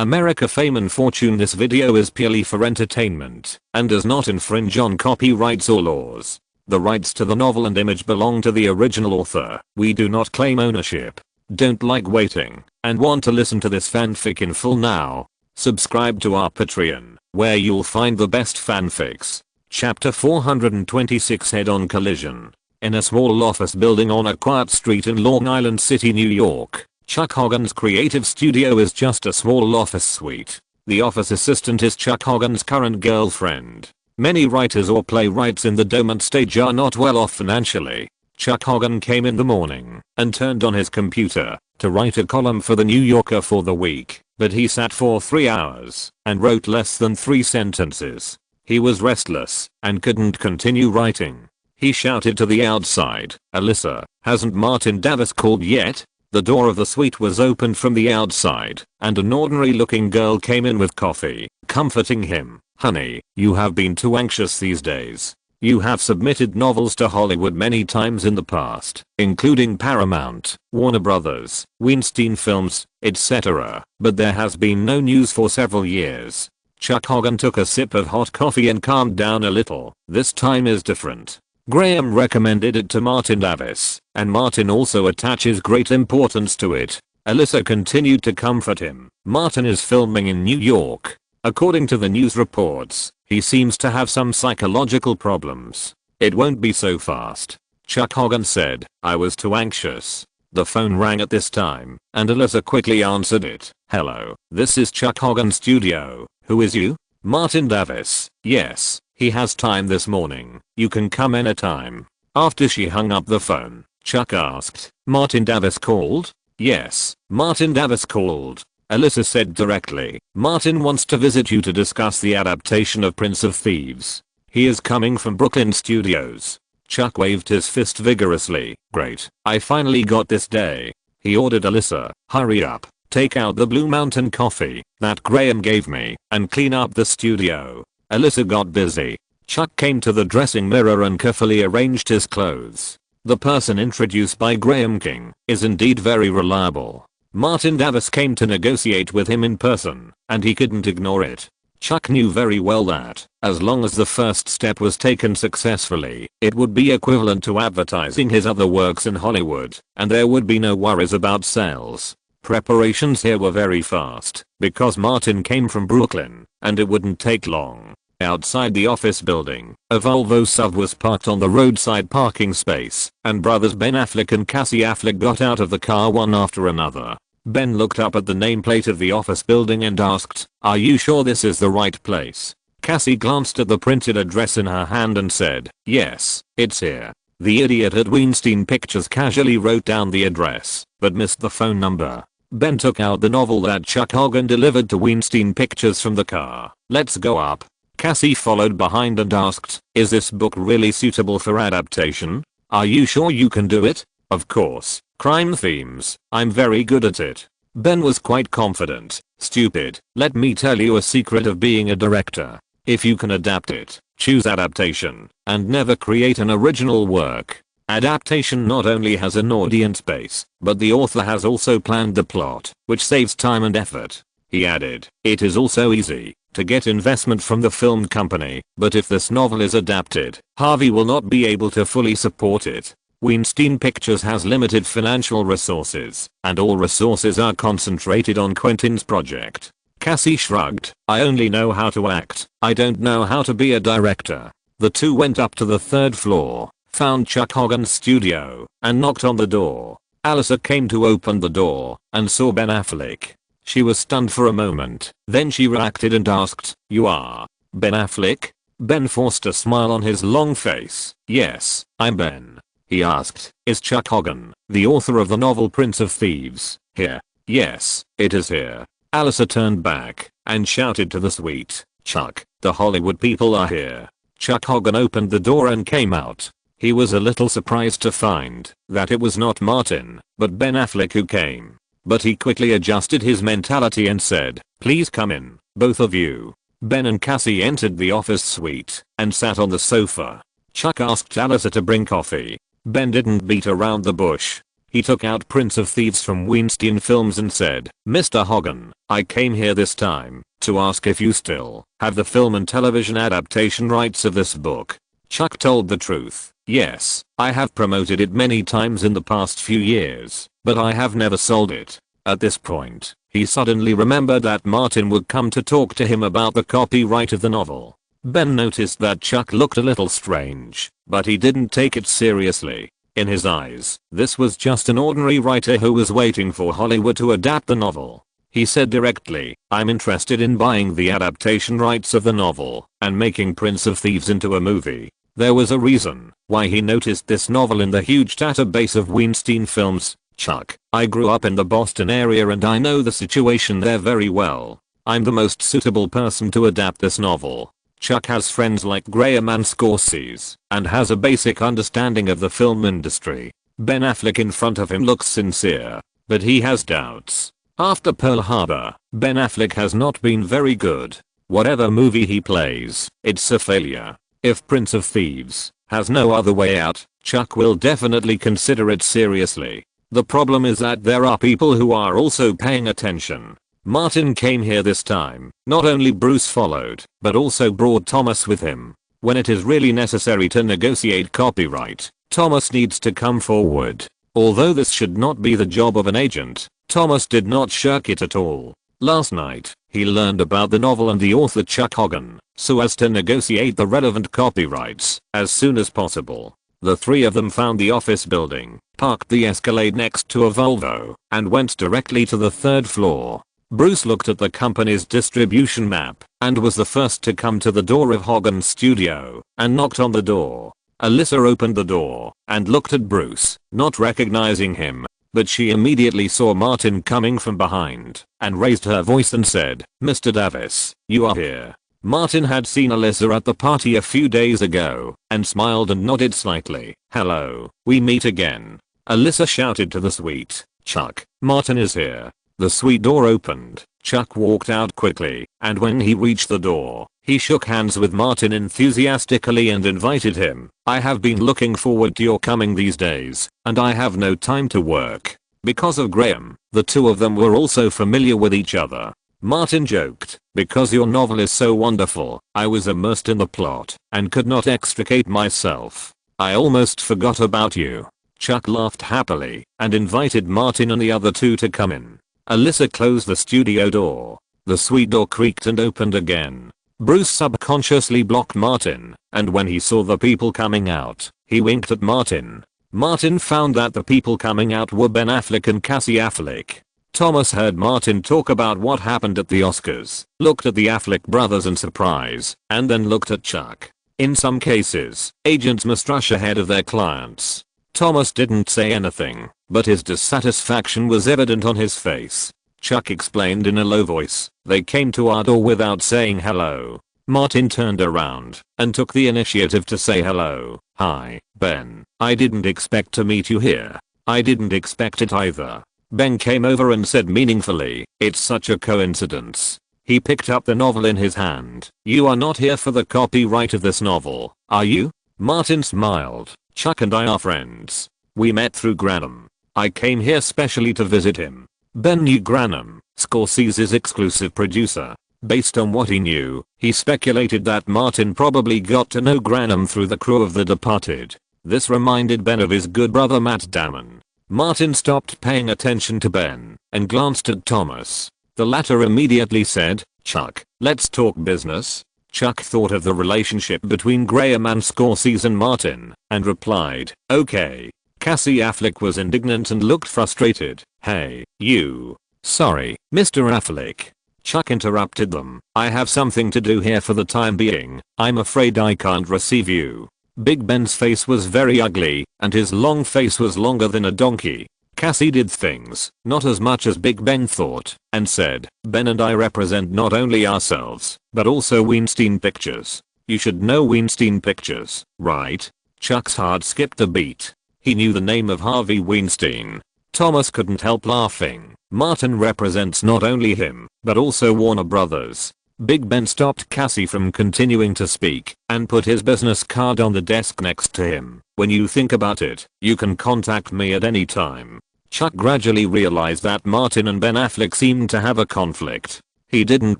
America fame and fortune. This video is purely for entertainment and does not infringe on copyrights or laws. The rights to the novel and image belong to the original author. We do not claim ownership. Don't like waiting and want to listen to this fanfic in full now? Subscribe to our Patreon, where you'll find the best fanfics. Chapter 426 Head-on collision. In a small office building on a quiet street in Long Island City, New York, Chuck Hogan's creative studio is just a small office suite. The office assistant is Chuck Hogan's current girlfriend. Many writers or playwrights in the dormant stage are not well off financially. Chuck Hogan came in the morning and turned on his computer to write a column for the New Yorker for the week, but he sat for 3 hours and wrote less than 3 sentences. He was restless and couldn't continue writing. He shouted to the outside, "Alyssa, hasn't Martin Davis called yet?" The door of the suite was opened from the outside, and an ordinary looking girl came in with coffee, comforting him. "Honey, you have been too anxious these days. You have submitted novels to Hollywood many times in the past, including Paramount, Warner Brothers, Weinstein Films, etc., but there has been no news for several years." Chuck Hogan took a sip of hot coffee and calmed down a little. "This time is different. Graham recommended it to Martin Davis, and Martin also attaches great importance to it." Alyssa continued to comfort him. "Martin is filming in New York. According to the news reports, he seems to have some psychological problems. It won't be so fast." Chuck Hogan said, "I was too anxious." The phone rang at this time, and Alyssa quickly answered it. "Hello, this is Chuck Hogan's studio. Who is you?" "Martin Davis." "Yes, he has time this morning. You can come anytime." After she hung up the phone, Chuck asked, "Martin Davis called?" "Yes, Martin Davis called." Alyssa said directly, "Martin wants to visit you to discuss the adaptation of Prince of Thieves. He is coming from Brooklyn Studios." Chuck waved his fist vigorously. "Great, I finally got this day." He ordered Alyssa, "Hurry up, take out the Blue Mountain coffee that Graham gave me, and clean up the studio." Alyssa got busy. Chuck came to the dressing mirror and carefully arranged his clothes. The person introduced by Graham King is indeed very reliable. Martin Davis came to negotiate with him in person, and he couldn't ignore it. Chuck knew very well that, as long as the first step was taken successfully, it would be equivalent to advertising his other works in Hollywood, and there would be no worries about sales. Preparations here were very fast, because Martin came from Brooklyn, and it wouldn't take long. Outside the office building, a Volvo SUV was parked on the roadside parking space, and brothers Ben Affleck and Cassie Affleck got out of the car one after another. Ben looked up at the nameplate of the office building and asked, "Are you sure this is the right place?" Cassie glanced at the printed address in her hand and said, "Yes, it's here." The idiot at Weinstein Pictures casually wrote down the address, but missed the phone number. Ben took out the novel that Chuck Hogan delivered to Weinstein Pictures from the car. "Let's go up." Cassie followed behind and asked, "Is this book really suitable for adaptation? Are you sure you can do it?" "Of course, crime themes, I'm very good at it." Ben was quite confident. "Stupid, let me tell you a secret of being a director. If you can adapt it, choose adaptation, and never create an original work. Adaptation not only has an audience base, but the author has also planned the plot, which saves time and effort." He added, "It is also easy to get investment from the film company, but if this novel is adapted, Harvey will not be able to fully support it. Weinstein Pictures has limited financial resources, and all resources are concentrated on Quentin's project." Cassie shrugged. "I only know how to act. I don't know how to be a director." The two went up to the 3rd floor, found Chuck Hogan's studio, and knocked on the door. Alyssa came to open the door, and saw Ben Affleck. She was stunned for a moment, then she reacted and asked, "You are Ben Affleck?" Ben forced a smile on his long face. "Yes, I'm Ben." He asked, "Is Chuck Hogan, the author of the novel Prince of Thieves, here?" "Yes, it is here." Alyssa turned back and shouted to the suite, "Chuck, the Hollywood people are here." Chuck Hogan opened the door and came out. He was a little surprised to find that it was not Martin, but Ben Affleck who came. But he quickly adjusted his mentality and said, "Please come in, both of you." Ben and Cassie entered the office suite and sat on the sofa. Chuck asked Alyssa to bring coffee. Ben didn't beat around the bush. He took out Prince of Thieves from Weinstein Films and said, "Mr. Hogan, I came here this time to ask if you still have the film and television adaptation rights of this book." Chuck told the truth. "Yes, I have promoted it many times in the past few years, but I have never sold it." At this point, he suddenly remembered that Martin would come to talk to him about the copyright of the novel. Ben noticed that Chuck looked a little strange, but he didn't take it seriously. In his eyes, this was just an ordinary writer who was waiting for Hollywood to adapt the novel. He said directly, "I'm interested in buying the adaptation rights of the novel and making Prince of Thieves into a movie." There was a reason why he noticed this novel in the huge database of Weinstein Films. "Chuck, I grew up in the Boston area and I know the situation there very well. I'm the most suitable person to adapt this novel." Chuck has friends like Graham and Scorsese and has a basic understanding of the film industry. Ben Affleck in front of him looks sincere, but he has doubts. After Pearl Harbor, Ben Affleck has not been very good. Whatever movie he plays, it's a failure. If Prince of Thieves has no other way out, Chuck will definitely consider it seriously. The problem is that there are people who are also paying attention. Martin came here this time. Not only Bruce followed, but also brought Thomas with him. When it is really necessary to negotiate copyright, Thomas needs to come forward. Although this should not be the job of an agent, Thomas did not shirk it at all. Last night, he learned about the novel and the author Chuck Hogan, so as to negotiate the relevant copyrights as soon as possible. The three of them found the office building, parked the Escalade next to a Volvo, and went directly to the third floor. Bruce looked at the company's distribution map and was the first to come to the door of Hogan's studio and knocked on the door. Alyssa opened the door and looked at Bruce, not recognizing him, but she immediately saw Martin coming from behind and raised her voice and said, "Mr. Davis, you are here." Martin had seen Alyssa at the party a few days ago and smiled and nodded slightly. "Hello, we meet again." Alyssa shouted to the suite, "Chuck, Martin is here." The suite door opened. Chuck walked out quickly, and when he reached the door, he shook hands with Martin enthusiastically and invited him. "I have been looking forward to your coming these days, and I have no time to work." Because of Graham, the two of them were also familiar with each other. Martin joked, "Because your novel is so wonderful, I was immersed in the plot and could not extricate myself. I almost forgot about you." Chuck laughed happily and invited Martin and the other two to come in. Alyssa closed the studio door. The suite door creaked and opened again. Bruce subconsciously blocked Martin, and when he saw the people coming out, he winked at Martin. Martin found that the people coming out were Ben Affleck and Cassie Affleck. Thomas heard Martin talk about what happened at the Oscars, looked at the Affleck brothers in surprise, and then looked at Chuck. In some cases, agents must rush ahead of their clients. Thomas didn't say anything, but his dissatisfaction was evident on his face. Chuck explained in a low voice, "They came to our door without saying hello." Martin turned around and took the initiative to say hello. "Hi, Ben. I didn't expect to meet you here." "I didn't expect it either." Ben came over and said meaningfully, "It's such a coincidence." He picked up the novel in his hand. "You are not here for the copyright of this novel, are you?" Martin smiled. "Chuck and I are friends. We met through Granum. I came here specially to visit him." Ben knew Granum, Scorsese's exclusive producer. Based on what he knew, he speculated that Martin probably got to know Granum through the crew of The Departed. This reminded Ben of his good brother Matt Damon. Martin stopped paying attention to Ben and glanced at Thomas. The latter immediately said, "Chuck, let's talk business." Chuck thought of the relationship between Graham and Scorsese and Martin, and replied, "Okay." Cassie Affleck was indignant and looked frustrated. "Hey, you." "Sorry, Mr. Affleck." Chuck interrupted them. "I have something to do here for the time being. I'm afraid I can't receive you." Big Ben's face was very ugly, and his long face was longer than a donkey. Cassie did things, not as much as Big Ben thought, and said, "Ben and I represent not only ourselves, but also Weinstein Pictures. You should know Weinstein Pictures, right?" Chuck's heart skipped a beat. He knew the name of Harvey Weinstein. Thomas couldn't help laughing. Martin represents not only him, but also Warner Brothers. Big Ben stopped Cassie from continuing to speak and put his business card on the desk next to him. When you think about it, you can contact me at any time. Chuck gradually realized that Martin and Ben Affleck seemed to have a conflict. He didn't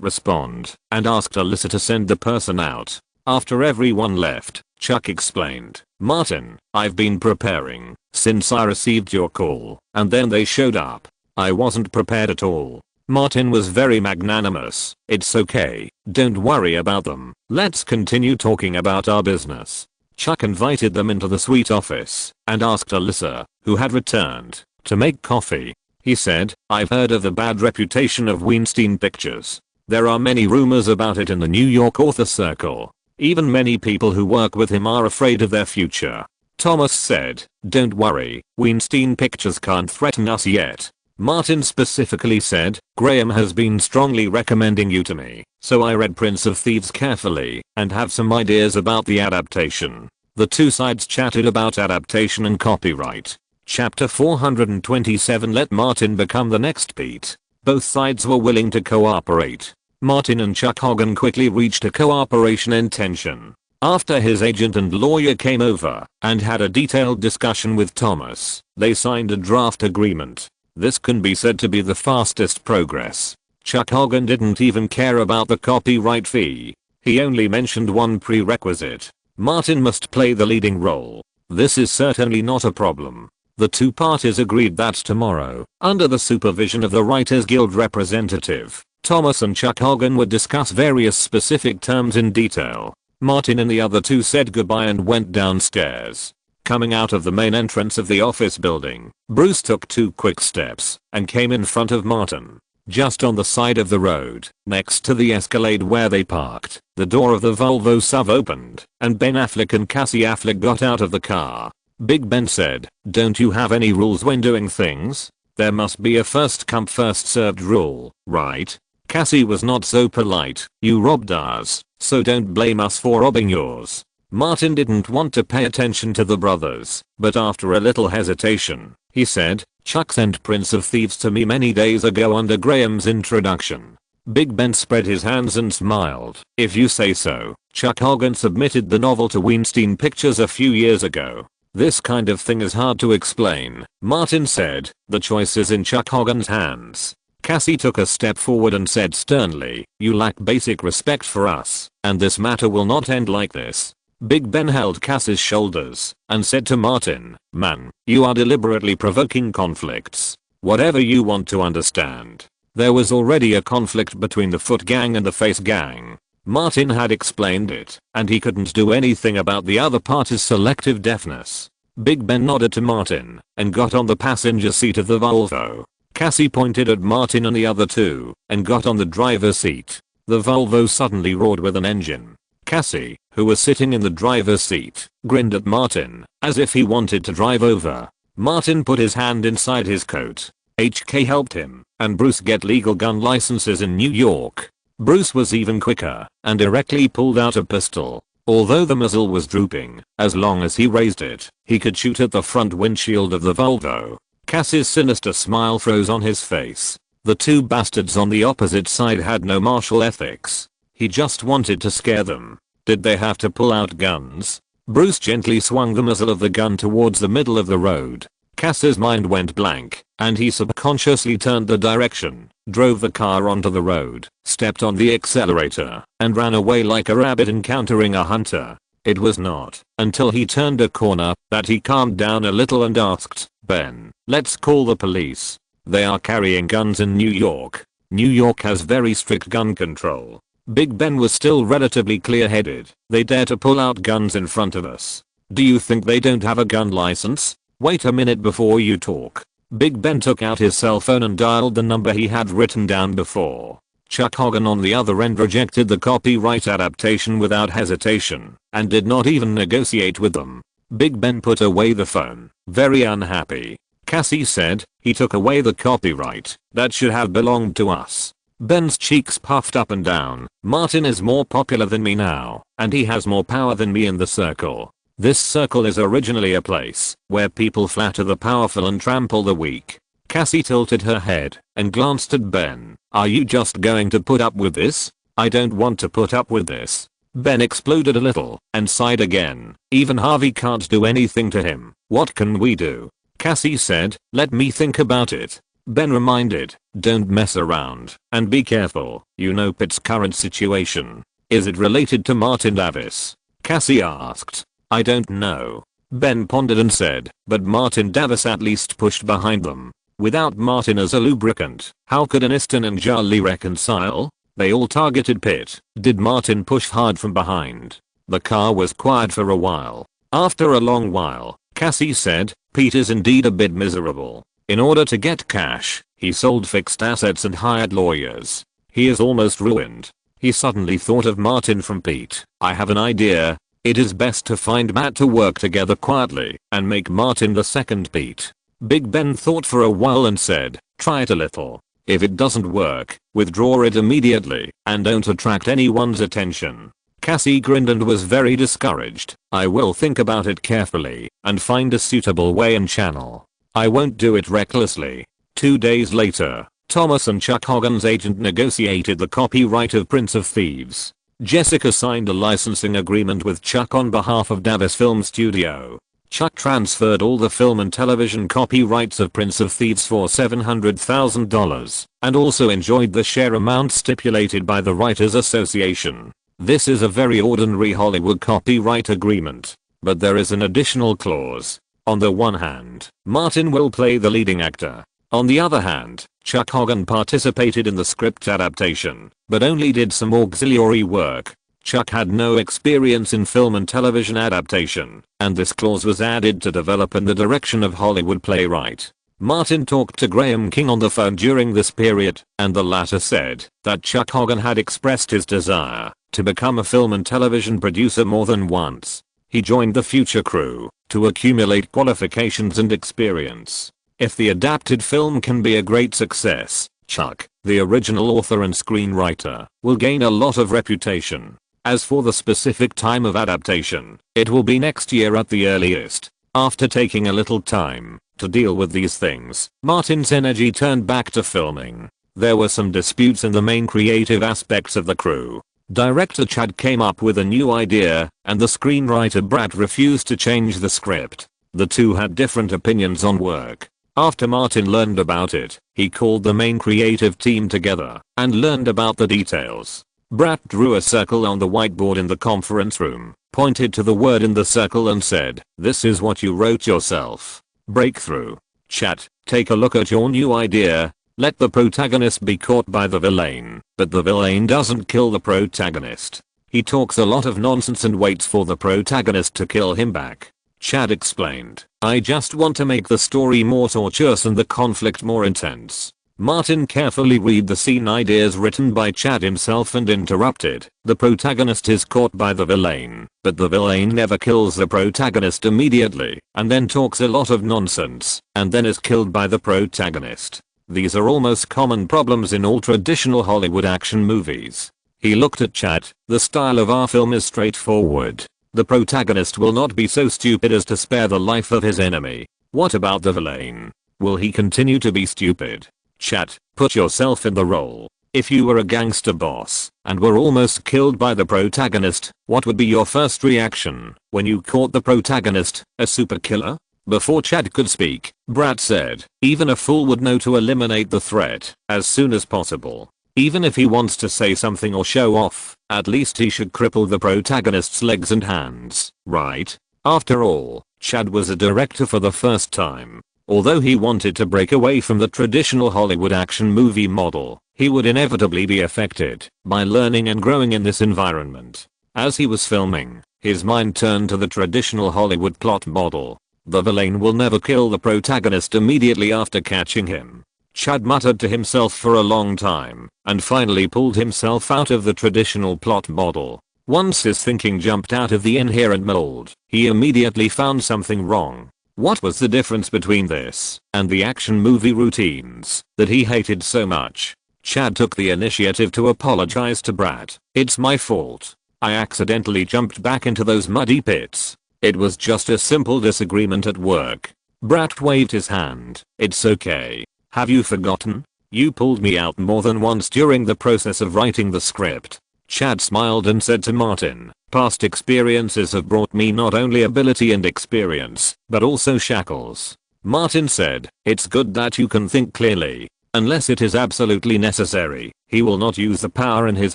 respond and asked Alyssa to send the person out. After everyone left, Chuck explained, "Martin, I've been preparing since I received your call, and then they showed up. I wasn't prepared at all." Martin was very magnanimous. "It's okay, don't worry about them. Let's continue talking about our business." Chuck invited them into the suite office and asked Alyssa, who had returned, to make coffee. He said, "I've heard of the bad reputation of Weinstein Pictures. There are many rumors about it in the New York author circle. Even many people who work with him are afraid of their future." Thomas said, "Don't worry, Weinstein Pictures can't threaten us yet." Martin specifically said, "Graham has been strongly recommending you to me, so I read Prince of Thieves carefully and have some ideas about the adaptation." The two sides chatted about adaptation and copyright. Chapter 427 Let Martin become the next Pete. Both sides were willing to cooperate. Martin and Chuck Hogan quickly reached a cooperation intention. After his agent and lawyer came over and had a detailed discussion with Thomas, they signed a draft agreement. This can be said to be the fastest progress. Chuck Hogan didn't even care about the copyright fee. He only mentioned one prerequisite. Martin must play the leading role. This is certainly not a problem. The two parties agreed that tomorrow, under the supervision of the Writers Guild representative, Thomas and Chuck Hogan would discuss various specific terms in detail. Martin and the other two said goodbye and went downstairs. Coming out of the main entrance of the office building, Bruce took 2 quick steps and came in front of Martin. Just on the side of the road, next to the Escalade where they parked, the door of the Volvo SUV opened, and Ben Affleck and Cassie Affleck got out of the car. Big Ben said, "Don't you have any rules when doing things? There must be a first come first served rule, right?" Cassie was not so polite. "You robbed ours, so don't blame us for robbing yours." Martin didn't want to pay attention to the brothers, but after a little hesitation, he said, "Chuck sent Prince of Thieves to me many days ago under Graham's introduction." Big Ben spread his hands and smiled. "If you say so." Chuck Hogan submitted the novel to Weinstein Pictures a few years ago. "This kind of thing is hard to explain," Martin said. "The choice is in Chuck Hogan's hands." Cassie took a step forward and said sternly, "You lack basic respect for us, and this matter will not end like this." Big Ben held Cassie's shoulders and said to Martin, "Man, you are deliberately provoking conflicts. Whatever you want to understand. There was already a conflict between the Foot Gang and the Face Gang. Martin had explained it, and he couldn't do anything about the other party's selective deafness." Big Ben nodded to Martin and got on the passenger seat of the Volvo. Cassie pointed at Martin and the other two and got on the driver's seat. The Volvo suddenly roared with an engine. Cassie, who was sitting in the driver's seat, grinned at Martin as if he wanted to drive over. Martin put his hand inside his coat. HK helped him and Bruce get legal gun licenses in New York. Bruce was even quicker and directly pulled out a pistol. Although the muzzle was drooping, as long as he raised it, he could shoot at the front windshield of the Volvo. Cassie's sinister smile froze on his face. The two bastards on the opposite side had no martial ethics. He just wanted to scare them. Did they have to pull out guns? Bruce gently swung the muzzle of the gun towards the middle of the road. Cassie's mind went blank, and he subconsciously turned the direction, drove the car onto the road, stepped on the accelerator, and ran away like a rabbit encountering a hunter. It was not until he turned a corner that he calmed down a little and asked, "Ben, let's call the police. They are carrying guns in New York. New York has very strict gun control." Big Ben was still relatively clear-headed. "They dare to pull out guns in front of us. Do you think they don't have a gun license? Wait a minute before you talk." Big Ben took out his cell phone and dialed the number he had written down before. Chuck Hogan on the other end rejected the copyright adaptation without hesitation and did not even negotiate with them. Big Ben put away the phone, very unhappy. Cassie said, "He took away the copyright that should have belonged to us." Ben's cheeks puffed up and down. "Martin is more popular than me now, and he has more power than me in the circle. This circle is originally a place where people flatter the powerful and trample the weak." Cassie tilted her head and glanced at Ben. "Are you just going to put up with this?" I don't want to put up with this. Ben exploded a little and sighed again. Even Harvey can't do anything to him. What can we do? Cassie said, let me think about it. Ben reminded, don't mess around and be careful. You know Pitt's current situation. Is it related to Martin Davis? Cassie asked. I don't know. Ben pondered and said, but Martin Davis at least pushed behind them. Without Martin as a lubricant, how could Aniston and Charlie reconcile? They all targeted Pitt. Did Martin push hard from behind? The car was quiet for a while. After a long while, Cassie said, Pete is indeed a bit miserable. In order to get cash, he sold fixed assets and hired lawyers. He is almost ruined. He suddenly thought of Martin from Pete. I have an idea. It is best to find Matt to work together quietly and make Martin the second Pete. Big Ben thought for a while and said, try it a little. If it doesn't work, withdraw it immediately and don't attract anyone's attention. Cassie grinned and was very discouraged. I will think about it carefully and find a suitable way and channel. I won't do it recklessly. 2 days later, Thomas and Chuck Hogan's agent negotiated the copyright of Prince of Thieves. Jessica signed a licensing agreement with Chuck on behalf of Davis Film Studio. Chuck transferred all the film and television copyrights of Prince of Thieves for $700,000 and also enjoyed the share amount stipulated by the Writers Association. This is a very ordinary Hollywood copyright agreement, but there is an additional clause. On the one hand, Martin will play the leading actor. On the other hand, Chuck Hogan participated in the script adaptation, but only did some auxiliary work. Chuck had no experience in film and television adaptation, and this clause was added to develop in the direction of Hollywood playwright. Martin talked to Graham King on the phone during this period, and the latter said that Chuck Hogan had expressed his desire to become a film and television producer more than once. He joined the Future crew to accumulate qualifications and experience. If the adapted film can be a great success, Chuck, the original author and screenwriter, will gain a lot of reputation. As for the specific time of adaptation, it will be next year at the earliest. After taking a little time to deal with these things, Martin's energy turned back to filming. There were some disputes in the main creative aspects of the crew. Director Chad came up with a new idea, and the screenwriter Brad refused to change the script. The two had different opinions on work. After Martin learned about it, he called the main creative team together and learned about the details. Brad drew a circle on the whiteboard in the conference room, pointed to the word in the circle and said, "This is what you wrote yourself. Breakthrough. Chad, take a look at your new idea. Let the protagonist be caught by the villain, but the villain doesn't kill the protagonist. He talks a lot of nonsense and waits for the protagonist to kill him back." Chad explained, "I just want to make the story more tortuous and the conflict more intense." Martin carefully read the scene ideas written by Chad himself and interrupted. The protagonist is caught by the villain, but the villain never kills the protagonist immediately, and then talks a lot of nonsense, and then is killed by the protagonist. These are almost common problems in all traditional Hollywood action movies. He looked at Chad. The style of our film is straightforward. The protagonist will not be so stupid as to spare the life of his enemy. What about the villain? Will he continue to be stupid? Chad, put yourself in the role. If you were a gangster boss and were almost killed by the protagonist, what would be your first reaction when you caught the protagonist, a super killer? Before Chad could speak, Brad said, "Even a fool would know to eliminate the threat as soon as possible. Even if he wants to say something or show off, at least he should cripple the protagonist's legs and hands, right?" After all, Chad was a director for the first time. Although he wanted to break away from the traditional Hollywood action movie model, he would inevitably be affected by learning and growing in this environment. As he was filming, his mind turned to the traditional Hollywood plot model. The villain will never kill the protagonist immediately after catching him. Chad muttered to himself for a long time, and finally pulled himself out of the traditional plot model. Once his thinking jumped out of the inherent mold, he immediately found something wrong. What was the difference between this and the action movie routines that he hated so much? Chad took the initiative to apologize to Brad. "It's my fault. I accidentally jumped back into those muddy pits. It was just a simple disagreement at work." Brad waved his hand. "It's okay. Have you forgotten? You pulled me out more than once during the process of writing the script. Chad smiled and said to Martin, past experiences have brought me not only ability and experience, but also shackles. Martin said, it's good that you can think clearly. Unless it is absolutely necessary, he will not use the power in his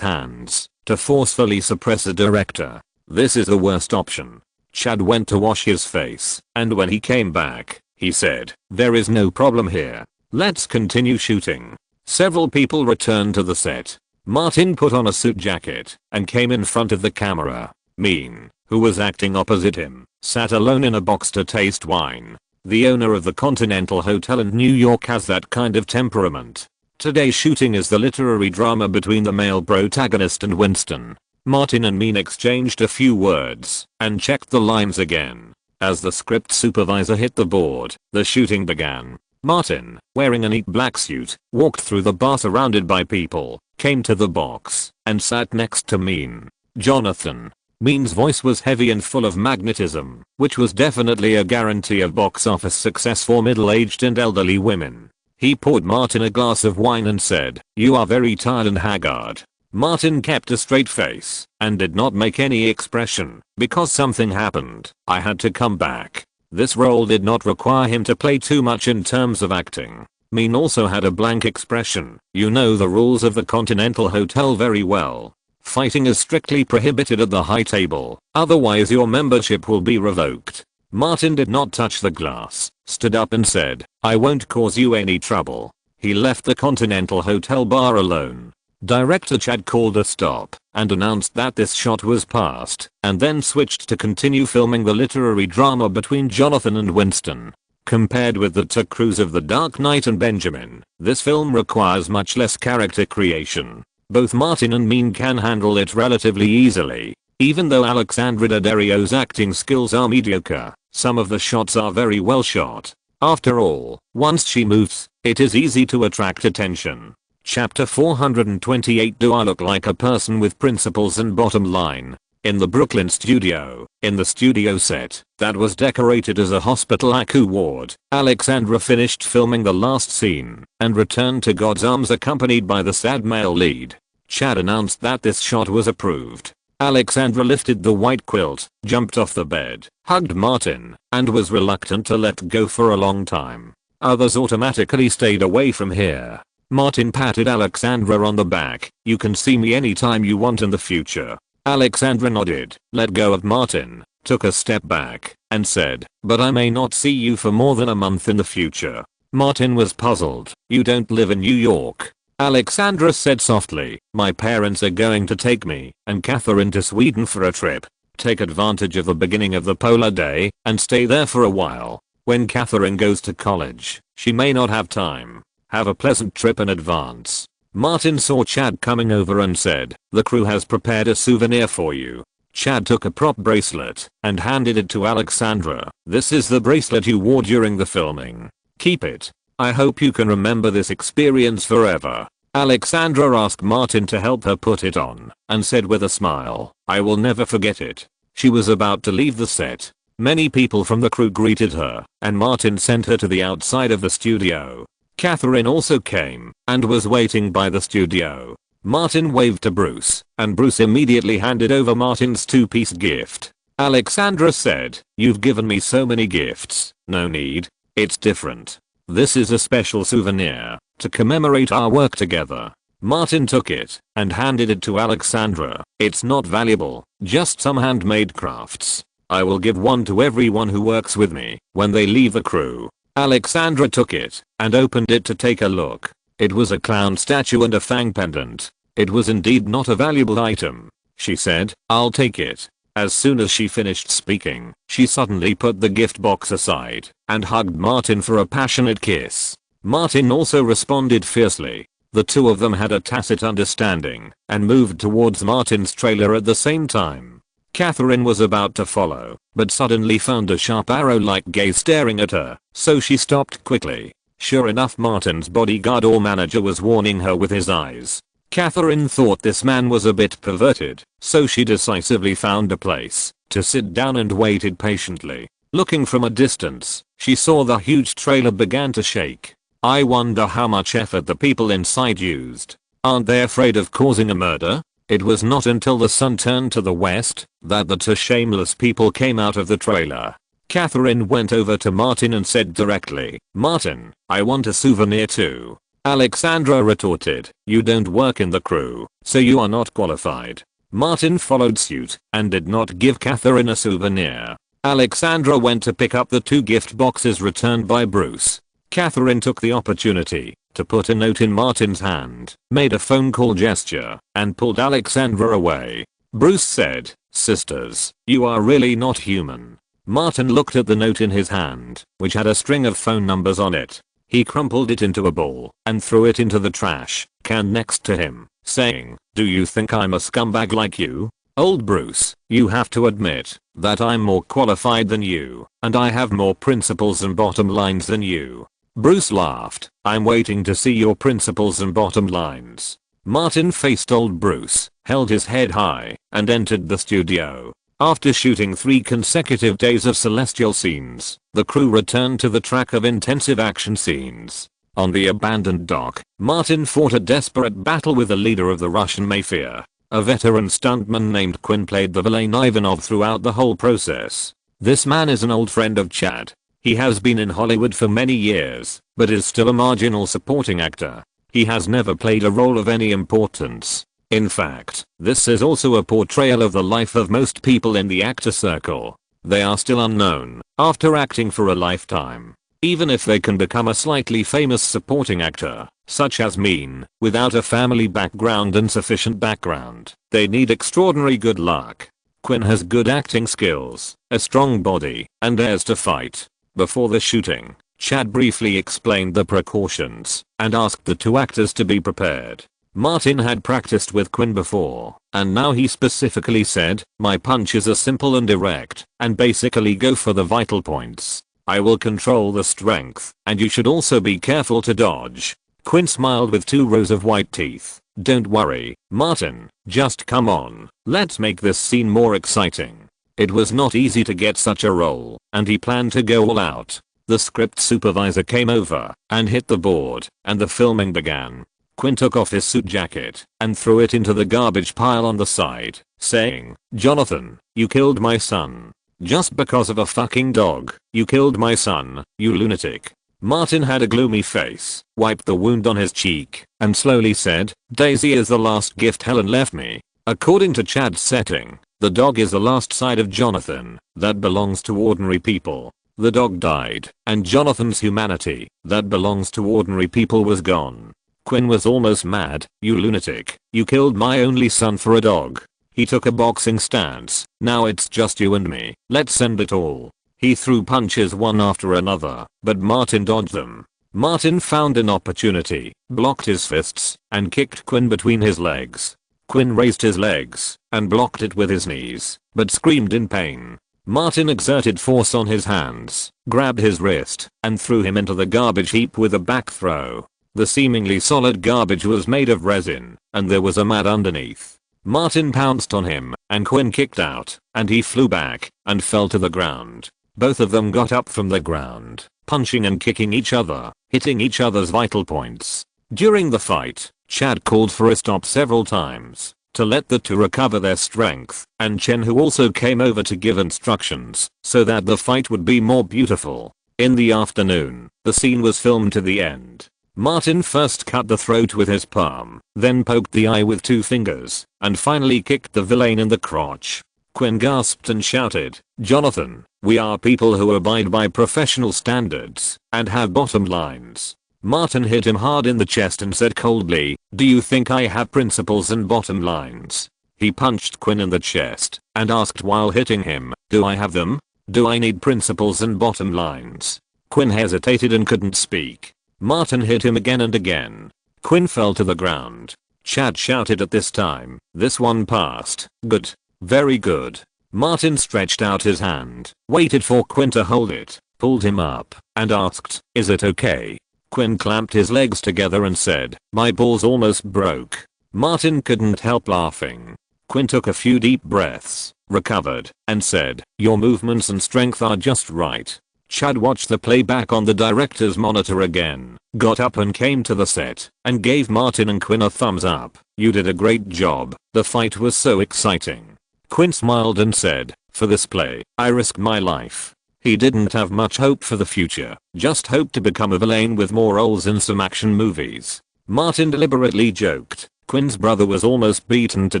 hands to forcefully suppress a director. This is the worst option. Chad went to wash his face, and when he came back, he said, there is no problem here. Let's continue shooting. Several people returned to the set. Martin put on a suit jacket and came in front of the camera. Mean, who was acting opposite him, sat alone in a box to taste wine. The owner of the Continental Hotel in New York has that kind of temperament. Today's shooting is the literary drama between the male protagonist and Winston. Martin and Mean exchanged a few words and checked the lines again. As the script supervisor hit the board, the shooting began. Martin, wearing a neat black suit, walked through the bar surrounded by people, came to the box, and sat next to Mean. Jonathan. Mean's voice was heavy and full of magnetism, which was definitely a guarantee of box office success for middle-aged and elderly women. He poured Martin a glass of wine and said, you are very tired and haggard. Martin kept a straight face and did not make any expression. Because something happened, I had to come back. This role did not require him to play too much in terms of acting. Mean also had a blank expression. You know the rules of the Continental Hotel very well. Fighting is strictly prohibited at the high table, otherwise your membership will be revoked. Martin did not touch the glass, stood up and said, I won't cause you any trouble. He left the Continental Hotel bar alone. Director Chad called a stop and announced that this shot was passed, and then switched to continue filming the literary drama between Jonathan and Winston. Compared with the two crews of The Dark Knight and Benjamin, this film requires much less character creation. Both Martin and Mean can handle it relatively easily. Even though Alexandra Daddario's acting skills are mediocre, some of the shots are very well shot. After all, once she moves, it is easy to attract attention. Chapter 428. Do I look like a person with principles and bottom line? In the Brooklyn studio, in the studio set that was decorated as a hospital ICU ward, Alexandra finished filming the last scene and returned to God's arms accompanied by the sad male lead. Chad announced that this shot was approved. Alexandra lifted the white quilt, jumped off the bed, hugged Martin, and was reluctant to let go for a long time. Others automatically stayed away from here. Martin patted Alexandra on the back. You can see me anytime you want in the future. Alexandra nodded, let go of Martin, took a step back, and said, but I may not see you for more than a month in the future. Martin was puzzled. You don't live in New York. Alexandra said softly, my parents are going to take me and Catherine to Sweden for a trip. Take advantage of the beginning of the polar day and stay there for a while. When Catherine goes to college, she may not have time. Have a pleasant trip in advance. Martin saw Chad coming over and said, the crew has prepared a souvenir for you. Chad took a prop bracelet and handed it to Alexandra. This is the bracelet you wore during the filming. Keep it. I hope you can remember this experience forever. Alexandra asked Martin to help her put it on and said with a smile, I will never forget it. She was about to leave the set. Many people from the crew greeted her and Martin sent her to the outside of the studio. Catherine also came and was waiting by the studio. Martin waved to Bruce, and Bruce immediately handed over Martin's two-piece gift. Alexandra said, you've given me so many gifts, no need. It's different. This is a special souvenir to commemorate our work together. Martin took it and handed it to Alexandra. It's not valuable, just some handmade crafts. I will give one to everyone who works with me when they leave the crew. Alexandra took it and opened it to take a look. It was a clown statue and a fang pendant. It was indeed not a valuable item. She said, I'll take it. As soon as she finished speaking, she suddenly put the gift box aside and hugged Martin for a passionate kiss. Martin also responded fiercely. The two of them had a tacit understanding and moved towards Martin's trailer at the same time. Catherine was about to follow, but suddenly found a sharp arrow-like gaze staring at her, so she stopped quickly. Sure enough, Martin's bodyguard or manager was warning her with his eyes. Catherine thought this man was a bit perverted, so she decisively found a place to sit down and waited patiently. Looking from a distance, she saw the huge trailer began to shake. I wonder how much effort the people inside used. Aren't they afraid of causing a murder? It was not until the sun turned to the west that the two shameless people came out of the trailer. Catherine went over to Martin and said directly, "Martin, I want a souvenir too." Alexandra retorted, "You don't work in the crew, so you are not qualified." Martin followed suit and did not give Catherine a souvenir. Alexandra went to pick up the 2 gift boxes returned by Bruce. Catherine took the opportunity to put a note in Martin's hand, made a phone call gesture, and pulled Alexandra away. Bruce said, "Sisters, you are really not human." Martin looked at the note in his hand, which had a string of phone numbers on it. He crumpled it into a ball and threw it into the trash can next to him, saying, "Do you think I'm a scumbag like you? Old Bruce, you have to admit that I'm more qualified than you, and I have more principles and bottom lines than you." Bruce laughed. "I'm waiting to see your principles and bottom lines." Martin faced old Bruce, held his head high, and entered the studio. After shooting 3 consecutive days of celestial scenes, the crew returned to the track of intensive action scenes. On the abandoned dock, Martin fought a desperate battle with the leader of the Russian mafia. A veteran stuntman named Quinn played the villain Ivanov throughout the whole process. This man is an old friend of Chad. He has been in Hollywood for many years, but is still a marginal supporting actor. He has never played a role of any importance. In fact, this is also a portrayal of the life of most people in the actor circle. They are still unknown after acting for a lifetime. Even if they can become a slightly famous supporting actor, such as Mean, without a family background and sufficient background, they need extraordinary good luck. Quinn has good acting skills, a strong body, and dares to fight. Before the shooting, Chad briefly explained the precautions and asked the 2 actors to be prepared. Martin had practiced with Quinn before, and now he specifically said, "My punches are simple and direct, and basically go for the vital points. I will control the strength, and you should also be careful to dodge." Quinn smiled with 2 rows of white teeth. "Don't worry, Martin, just come on, let's make this scene more exciting." It was not easy to get such a role, and he planned to go all out. The script supervisor came over and hit the board, and the filming began. Quinn took off his suit jacket and threw it into the garbage pile on the side, saying, "Jonathan, you killed my son. Just because of a fucking dog, you killed my son, you lunatic." Martin had a gloomy face, wiped the wound on his cheek, and slowly said, "Daisy is the last gift Helen left me." According to Chad's setting, the dog is the last side of Jonathan that belongs to ordinary people. The dog died, and Jonathan's humanity that belongs to ordinary people was gone. Quinn was almost mad. "You lunatic, you killed my only son for a dog." He took a boxing stance. "Now it's just you and me, let's end it all." He threw punches one after another, but Martin dodged them. Martin found an opportunity, blocked his fists, and kicked Quinn between his legs. Quinn raised his legs and blocked it with his knees, but screamed in pain. Martin exerted force on his hands, grabbed his wrist, and threw him into the garbage heap with a back throw. The seemingly solid garbage was made of resin, and there was a mat underneath. Martin pounced on him, and Quinn kicked out, and he flew back and fell to the ground. Both of them got up from the ground, punching and kicking each other, hitting each other's vital points. During the fight, Chad called for a stop several times to let the 2 recover their strength, and Chen, who also came over to give instructions so that the fight would be more beautiful. In the afternoon, the scene was filmed to the end. Martin first cut the throat with his palm, then poked the eye with 2 fingers, and finally kicked the villain in the crotch. Quinn gasped and shouted, "Jonathan, we are people who abide by professional standards and have bottom lines." Martin hit him hard in the chest and said coldly, "Do you think I have principles and bottom lines?" He punched Quinn in the chest and asked while hitting him, "Do I have them? Do I need principles and bottom lines?" Quinn hesitated and couldn't speak. Martin hit him again and again. Quinn fell to the ground. Chad shouted at this time, "This one passed. Good. Very good." Martin stretched out his hand, waited for Quinn to hold it, pulled him up, and asked, "Is it okay?" Quinn clamped his legs together and said, "My balls almost broke." Martin couldn't help laughing. Quinn took a few deep breaths, recovered, and said, "Your movements and strength are just right." Chad watched the playback on the director's monitor again, got up and came to the set, and gave Martin and Quinn a thumbs up. "You did a great job. The fight was so exciting." Quinn smiled and said, "For this play, I risked my life." He didn't have much hope for the future, just hoped to become a villain with more roles in some action movies. Martin deliberately joked, "Quinn's brother was almost beaten to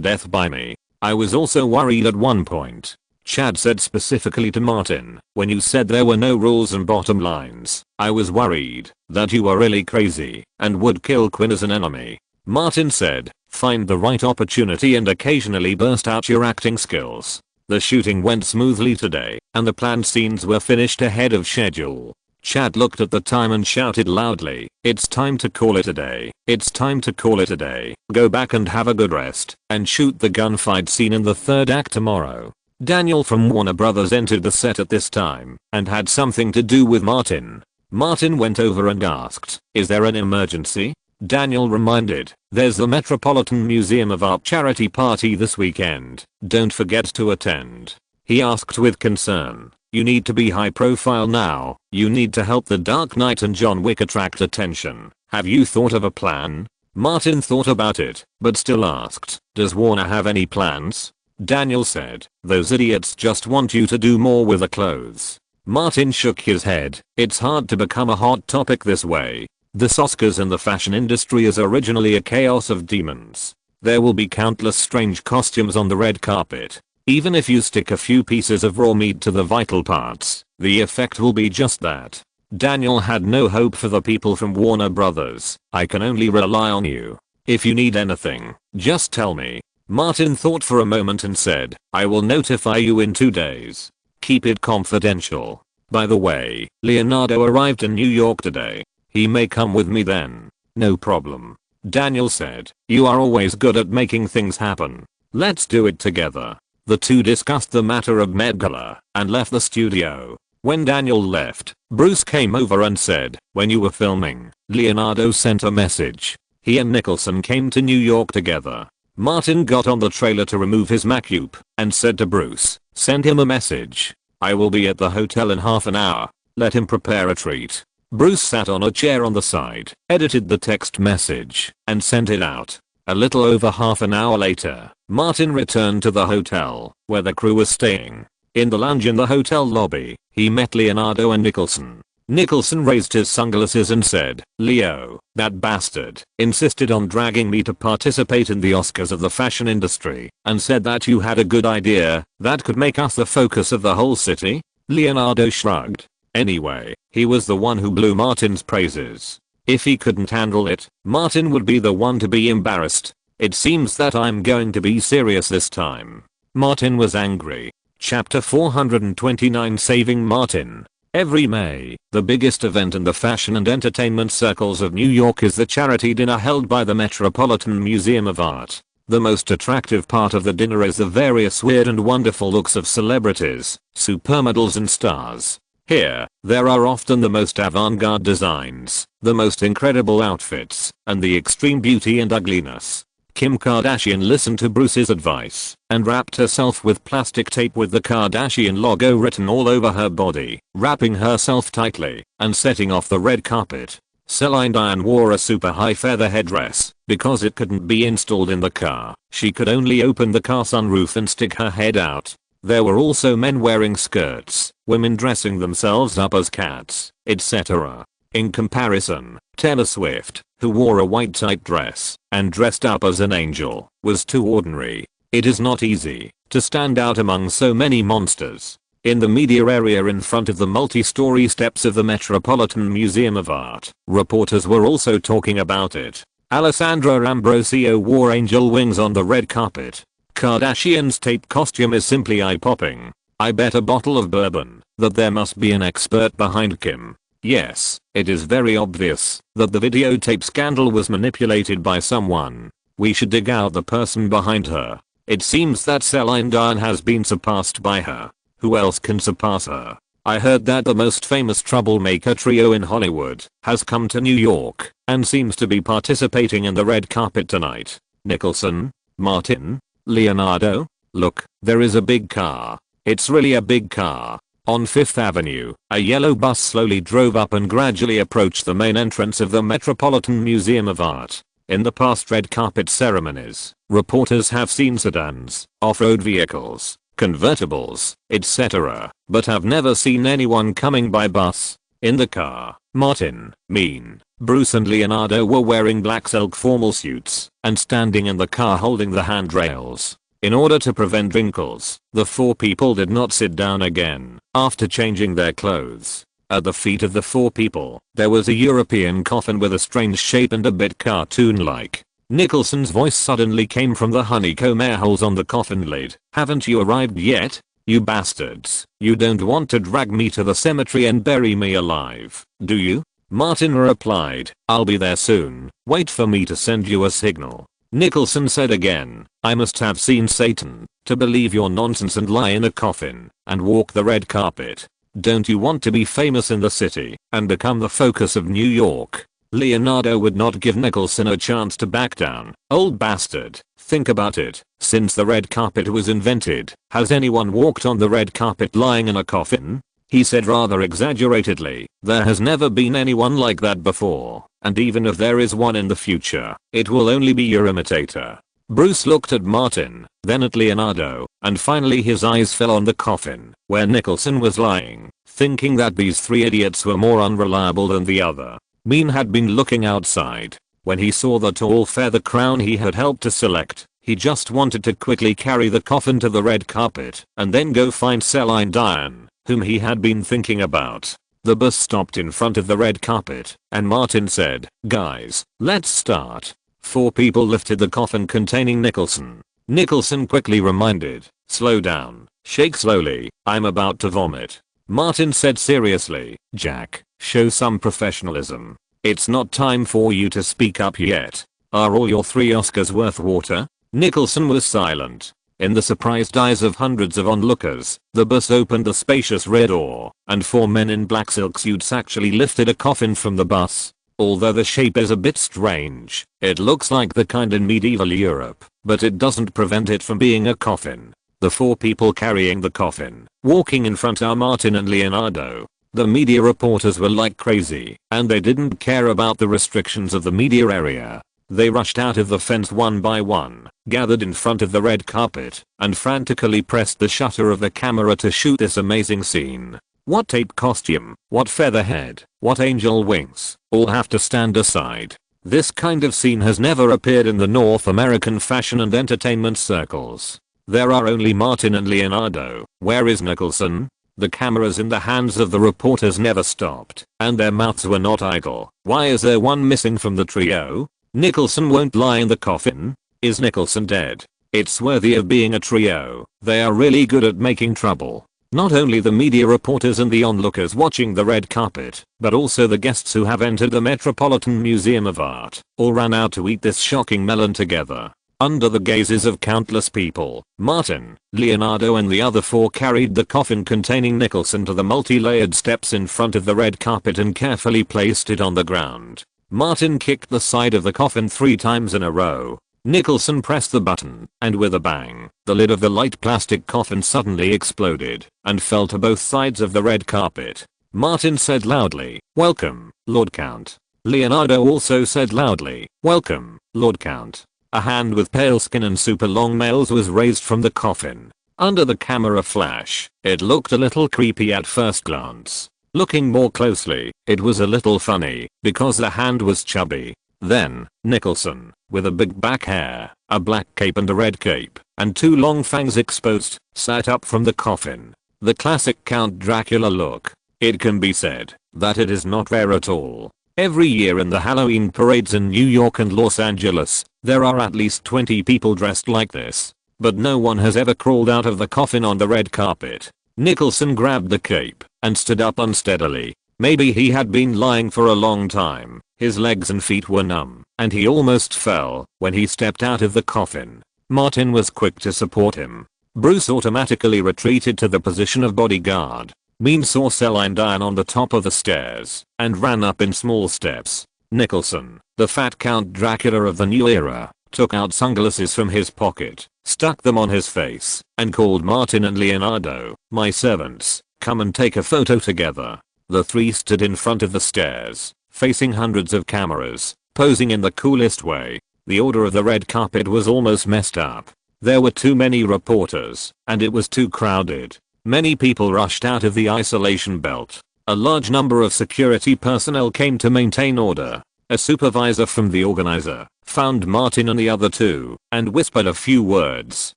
death by me. I was also worried at one point." Chad said specifically to Martin, "When you said there were no rules and bottom lines, I was worried that you were really crazy and would kill Quinn as an enemy." Martin said, "Find the right opportunity and occasionally burst out your acting skills." The shooting went smoothly today, and the planned scenes were finished ahead of schedule. Chad looked at the time and shouted loudly, "It's time to call it a day. It's time to call it a day. Go back and have a good rest, and shoot the gunfight scene in the third act tomorrow." Daniel from Warner Brothers entered the set at this time, and had something to do with Martin. Martin went over and asked, "Is there an emergency?" Daniel reminded, "There's the Metropolitan Museum of Art charity party this weekend. Don't forget to attend." He asked with concern, "You need to be high profile now. You need to help The Dark Knight and John Wick attract attention. Have you thought of a plan?" Martin thought about it, but still asked, "Does Warner have any plans?" Daniel said, "Those idiots just want you to do more with the clothes." Martin shook his head, "It's hard to become a hot topic this way. This Oscars and the fashion industry is originally a chaos of demons. There will be countless strange costumes on the red carpet. Even if you stick a few pieces of raw meat to the vital parts, the effect will be just that." Daniel had no hope for the people from Warner Brothers. "I can only rely on you. If you need anything, just tell me." Martin thought for a moment and said, "I will notify you in 2 days. Keep it confidential. By the way, Leonardo arrived in New York today. He may come with me then." "No problem." Daniel said, "You are always good at making things happen. Let's do it together." The two discussed the matter of Met Gala and left the studio. When Daniel left, Bruce came over and said, "When you were filming, Leonardo sent a message. He and Nicholson came to New York together." Martin got on the trailer to remove his Mac-Up and said to Bruce, "Send him a message. I will be at the hotel in half an hour. Let him prepare a treat." Bruce sat on a chair on the side, edited the text message, and sent it out. A little over half an hour later, Martin returned to the hotel, where the crew was staying. In the lounge in the hotel lobby, he met Leonardo and Nicholson. Nicholson raised his sunglasses and said, "Leo, that bastard, insisted on dragging me to participate in the Oscars of the fashion industry, and said that you had a good idea that could make us the focus of the whole city?" Leonardo shrugged. "Anyway, he was the one who blew Martin's praises. If he couldn't handle it, Martin would be the one to be embarrassed. It seems that I'm going to be serious this time." Martin was angry. Chapter 429 Saving Martin. Every May, the biggest event in the fashion and entertainment circles of New York is the charity dinner held by the Metropolitan Museum of Art. The most attractive part of the dinner is the various weird and wonderful looks of celebrities, supermodels and stars. Here, there are often the most avant-garde designs, the most incredible outfits, and the extreme beauty and ugliness. Kim Kardashian listened to Bruce's advice and wrapped herself with plastic tape with the Kardashian logo written all over her body, wrapping herself tightly and setting off the red carpet. Celine Dion wore a super high feather headdress because it couldn't be installed in the car. She could only open the car sunroof and stick her head out. There were also men wearing skirts, women dressing themselves up as cats, etc. In comparison, Taylor Swift, who wore a white tight dress and dressed up as an angel, was too ordinary. It is not easy to stand out among so many monsters. In the media area in front of the multi-story steps of the Metropolitan Museum of Art, reporters were also talking about it. Alessandra Ambrosio wore angel wings on the red carpet. Kardashian's tape costume is simply eye-popping. I bet a bottle of bourbon that there must be an expert behind Kim. Yes, it is very obvious that the videotape scandal was manipulated by someone. We should dig out the person behind her. It seems that Celine Dion has been surpassed by her. Who else can surpass her? I heard that the most famous troublemaker trio in Hollywood has come to New York and seems to be participating in the red carpet tonight. Nicholson? Martin? Leonardo? Look, there is a big car. It's really a big car. On 5th Avenue, a yellow bus slowly drove up and gradually approached the main entrance of the Metropolitan Museum of Art. In the past red carpet ceremonies, reporters have seen sedans, off-road vehicles, convertibles, etc., but have never seen anyone coming by bus. In the car, Martin, Mean, Bruce and Leonardo were wearing black silk formal suits and standing in the car holding the handrails. In order to prevent wrinkles, the 4 people did not sit down again after changing their clothes. At the feet of the 4 people, there was a European coffin with a strange shape and a bit cartoon-like. Nicholson's voice suddenly came from the honeycomb air holes on the coffin lid. "Haven't you arrived yet? You bastards. You don't want to drag me to the cemetery and bury me alive, do you?" Martin replied, "I'll be there soon. Wait for me to send you a signal." Nicholson said again, "I must have seen Satan to believe your nonsense and lie in a coffin and walk the red carpet. Don't you want to be famous in the city and become the focus of New York?" Leonardo would not give Nicholson a chance to back down. "Old bastard, think about it. Since the red carpet was invented, has anyone walked on the red carpet lying in a coffin?" He said rather exaggeratedly, "There has never been anyone like that before, and even if there is one in the future, it will only be your imitator." Bruce looked at Martin, then at Leonardo, and finally his eyes fell on the coffin, where Nicholson was lying, thinking that these 3 idiots were more unreliable than the other. Mean had been looking outside. When he saw the tall feather crown he had helped to select, he just wanted to quickly carry the coffin to the red carpet and then go find Celine Dion, whom he had been thinking about. The bus stopped in front of the red carpet, and Martin said, "Guys, let's start." 4 people lifted the coffin containing Nicholson. Nicholson quickly reminded, "Slow down, shake slowly, I'm about to vomit." Martin said seriously, "Jack, show some professionalism. It's not time for you to speak up yet. Are all your 3 Oscars worth water?" Nicholson was silent. In the surprised eyes of hundreds of onlookers, the bus opened the spacious rear door, and 4 men in black silk suits actually lifted a coffin from the bus. Although the shape is a bit strange, it looks like the kind in medieval Europe, but it doesn't prevent it from being a coffin. The 4 people carrying the coffin, walking in front are Martin and Leonardo. The media reporters were like crazy, and they didn't care about the restrictions of the media area. They rushed out of the fence one by one, gathered in front of the red carpet, and frantically pressed the shutter of the camera to shoot this amazing scene. What tape costume, what featherhead, what angel wings, all have to stand aside. This kind of scene has never appeared in the North American fashion and entertainment circles. There are only Martin and Leonardo. Where is Nicholson? The cameras in the hands of the reporters never stopped, and their mouths were not idle. Why is there one missing from the trio? Nicholson won't lie in the coffin? Is Nicholson dead? It's worthy of being a trio. They are really good at making trouble. Not only the media reporters and the onlookers watching the red carpet, but also the guests who have entered the Metropolitan Museum of Art, all ran out to eat this shocking melon together. Under the gazes of countless people, Martin, Leonardo and the other 4 carried the coffin containing Nicholson to the multi-layered steps in front of the red carpet and carefully placed it on the ground. Martin kicked the side of the coffin 3 times in a row. Nicholson pressed the button, and with a bang, the lid of the light plastic coffin suddenly exploded and fell to both sides of the red carpet. Martin said loudly, "Welcome, Lord Count." Leonardo also said loudly, "Welcome, Lord Count." A hand with pale skin and super long nails was raised from the coffin. Under the camera flash, it looked a little creepy at first glance. Looking more closely, it was a little funny, because the hand was chubby. Then, Nicholson, with a big back hair, a black cape and a red cape, and 2 long fangs exposed, sat up from the coffin. The classic Count Dracula look. It can be said that it is not rare at all. Every year in the Halloween parades in New York and Los Angeles, there are at least 20 people dressed like this. But no one has ever crawled out of the coffin on the red carpet. Nicholson grabbed the cape and stood up unsteadily. Maybe he had been lying for a long time. His legs and feet were numb, and he almost fell when he stepped out of the coffin. Martin was quick to support him. Bruce automatically retreated to the position of bodyguard. Mean saw Celine Dion on the top of the stairs and ran up in small steps. Nicholson, the fat Count Dracula of the new era, took out sunglasses from his pocket, stuck them on his face, and called Martin and Leonardo, "My servants, come and take a photo together. The three stood in front of the stairs, facing hundreds of cameras, posing in the coolest way. The order of the red carpet was almost messed up. There were too many reporters, and it was too crowded. Many people rushed out of the isolation belt. A large number of security personnel came to maintain order. A supervisor from the organizer found Martin and the other two and whispered a few words.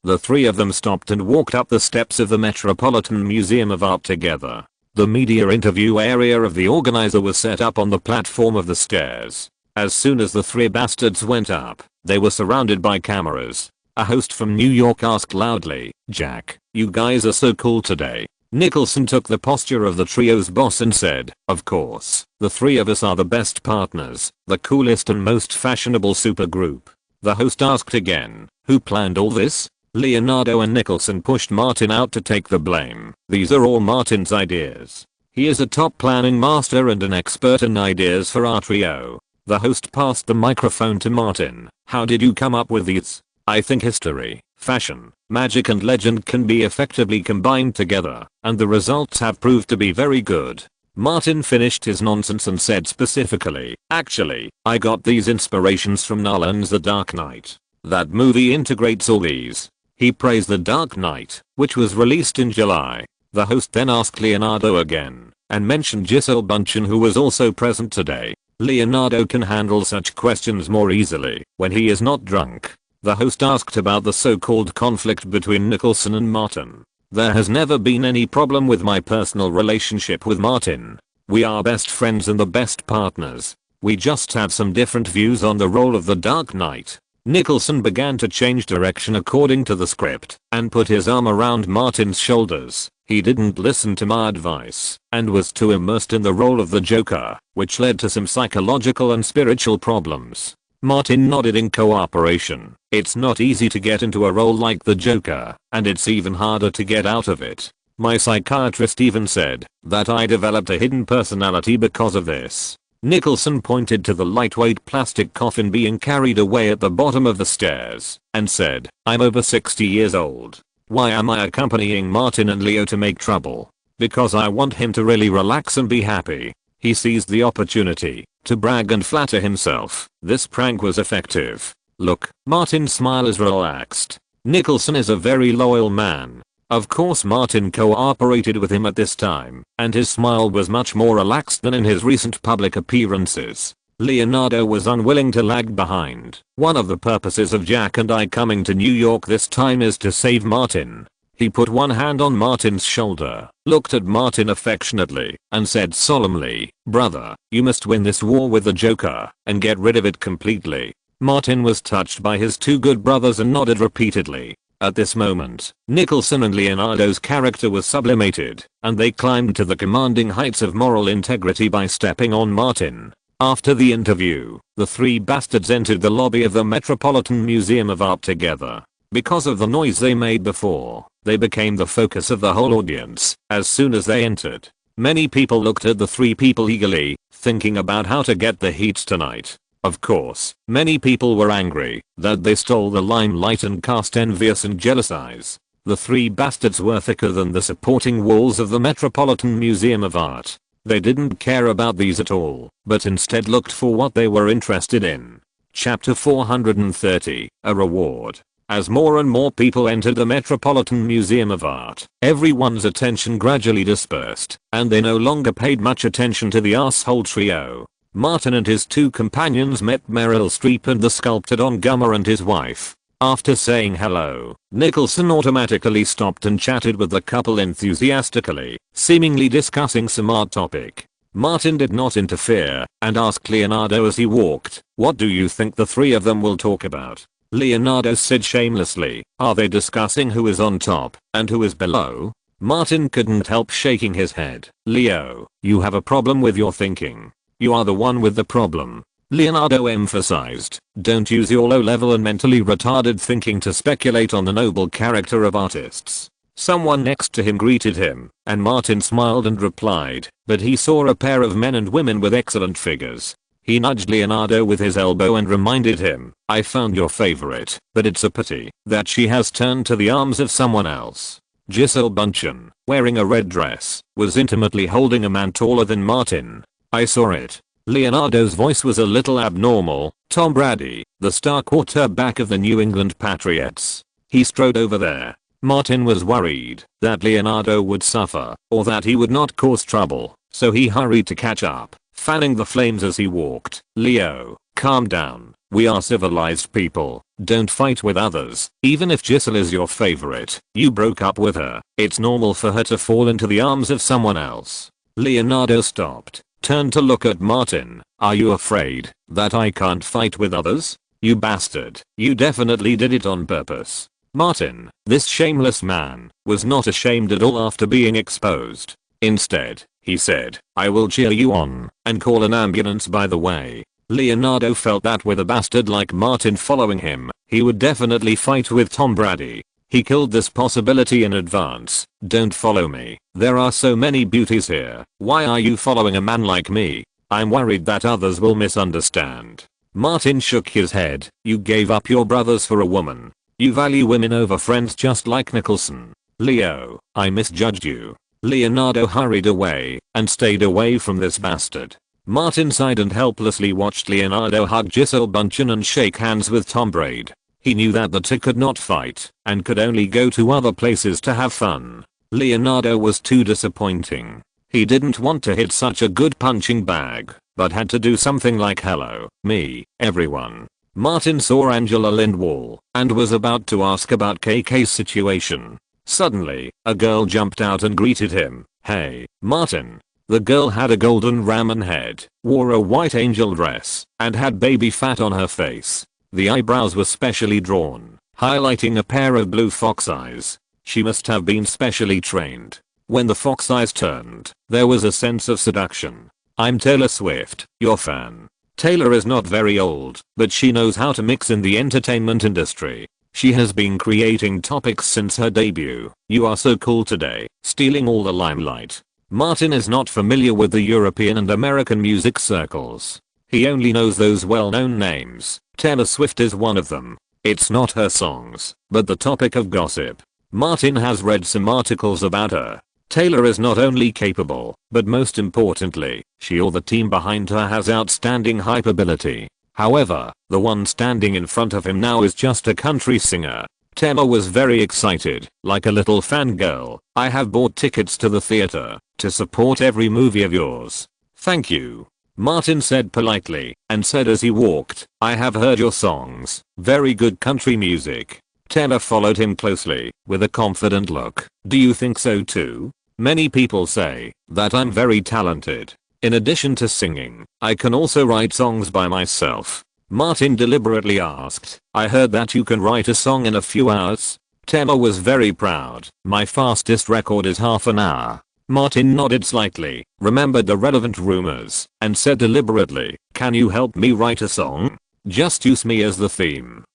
The three of them stopped and walked up the steps of the Metropolitan Museum of Art together. The media interview area of the organizer was set up on the platform of the stairs. As soon as the three bastards went up, they were surrounded by cameras. A host from New York asked loudly, "Jack, you guys are so cool today." Nicholson took the posture of the trio's boss and said, "Of course, the three of us are the best partners, the coolest and most fashionable supergroup." The host asked again, "Who planned all this?" Leonardo and Nicholson pushed Martin out to take the blame. "These are all Martin's ideas. He is a top planning master and an expert in ideas for our trio." The host passed the microphone to Martin. "How did you come up with these?" "I think history, fashion, magic and legend can be effectively combined together, and the results have proved to be very good." Martin finished his nonsense and said specifically, "Actually, I got these inspirations from Nolan's The Dark Knight. That movie integrates all these." He praised The Dark Knight, which was released in July. The host then asked Leonardo again, and mentioned Gisele Bündchen, who was also present today. Leonardo can handle such questions more easily when he is not drunk. The host asked about the so-called conflict between Nicholson and Martin. "There has never been any problem with my personal relationship with Martin. We are best friends and the best partners. We just have some different views on the role of the Dark Knight." Nicholson began to change direction according to the script and put his arm around Martin's shoulders. He didn't listen to my advice and was too immersed in the role of the Joker, which led to some psychological and spiritual problems. Martin nodded in cooperation. "It's not easy to get into a role like the Joker, and it's even harder to get out of it. My psychiatrist even said that I developed a hidden personality because of this." Nicholson pointed to the lightweight plastic coffin being carried away at the bottom of the stairs and said, "I'm over 60 years old. Why am I accompanying Martin and Leo to make trouble? Because I want him to really relax and be happy." He seized the opportunity to brag and flatter himself. This prank was effective. "Look, Martin's smile is relaxed. Nicholson is a very loyal man." Of course Martin cooperated with him at this time, and his smile was much more relaxed than in his recent public appearances. Leonardo was unwilling to lag behind. "One of the purposes of Jack and I coming to New York this time is to save Martin." He put one hand on Martin's shoulder, looked at Martin affectionately, and said solemnly, "Brother, you must win this war with the Joker and get rid of it completely." Martin was touched by his two good brothers and nodded repeatedly. At this moment, Nicholson and Leonardo's character was sublimated, and they climbed to the commanding heights of moral integrity by stepping on Martin. After the interview, the three bastards entered the lobby of the Metropolitan Museum of Art together. Because of the noise they made before, they became the focus of the whole audience as soon as they entered. Many people looked at the three people eagerly, thinking about how to get the heat tonight. Of course, many people were angry that they stole the limelight and cast envious and jealous eyes. The three bastards were thicker than the supporting walls of the Metropolitan Museum of Art. They didn't care about these at all, but instead looked for what they were interested in. Chapter 430, A Reward. As more and more people entered the Metropolitan Museum of Art, everyone's attention gradually dispersed, and they no longer paid much attention to the asshole trio. Martin and his two companions met Meryl Streep and the sculptor Don Gummer and his wife. After saying hello, Nicholson automatically stopped and chatted with the couple enthusiastically, seemingly discussing some art topic. Martin did not interfere and asked Leonardo as he walked, "What do you think the three of them will talk about?" Leonardo said shamelessly, "Are they discussing who is on top and who is below?" Martin couldn't help shaking his head. "Leo, you have a problem with your thinking. You are the one with the problem." Leonardo emphasized, "Don't use your low-level and mentally retarded thinking to speculate on the noble character of artists." Someone next to him greeted him, and Martin smiled and replied, but he saw a pair of men and women with excellent figures. He nudged Leonardo with his elbow and reminded him, "I found your favorite, but it's a pity that she has turned to the arms of someone else." Giselle Bundchen, wearing a red dress, was intimately holding a man taller than Martin. I saw it. Leonardo's voice was a little abnormal. Tom Brady, the star quarterback of the New England Patriots. He strode over there. Martin was worried that Leonardo would suffer or that he would not cause trouble, so he hurried to catch up, fanning the flames as he walked. Leo, calm down. We are civilized people. Don't fight with others. Even if Giselle is your favorite, you broke up with her. It's normal for her to fall into the arms of someone else. Leonardo stopped, turned to look at Martin. Are you afraid that I can't fight with others? You bastard. You definitely did it on purpose. Martin, this shameless man, was not ashamed at all after being exposed. Instead, he said, I will cheer you on and call an ambulance by the way. Leonardo felt that with a bastard like Martin following him, he would definitely fight with Tom Brady. He killed this possibility in advance. Don't follow me. There are so many beauties here. Why are you following a man like me? I'm worried that others will misunderstand. Martin shook his head. You gave up your brothers for a woman. You value women over friends just like Nicholson. Leo, I misjudged you. Leonardo hurried away and stayed away from this bastard. Martin sighed and helplessly watched Leonardo hug Giselle Bundchen and shake hands with Tom Brady. He knew that the two could not fight and could only go to other places to have fun. Leonardo was too disappointing. He didn't want to hit such a good punching bag, but had to do something like hello, me, everyone. Martin saw Angela Lindwall and was about to ask about KK's situation. Suddenly, a girl jumped out and greeted him. Hey, Martin. The girl had a golden ramen head, wore a white angel dress, and had baby fat on her face. The eyebrows were specially drawn, highlighting a pair of blue fox eyes. She must have been specially trained. When the fox eyes turned, there was a sense of seduction. I'm Taylor Swift, your fan. Taylor is not very old, but she knows how to mix in the entertainment industry. She has been creating topics since her debut. You are so cool today, stealing all the limelight. Martin is not familiar with the European and American music circles. He only knows those well-known names. Taylor Swift is one of them. It's not her songs, but the topic of gossip. Martin has read some articles about her. Taylor is not only capable, but most importantly, she or the team behind her has outstanding hyperability. However, the one standing in front of him now is just a country singer. Taylor was very excited, like a little fangirl. I have bought tickets to the theater to support every movie of yours. Thank you. Martin said politely, and said as he walked, I have heard your songs. Very good country music. Taylor followed him closely, with a confident look. Do you think so too? Many people say that I'm very talented. In addition to singing, I can also write songs by myself. Martin deliberately asked, I heard that you can write a song in a few hours? Taylor was very proud. My fastest record is half an hour. Martin nodded slightly, remembered the relevant rumors, and said deliberately, can you help me write a song? Just use me as the theme.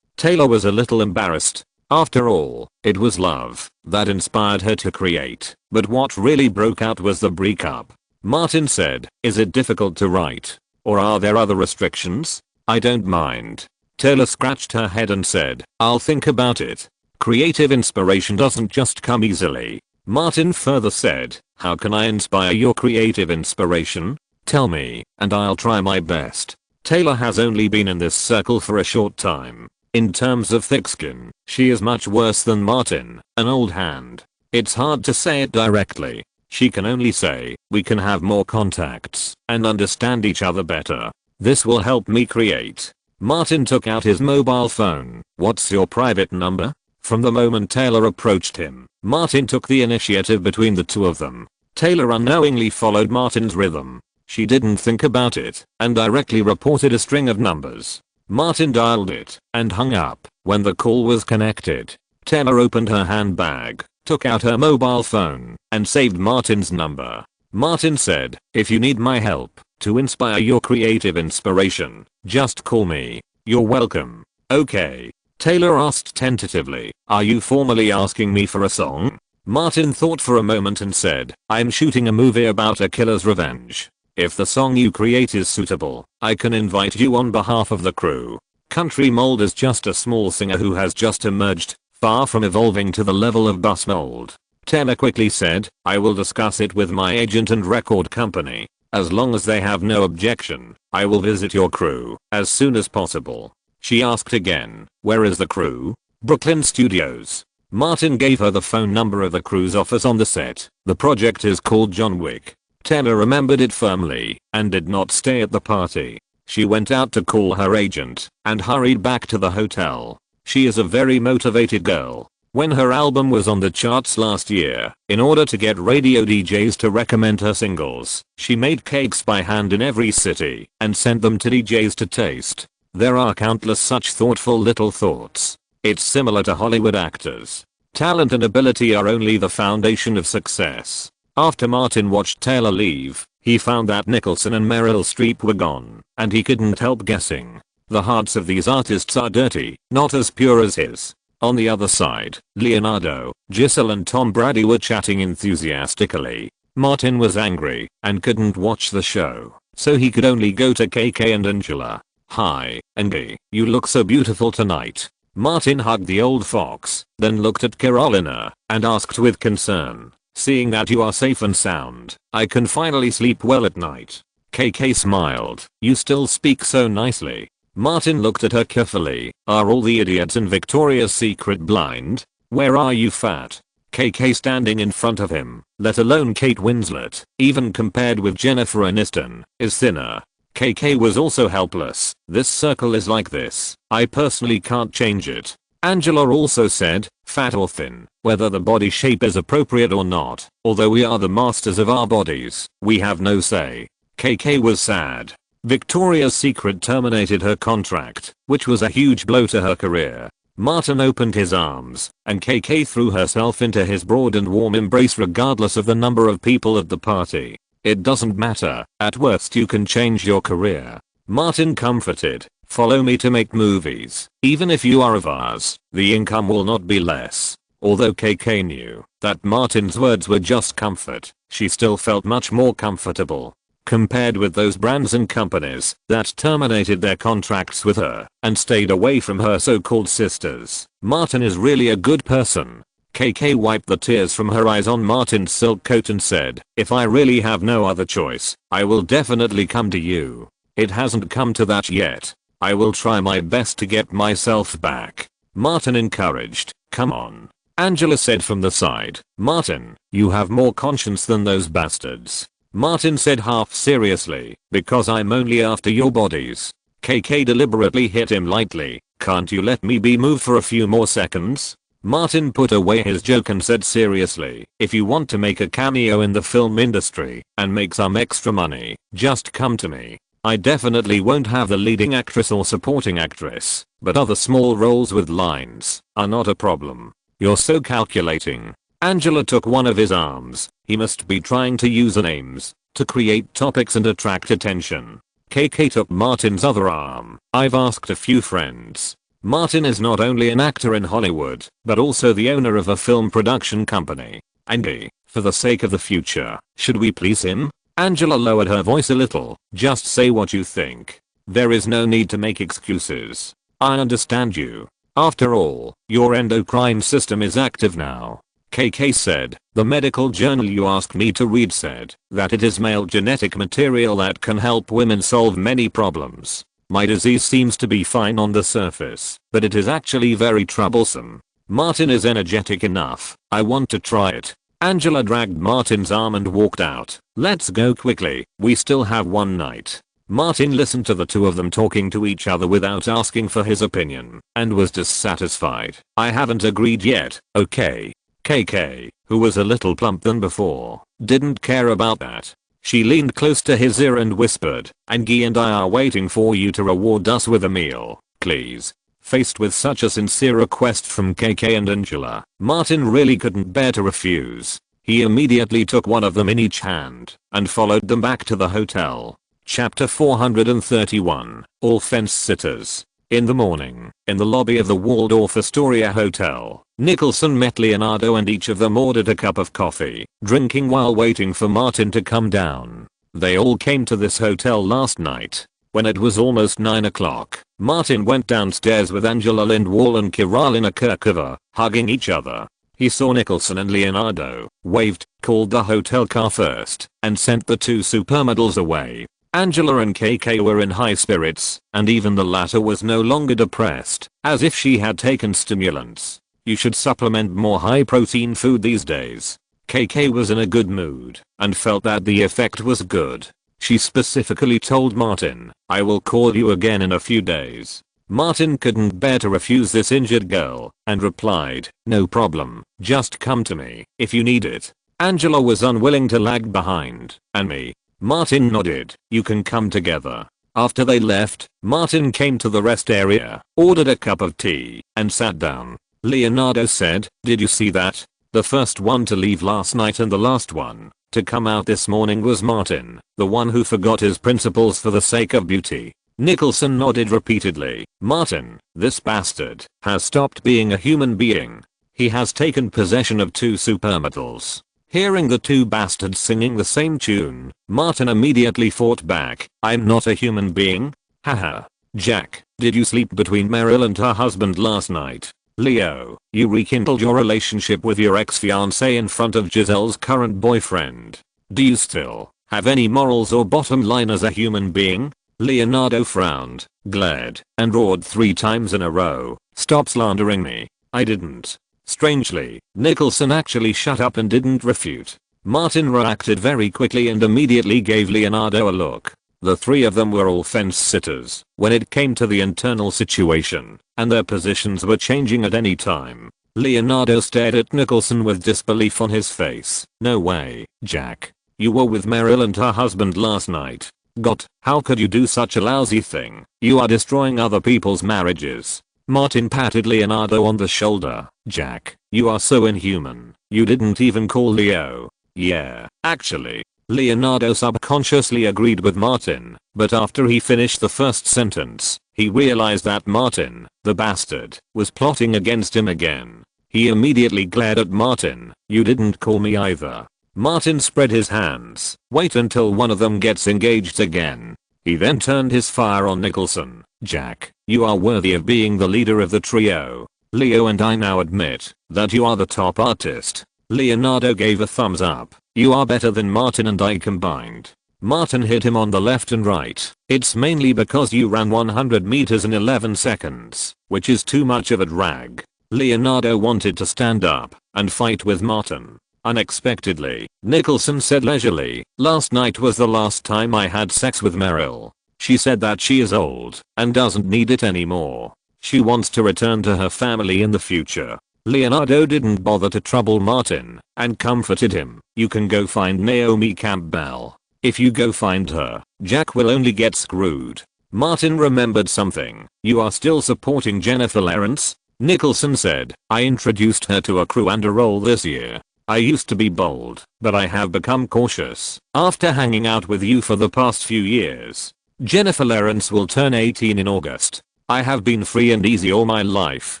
Taylor was a little embarrassed. After all, it was love that inspired her to create, but what really broke out was the breakup. Martin said, is it difficult to write? Or are there other restrictions? I don't mind. Taylor scratched her head and said, I'll think about it. Creative inspiration doesn't just come easily. Martin further said, how can I inspire your creative inspiration? Tell me, and I'll try my best. Taylor has only been in this circle for a short time. In terms of thick skin, she is much worse than Martin, an old hand. It's hard to say it directly. She can only say, we can have more contacts and understand each other better. This will help me create. Martin took out his mobile phone. What's your private number? From the moment Taylor approached him, Martin took the initiative between the two of them. Taylor unknowingly followed Martin's rhythm. She didn't think about it and directly reported a string of numbers. Martin dialed it and hung up when the call was connected. Taylor opened her handbag, took out her mobile phone, and saved Martin's number. Martin said, if you need my help to inspire your creative inspiration, just call me. You're welcome. Okay. Taylor asked tentatively, are you formally asking me for a song? Martin thought for a moment and said, I'm shooting a movie about a killer's revenge. If the song you create is suitable, I can invite you on behalf of the crew. Country Mold is just a small singer who has just emerged far from evolving to the level of bus mold. Taylor quickly said, I will discuss it with my agent and record company. As long as they have no objection, I will visit your crew as soon as possible. She asked again, where is the crew? Brooklyn Studios. Martin gave her the phone number of the crew's office on the set. The project is called John Wick. Taylor remembered it firmly and did not stay at the party. She went out to call her agent and hurried back to the hotel. She is a very motivated girl. When her album was on the charts last year, in order to get radio DJs to recommend her singles, she made cakes by hand in every city and sent them to DJs to taste. There are countless such thoughtful little thoughts. It's similar to Hollywood actors. Talent and ability are only the foundation of success. After Martin watched Taylor leave, he found that Nicholson and Meryl Streep were gone, and he couldn't help guessing. The hearts of these artists are dirty, not as pure as his. On the other side, Leonardo, Giselle and Tom Brady were chatting enthusiastically. Martin was angry and couldn't watch the show, so he could only go to KK and Angela. Hi, Angie, you look so beautiful tonight. Martin hugged the old fox, then looked at Carolina and asked with concern, seeing that you are safe and sound, I can finally sleep well at night. KK smiled, you still speak so nicely. Martin looked at her carefully. Are all the idiots in Victoria's Secret blind? Where are you, fat? KK standing in front of him, let alone Kate Winslet, even compared with Jennifer Aniston, is thinner. KK was also helpless. This circle is like this. I personally can't change it. Angela also said, fat or thin, whether the body shape is appropriate or not, although we are the masters of our bodies, we have no say. KK was sad. Victoria's Secret terminated her contract, which was a huge blow to her career. Martin opened his arms, and KK threw herself into his broad and warm embrace regardless of the number of people at the party. It doesn't matter, at worst you can change your career. Martin comforted, follow me to make movies. Even if you are of ours, the income will not be less. Although KK knew that Martin's words were just comfort, she still felt much more comfortable. Compared with those brands and companies that terminated their contracts with her and stayed away from her so-called sisters, Martin is really a good person. KK wiped the tears from her eyes on Martin's silk coat and said, if I really have no other choice, I will definitely come to you. It hasn't come to that yet. I will try my best to get myself back. Martin encouraged, come on. Angela said from the side, Martin, you have more conscience than those bastards. Martin said half seriously, because I'm only after your bodies. KK deliberately hit him lightly, can't you let me be moved for a few more seconds? Martin put away his joke and said seriously, if you want to make a cameo in the film industry and make some extra money, just come to me. I definitely won't have the leading actress or supporting actress, but other small roles with lines are not a problem. You're so calculating. Angela took one of his arms. He must be trying to use names to create topics and attract attention. KK took Martin's other arm. I've asked a few friends. Martin is not only an actor in Hollywood, but also the owner of a film production company. Angie, for the sake of the future, should we please him? Angela lowered her voice a little. Just say what you think. There is no need to make excuses. I understand you. After all, your endocrine system is active now. KK said, the medical journal you asked me to read said that it is male genetic material that can help women solve many problems. My disease seems to be fine on the surface, but it is actually very troublesome. Martin is energetic enough. I want to try it. Angela dragged Martin's arm and walked out. Let's go quickly, we still have one night. Martin listened to the two of them talking to each other without asking for his opinion, and was dissatisfied. I haven't agreed yet, okay? KK, who was a little plump than before, didn't care about that. She leaned close to his ear and whispered, Angie and I are waiting for you to reward us with a meal, please. Faced with such a sincere request from KK and Angela, Martin really couldn't bear to refuse. He immediately took one of them in each hand and followed them back to the hotel. Chapter 431, All Fence Sitters. In the morning, in the lobby of the Waldorf Astoria Hotel, Nicholson met Leonardo and each of them ordered a cup of coffee, drinking while waiting for Martin to come down. They all came to this hotel last night. When it was almost 9 o'clock, Martin went downstairs with Angela Lindwall and Kiralina Kirkova, hugging each other. He saw Nicholson and Leonardo, waved, called the hotel car first, and sent the two supermodels away. Angela and KK were in high spirits, and even the latter was no longer depressed, as if she had taken stimulants. You should supplement more high-protein food these days. KK was in a good mood, and felt that the effect was good. She specifically told Martin, "I will call you again in a few days." Martin couldn't bear to refuse this injured girl, and replied, "No problem, just come to me, if you need it." Angela was unwilling to lag behind, and me. Martin nodded, "You can come together." After they left, Martin came to the rest area, ordered a cup of tea, and sat down. Leonardo said, "Did you see that? The first one to leave last night and the last one to come out this morning was Martin, the one who forgot his principles for the sake of beauty." Nicholson nodded repeatedly. "Martin, this bastard, has stopped being a human being. He has taken possession of two supermodels." Hearing the two bastards singing the same tune, Martin immediately fought back, "I'm not a human being. Haha. Jack, did you sleep between Meryl and her husband last night? Leo, you rekindled your relationship with your ex-fiancée in front of Giselle's current boyfriend. Do you still have any morals or bottom line as a human being?" Leonardo frowned, glared, and roared 3 times in a row, "Stop slandering me. I didn't." Strangely, Nicholson actually shut up and didn't refute. Martin reacted very quickly and immediately gave Leonardo a look. The three of them were all fence sitters when it came to the internal situation, and their positions were changing at any time. Leonardo stared at Nicholson with disbelief on his face. "No way, Jack. You were with Meryl and her husband last night. God, how could you do such a lousy thing? You are destroying other people's marriages." Martin patted Leonardo on the shoulder. "Jack, you are so inhuman. You didn't even call Leo." "Yeah, actually." Leonardo subconsciously agreed with Martin, but after he finished the first sentence, he realized that Martin, the bastard, was plotting against him again. He immediately glared at Martin. "You didn't call me either." Martin spread his hands. "Wait until one of them gets engaged again." He then turned his fire on Nicholson. "Jack, you are worthy of being the leader of the trio. Leo and I now admit that you are the top artist." Leonardo gave a thumbs up. "You are better than Martin and I combined." Martin hit him on the left and right. "It's mainly because you ran 100 meters in 11 seconds, which is too much of a drag." Leonardo wanted to stand up and fight with Martin. Unexpectedly, Nicholson said leisurely, "Last night was the last time I had sex with Meryl. She said that she is old and doesn't need it anymore. She wants to return to her family in the future." Leonardo didn't bother to trouble Martin and comforted him. "You can go find Naomi Campbell. If you go find her, Jack will only get screwed." Martin remembered something. "You are still supporting Jennifer Lawrence?" Nicholson said, "I introduced her to a crew and a role this year. I used to be bold, but I have become cautious after hanging out with you for the past few years. Jennifer Lawrence will turn 18 in August. I have been free and easy all my life,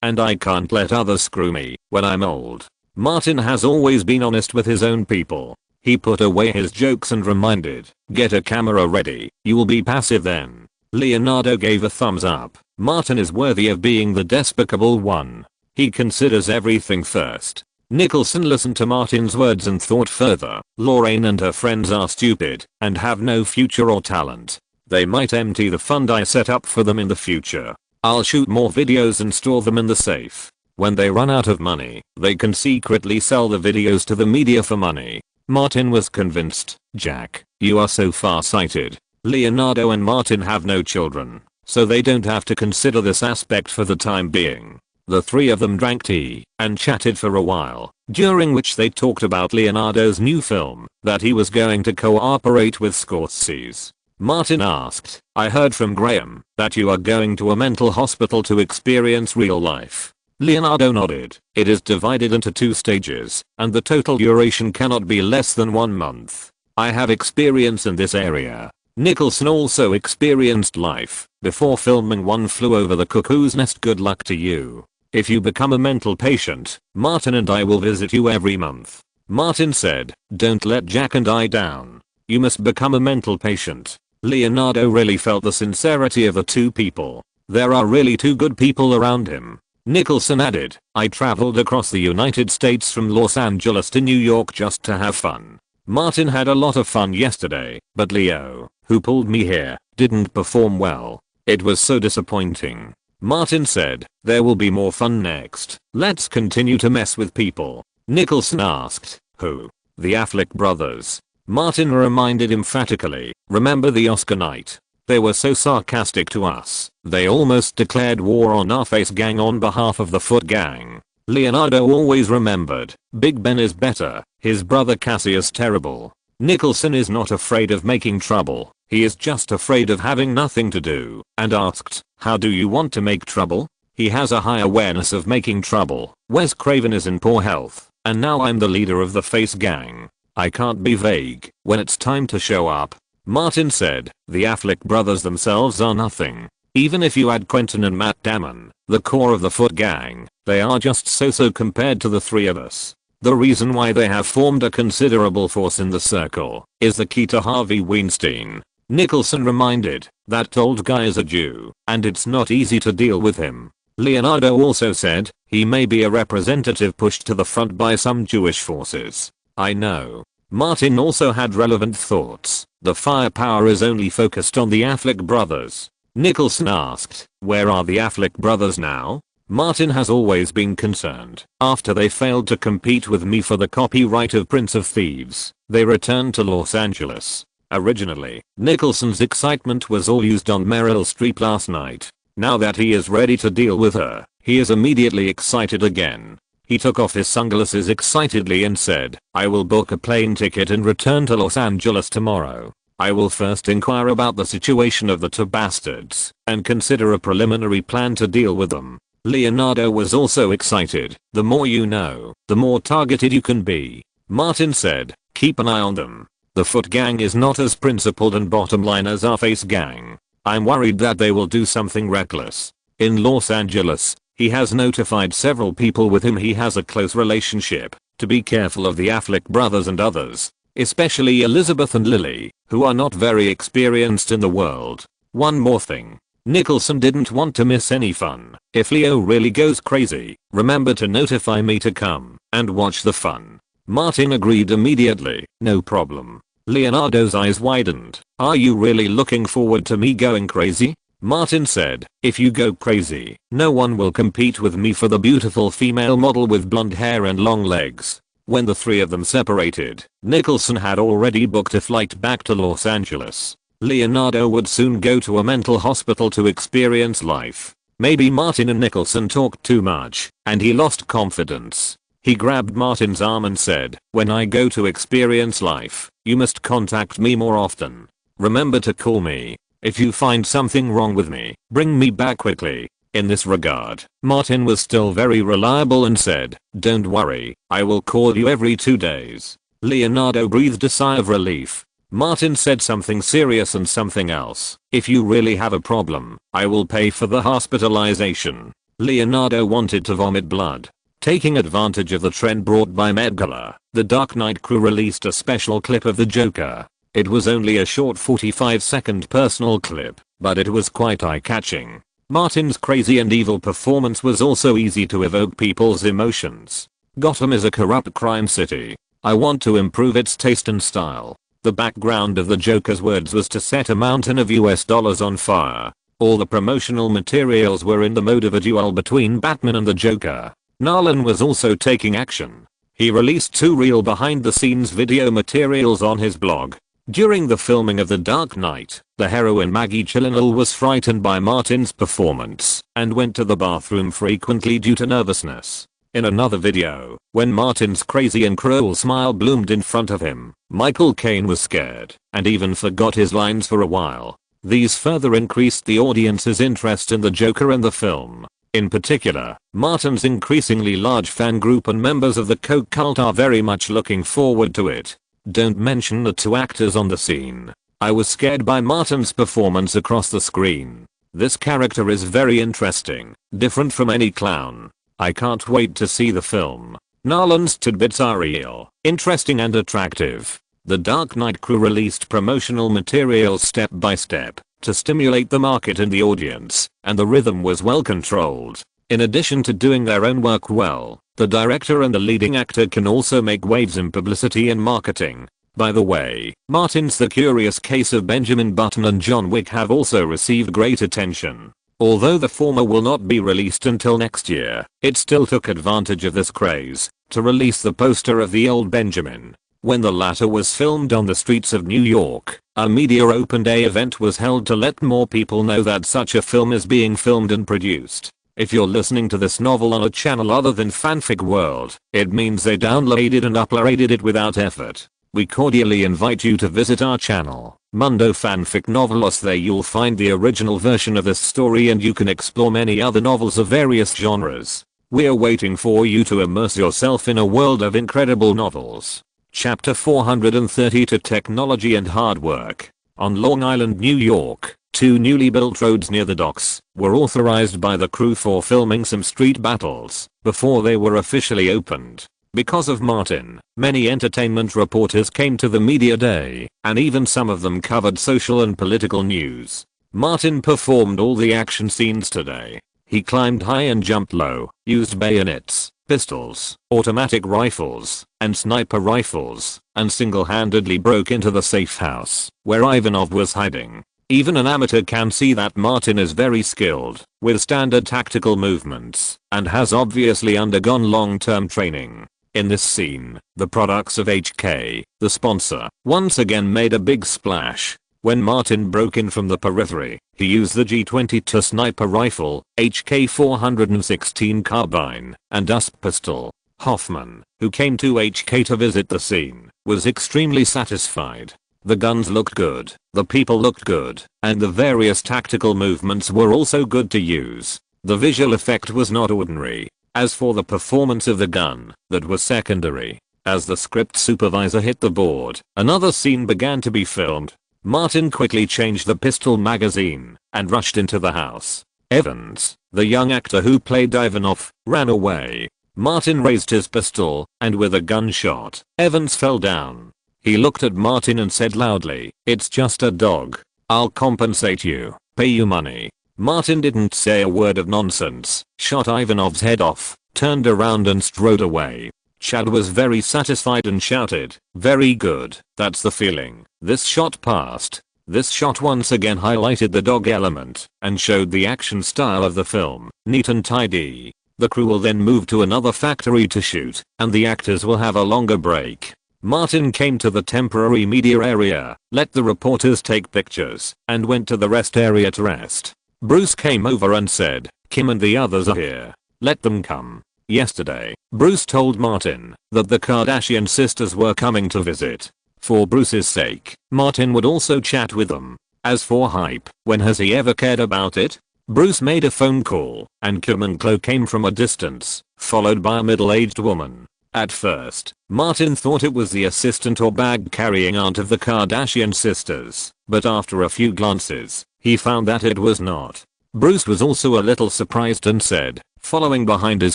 and I can't let others screw me when I'm old." Martin has always been honest with his own people. He put away his jokes and reminded, "Get a camera ready, you will be passive then." Leonardo gave a thumbs up. Martin is worthy of being the despicable one. He considers everything first. Nicholson listened to Martin's words and thought further. Lorraine and her friends are stupid and have no future or talent. They might empty the fund I set up for them in the future. I'll shoot more videos and store them in the safe. When they run out of money, they can secretly sell the videos to the media for money. Martin was convinced. "Jack, you are so far-sighted. Leonardo and Martin have no children, so they don't have to consider this aspect for the time being." The three of them drank tea and chatted for a while, during which they talked about Leonardo's new film that he was going to cooperate with Scorsese. Martin asked, "I heard from Graham that you are going to a mental hospital to experience real life." Leonardo nodded. "It is divided into 2 stages, and the total duration cannot be less than 1 month. I have experience in this area." Nicholson also experienced life before filming One Flew Over the Cuckoo's Nest. "Good luck to you. If you become a mental patient, Martin and I will visit you every month." Martin said, "Don't let Jack and I down. You must become a mental patient." Leonardo really felt the sincerity of the two people. There are really two good people around him. Nicholson added, I traveled across the United States from Los Angeles to New York just to have fun. Martin had a lot of fun yesterday, but Leo, who pulled me here, didn't perform well. It was so disappointing. Martin said, there will be more fun next. Let's continue to mess with people. Nicholson asked, who? The Affleck brothers. Martin reminded emphatically, remember the Oscar night? They were so sarcastic to us, they almost declared war on our face gang on behalf of the Foot Gang. Leonardo always remembered, Big Ben is better, his brother Cassius terrible. Nicholson is not afraid of making trouble, he is just afraid of having nothing to do, and asked, how do you want to make trouble? He has a high awareness of making trouble. Wes Craven is in poor health, and now I'm the leader of the Face Gang. I can't be vague when it's time to show up. Martin said, the Affleck brothers themselves are nothing. Even if you add Quentin and Matt Damon, the core of the Foot Gang, they are just so-so compared to the three of us. The reason why they have formed a considerable force in the circle is the key to Harvey Weinstein. Nicholson reminded, that old guy is a Jew, and it's not easy to deal with him. Leonardo also said, he may be a representative pushed to the front by some Jewish forces. I know. Martin also had relevant thoughts. The firepower is only focused on the Affleck brothers. Nicholson asked, where are the Affleck brothers now? Martin has always been concerned. After they failed to compete with me for the copyright of Prince of Thieves, they returned to Los Angeles. Originally, Nicholson's excitement was all used on Meryl Streep last night. Now that he is ready to deal with her, he is immediately excited again. He took off his sunglasses excitedly and said, I will book a plane ticket and return to Los Angeles tomorrow. I will first inquire about the situation of the two bastards and consider a preliminary plan to deal with them. Leonardo was also excited. The more you know, the more targeted you can be. Martin said, keep an eye on them. The Foot Gang is not as principled and bottom line as our Face Gang. I'm worried that they will do something reckless. In Los Angeles, he has notified several people with whom he has a close relationship to be careful of the Affleck brothers and others, especially Elizabeth and Lily, who are not very experienced in the world. One more thing. Nicholson didn't want to miss any fun. If Leo really goes crazy, remember to notify me to come and watch the fun. Martin agreed immediately, no problem. Leonardo's eyes widened. Are you really looking forward to me going crazy? Martin said, if you go crazy, no one will compete with me for the beautiful female model with blonde hair and long legs. When the three of them separated, Nicholson had already booked a flight back to Los Angeles. Leonardo would soon go to a mental hospital to experience life. Maybe Martin and Nicholson talked too much, and he lost confidence. He grabbed Martin's arm and said, when I go to experience life, you must contact me more often. Remember to call me. If you find something wrong with me, bring me back quickly. In this regard, Martin was still very reliable and said, don't worry, I will call you every 2 days. Leonardo breathed a sigh of relief. Martin said something serious and something else. If you really have a problem, I will pay for the hospitalization. Leonardo wanted to vomit blood. Taking advantage of the trend brought by Medgala, the Dark Knight crew released a special clip of the Joker. It was only a short 45-second personal clip, but it was quite eye-catching. Martin's crazy and evil performance was also easy to evoke people's emotions. Gotham is a corrupt crime city. I want to improve its taste and style. The background of the Joker's words was to set a mountain of US dollars on fire. All the promotional materials were in the mode of a duel between Batman and the Joker. Nolan was also taking action. He released 2 real behind-the-scenes video materials on his blog. During the filming of The Dark Knight, the heroine Maggie Gyllenhaal was frightened by Martin's performance and went to the bathroom frequently due to nervousness. In another video, when Martin's crazy and cruel smile bloomed in front of him, Michael Caine was scared and even forgot his lines for a while. These further increased the audience's interest in the Joker and the film. In particular, Martin's increasingly large fan group and members of the Coke cult are very much looking forward to it. Don't mention the 2 actors on the scene. I was scared by Martin's performance across the screen. This character is very interesting, different from any clown. I can't wait to see the film. Nolan's tidbits are real, interesting and attractive. The Dark Knight crew released promotional materials step by step to stimulate the market and the audience, and the rhythm was well controlled. In addition to doing their own work well, the director and the leading actor can also make waves in publicity and marketing. By the way, Martin's The Curious Case of Benjamin Button and John Wick have also received great attention. Although the former will not be released until next year, it still took advantage of this craze to release the poster of the old Benjamin. When the latter was filmed on the streets of New York, a media open day event was held to let more people know that such a film is being filmed and produced. If you're listening to this novel on a channel other than Fanfic World, it means they downloaded and uploaded it without effort. We cordially invite you to visit our channel, Mundo Fanfic Novelos. There you'll find the original version of this story and you can explore many other novels of various genres. We're waiting for you to immerse yourself in a world of incredible novels. Chapter 430 to Technology and Hard Work. On Long Island, New York, two newly built roads near the docks were authorized by the crew for filming some street battles before they were officially opened. Because of Martin, many entertainment reporters came to the media day, and even some of them covered social and political news. Martin performed all the action scenes today. He climbed high and jumped low, used bayonets, pistols, automatic rifles, and sniper rifles, and single-handedly broke into the safe house where Ivanov was hiding. Even an amateur can see that Martin is very skilled with standard tactical movements and has obviously undergone long-term training. In this scene, the products of HK, the sponsor, once again made a big splash. When Martin broke in from the periphery, he used the G22 sniper rifle, HK-416 carbine, and dust pistol. Hoffman, who came to HK to visit the scene, was extremely satisfied. The guns looked good, the people looked good, and the various tactical movements were also good to use. The visual effect was not ordinary. As for the performance of the gun, that was secondary. As the script supervisor hit the board, another scene began to be filmed. Martin quickly changed the pistol magazine and rushed into the house. Evans, the young actor who played Ivanov, ran away. Martin raised his pistol, and with a gunshot, Evans fell down. He looked at Martin and said loudly, "It's just a dog. I'll compensate you, pay you money." Martin didn't say a word of nonsense, shot Ivanov's head off, turned around and strode away. Chad was very satisfied and shouted, "Very good, that's the feeling." This shot passed. This shot once again highlighted the dog element and showed the action style of the film, neat and tidy. The crew will then move to another factory to shoot, and the actors will have a longer break. Martin came to the temporary media area, let the reporters take pictures, and went to the rest area to rest. Bruce came over and said, "Kim and the others are here. Let them come." Yesterday, Bruce told Martin that the Kardashian sisters were coming to visit. For Bruce's sake, Martin would also chat with them. As for hype, when has he ever cared about it? Bruce made a phone call, and Kim and Chloe came from a distance, followed by a middle-aged woman. At first, Martin thought it was the assistant or bag-carrying aunt of the Kardashian sisters, but after a few glances, he found that it was not. Bruce was also a little surprised and said, following behind is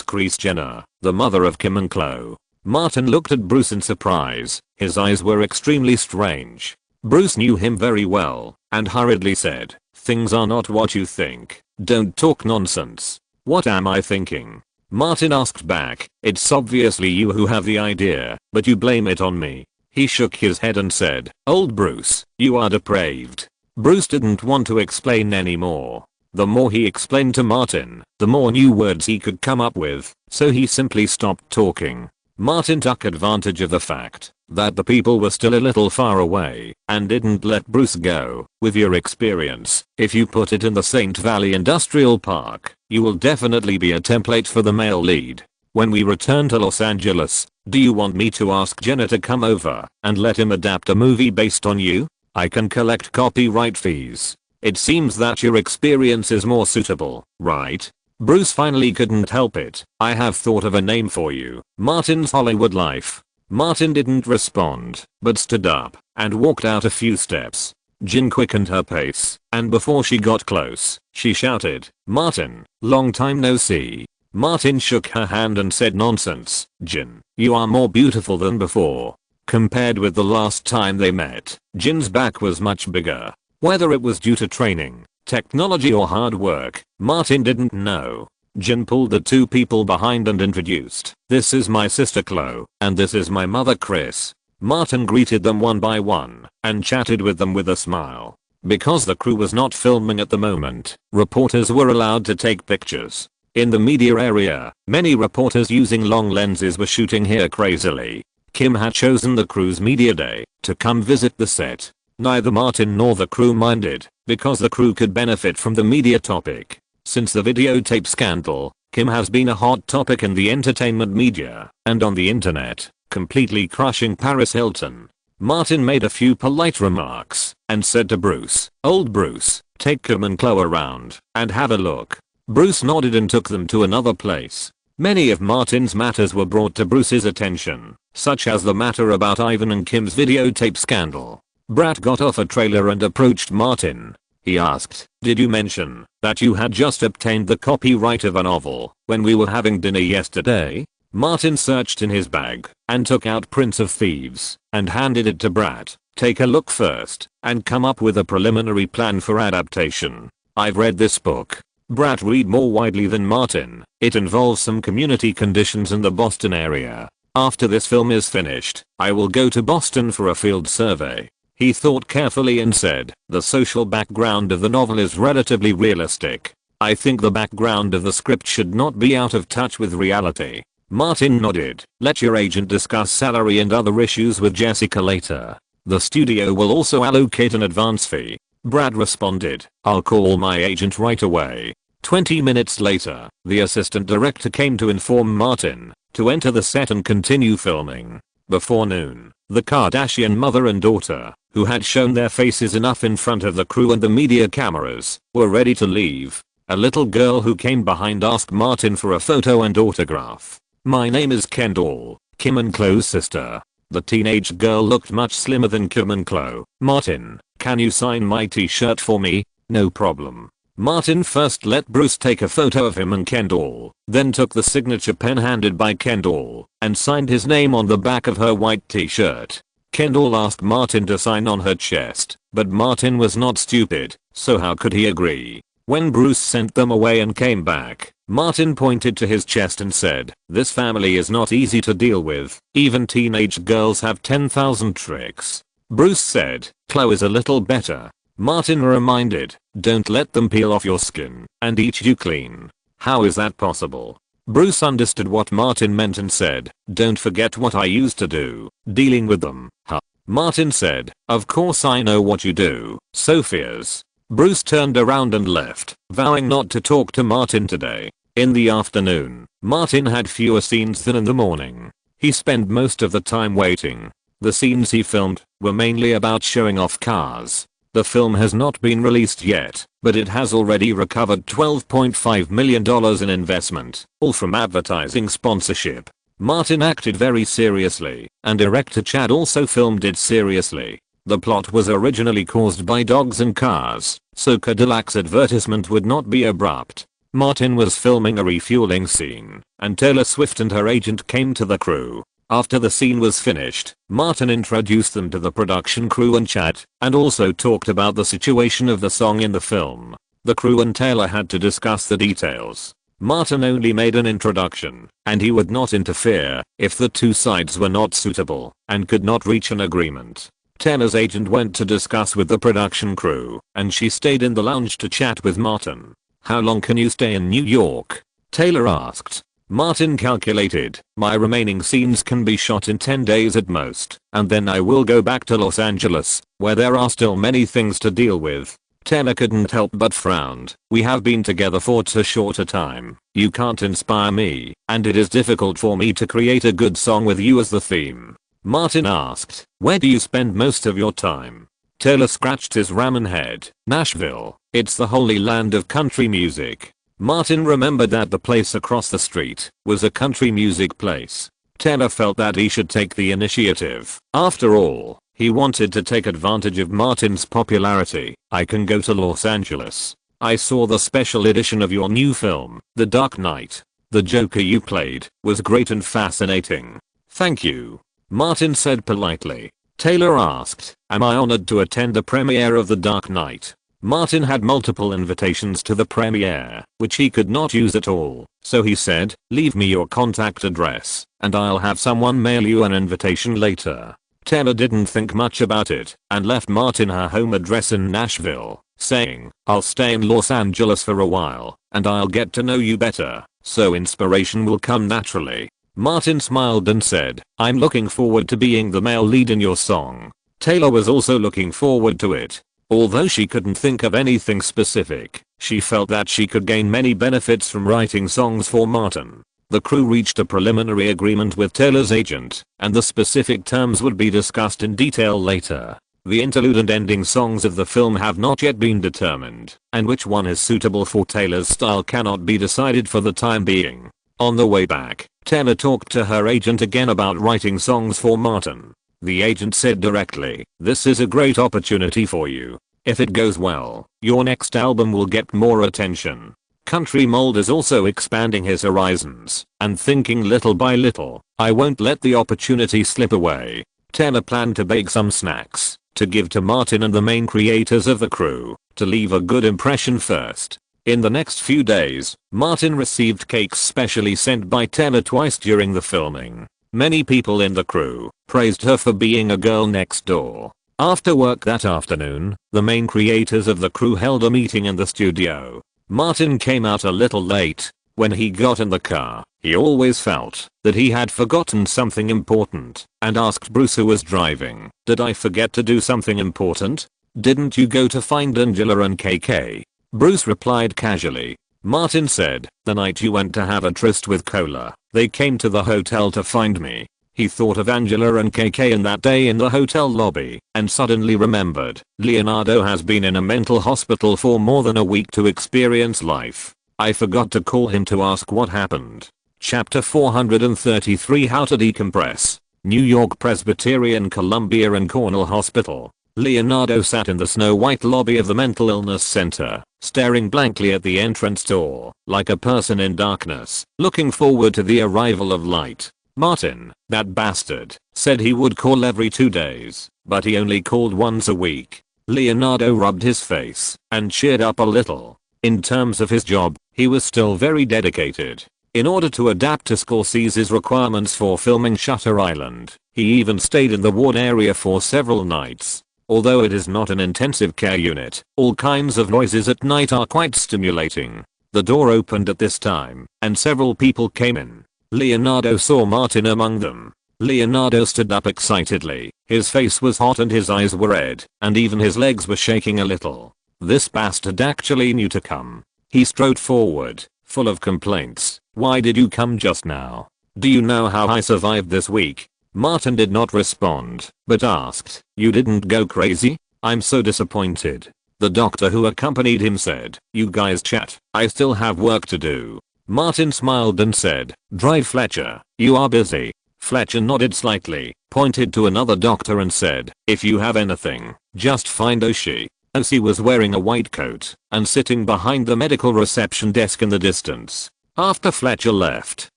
Kris Jenner, the mother of Kim and Chloe. Martin looked at Bruce in surprise. His eyes were extremely strange. Bruce knew him very well, and hurriedly said, "Things are not what you think. Don't talk nonsense." "What am I thinking?" Martin asked back. "It's obviously you who have the idea, but you blame it on me." He shook his head and said, "Old Bruce, you are depraved." Bruce didn't want to explain anymore. The more he explained to Martin, the more new words he could come up with, so he simply stopped talking. Martin took advantage of the fact that the people were still a little far away and didn't let Bruce go. "With your experience, if you put it in the Saint Valley Industrial Park, you will definitely be a template for the male lead. When we return to Los Angeles, do you want me to ask Jenner to come over and let him adapt a movie based on you? I can collect copyright fees. It seems that your experience is more suitable, right?" Bruce finally couldn't help it. "I have thought of a name for you. Martin's Hollywood Life." Martin didn't respond, but stood up and walked out a few steps. Jin quickened her pace, and before she got close, she shouted, "Martin, long time no see." Martin shook her hand and said, "Nonsense, Jin. You are more beautiful than before." Compared with the last time they met, Jin's back was much bigger. Whether it was due to training, technology or hard work, Martin didn't know. Jin pulled the two people behind and introduced, "This is my sister Chloe, and this is my mother Chris." Martin greeted them one by one and chatted with them with a smile. Because the crew was not filming at the moment, reporters were allowed to take pictures. In the media area, many reporters using long lenses were shooting here crazily. Kim had chosen the crew's media day to come visit the set. Neither Martin nor the crew minded, because the crew could benefit from the media topic. Since the videotape scandal, Kim has been a hot topic in the entertainment media and on the internet, completely crushing Paris Hilton. Martin made a few polite remarks and said to Bruce, "Old Bruce, take Kim and Chloe around and have a look." Bruce nodded and took them to another place. Many of Martin's matters were brought to Bruce's attention, such as the matter about Ivan and Kim's videotape scandal. Brat got off a trailer and approached Martin. He asked, "Did you mention that you had just obtained the copyright of a novel when we were having dinner yesterday?" Martin searched in his bag and took out Prince of Thieves and handed it to Brat. "Take a look first and come up with a preliminary plan for adaptation. I've read this book." Brat read more widely than Martin. It involves some community conditions in the Boston area. "After this film is finished, I will go to Boston for a field survey." He thought carefully and said, "The social background of the novel is relatively realistic. I think the background of the script should not be out of touch with reality." Martin nodded. "Let your agent discuss salary and other issues with Jessica later. The studio will also allocate an advance fee." Brad responded, "I'll call my agent right away." 20 minutes later, the assistant director came to inform Martin to enter the set and continue filming. Before noon, the Kardashian mother and daughter, who had shown their faces enough in front of the crew and the media cameras, were ready to leave. A little girl who came behind asked Martin for a photo and autograph. "My name is Kendall, Kim and Chloe's sister." The teenage girl looked much slimmer than Kim and Chloe. "Martin, can you sign my t-shirt for me?" "No problem." Martin first let Bruce take a photo of him and Kendall, then took the signature pen handed by Kendall and signed his name on the back of her white t-shirt. Kendall asked Martin to sign on her chest, but Martin was not stupid, so how could he agree? When Bruce sent them away and came back, Martin pointed to his chest and said, "This family is not easy to deal with. Even teenage girls have 10,000 tricks." Bruce said, "Chloe's a little better." Martin reminded, "Don't let them peel off your skin and eat you clean." "How is that possible?" Bruce understood what Martin meant and said, "Don't forget what I used to do, dealing with them." Huh. Martin said, "Of course I know what you do, Sophia's." Bruce turned around and left, vowing not to talk to Martin today. In the afternoon, Martin had fewer scenes than in the morning. He spent most of the time waiting. The scenes he filmed were mainly about showing off cars. The film has not been released yet, but it has already recovered $12.5 million in investment, all from advertising sponsorship. Martin acted very seriously, and director Chad also filmed it seriously. The plot was originally caused by dogs and cars, so Cadillac's advertisement would not be abrupt. Martin was filming a refueling scene, and Taylor Swift and her agent came to the crew. After the scene was finished, Martin introduced them to the production crew and Chad, and also talked about the situation of the song in the film. The crew and Taylor had to discuss the details. Martin only made an introduction, and he would not interfere if the two sides were not suitable and could not reach an agreement. Taylor's agent went to discuss with the production crew, and she stayed in the lounge to chat with Martin. "How long can you stay in New York?" Taylor asked. Martin calculated, "My remaining scenes can be shot in 10 days at most, and then I will go back to Los Angeles, where there are still many things to deal with." Taylor couldn't help but frowned. "We have been together for too short a time. You can't inspire me, and it is difficult for me to create a good song with you as the theme." Martin asked, "Where do you spend most of your time?" Taylor scratched his ramen head. "Nashville. It's the holy land of country music." Martin remembered that the place across the street was a country music place. Taylor felt that he should take the initiative. After all, he wanted to take advantage of Martin's popularity. "I can go to Los Angeles. I saw the special edition of your new film, The Dark Knight. The Joker you played was great and fascinating." "Thank you." Martin said politely. Taylor asked, am I honored to attend the premiere of The Dark Knight? Martin had multiple invitations to the premiere, which he could not use at all, so he said, leave me your contact address, and I'll have someone mail you an invitation later. Taylor didn't think much about it, and left Martin her home address in Nashville, saying, I'll stay in Los Angeles for a while, and I'll get to know you better, so inspiration will come naturally. Martin smiled and said, I'm looking forward to being the male lead in your song. Taylor was also looking forward to it. Although she couldn't think of anything specific, she felt that she could gain many benefits from writing songs for Martin. The crew reached a preliminary agreement with Taylor's agent, and the specific terms would be discussed in detail later. The interlude and ending songs of the film have not yet been determined, and which one is suitable for Taylor's style cannot be decided for the time being. On the way back, Taylor talked to her agent again about writing songs for Martin. The agent said directly, this is a great opportunity for you. If it goes well, your next album will get more attention. Country Mold is also expanding his horizons, and thinking little by little, I won't let the opportunity slip away. Taylor planned to bake some snacks, to give to Martin and the main creators of the crew, to leave a good impression first. In the next few days, Martin received cakes specially sent by Taylor twice during the filming. Many people in the crew praised her for being a girl next door. After work that afternoon, the main creators of the crew held a meeting in the studio. Martin came out a little late. When he got in the car, he always felt that he had forgotten something important, and asked Bruce, who was driving, did I forget to do something important? Didn't you go to find Angela and KK? Bruce replied casually. Martin said, the night you went to have a tryst with Cola, they came to the hotel to find me. He thought of Angela and KK and that day in the hotel lobby, and suddenly remembered, Leonardo has been in a mental hospital for more than a week to experience life. I forgot to call him to ask what happened. Chapter 433, How to Decompress. New York Presbyterian Columbia and Cornell Hospital. Leonardo sat in the snow-white lobby of the mental illness center, staring blankly at the entrance door, like a person in darkness, looking forward to the arrival of light. Martin, that bastard, said he would call every 2 days, but he only called once a week. Leonardo rubbed his face and cheered up a little. In terms of his job, he was still very dedicated. In order to adapt to Scorsese's requirements for filming Shutter Island, he even stayed in the ward area for several nights. Although it is not an intensive care unit, all kinds of noises at night are quite stimulating. The door opened at this time, and several people came in. Leonardo saw Martin among them. Leonardo stood up excitedly. His face was hot and his eyes were red, and even his legs were shaking a little. This bastard actually knew to come. He strode forward, full of complaints. Why did you come just now? Do you know how I survived this week? Martin did not respond, but asked, you didn't go crazy? I'm so disappointed. The doctor who accompanied him said, you guys chat, I still have work to do. Martin smiled and said, drive Fletcher, you are busy. Fletcher nodded slightly, pointed to another doctor and said, if you have anything, just find Oshie. Oshie was wearing a white coat and sitting behind the medical reception desk in the distance. After Fletcher left,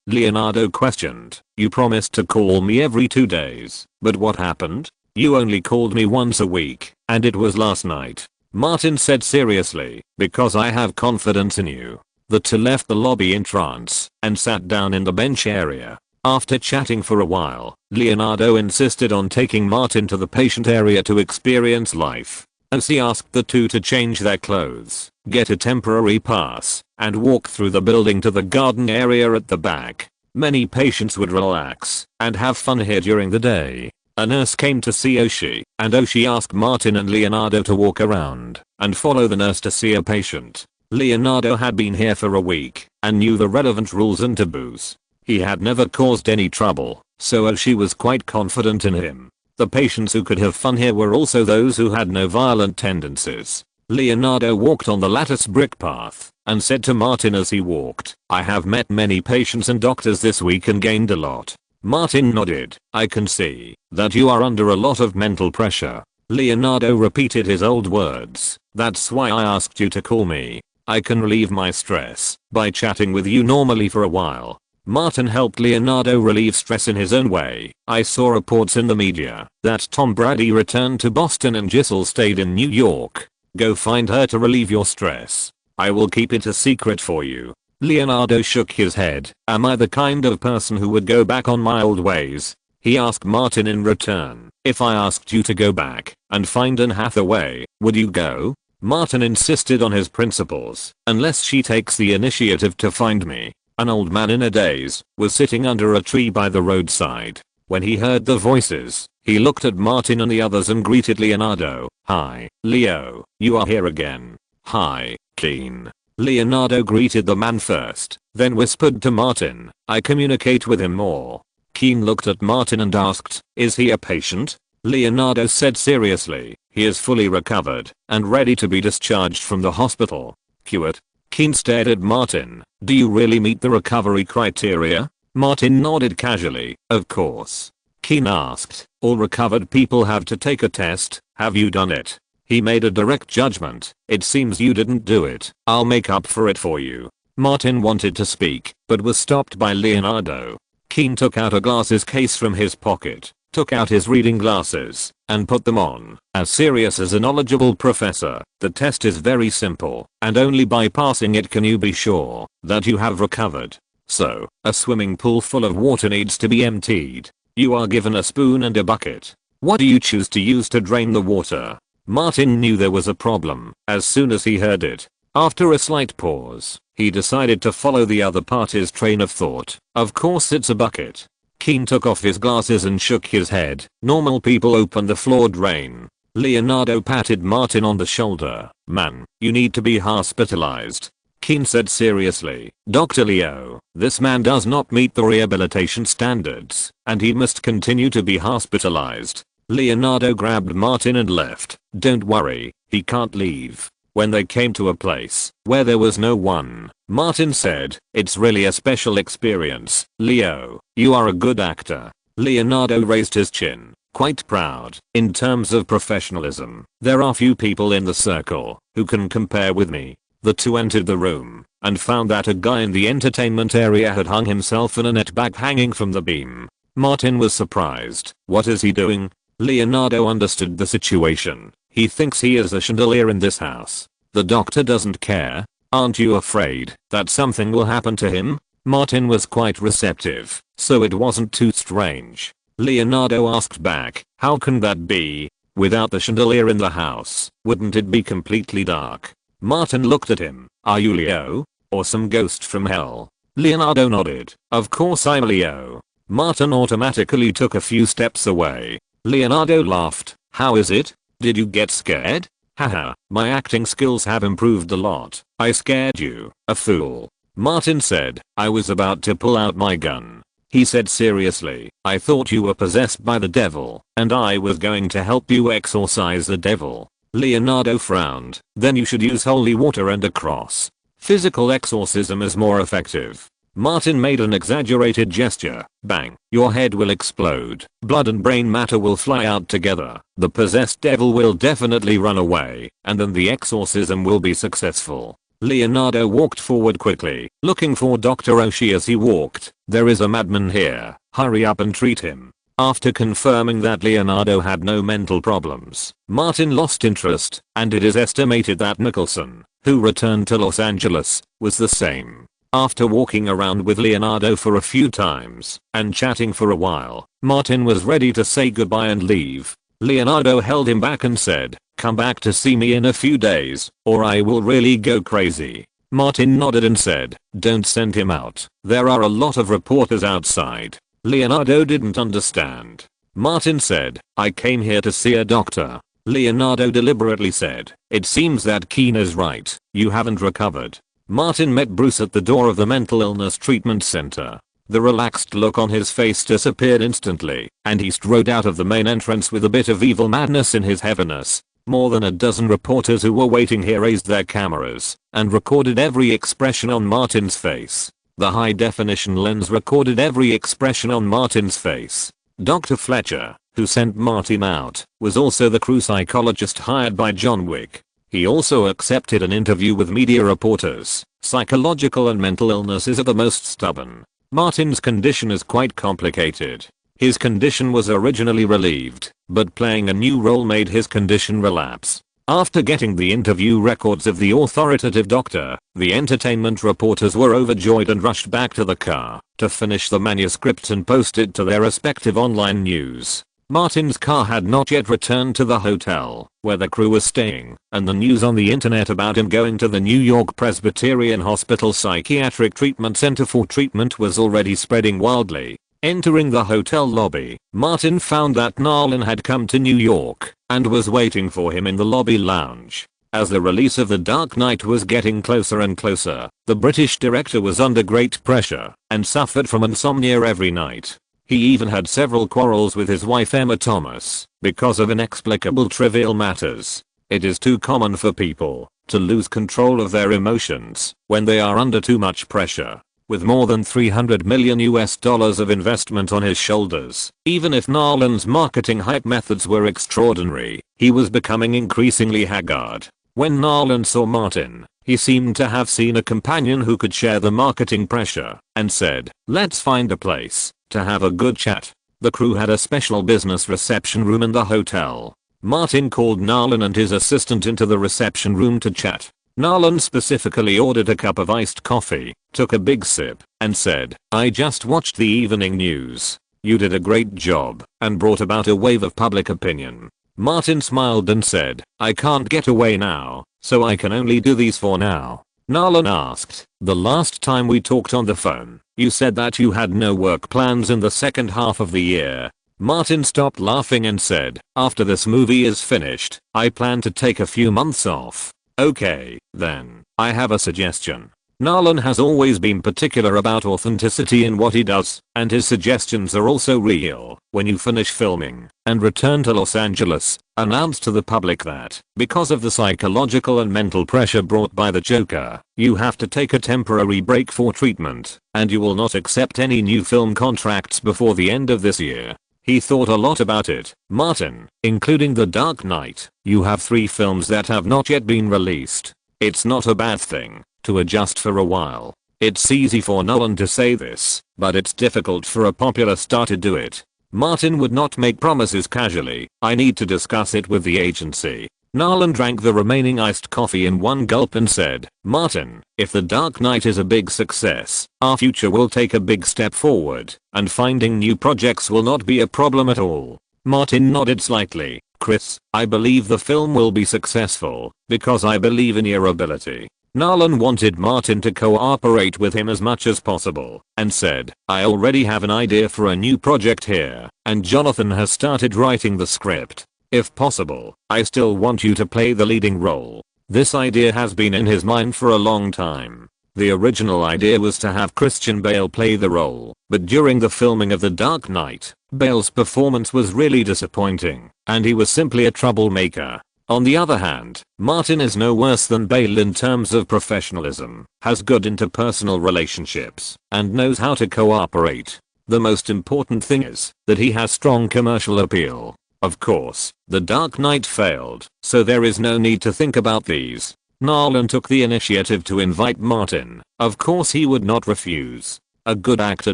Leonardo questioned, you promised to call me every 2 days, but what happened? You only called me once a week, and it was last night. Martin said seriously, because I have confidence in you. The two left the lobby in trance and sat down in the bench area. After chatting for a while, Leonardo insisted on taking Martin to the patient area to experience life. As he asked the two to change their clothes, get a temporary pass, and walk through the building to the garden area at the back. Many patients would relax and have fun here during the day. A nurse came to see Oshie, and Oshie asked Martin and Leonardo to walk around and follow the nurse to see a patient. Leonardo had been here for a week and knew the relevant rules and taboos. He had never caused any trouble, so Oshie was quite confident in him. The patients who could have fun here were also those who had no violent tendencies. Leonardo walked on the lattice brick path and said to Martin as he walked, I have met many patients and doctors this week and gained a lot. Martin nodded. I can see that you are under a lot of mental pressure. Leonardo repeated his old words. That's why I asked you to call me. I can relieve my stress by chatting with you normally for a while. Martin helped Leonardo relieve stress in his own way. I saw reports in the media that Tom Brady returned to Boston and Giselle stayed in New York. Go find her to relieve your stress. I will keep it a secret for you. Leonardo shook his head. Am I the kind of person who would go back on my old ways? He asked Martin in return. If I asked you to go back and find Anne Hathaway, would you go? Martin insisted on his principles. Unless she takes the initiative to find me. An old man in a daze was sitting under a tree by the roadside. When he heard the voices, he looked at Martin and the others and greeted Leonardo. Hi, Leo, you are here again. Hi, Keen. Leonardo greeted the man first, then whispered to Martin, I communicate with him more. Keen looked at Martin and asked, is he a patient? Leonardo said seriously, he is fully recovered and ready to be discharged from the hospital. Cured. Keen stared at Martin. Do you really meet the recovery criteria? Martin nodded casually, of course. Keen asked, all recovered people have to take a test, have you done it? He made a direct judgment. It seems you didn't do it. I'll make up for it for you. Martin wanted to speak, but was stopped by Leonardo. Keen took out a glasses case from his pocket, took out his reading glasses, and put them on. As serious as a knowledgeable professor, the test is very simple, and only by passing it can you be sure that you have recovered. So, a swimming pool full of water needs to be emptied. You are given a spoon and a bucket. What do you choose to use to drain the water? Martin knew there was a problem as soon as he heard it. After a slight pause, he decided to follow the other party's train of thought. Of course it's a bucket. Keen took off his glasses and shook his head. Normal people open the floor drain. Leonardo patted Martin on the shoulder. Man, you need to be hospitalized. Keen said seriously, Dr. Leo, this man does not meet the rehabilitation standards, and he must continue to be hospitalized. Leonardo grabbed Martin and left. Don't worry, he can't leave. When they came to a place where there was no one, Martin said, it's really a special experience. Leo, you are a good actor. Leonardo raised his chin, quite proud. In terms of professionalism, there are few people in the circle who can compare with me. The two entered the room and found that a guy in the entertainment area had hung himself in a net bag hanging from the beam. Martin was surprised. What is he doing? Leonardo understood the situation. He thinks he is a chandelier in this house. The doctor doesn't care. Aren't you afraid that something will happen to him? Martin was quite receptive, so it wasn't too strange. Leonardo asked back, how can that be? Without the chandelier in the house, wouldn't it be completely dark? Martin looked at him. Are you Leo? Or some ghost from hell? Leonardo nodded. Of course I'm Leo. Martin automatically took a few steps away. Leonardo laughed. How is it? Did you get scared? Haha, my acting skills have improved a lot. I scared you, a fool. Martin said, I was about to pull out my gun. He said seriously, I thought you were possessed by the devil, and I was going to help you exorcise the devil. Leonardo frowned. Then you should use holy water and a cross. Physical exorcism is more effective. Martin made an exaggerated gesture. Bang. Your head will explode. Blood and brain matter will fly out together. The possessed devil will definitely run away, and then the exorcism will be successful. Leonardo walked forward quickly, looking for Dr. Oshie as he walked. There is a madman here. Hurry up and treat him. After confirming that Leonardo had no mental problems, Martin lost interest, and it is estimated that Nicholson, who returned to Los Angeles, was the same. After walking around with Leonardo for a few times and chatting for a while, Martin was ready to say goodbye and leave. Leonardo held him back and said, come back to see me in a few days, or I will really go crazy. Martin nodded and said, don't send him out. There are a lot of reporters outside. Leonardo didn't understand. Martin said, I came here to see a doctor. Leonardo deliberately said, it seems that Keen is right. You haven't recovered. Martin met Bruce at the door of the mental illness treatment center. The relaxed look on his face disappeared instantly, and he strode out of the main entrance with a bit of evil madness in his heaviness. More than a dozen reporters who were waiting here raised their cameras and recorded every expression on Martin's face. The high definition lens recorded every expression on Martin's face. Dr. Fletcher, who sent Martin out, was also the crew psychologist hired by John Wick. He also accepted an interview with media reporters. Psychological and mental illnesses are the most stubborn. Martin's condition is quite complicated. His condition was originally relieved, but playing a new role made his condition relapse. After getting the interview records of the authoritative doctor, the entertainment reporters were overjoyed and rushed back to the car to finish the manuscripts and post it to their respective online news. Martin's car had not yet returned to the hotel where the crew was staying, and the news on the internet about him going to the New York Presbyterian Hospital Psychiatric Treatment Center for treatment was already spreading wildly. Entering the hotel lobby, Martin found that Nolan had come to New York and was waiting for him in the lobby lounge. As the release of The Dark Knight was getting closer and closer, the British director was under great pressure and suffered from insomnia every night. He even had several quarrels with his wife Emma Thomas because of inexplicable trivial matters. It is too common for people to lose control of their emotions when they are under too much pressure. With more than $300 million of investment on his shoulders, even if Nolan's marketing hype methods were extraordinary, he was becoming increasingly haggard. When Nolan saw Martin, he seemed to have seen a companion who could share the marketing pressure and said, "Let's find a place to have a good chat." The crew had a special business reception room in the hotel. Martin called Nolan and his assistant into the reception room to chat. Nolan specifically ordered a cup of iced coffee, took a big sip, and said, "I just watched the evening news. You did a great job and brought about a wave of public opinion." Martin smiled and said, "I can't get away now, so I can only do these for now." Nolan asked, "The last time we talked on the phone, you said that you had no work plans in the second half of the year." Martin stopped laughing and said, "After this movie is finished, I plan to take a few months off." "Okay, then, I have a suggestion." Nolan has always been particular about authenticity in what he does, and his suggestions are also real. "When you finish filming and return to Los Angeles, announce to the public that, because of the psychological and mental pressure brought by the Joker, you have to take a temporary break for treatment, and you will not accept any new film contracts before the end of this year." He thought a lot about it. "Martin, including The Dark Knight, you have 3 films that have not yet been released. It's not a bad thing to adjust for a while." It's easy for Nolan to say this, but it's difficult for a popular star to do it. Martin would not make promises casually. "I need to discuss it with the agency." Nolan drank the remaining iced coffee in one gulp and said, "Martin, if The Dark Knight is a big success, our future will take a big step forward, and finding new projects will not be a problem at all." Martin nodded slightly. "Chris, I believe the film will be successful because I believe in your ability." Nolan wanted Martin to cooperate with him as much as possible and said, "I already have an idea for a new project here, and Jonathan has started writing the script. If possible, I still want you to play the leading role." This idea has been in his mind for a long time. The original idea was to have Christian Bale play the role, but during the filming of The Dark Knight, Bale's performance was really disappointing, and he was simply a troublemaker. On the other hand, Martin is no worse than Bale in terms of professionalism, has good interpersonal relationships, and knows how to cooperate. The most important thing is that he has strong commercial appeal. Of course, The Dark Knight failed, so there is no need to think about these. Nolan took the initiative to invite Martin. Of course he would not refuse. "A good actor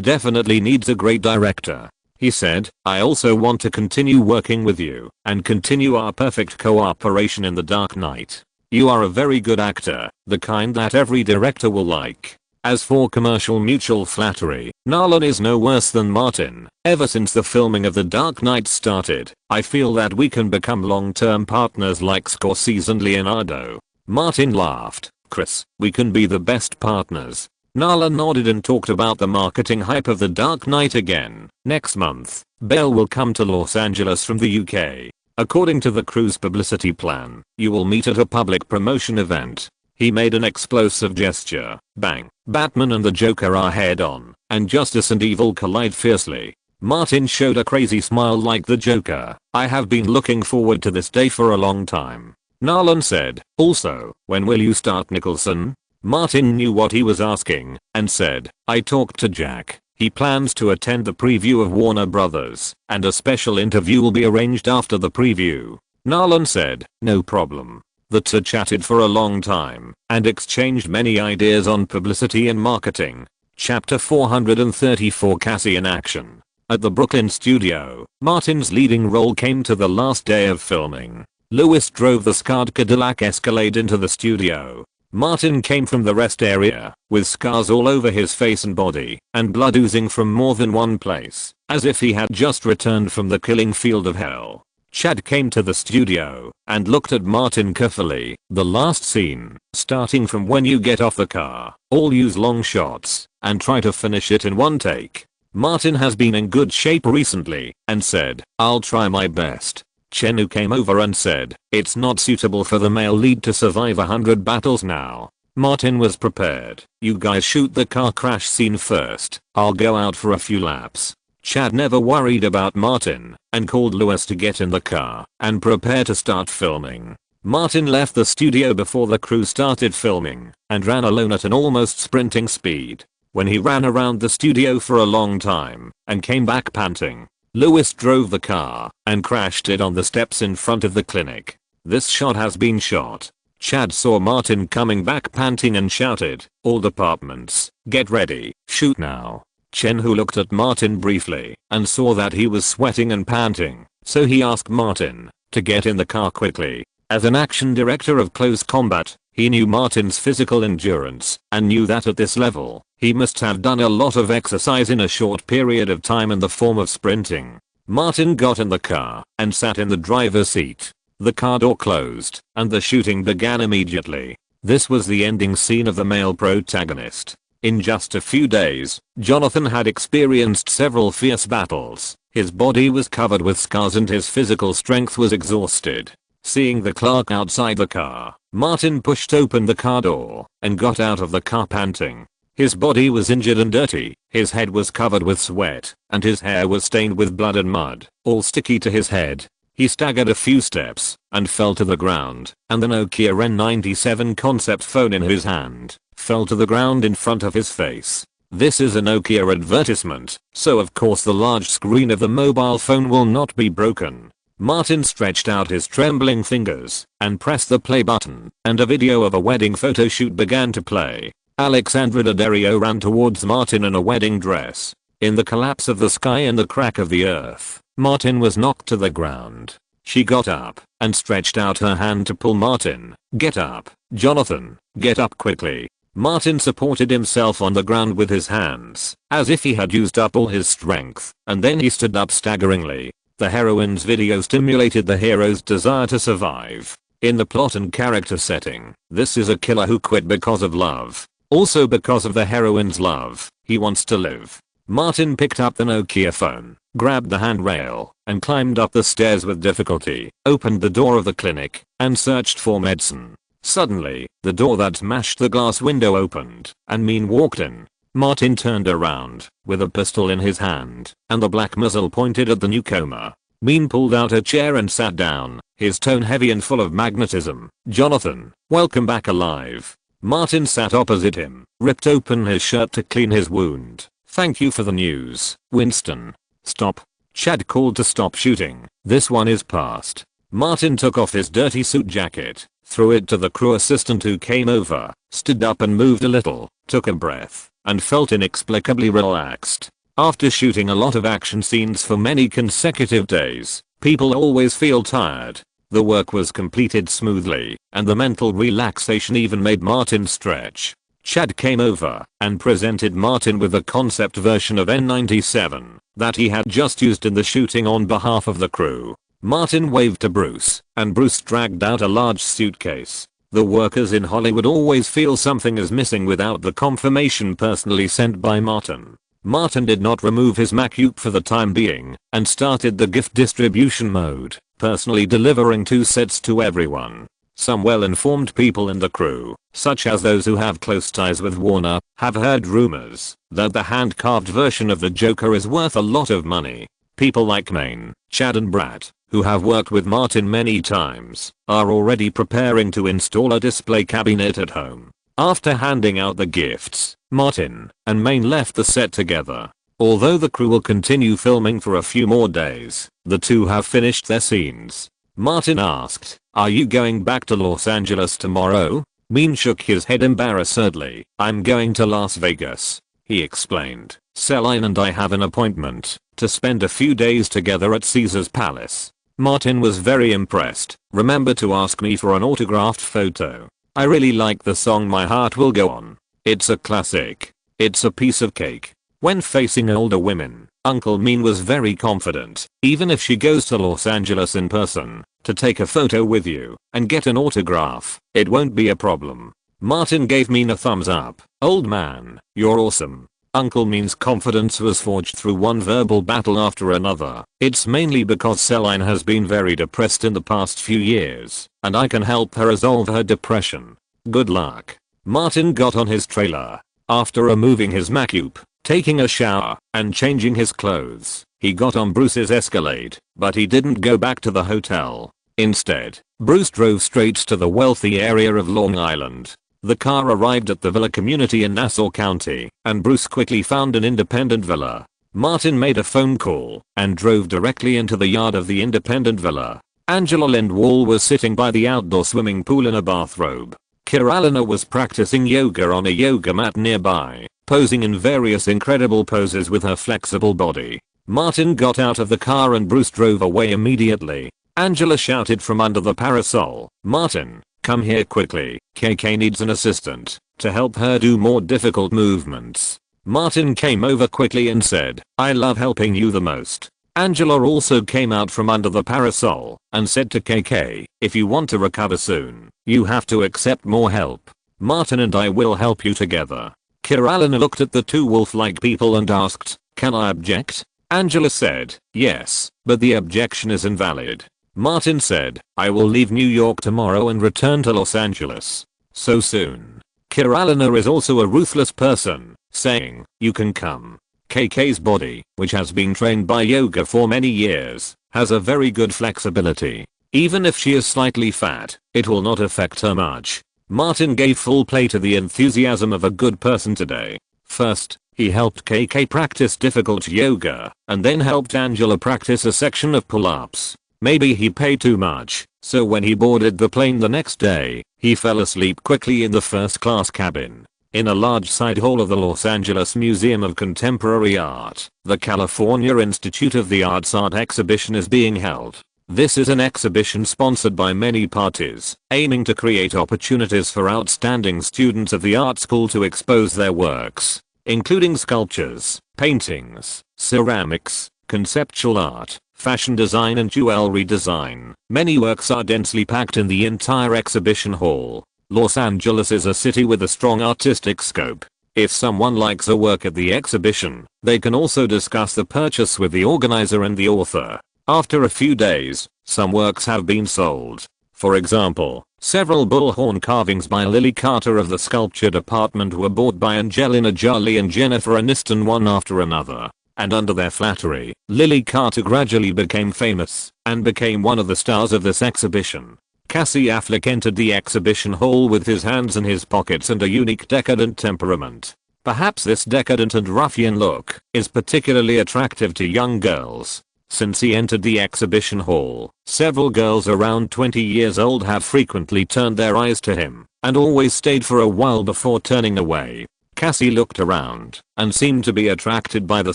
definitely needs a great director," he said. "I also want to continue working with you and continue our perfect cooperation in The Dark Knight. You are a very good actor, the kind that every director will like." As for commercial mutual flattery, Nolan is no worse than Martin. "Ever since the filming of The Dark Knight started, I feel that we can become long-term partners like Scorsese and Leonardo." Martin laughed. "Chris, we can be the best partners." Nolan nodded and talked about the marketing hype of The Dark Knight again. "Next month, Bale will come to Los Angeles from the UK. According to the crew's publicity plan, you will meet at a public promotion event." He made an explosive gesture. Bang. Batman and the Joker are head on, and justice and evil collide fiercely. Martin showed a crazy smile like the Joker. "I have been looking forward to this day for a long time." Nolan said, "Also, when will you start Nicholson?" Martin knew what he was asking, and said, "I talked to Jack. He plans to attend the preview of Warner Brothers, and a special interview will be arranged after the preview." Nolan said, "No problem." The two chatted for a long time and exchanged many ideas on publicity and marketing. Chapter 434 Cassie in action. At the Brooklyn studio, Martin's leading role came to the last day of filming. Lewis drove the scarred Cadillac Escalade into the studio. Martin came from the rest area, with scars all over his face and body, and blood oozing from more than one place, as if he had just returned from the killing field of hell. Chad came to the studio and looked at Martin carefully. The last scene, starting from when you get off the car, all use long shots and try to finish it in one take. Martin has been in good shape recently and said, "I'll try my best." Chenu came over and said, "It's not suitable for the male lead to survive 100 battles now." Martin was prepared. "You guys shoot the car crash scene first. I'll go out for a few laps." Chad never worried about Martin and called Lewis to get in the car and prepare to start filming. Martin left the studio before the crew started filming and ran alone at an almost sprinting speed. When he ran around the studio for a long time and came back panting, Lewis drove the car and crashed it on the steps in front of the clinic. This shot has been shot. Chad saw Martin coming back panting and shouted, "All departments, get ready, shoot now." Chen, who looked at Martin briefly and saw that he was sweating and panting, so he asked Martin to get in the car quickly. As an action director of close combat, he knew Martin's physical endurance and knew that at this level, he must have done a lot of exercise in a short period of time in the form of sprinting. Martin got in the car and sat in the driver's seat. The car door closed and the shooting began immediately. This was the ending scene of the male protagonist. In just a few days, Jonathan had experienced several fierce battles. His body was covered with scars and his physical strength was exhausted. Seeing the clerk outside the car, Martin pushed open the car door and got out of the car panting. His body was injured and dirty, his head was covered with sweat, and his hair was stained with blood and mud, all sticky to his head. He staggered a few steps and fell to the ground, and the Nokia N97 concept phone in his hand fell to the ground in front of his face. This is a Nokia advertisement, so of course the large screen of the mobile phone will not be broken. Martin stretched out his trembling fingers and pressed the play button, and a video of a wedding photo shoot began to play. Alexandra Daddario ran towards Martin in a wedding dress. In the collapse of the sky and the crack of the earth, Martin was knocked to the ground. She got up and stretched out her hand to pull Martin. "Get up, Jonathan, get up quickly." Martin supported himself on the ground with his hands, as if he had used up all his strength, and then he stood up staggeringly. The heroine's video stimulated the hero's desire to survive. In the plot and character setting, this is a killer who quit because of love. Also because of the heroine's love, he wants to live. Martin picked up the Nokia phone, grabbed the handrail, and climbed up the stairs with difficulty, opened the door of the clinic, and searched for medicine. Suddenly, the door that smashed the glass window opened, and Mean walked in. Martin turned around, with a pistol in his hand, and the black muzzle pointed at the newcomer. Mean pulled out a chair and sat down, his tone heavy and full of magnetism. "Jonathan, welcome back alive." Martin sat opposite him, ripped open his shirt to clean his wound. "Thank you for the news, Winston." "Stop." Chad called to stop shooting. "This one is past." Martin took off his dirty suit jacket, threw it to the crew assistant who came over, stood up and moved a little, took a breath, and felt inexplicably relaxed. After shooting a lot of action scenes for many consecutive days, people always feel tired. The work was completed smoothly, and the mental relaxation even made Martin stretch. Chad came over and presented Martin with a concept version of N97 that he had just used in the shooting on behalf of the crew. Martin waved to Bruce, and Bruce dragged out a large suitcase. The workers in Hollywood always feel something is missing without the confirmation personally sent by Martin. Martin did not remove his MacBook for the time being and started the gift distribution mode, personally delivering 2 sets to everyone. Some well-informed people in the crew, such as those who have close ties with Warner, have heard rumors that the hand-carved version of the Joker is worth a lot of money. People like Maine, Chad and Brad, who have worked with Martin many times, are already preparing to install a display cabinet at home. After handing out the gifts, Martin and Maine left the set together. Although the crew will continue filming for a few more days, the two have finished their scenes. Martin asked, "Are you going back to Los Angeles tomorrow?" Mean shook his head embarrassedly. "I'm going to Las Vegas." he explained. Celine and I have an appointment to spend a few days together at Caesar's Palace. Martin was very impressed. Remember to ask me for an autographed photo. I really like the song My Heart Will Go On. It's a classic. It's a piece of cake. When facing older women, Uncle Mean was very confident, even if she goes to Los Angeles in person, to take a photo with you and get an autograph, it won't be a problem. Martin gave Mean a thumbs up. Old man, you're awesome. Uncle Mean's confidence was forged through one verbal battle after another. It's mainly because Celine has been very depressed in the past few years, and I can help her resolve her depression. Good luck. Martin got on his trailer. After removing his makeup, taking a shower, and changing his clothes, he got on Bruce's Escalade, but he didn't go back to the hotel. Instead, Bruce drove straight to the wealthy area of Long Island. The car arrived at the villa community in Nassau County, and Bruce quickly found an independent villa. Martin made a phone call and drove directly into the yard of the independent villa. Angela Lindwall was sitting by the outdoor swimming pool in a bathrobe. Carolina was practicing yoga on a yoga mat nearby, posing in various incredible poses with her flexible body. Martin got out of the car and Bruce drove away immediately. Angela shouted from under the parasol, "Martin, come here quickly, KK needs an assistant to help her do more difficult movements." Martin came over quickly and said, "I love helping you the most." Angela also came out from under the parasol and said to KK, "If you want to recover soon, you have to accept more help. Martin and I will help you together." Carolina looked at the two wolf-like people and asked, "Can I object?" Angela said, "Yes, but the objection is invalid." Martin said, "I will leave New York tomorrow and return to Los Angeles so soon." Carolina is also a ruthless person, saying, "You can come." KK's body, which has been trained by yoga for many years, has a very good flexibility. Even if she is slightly fat, it will not affect her much. Martin gave full play to the enthusiasm of a good person today. First, he helped KK practice difficult yoga, and then helped Angela practice a section of pull-ups. Maybe he paid too much, so when he boarded the plane the next day, he fell asleep quickly in the first-class cabin. In a large side hall of the Los Angeles Museum of Contemporary Art, the California Institute of the Arts art exhibition is being held. This is an exhibition sponsored by many parties, aiming to create opportunities for outstanding students of the art school to expose their works, including sculptures, paintings, ceramics, conceptual art, fashion design and jewelry design. Many works are densely packed in the entire exhibition hall. Los Angeles is a city with a strong artistic scope. If someone likes a work at the exhibition, they can also discuss the purchase with the organizer and the author. After a few days, some works have been sold. For example, several bullhorn carvings by Lily Carter of the sculpture department were bought by Angelina Jolie and Jennifer Aniston one after another. And under their flattery, Lily Carter gradually became famous and became one of the stars of this exhibition. Cassie Affleck entered the exhibition hall with his hands in his pockets and a unique decadent temperament. Perhaps this decadent and ruffian look is particularly attractive to young girls. Since he entered the exhibition hall, several girls around 20 years old have frequently turned their eyes to him and always stayed for a while before turning away. Cassie looked around and seemed to be attracted by the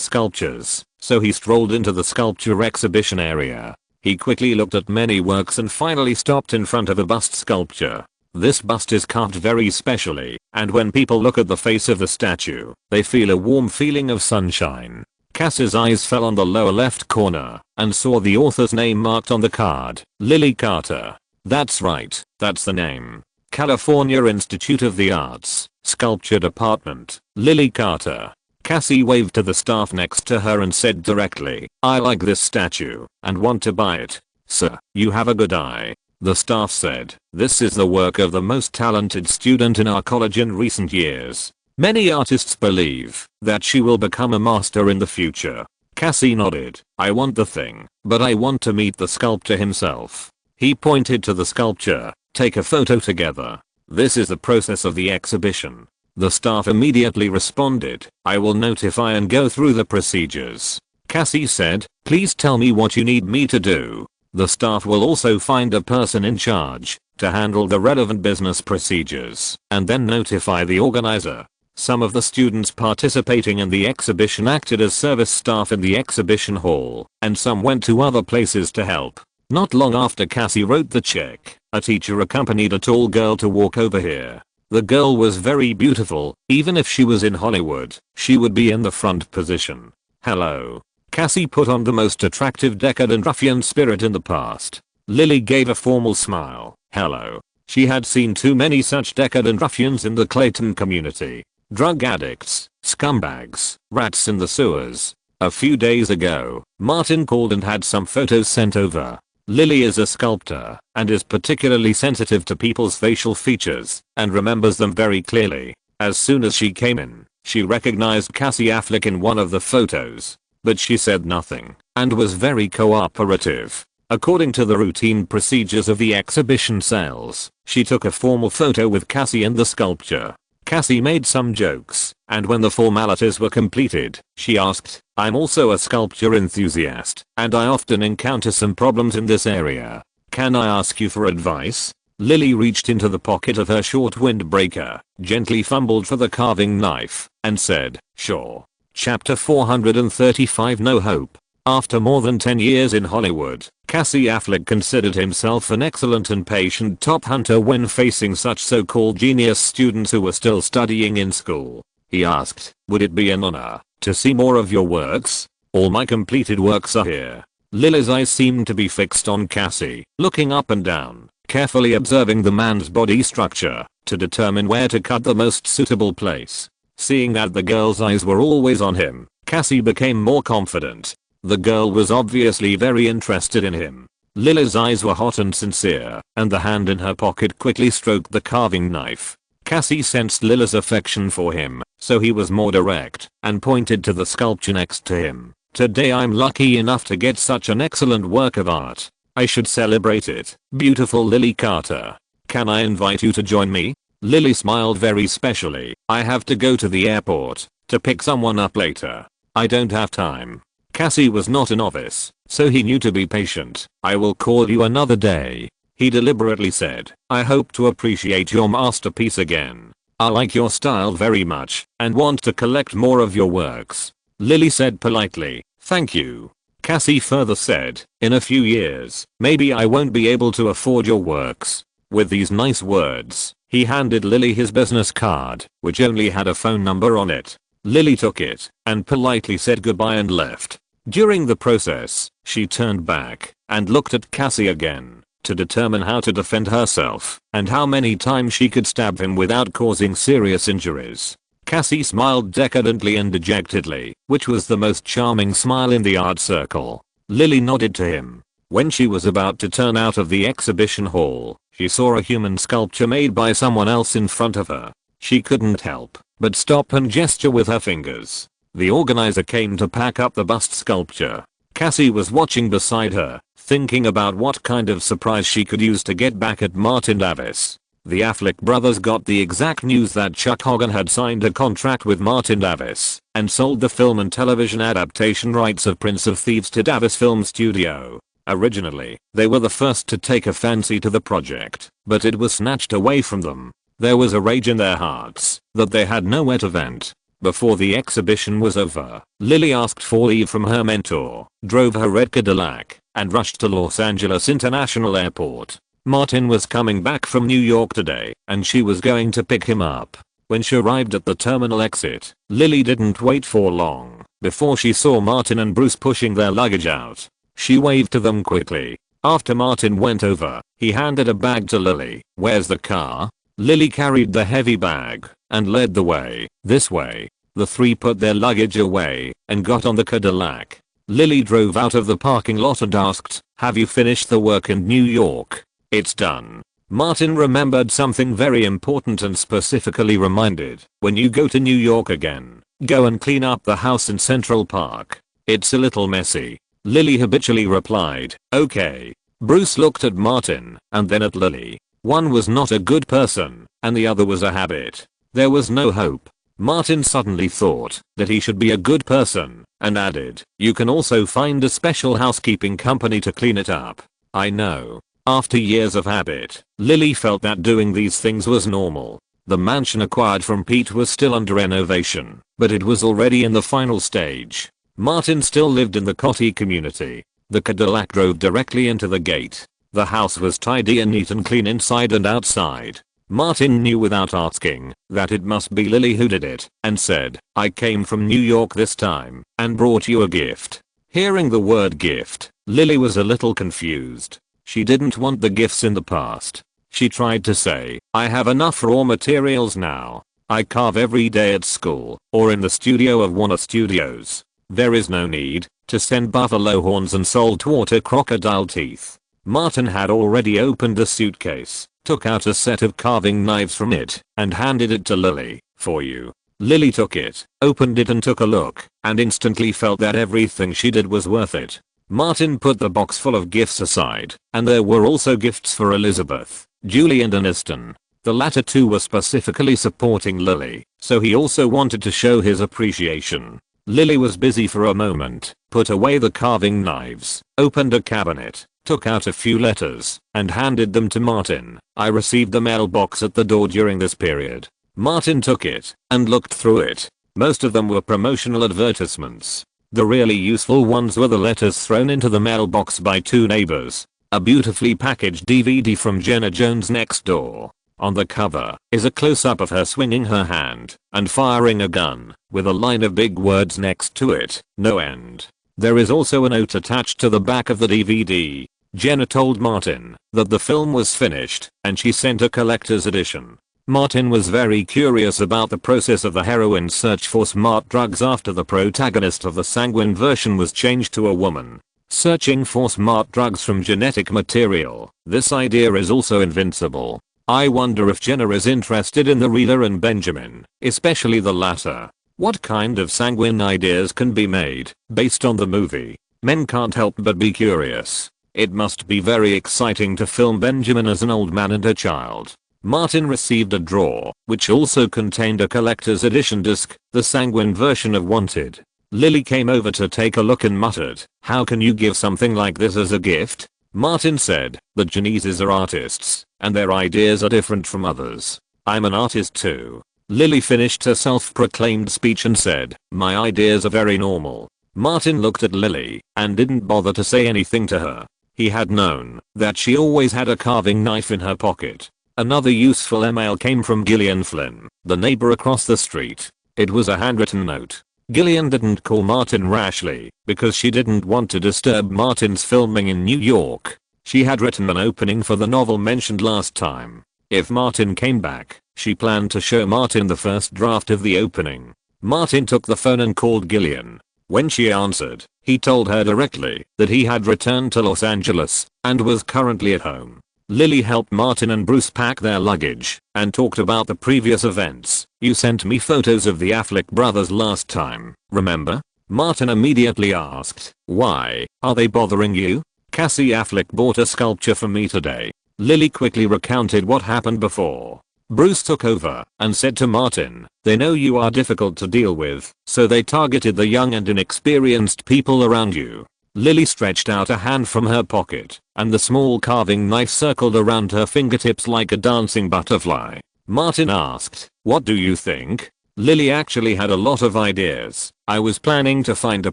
sculptures, so he strolled into the sculpture exhibition area. He quickly looked at many works and finally stopped in front of a bust sculpture. This bust is carved very specially, and when people look at the face of the statue, they feel a warm feeling of sunshine. Cassie's eyes fell on the lower left corner and saw the author's name marked on the card, Lily Carter. That's right, that's the name. California Institute of the Arts, Sculpture Department, Lily Carter. Cassie waved to the staff next to her and said directly, "I like this statue and want to buy it. Sir, you have a good eye." The staff said, "This is the work of the most talented student in our college in recent years. Many artists believe that she will become a master in the future." Cassie nodded. "I want the thing, but I want to meet the sculptor himself." He pointed to the sculpture. "Take a photo together. This is the process of the exhibition." The staff immediately responded, "I will notify and go through the procedures." Cassie said, "Please tell me what you need me to do." The staff will also find a person in charge to handle the relevant business procedures and then notify the organizer. Some of the students participating in the exhibition acted as service staff in the exhibition hall, and some went to other places to help. Not long after Cassie wrote the check, a teacher accompanied a tall girl to walk over here. The girl was very beautiful. Even if she was in Hollywood, she would be in the front position. Hello. Cassie put on the most attractive decadent ruffian spirit in the past. Lily gave a formal smile. Hello. She had seen too many such decadent ruffians in the Clayton community. Drug addicts, scumbags, rats in the sewers. A few days ago, Martin called and had some photos sent over. Lily is a sculptor and is particularly sensitive to people's facial features and remembers them very clearly. As soon as she came in, she recognized Cassie Affleck in one of the photos, but she said nothing and was very cooperative. According to the routine procedures of the exhibition sales, she took a formal photo with Cassie and the sculpture. Cassie made some jokes, and when the formalities were completed, she asked, "I'm also a sculpture enthusiast, and I often encounter some problems in this area. Can I ask you for advice?" Lily reached into the pocket of her short windbreaker, gently fumbled for the carving knife, and said, "Sure." Chapter 435 No Hope. After more than 10 years in Hollywood, Cassie Affleck considered himself an excellent and patient top hunter when facing such so-called genius students who were still studying in school. He asked, "Would it be an honor to see more of your works? All my completed works are here." Lily's eyes seemed to be fixed on Cassie, looking up and down, carefully observing the man's body structure to determine where to cut the most suitable place. Seeing that the girl's eyes were always on him, Cassie became more confident. The girl was obviously very interested in him. Lily's eyes were hot and sincere, and the hand in her pocket quickly stroked the carving knife. Cassie sensed Lily's affection for him, so he was more direct and pointed to the sculpture next to him. "Today I'm lucky enough to get such an excellent work of art. I should celebrate it. Beautiful Lily Carter. Can I invite you to join me?" Lily smiled very specially. "I have to go to the airport to pick someone up later. I don't have time." Cassie was not a novice, so he knew to be patient. "I will call you another day," he deliberately said. "I hope to appreciate your masterpiece again. I like your style very much and want to collect more of your works." Lily said politely, "Thank you." Cassie further said, "In a few years, maybe I won't be able to afford your works." With these nice words, he handed Lily his business card, which only had a phone number on it. Lily took it and politely said goodbye and left. During the process, she turned back and looked at Cassie again to determine how to defend herself and how many times she could stab him without causing serious injuries. Cassie smiled decadently and dejectedly, which was the most charming smile in the art circle. Lily nodded to him. When she was about to turn out of the exhibition hall, she saw a human sculpture made by someone else in front of her. She couldn't help but stop and gesture with her fingers. The organizer came to pack up the bust sculpture. Cassie was watching beside her, thinking about what kind of surprise she could use to get back at Martin Davis. The Affleck brothers got the exact news that Chuck Hogan had signed a contract with Martin Davis and sold the film and television adaptation rights of Prince of Thieves to Davis Film Studio. Originally, they were the first to take a fancy to the project, but it was snatched away from them. There was a rage in their hearts that they had nowhere to vent. Before the exhibition was over, Lily asked for leave from her mentor, drove her red Cadillac, and rushed to Los Angeles International Airport. Martin was coming back from New York today, and she was going to pick him up. When she arrived at the terminal exit, Lily didn't wait for long before she saw Martin and Bruce pushing their luggage out. She waved to them quickly. After Martin went over, he handed a bag to Lily. "Where's the car?" Lily carried the heavy bag and led the way. "This way." The three put their luggage away and got on the Cadillac. Lily drove out of the parking lot and asked, "Have you finished the work in New York?" "It's done." Martin remembered something very important and specifically reminded, "When you go to New York again, go and clean up the house in Central Park. It's a little messy." Lily habitually replied, "Okay." Bruce looked at Martin and then at Lily. One was not a good person and the other was a habit. There was no hope. Martin suddenly thought that he should be a good person and added, "You can also find a special housekeeping company to clean it up." "I know." After years of habit, Lily felt that doing these things was normal. The mansion acquired from Pete was still under renovation, but it was already in the final stage. Martin still lived in the Cotty community. The Cadillac drove directly into the gate. The house was tidy and neat and clean inside and outside. Martin knew without asking that it must be Lily who did it, and said, "I came from New York this time and brought you a gift." Hearing the word gift, Lily was a little confused. She didn't want the gifts in the past. She tried to say, "I have enough raw materials now. I carve every day at school or in the studio of Warner Studios. There is no need to send buffalo horns and saltwater crocodile teeth." Martin had already opened the suitcase, took out a set of carving knives from it, and handed it to Lily. "For you." Lily took it, opened it and took a look, and instantly felt that everything she did was worth it. Martin put the box full of gifts aside, and there were also gifts for Elizabeth, Julie and Aniston. The latter two were specifically supporting Lily, so he also wanted to show his appreciation. Lily was busy for a moment, put away the carving knives, opened a cabinet, took out a few letters, and handed them to Martin. "I received the mailbox at the door during this period." Martin took it and looked through it. Most of them were promotional advertisements. The really useful ones were the letters thrown into the mailbox by two neighbors. A beautifully packaged DVD from Jenna Jones Next Door. On the cover is a close-up of her swinging her hand and firing a gun, with a line of big words next to it, "No end." There is also a note attached to the back of the DVD. Jenna told Martin that the film was finished and she sent a collector's edition. Martin was very curious about the process of the heroine's search for smart drugs after the protagonist of the sanguine version was changed to a woman. Searching for smart drugs from genetic material. This idea is also invincible. I wonder if Jenna is interested in the reader and Benjamin, especially the latter. What kind of sanguine ideas can be made based on the movie? Men can't help but be curious. It must be very exciting to film Benjamin as an old man and a child. Martin received a drawer, which also contained a collector's edition disc, the sanguine version of Wanted. Lily came over to take a look and muttered, "How can you give something like this as a gift?" Martin said, "The Geneses are artists, and their ideas are different from others. I'm an artist too." Lily finished her self-proclaimed speech and said, "My ideas are very normal." Martin looked at Lily and didn't bother to say anything to her. He had known that she always had a carving knife in her pocket. Another useful email came from Gillian Flynn, the neighbor across the street. It was a handwritten note. Gillian didn't call Martin rashly because she didn't want to disturb Martin's filming in New York. She had written an opening for the novel mentioned last time. If Martin came back, she planned to show Martin the first draft of the opening. Martin took the phone and called Gillian. When she answered, he told her directly that he had returned to Los Angeles and was currently at home. Lily helped Martin and Bruce pack their luggage and talked about the previous events. "You sent me photos of the Affleck brothers last time, remember?" Martin immediately asked, "Why, are they bothering you?" "Cassie Affleck bought a sculpture for me today." Lily quickly recounted what happened before. Bruce took over and said to Martin, "They know you are difficult to deal with, so they targeted the young and inexperienced people around you." Lily stretched out a hand from her pocket, and the small carving knife circled around her fingertips like a dancing butterfly. Martin asked, "What do you think?" Lily actually had a lot of ideas. "I was planning to find a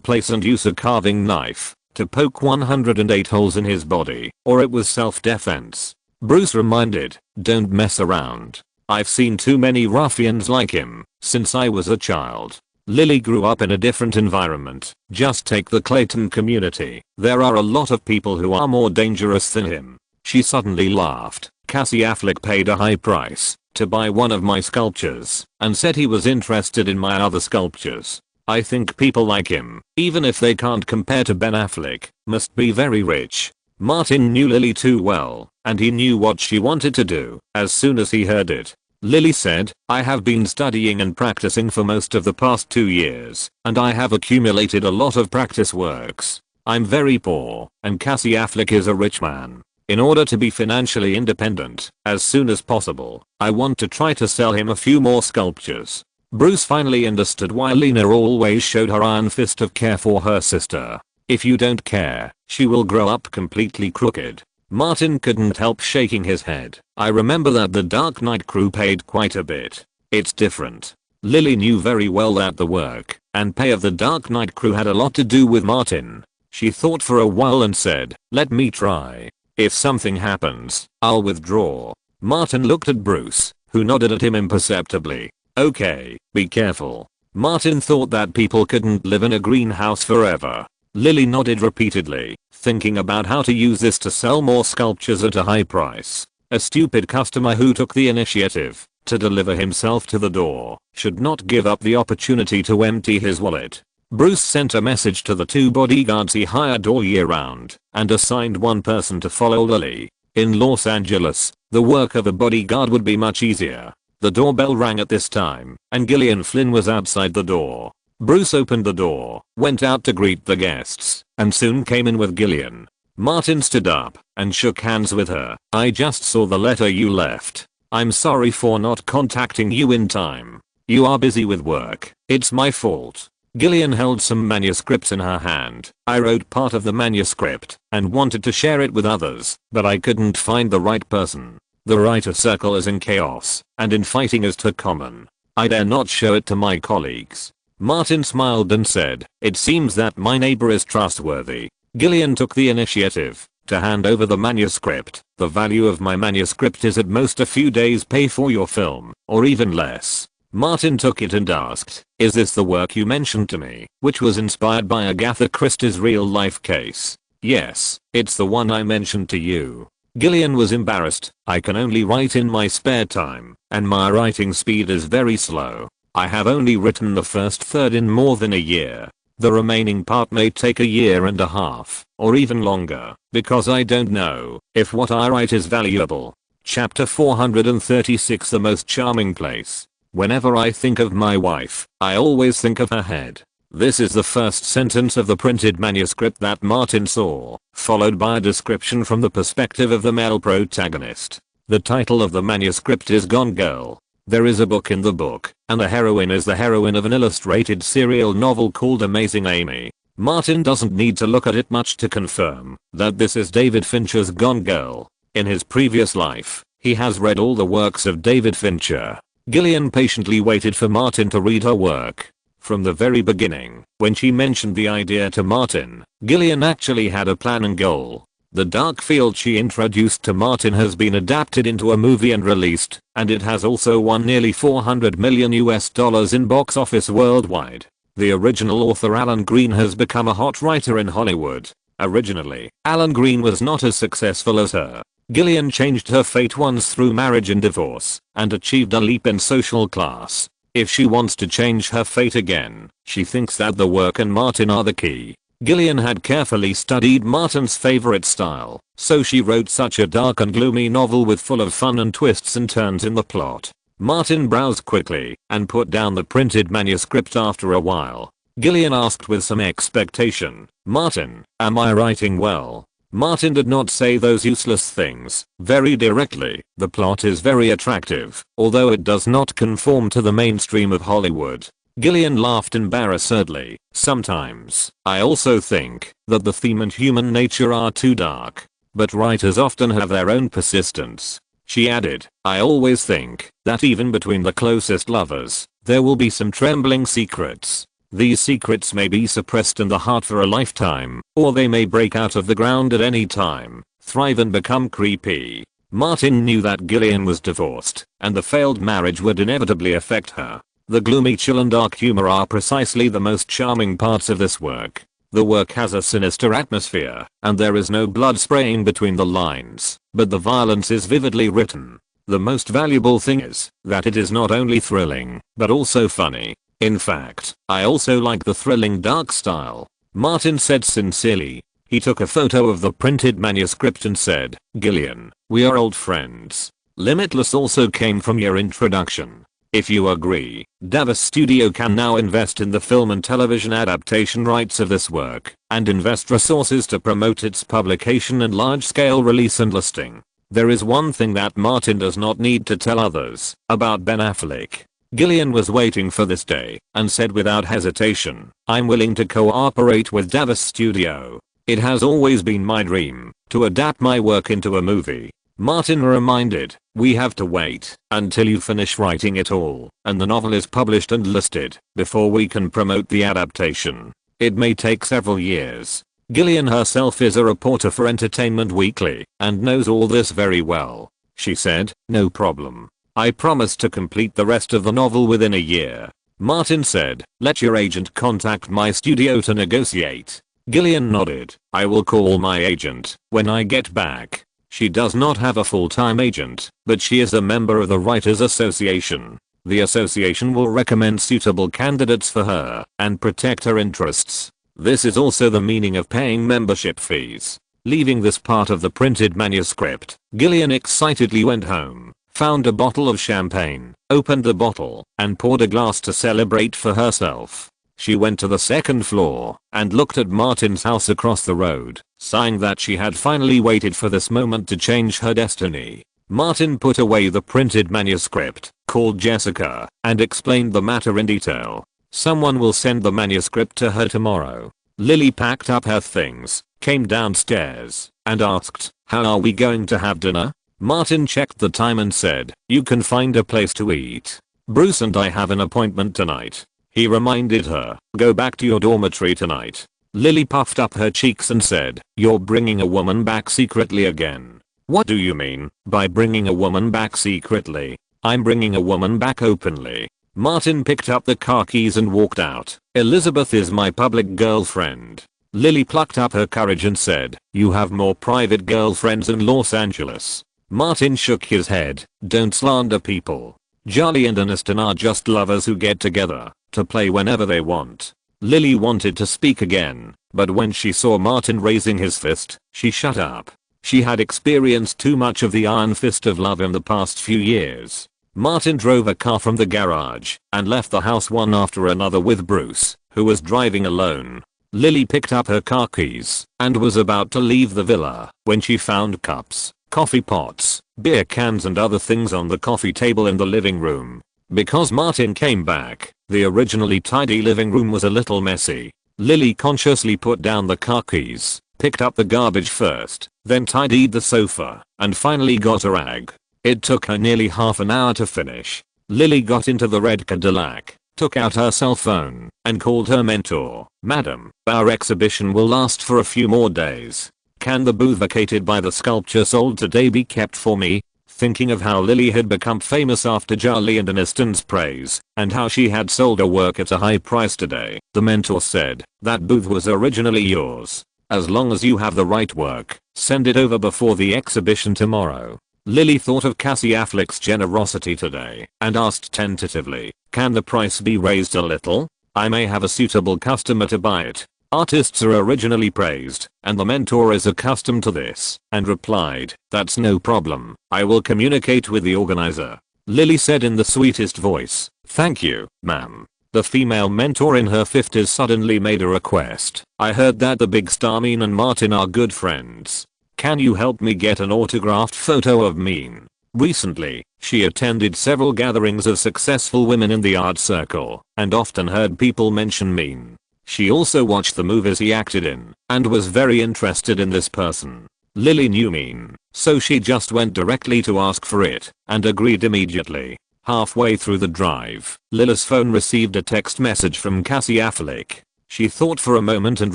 place and use a carving knife to poke 108 holes in his body, or it was self-defense." Bruce reminded, "Don't mess around. I've seen too many ruffians like him since I was a child." Lily grew up in a different environment. Just take the Clayton community. There are a lot of people who are more dangerous than him. She suddenly laughed. "Cassie Affleck paid a high price to buy one of my sculptures and said he was interested in my other sculptures. I think people like him, even if they can't compare to Ben Affleck, must be very rich." Martin knew Lily too well, and he knew what she wanted to do as soon as he heard it. Lily said, "I have been studying and practicing for most of the past 2 years, and I have accumulated a lot of practice works. I'm very poor, and Cassie Affleck is a rich man. In order to be financially independent as soon as possible, I want to try to sell him a few more sculptures." Bruce finally understood why Lena always showed her iron fist of care for her sister. If you don't care, she will grow up completely crooked. Martin couldn't help shaking his head. I remember that the Dark Knight crew paid quite a bit. It's different. Lily knew very well that the work and pay of the Dark Knight crew had a lot to do with Martin. She thought for a while and said, "Let me try. If something happens, I'll withdraw." Martin looked at Bruce, who nodded at him imperceptibly. "Okay, be careful." Martin thought that people couldn't live in a greenhouse forever. Lily nodded repeatedly, thinking about how to use this to sell more sculptures at a high price. A stupid customer who took the initiative to deliver himself to the door should not give up the opportunity to empty his wallet. Bruce sent a message to the 2 bodyguards he hired all year round and assigned one person to follow Lily. In Los Angeles, the work of a bodyguard would be much easier. The doorbell rang at this time, and Gillian Flynn was outside the door. Bruce opened the door, went out to greet the guests, and soon came in with Gillian. Martin stood up and shook hands with her. "I just saw the letter you left. I'm sorry for not contacting you in time. You are busy with work. It's my fault." Gillian held some manuscripts in her hand. "I wrote part of the manuscript and wanted to share it with others, but I couldn't find the right person. The writer circle is in chaos, and infighting is too common. I dare not show it to my colleagues." Martin smiled and said, "It seems that my neighbor is trustworthy." Gillian took the initiative to hand over the manuscript. "The value of my manuscript is at most a few days' pay for your film, or even less." Martin took it and asked, "Is this the work you mentioned to me, which was inspired by Agatha Christie's real-life case?" "Yes, it's the one I mentioned to you." Gillian was embarrassed. "I can only write in my spare time, and my writing speed is very slow. I have only written the first third in more than a year. The remaining part may take a year and a half, or even longer, because I don't know if what I write is valuable." Chapter 436, The Most Charming Place. "Whenever I think of my wife, I always think of her head." This is the first sentence of the printed manuscript that Martin saw, followed by a description from the perspective of the male protagonist. The title of the manuscript is Gone Girl. There is a book in the book, and the heroine is the heroine of an illustrated serial novel called Amazing Amy. Martin doesn't need to look at it much to confirm that this is David Fincher's Gone Girl. In his previous life, he has read all the works of David Fincher. Gillian patiently waited for Martin to read her work. From the very beginning, when she mentioned the idea to Martin, Gillian actually had a plan and goal. The dark field she introduced to Martin has been adapted into a movie and released, and it has also won nearly $400 million in box office worldwide. The original author Alan Green has become a hot writer in Hollywood. Originally, Alan Green was not as successful as her. Gillian changed her fate once through marriage and divorce, and achieved a leap in social class. If she wants to change her fate again, she thinks that the work and Martin are the key. Gillian had carefully studied Martin's favorite style, so she wrote such a dark and gloomy novel with full of fun and twists and turns in the plot. Martin browsed quickly and put down the printed manuscript after a while. Gillian asked with some expectation, "Martin, am I writing well?" Martin did not say those useless things very directly. "The plot is very attractive, although it does not conform to the mainstream of Hollywood." Gillian laughed embarrassedly. "Sometimes, I also think that the theme and human nature are too dark. But writers often have their own persistence." She added, "I always think that even between the closest lovers, there will be some trembling secrets. These secrets may be suppressed in the heart for a lifetime, or they may break out of the ground at any time, thrive and become creepy." Martin knew that Gillian was divorced, and the failed marriage would inevitably affect her. The gloomy chill and dark humor are precisely the most charming parts of this work. The work has a sinister atmosphere, and there is no blood spraying between the lines, but the violence is vividly written. The most valuable thing is that it is not only thrilling, but also funny. In fact, I also like the thrilling dark style," Martin said sincerely. He took a photo of the printed manuscript and said, "Gillian, we are old friends. Limitless also came from your introduction. If you agree, Davis Studio can now invest in the film and television adaptation rights of this work, and invest resources to promote its publication and large-scale release and listing. There is one thing that Martin does not need to tell others about Ben Affleck." Gillian was waiting for this day, and said without hesitation, "I'm willing to cooperate with Davis Studio. It has always been my dream to adapt my work into a movie. Martin reminded, we have to wait until you finish writing it all and the novel is published and listed before we can promote the adaptation. It may take several years. Gillian herself is a reporter for Entertainment Weekly and knows all this very well. She said, no problem. I promise to complete the rest of the novel within a year. Martin said, let your agent contact my studio to negotiate. Gillian nodded, I will call my agent when I get back. She does not have a full-time agent, but she is a member of the Writers Association. The association will recommend suitable candidates for her and protect her interests. This is also the meaning of paying membership fees. Leaving this part of the printed manuscript, Gillian excitedly went home, found a bottle of champagne, opened the bottle, and poured a glass to celebrate for herself. She went to the second floor and looked at Martin's house across the road, sighing that she had finally waited for this moment to change her destiny. Martin put away the printed manuscript, called Jessica, and explained the matter in detail. Someone will send the manuscript to her tomorrow. Lily packed up her things, came downstairs, and asked, how are we going to have dinner? Martin checked the time and said, you can find a place to eat. Bruce and I have an appointment tonight. He reminded her, go back to your dormitory tonight. Lily puffed up her cheeks and said, you're bringing a woman back secretly again. What do you mean by bringing a woman back secretly? I'm bringing a woman back openly. Martin picked up the car keys and walked out. Elizabeth is my public girlfriend. Lily plucked up her courage and said, you have more private girlfriends in Los Angeles. Martin shook his head, don't slander people. Charlie and Aniston are just lovers who get together to play whenever they want. Lily wanted to speak again, but when she saw Martin raising his fist, she shut up. She had experienced too much of the iron fist of love in the past few years. Martin drove a car from the garage and left the house one after another with Bruce, who was driving alone. Lily picked up her car keys and was about to leave the villa when she found cups, coffee pots, beer cans and other things on the coffee table in the living room. Because Martin came back, the originally tidy living room was a little messy. Lily consciously put down the car keys, picked up the garbage first, then tidied the sofa, and finally got a rag. It took her nearly half an hour to finish. Lily got into the red Cadillac, took out her cell phone, and called her mentor. Madam, our exhibition will last for a few more days. Can the booth vacated by the sculpture sold today be kept for me? Thinking of how Lily had become famous after Charlie and Aniston's praise, and how she had sold her work at a high price today, the mentor said, that booth was originally yours. As long as you have the right work, send it over before the exhibition tomorrow. Lily thought of Cassie Affleck's generosity today, and asked tentatively, can the price be raised a little? I may have a suitable customer to buy it. Artists are originally praised, and the mentor is accustomed to this, and replied, that's no problem, I will communicate with the organizer. Lily said in the sweetest voice, thank you, ma'am. The female mentor in her 50s suddenly made a request. I heard that the big star Mean and Martin are good friends. Can you help me get an autographed photo of Mean? Recently, she attended several gatherings of successful women in the art circle, and often heard people mention Mean. She also watched the movies he acted in, and was very interested in this person. Lily knew Mean, so she just went directly to ask for it, and agreed immediately. Halfway through the drive, Lily's phone received a text message from Cassie Affleck. She thought for a moment and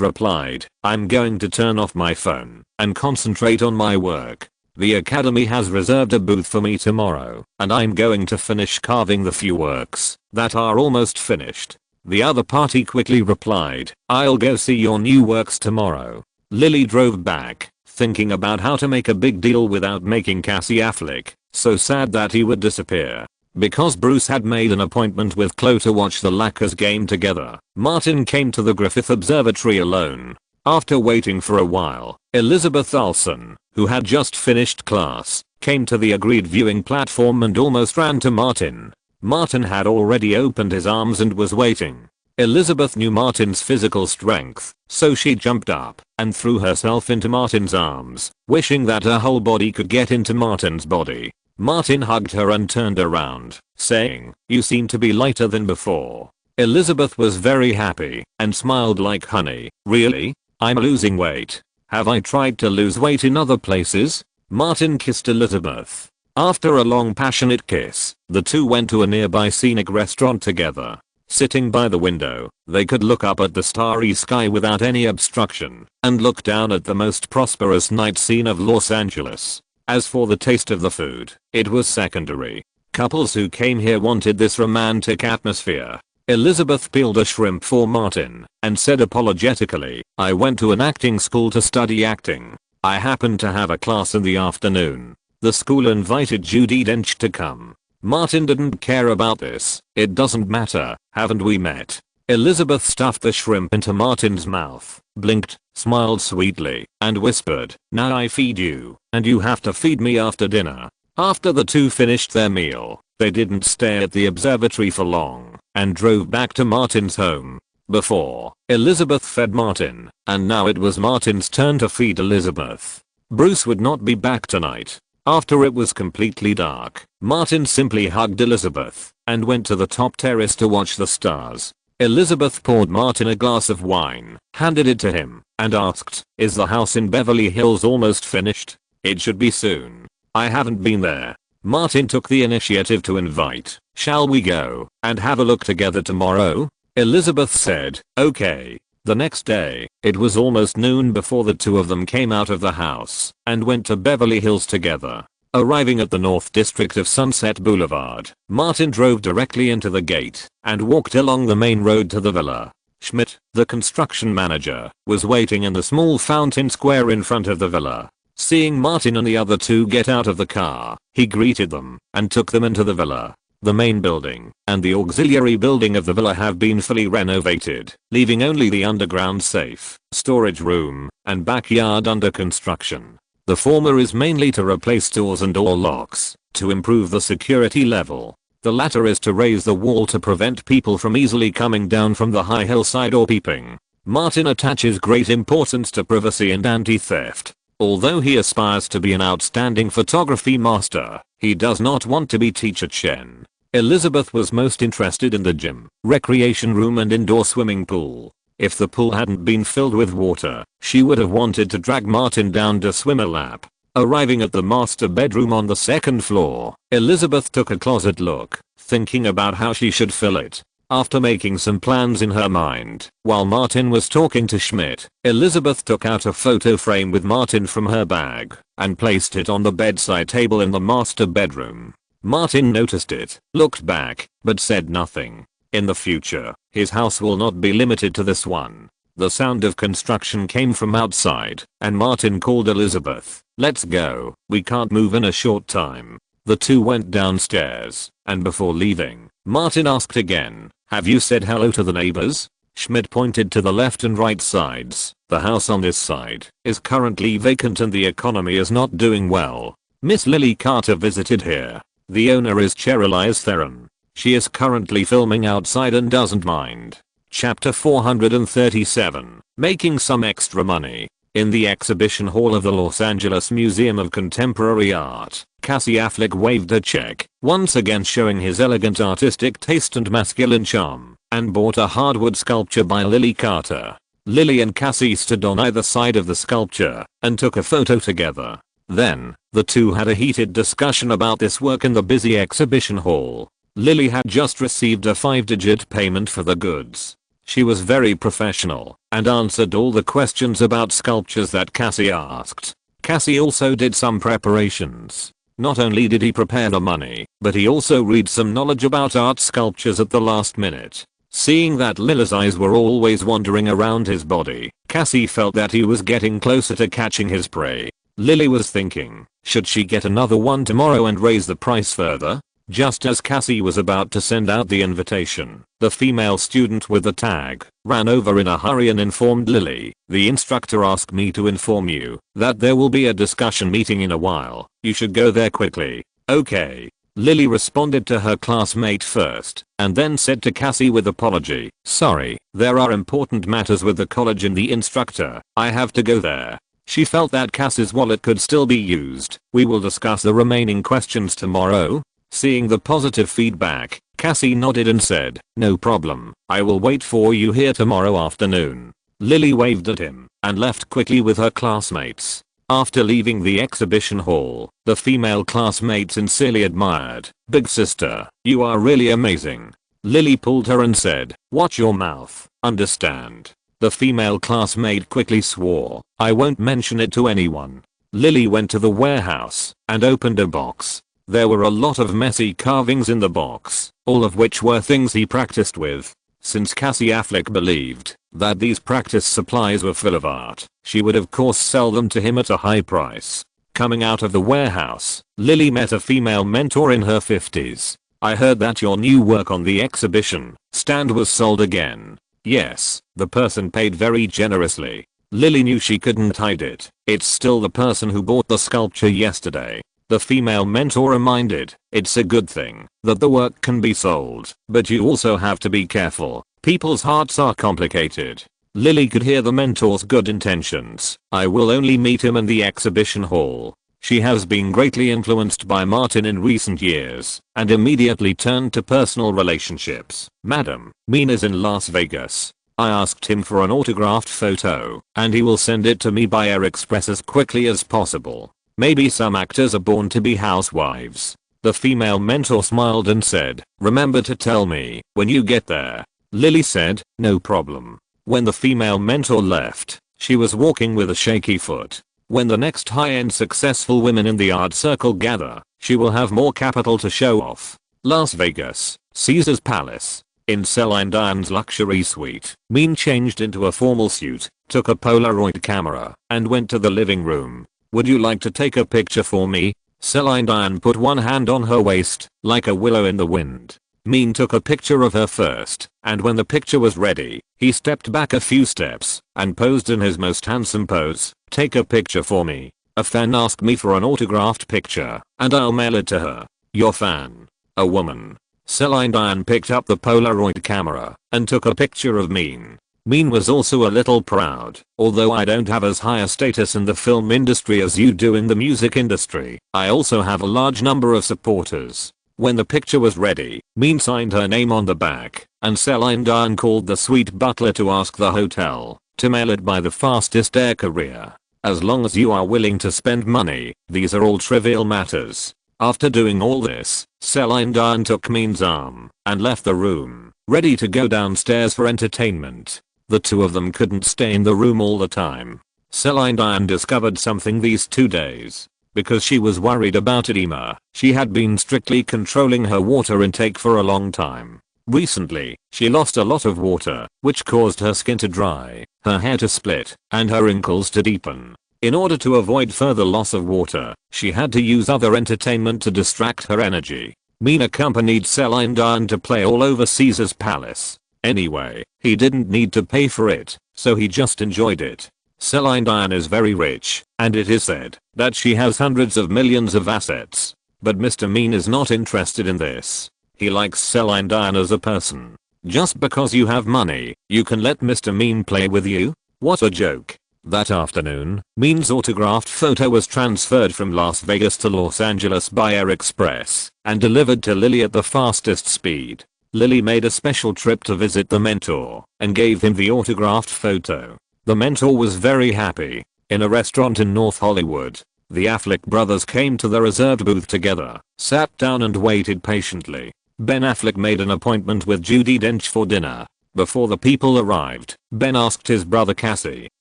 replied, I'm going to turn off my phone and concentrate on my work. The Academy has reserved a booth for me tomorrow, and I'm going to finish carving the few works that are almost finished. The other party quickly replied, I'll go see your new works tomorrow. Lily drove back, thinking about how to make a big deal without making Cassie Affleck so sad that he would disappear. Because Bruce had made an appointment with Chloe to watch the Lakers game together, Martin came to the Griffith Observatory alone. After waiting for a while, Elizabeth Olsen, who had just finished class, came to the agreed viewing platform and almost ran to Martin. Martin had already opened his arms and was waiting. Elizabeth knew Martin's physical strength, so she jumped up and threw herself into Martin's arms, wishing that her whole body could get into Martin's body. Martin hugged her and turned around, saying, you seem to be lighter than before. Elizabeth was very happy and smiled like honey. Really? I'm losing weight. Have I tried to lose weight in other places? Martin kissed Elizabeth. After a long passionate kiss, the two went to a nearby scenic restaurant together. Sitting by the window, they could look up at the starry sky without any obstruction, and look down at the most prosperous night scene of Los Angeles. As for the taste of the food, it was secondary. Couples who came here wanted this romantic atmosphere. Elizabeth peeled a shrimp for Martin, and said apologetically, I went to an acting school to study acting. I happened to have a class in the afternoon. The school invited Judi Dench to come. Martin didn't care about this. It doesn't matter, haven't we met? Elizabeth stuffed the shrimp into Martin's mouth, blinked, smiled sweetly, and whispered, now I feed you, and you have to feed me after dinner. After the two finished their meal, they didn't stay at the observatory for long, and drove back to Martin's home. Before, Elizabeth fed Martin, and now it was Martin's turn to feed Elizabeth. Bruce would not be back tonight. After it was completely dark, Martin simply hugged Elizabeth, and went to the top terrace to watch the stars. Elizabeth poured Martin a glass of wine, handed it to him, and asked, is the house in Beverly Hills almost finished? It should be soon. I haven't been there. Martin took the initiative to invite, shall we go and have a look together tomorrow? Elizabeth said, okay. The next day, it was almost noon before the two of them came out of the house and went to Beverly Hills together. Arriving at the North District of Sunset Boulevard, Martin drove directly into the gate and walked along the main road to the villa. Schmidt, the construction manager, was waiting in the small fountain square in front of the villa. Seeing Martin and the other two get out of the car, he greeted them and took them into the villa. The main building and the auxiliary building of the villa have been fully renovated, leaving only the underground safe, storage room, and backyard under construction. The former is mainly to replace doors and door locks, to improve the security level. The latter is to raise the wall to prevent people from easily coming down from the high hillside or peeping. Martin attaches great importance to privacy and anti-theft. Although he aspires to be an outstanding photography master, he does not want to be teacher Chen. Elizabeth was most interested in the gym, recreation room and indoor swimming pool. If the pool hadn't been filled with water, she would have wanted to drag Martin down to swim a lap. Arriving at the master bedroom on the second floor, Elizabeth took a closet look, thinking about how she should fill it. After making some plans in her mind, while Martin was talking to Schmidt, Elizabeth took out a photo frame with Martin from her bag and placed it on the bedside table in the master bedroom. Martin noticed it, looked back, but said nothing. In the future, his house will not be limited to this one. The sound of construction came from outside, and Martin called Elizabeth. Let's go, we can't move in a short time. The two went downstairs, and before leaving, Martin asked again, have you said hello to the neighbors? Schmidt pointed to the left and right sides. The house on this side is currently vacant and the economy is not doing well. Miss Lily Carter visited here. The owner is Cheryl Theron. She is currently filming outside and doesn't mind. Chapter 437, Making Some Extra Money. In the exhibition hall of the Los Angeles Museum of Contemporary Art, Cassie Affleck waved a check, once again showing his elegant artistic taste and masculine charm, and bought a hardwood sculpture by Lily Carter. Lily and Cassie stood on either side of the sculpture and took a photo together. Then, the two had a heated discussion about this work in the busy exhibition hall. Lily had just received a 5-digit payment for the goods. She was very professional and answered all the questions about sculptures that Cassie asked. Cassie also did some preparations. Not only did he prepare the money, but he also read some knowledge about art sculptures at the last minute. Seeing that Lily's eyes were always wandering around his body, Cassie felt that he was getting closer to catching his prey. Lily was thinking, should she get another one tomorrow and raise the price further? Just as Cassie was about to send out the invitation, the female student with the tag ran over in a hurry and informed Lily, the instructor asked me to inform you that there will be a discussion meeting in a while. You should go there quickly. Okay. Lily responded to her classmate first, and then said to Cassie with apology, sorry, there are important matters with the college and the instructor. I have to go there. She felt that Cassie's wallet could still be used. We will discuss the remaining questions tomorrow. Seeing the positive feedback, Cassie nodded and said, no problem, I will wait for you here tomorrow afternoon. Lily waved at him and left quickly with her classmates. After leaving the exhibition hall, the female classmate sincerely admired, "Big sister, you are really amazing." Lily pulled her and said, "Watch your mouth, understand?" The female classmate quickly swore, "I won't mention it to anyone." Lily went to the warehouse and opened a box. There were a lot of messy carvings in the box, all of which were things he practiced with. Since Cassie Affleck believed that these practice supplies were full of art, she would of course sell them to him at a high price. Coming out of the warehouse, Lily met a female mentor in her 50s. "I heard that your new work on the exhibition stand was sold again." Yes, the person paid very generously. Lily knew she couldn't hide it. "It's still the person who bought the sculpture yesterday." The female mentor reminded, "It's a good thing that the work can be sold, but you also have to be careful. People's hearts are complicated." Lily could hear the mentor's good intentions. "I will only meet him in the exhibition hall." She has been greatly influenced by Martin in recent years and immediately turned to personal relationships. "Madam, Mean is in Las Vegas. I asked him for an autographed photo and he will send it to me by air express as quickly as possible. Maybe some actors are born to be housewives." The female mentor smiled and said, "Remember to tell me when you get there." Lily said, "No problem." When the female mentor left, she was walking with a shaky foot. When the next high-end successful women in the art circle gather, she will have more capital to show off. Las Vegas, Caesar's Palace. In Celine Dion's luxury suite, Mean changed into a formal suit, took a Polaroid camera, and went to the living room. "Would you like to take a picture for me?" Celine Dion put one hand on her waist, like a willow in the wind. Mean took a picture of her first, and when the picture was ready, he stepped back a few steps and posed in his most handsome pose. "Take a picture for me. A fan asked me for an autographed picture, and I'll mail it to her." "Your fan? A woman?" Celine Dion picked up the Polaroid camera and took a picture of Mean. Mean was also a little proud. "Although I don't have as high a status in the film industry as you do in the music industry, I also have a large number of supporters." When the picture was ready, Mean signed her name on the back, and Celine Dion called the suite butler to ask the hotel to mail it by the fastest air courier. "As long as you are willing to spend money, these are all trivial matters." After doing all this, Celine Dion took Mean's arm and left the room, ready to go downstairs for entertainment. The two of them couldn't stay in the room all the time. Celine Dion discovered something these 2 days. Because she was worried about edema, she had been strictly controlling her water intake for a long time. Recently, she lost a lot of water, which caused her skin to dry, her hair to split, and her wrinkles to deepen. In order to avoid further loss of water, she had to use other entertainment to distract her energy. Mean accompanied Celine Dion to play all over Caesar's Palace. Anyway, he didn't need to pay for it, so he just enjoyed it. Celine Dion is very rich, and it is said that she has hundreds of millions of assets. But Mr. Mean is not interested in this. He likes Celine Dion as a person. "Just because you have money, you can let Mr. Mean play with you? What a joke." That afternoon, Mean's autographed photo was transferred from Las Vegas to Los Angeles by Air Express and delivered to Lily at the fastest speed. Lily made a special trip to visit the mentor and gave him the autographed photo. The mentor was very happy. In a restaurant in North Hollywood, the Affleck brothers came to the reserved booth together, sat down and waited patiently. Ben Affleck made an appointment with Judi Dench for dinner. Before the people arrived, Ben asked his brother Cassie,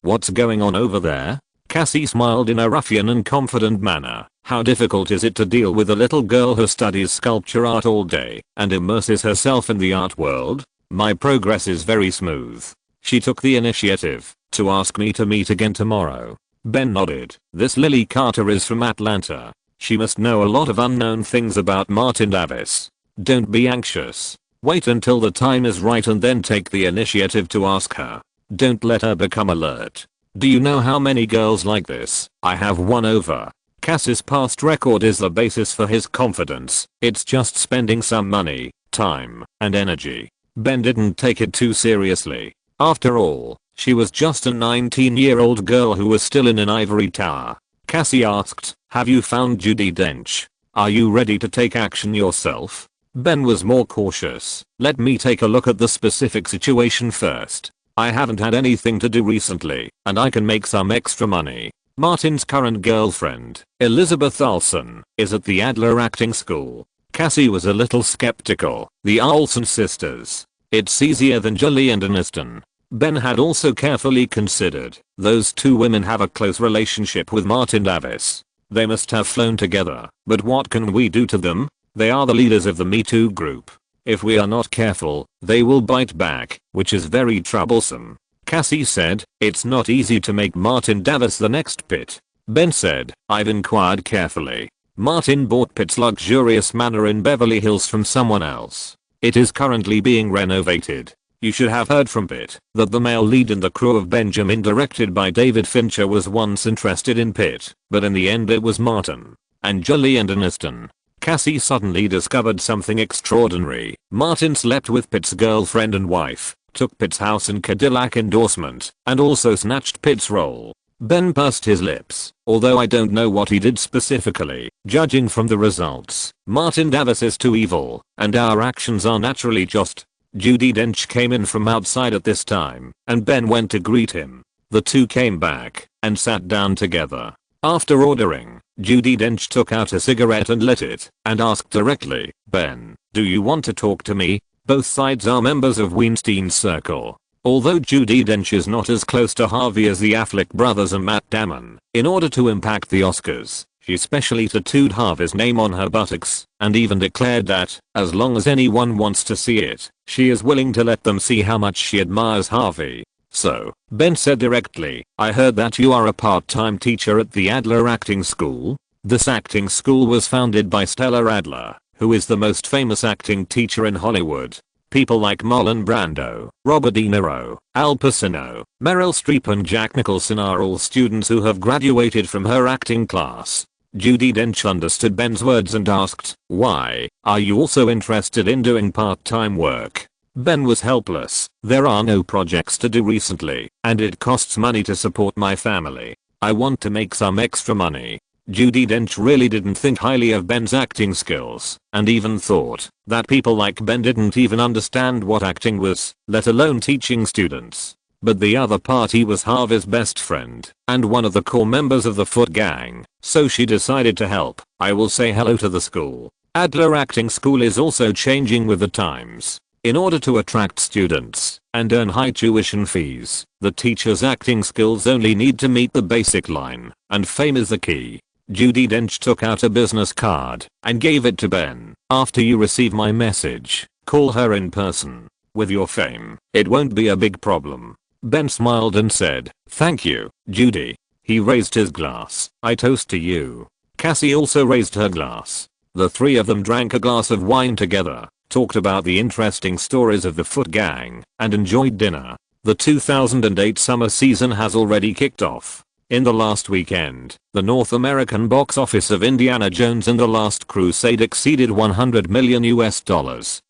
"What's going on over there?" Cassie smiled in a ruffian and confident manner. "How difficult is it to deal with a little girl who studies sculpture art all day and immerses herself in the art world? My progress is very smooth. She took the initiative to ask me to meet again tomorrow." Ben nodded. "This Lily Carter is from Atlanta. She must know a lot of unknown things about Martin Davis. Don't be anxious. Wait until the time is right and then take the initiative to ask her. Don't let her become alert. Do you know how many girls like this I have won over?" Cass's past record is the basis for his confidence. It's just spending some money, time, and energy. Ben didn't take it too seriously. After all, she was just a 19-year-old girl who was still in an ivory tower. Cassie asked, "Have you found Judi Dench? Are you ready to take action yourself?" Ben was more cautious. "Let me take a look at the specific situation first." I haven't had anything to do recently, and I can make some extra money. Martin's current girlfriend, Elizabeth Olsen, is at the Adler acting school. Cassie was a little skeptical. The Olsen sisters. It's easier than Julie and Aniston. Ben had also carefully considered. Those two women have a close relationship with Martin Davis. They must have flown together. But what can we do to them? They are the leaders of the Me Too group. If we are not careful, they will bite back, which is very troublesome. Cassie said, it's not easy to make Martin Davis the next Pitt. Ben said, I've inquired carefully. Martin bought Pitt's luxurious manor in Beverly Hills from someone else. It is currently being renovated. You should have heard from Pitt that the male lead in The Crew of Benjamin, directed by David Fincher, was once interested in Pitt, but in the end it was Martin. And Julie and Aniston. Cassie suddenly discovered something extraordinary. Martin slept with Pitt's girlfriend and wife, took Pitt's house and Cadillac endorsement, and also snatched Pitt's role. Ben pursed his lips, although I don't know what he did specifically. Judging from the results, Martin Davis is too evil, and our actions are naturally just. Judi Dench came in from outside at this time, and Ben went to greet him. The two came back and sat down together. After ordering, Judi Dench took out a cigarette and lit it, and asked directly, Ben, do you want to talk to me? Both sides are members of Weinstein's circle. Although Judi Dench is not as close to Harvey as the Affleck brothers and Matt Damon, in order to impact the Oscars, she specially tattooed Harvey's name on her buttocks, and even declared that, as long as anyone wants to see it, she is willing to let them see how much she admires Harvey. So, Ben said directly, I heard that you are a part-time teacher at the Adler acting school. This acting school was founded by Stella Adler, who is the most famous acting teacher in Hollywood. People like Marlon Brando, Robert De Niro, Al Pacino, Meryl Streep and Jack Nicholson are all students who have graduated from her acting class. Judi Dench understood Ben's words and asked, why, are you also interested in doing part-time work? Ben was helpless. There are no projects to do recently, and it costs money to support my family. I want to make some extra money. Judi Dench really didn't think highly of Ben's acting skills, and even thought that people like Ben didn't even understand what acting was, let alone teaching students. But the other party was Harvey's best friend, and one of the core members of the Foot Gang, so she decided to help. I will say hello to the school. Adler Acting School is also changing with the times. In order to attract students and earn high tuition fees, the teacher's acting skills only need to meet the basic line, and fame is the key. Judi Dench took out a business card and gave it to Ben. After you receive my message, call her in person. With your fame, it won't be a big problem. Ben smiled and said, thank you, Judi. He raised his glass. I toast to you. Cassie also raised her glass. The three of them drank a glass of wine together, talked about the interesting stories of the Foot Gang, and enjoyed dinner. The 2008 summer season has already kicked off. In the last weekend, the North American box office of Indiana Jones and the Last Crusade exceeded $100 million,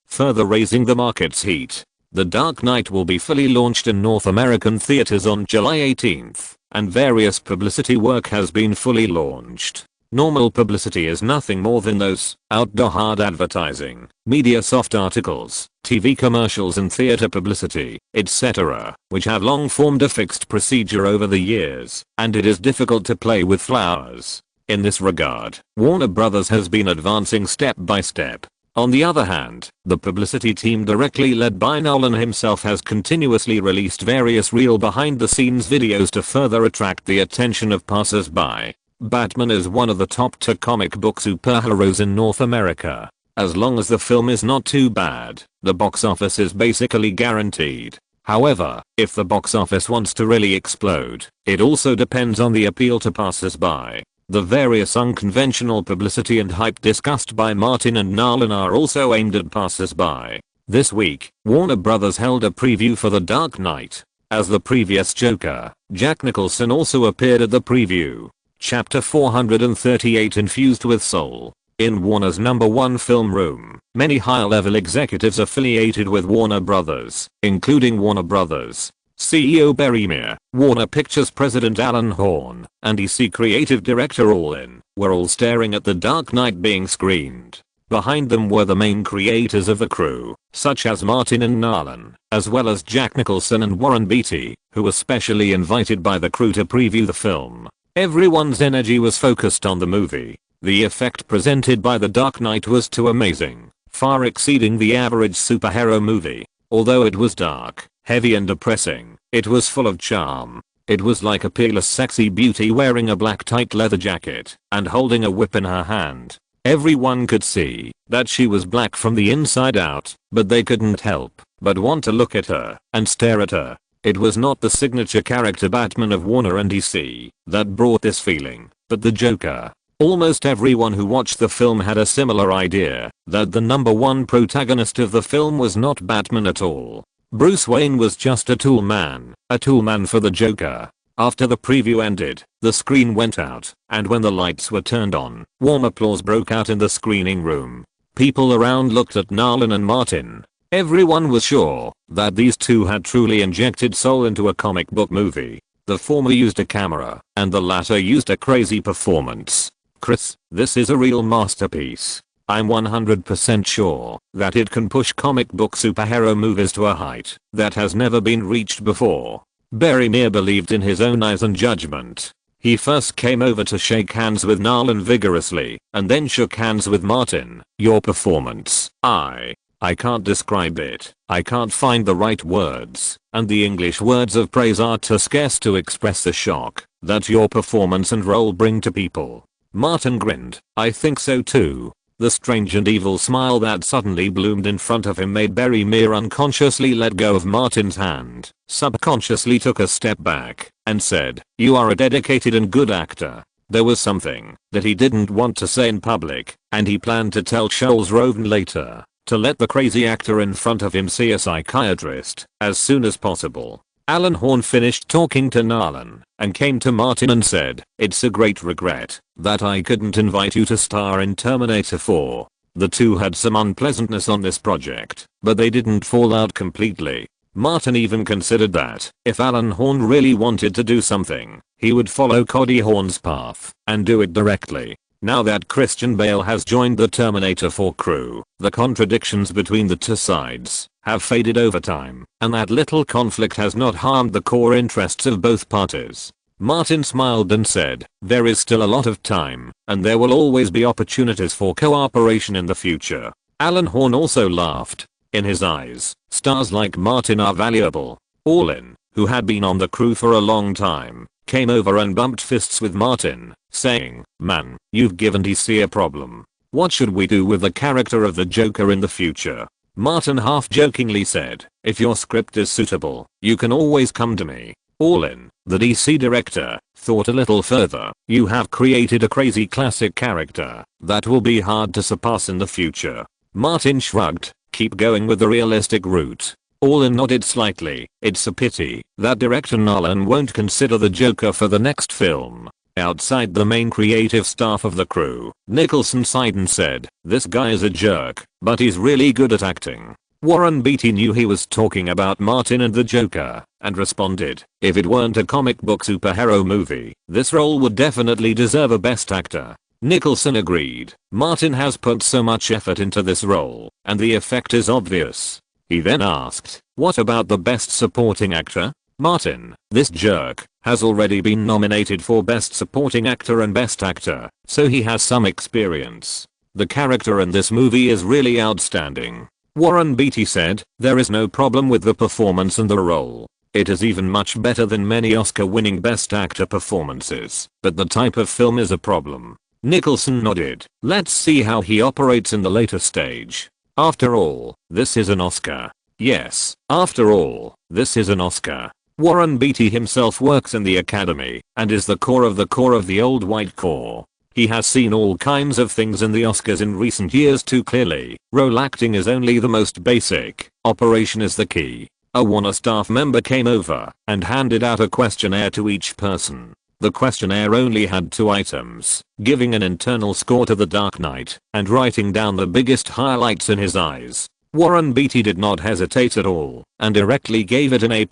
further raising the market's heat. The Dark Knight will be fully launched in North American theaters on July 18th, and various publicity work has been fully launched. Normal publicity is nothing more than those outdoor hard advertising, media soft articles, TV commercials and theater publicity, etc., which have long formed a fixed procedure over the years, and it is difficult to play with flowers. In this regard, Warner Bros. Has been advancing step by step. On the other hand, the publicity team directly led by Nolan himself has continuously released various real behind-the-scenes videos to further attract the attention of passers-by. Batman is one of the top 2 comic book superheroes in North America. As long as the film is not too bad, the box office is basically guaranteed. However, if the box office wants to really explode, it also depends on the appeal to passers-by. The various unconventional publicity and hype discussed by Martin and Nolan are also aimed at passers-by. This week, Warner Bros. Held a preview for The Dark Knight. As the previous Joker, Jack Nicholson also appeared at the preview. Chapter 438 infused with soul. In Warner's #1 film room, many high-level executives affiliated with Warner Bros., including Warner Bros. CEO Barry Meir, Warner Pictures President Alan Horn, and DC Creative Director All-In, were all staring at The Dark Knight being screened. Behind them were the main creators of the crew, such as Martin and Nolan, as well as Jack Nicholson and Warren Beatty, who were specially invited by the crew to preview the film. Everyone's energy was focused on the movie. The effect presented by The Dark Knight was too amazing, far exceeding the average superhero movie. Although it was dark, heavy and depressing, it was full of charm. It was like a peerless sexy beauty wearing a black tight leather jacket and holding a whip in her hand. Everyone could see that she was black from the inside out, but they couldn't help but want to look at her and stare at her. It was not the signature character Batman of Warner and DC that brought this feeling, but the Joker. Almost everyone who watched the film had a similar idea that the number one protagonist of the film was not Batman at all. Bruce Wayne was just a tool man for the Joker. After the preview ended, the screen went out, and when the lights were turned on, warm applause broke out in the screening room. People around looked at Nolan and Martin. Everyone was sure that these two had truly injected soul into a comic book movie. The former used a camera, and the latter used a crazy performance. Chris, this is a real masterpiece. I'm 100% sure that it can push comic book superhero movies to a height that has never been reached before. Berry believed in his own eyes and judgment. He first came over to shake hands with Nolan vigorously, and then shook hands with Martin. Your performance, I can't describe it. I can't find the right words, and the English words of praise are too scarce to express the shock that your performance and role bring to people. Martin grinned. I think so too. The strange and evil smile that suddenly bloomed in front of him made Berry unconsciously let go of Martin's hand, subconsciously took a step back, and said, you are a dedicated and good actor. There was something that he didn't want to say in public, and he planned to tell Charles Roven later, to let the crazy actor in front of him see a psychiatrist as soon as possible. Alan Horn finished talking to Nolan and came to Martin and said, it's a great regret that I couldn't invite you to star in Terminator 4. The two had some unpleasantness on this project, but they didn't fall out completely. Martin even considered that if Alan Horn really wanted to do something, he would follow Cody Horn's path and do it directly. Now that Christian Bale has joined the Terminator 4 crew, the contradictions between the two sides have faded over time, and that little conflict has not harmed the core interests of both parties. Martin smiled and said, there is still a lot of time, and there will always be opportunities for cooperation in the future. Alan Horn also laughed. In his eyes, stars like Martin are valuable. Orlin, who had been on the crew for a long time, came over and bumped fists with Martin, saying, man, you've given DC a problem. What should we do with the character of the Joker in the future? Martin half-jokingly said, if your script is suitable, you can always come to me. Orlin, the DC director, thought a little further. You have created a crazy classic character that will be hard to surpass in the future. Martin shrugged, keep going with the realistic route. Orlin nodded slightly. It's a pity that director Nolan won't consider the Joker for the next film. Outside the main creative staff of the crew, Nicholson sighed and said, this guy is a jerk, but he's really good at acting. Warren Beatty knew he was talking about Martin and the Joker, and responded, if it weren't a comic book superhero movie, this role would definitely deserve a best actor. Nicholson agreed. Martin has put so much effort into this role, and the effect is obvious. He then asked, what about the best supporting actor? Martin, this jerk, has already been nominated for Best Supporting Actor and Best Actor, so he has some experience. The character in this movie is really outstanding. Warren Beatty said, there is no problem with the performance and the role. It is even much better than many Oscar-winning Best Actor performances, but the type of film is a problem. Nicholson nodded. Let's see how he operates in the later stage. After all, this is an Oscar. Yes, after all, this is an Oscar. Warren Beatty himself works in the Academy and is the core of the old white core. He has seen all kinds of things in the Oscars in recent years too clearly. Role acting is only the most basic. Operation is the key. A Warner staff member came over and handed out a questionnaire to each person. The questionnaire only had 2 items, giving an internal score to The Dark Knight and writing down the biggest highlights in his eyes. Warren Beatty did not hesitate at all and directly gave it an A+.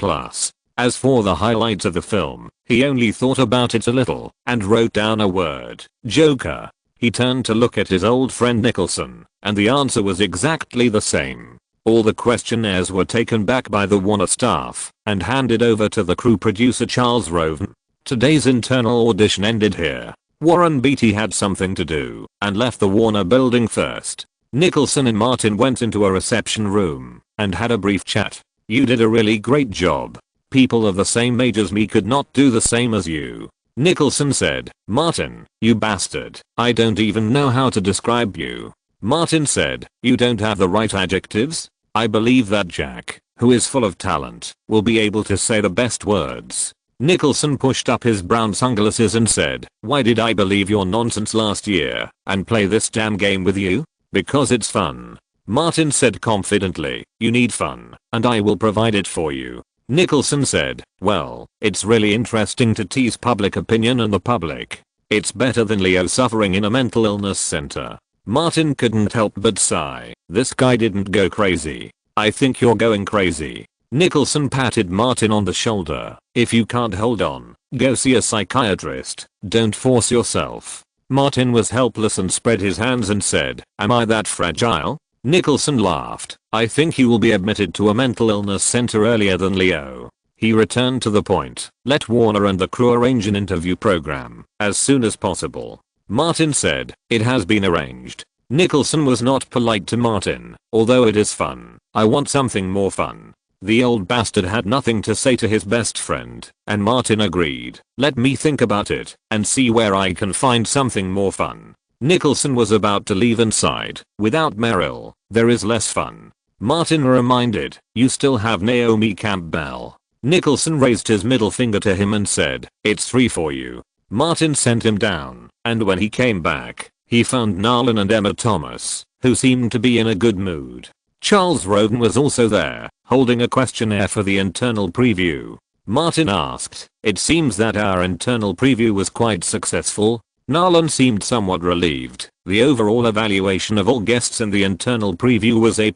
As for the highlights of the film, he only thought about it a little and wrote down a word, Joker. He turned to look at his old friend Nicholson. and the answer was exactly the same. All the questionnaires were taken back by the Warner staff and handed over to the crew producer Charles Roven. Today's internal audition ended here. Warren Beatty had something to do and left the Warner building first. Nicholson and Martin went into a reception room and had a brief chat. "You did a really great job. People of the same age as me could not do the same as you," Nicholson said. "Martin, you bastard. I don't even know how to describe you." Martin said, "You don't have the right adjectives? I believe that Jack, who is full of talent, will be able to say the best words." Nicholson pushed up his brown sunglasses and said, "Why did I believe your nonsense last year and play this damn game with you? Because it's fun." Martin said confidently, "You need fun, and I will provide it for you." Nicholson said, "Well, it's really interesting to tease public opinion and the public. It's better than Leo suffering in a mental illness center." Martin couldn't help but sigh. This guy didn't go crazy. "I think you're going crazy." Nicholson patted Martin on the shoulder. "If you can't hold on, go see a psychiatrist. Don't force yourself." Martin was helpless and spread his hands and said, "Am I that fragile?" Nicholson laughed. "I think you will be admitted to a mental illness center earlier than Leo." He returned to the point. "Let Warner and the crew arrange an interview program as soon as possible." Martin said, "It has been arranged." Nicholson was not polite to Martin. "Although it is fun, I want something more fun." The old bastard had nothing to say to his best friend, and Martin agreed. "Let me think about it and see where I can find something more fun." Nicholson was about to leave and sighed. "Without Meryl, there is less fun." Martin reminded, "You still have Naomi Campbell." Nicholson raised his middle finger to him and said, "It's 3 for you." Martin sent him down, and when he came back, he found Narlan and Emma Thomas, who seemed to be in a good mood. Charles Roden was also there, holding a questionnaire for the internal preview. Martin asked, "It seems that our internal preview was quite successful." Narlan seemed somewhat relieved. The overall evaluation of all guests in the internal preview was A+.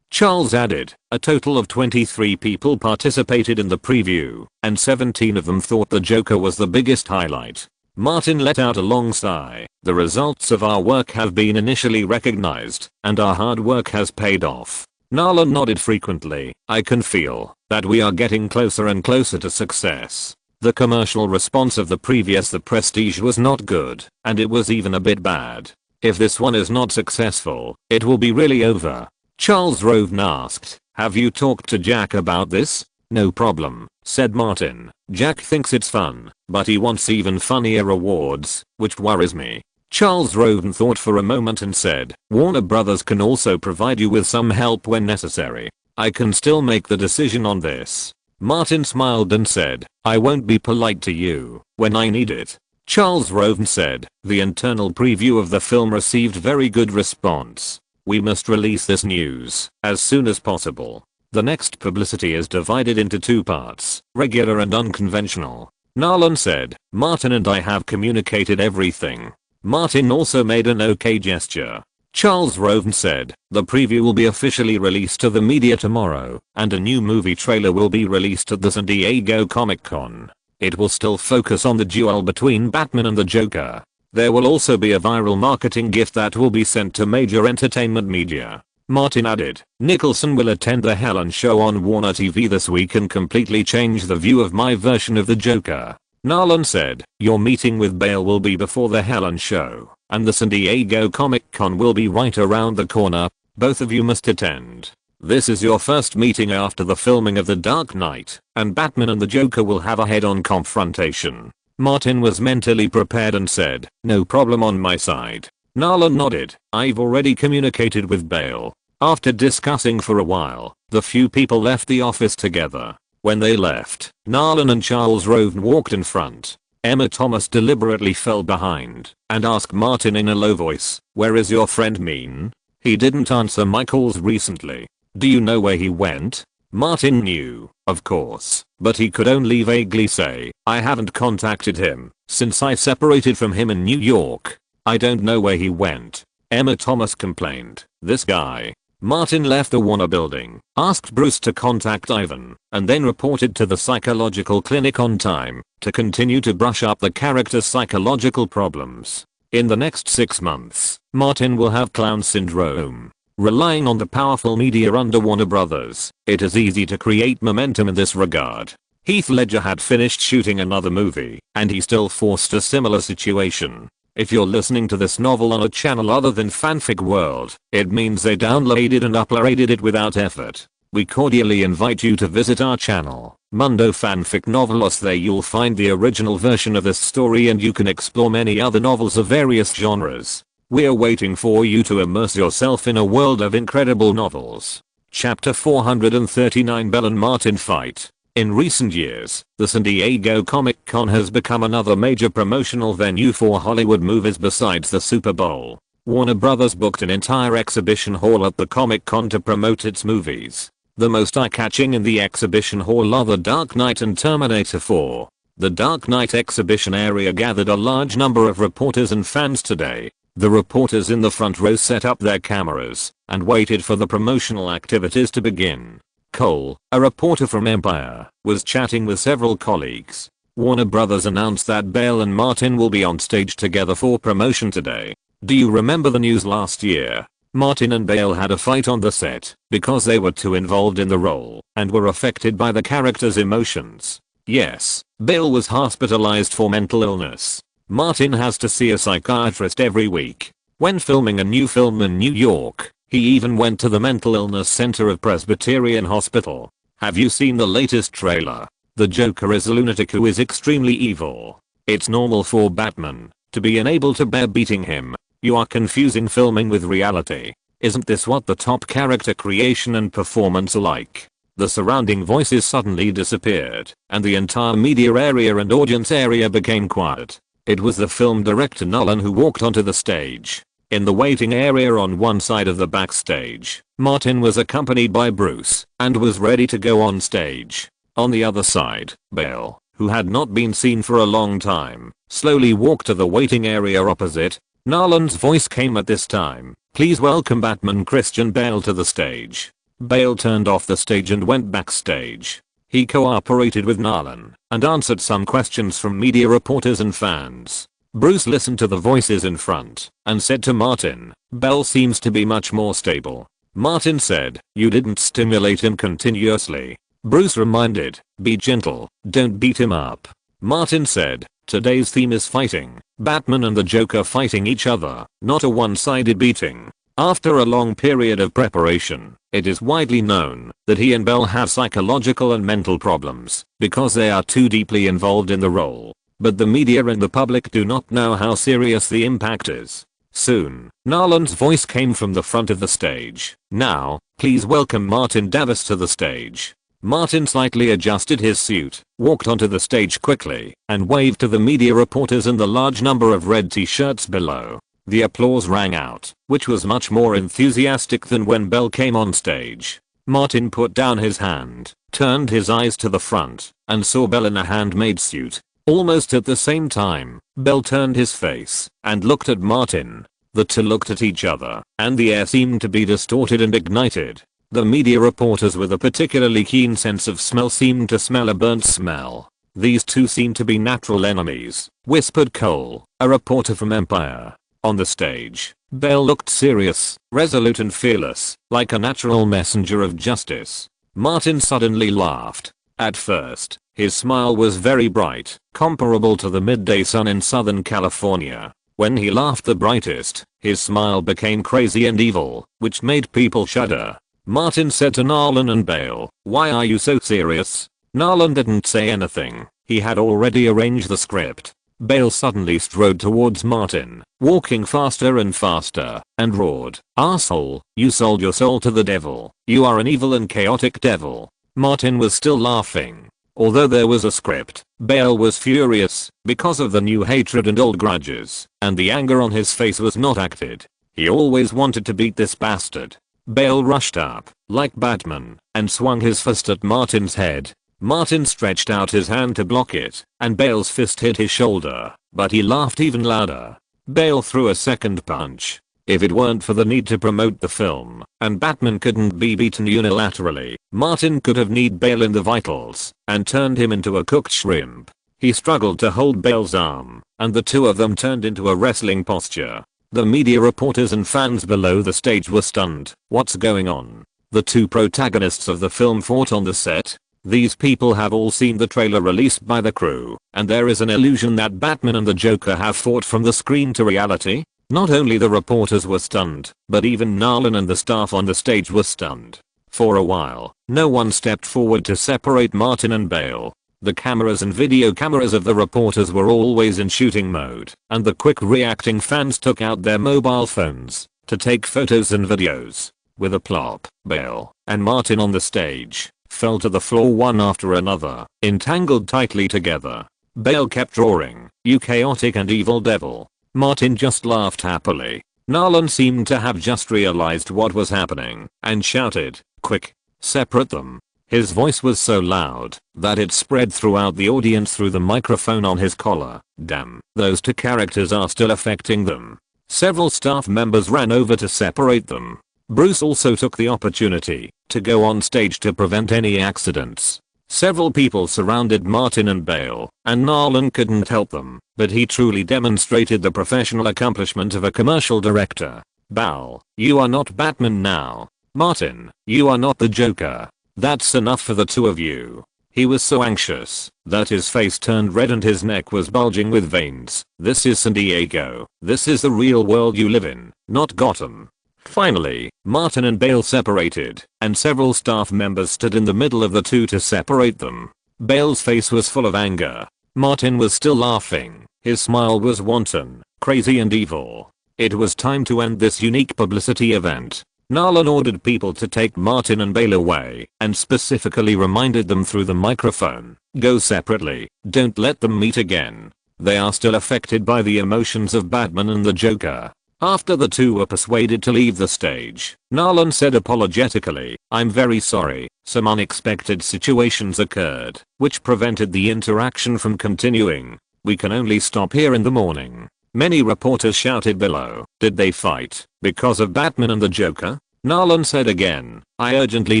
Charles added, "A total of 23 people participated in the preview, and 17 of them thought the Joker was the biggest highlight." Martin let out a long sigh. "The results of our work have been initially recognized, and our hard work has paid off." Narlan nodded frequently. "I can feel that we are getting closer and closer to success." The commercial response of the previous The Prestige was not good, and it was even a bit bad. "If this one is not successful, it will be really over." Charles Roven asked, "Have you talked to Jack about this?" "No problem," said Martin. "Jack thinks it's fun, but he wants even funnier awards, which worries me." Charles Roven thought for a moment and said, "Warner Brothers can also provide you with some help when necessary. I can still make the decision on this." Martin smiled and said, "I won't be polite to you when I need it." Charles Roven said, "The internal preview of the film received very good response. We must release this news as soon as possible. The next publicity is divided into 2 parts, regular and unconventional." Narlan said, "Martin and I have communicated everything." Martin also made an OK gesture. Charles Roven said, "The preview will be officially released to the media tomorrow, and a new movie trailer will be released at the San Diego Comic-Con. It will still focus on the duel between Batman and the Joker. There will also be a viral marketing gift that will be sent to major entertainment media." Martin added, "Nicholson will attend the Helen show on Warner TV this week and completely change the view of my version of the Joker." Narlan said, "Your meeting with Bale will be before the Helen show, and the San Diego Comic-Con will be right around the corner. Both of you must attend. This is your first meeting after the filming of The Dark Knight, and Batman and the Joker will have a head-on confrontation." Martin was mentally prepared and said, "No problem on my side." Narlan nodded. "I've already communicated with Bale." After discussing for a while, the few people left the office together. When they left, Narlan and Charles Roven walked in front. Emma Thomas deliberately fell behind and asked Martin in a low voice, "Where is your friend Mean? He didn't answer my calls recently. Do you know where he went?" Martin knew, of course, but he could only vaguely say, "I haven't contacted him since I separated from him in New York. I don't know where he went." Emma Thomas complained, "This guy." Martin left the Warner building, asked Bruce to contact Ivan, and then reported to the psychological clinic on time to continue to brush up the character's psychological problems. In the next 6 months, Martin will have clown syndrome. Relying on the powerful media under Warner Brothers, it is easy to create momentum in this regard. Heath Ledger had finished shooting another movie, and he still forced a similar situation. If you're listening to this novel on a channel other than Fanfic World, it means they downloaded and uploaded it without effort. We cordially invite you to visit our channel, Mundo Fanfic Novelos. There you'll find the original version of this story and you can explore many other novels of various genres. We're waiting for you to immerse yourself in a world of incredible novels. Chapter 439, Belle and Martin Fight. In recent years, the San Diego Comic-Con has become another major promotional venue for Hollywood movies besides the Super Bowl. Warner Brothers booked an entire exhibition hall at the Comic-Con to promote its movies. The most eye-catching in the exhibition hall are The Dark Knight and Terminator 4. The Dark Knight exhibition area gathered a large number of reporters and fans today. The reporters in the front row set up their cameras and waited for the promotional activities to begin. Cole, a reporter from Empire, was chatting with several colleagues. Warner Brothers announced that Bale and Martin will be on stage together for promotion today. Do you remember the news last year? Martin and Bale had a fight on the set because they were too involved in the role and were affected by the character's emotions. Yes, Bale was hospitalized for mental illness. Martin has to see a psychiatrist every week. When filming a new film in New York, he even went to the mental illness center of Presbyterian Hospital. Have you seen the latest trailer? The Joker is a lunatic who is extremely evil. It's normal for Batman to be unable to bear beating him. You are confusing filming with reality. Isn't this what the top character creation and performance are like? The surrounding voices suddenly disappeared, and the entire media area and audience area became quiet. It was the film director Nolan who walked onto the stage. In the waiting area on one side of the backstage, Martin was accompanied by Bruce and was ready to go on stage. On the other side, Bale, who had not been seen for a long time, slowly walked to the waiting area opposite. Nolan's voice came at this time. Please welcome Batman Christian Bale to the stage. Bale turned off the stage and went backstage. He cooperated with Nolan and answered some questions from media reporters and fans. Bruce listened to the voices in front and said to Martin, Bale seems to be much more stable. Martin said, you didn't stimulate him continuously. Bruce reminded, be gentle, don't beat him up. Martin said, today's theme is fighting. Batman and the Joker fighting each other, not a one-sided beating. After a long period of preparation, it is widely known that he and Bale have psychological and mental problems because they are too deeply involved in the role. But the media and the public do not know how serious the impact is. Soon, Nolan's voice came from the front of the stage. Now, please welcome Martin Davis to the stage. Martin slightly adjusted his suit, walked onto the stage quickly, and waved to the media reporters and the large number of red t-shirts below. The applause rang out, which was much more enthusiastic than when Bale came on stage. Martin put down his hand, turned his eyes to the front, and saw Bale in a handmade suit. Almost at the same time, Bale turned his face and looked at Martin. The two looked at each other, and the air seemed to be distorted and ignited. The media reporters with a particularly keen sense of smell seemed to smell a burnt smell. These two seem to be natural enemies, whispered Cole, a reporter from Empire. On the stage, Bale looked serious, resolute and fearless, like a natural messenger of justice. Martin suddenly laughed. At first, his smile was very bright, comparable to the midday sun in Southern California. When he laughed the brightest, his smile became crazy and evil, which made people shudder. Martin said to Nolan and Bale, why are you so serious? Nolan didn't say anything. He had already arranged the script. Bale suddenly strode towards Martin, walking faster and faster, and roared, "Arsehole, you sold your soul to the devil. You are an evil and chaotic devil." Martin was still laughing. Although there was a script, Bale was furious because of the new hatred and old grudges, and the anger on his face was not acted. He always wanted to beat this bastard. Bale rushed up, like Batman, and swung his fist at Martin's head. Martin stretched out his hand to block it, and Bale's fist hit his shoulder, but he laughed even louder. Bale threw a second punch. If it weren't for the need to promote the film, and Batman couldn't be beaten unilaterally, Martin could have kneed Bale in the vitals, and turned him into a cooked shrimp. He struggled to hold Bale's arm, and the two of them turned into a wrestling posture. The media reporters and fans below the stage were stunned. What's going on? The two protagonists of the film fought on the set. These people have all seen the trailer released by the crew, and there is an illusion that Batman and the Joker have fought from the screen to reality? Not only the reporters were stunned, but even Nolan and the staff on the stage were stunned. For a while, no one stepped forward to separate Martin and Bale. The cameras and video cameras of the reporters were always in shooting mode, and the quick reacting fans took out their mobile phones to take photos and videos. With a plop, Bale and Martin on the stage fell to the floor one after another, entangled tightly together. Bale kept roaring, "You chaotic and evil devil." Martin just laughed happily. Nolan seemed to have just realized what was happening and shouted, "Quick, separate them." His voice was so loud that it spread throughout the audience through the microphone on his collar. Damn, those two characters are still affecting them. Several staff members ran over to separate them. Bruce also took the opportunity to go on stage to prevent any accidents. Several people surrounded Martin and Bale, and Nolan couldn't help them, but he truly demonstrated the professional accomplishment of a commercial director. "Bal, you are not Batman now. Martin, you are not the Joker. That's enough for the two of you." He was so anxious that his face turned red and his neck was bulging with veins. "This is San Diego. This is the real world you live in, not Gotham." Finally, Martin and Bale separated, and several staff members stood in the middle of the two to separate them. Bale's face was full of anger. Martin was still laughing. His smile was wanton, crazy and evil. It was time to end this unique publicity event. Nolan ordered people to take Martin and Bale away, and specifically reminded them through the microphone, "Go separately, don't let them meet again. They are still affected by the emotions of Batman and the Joker." After the two were persuaded to leave the stage, Nolan said apologetically, "I'm very sorry, some unexpected situations occurred, which prevented the interaction from continuing. We can only stop here in the morning." Many reporters shouted below, "Did they fight because of Batman and the Joker?" Nolan said again, "I urgently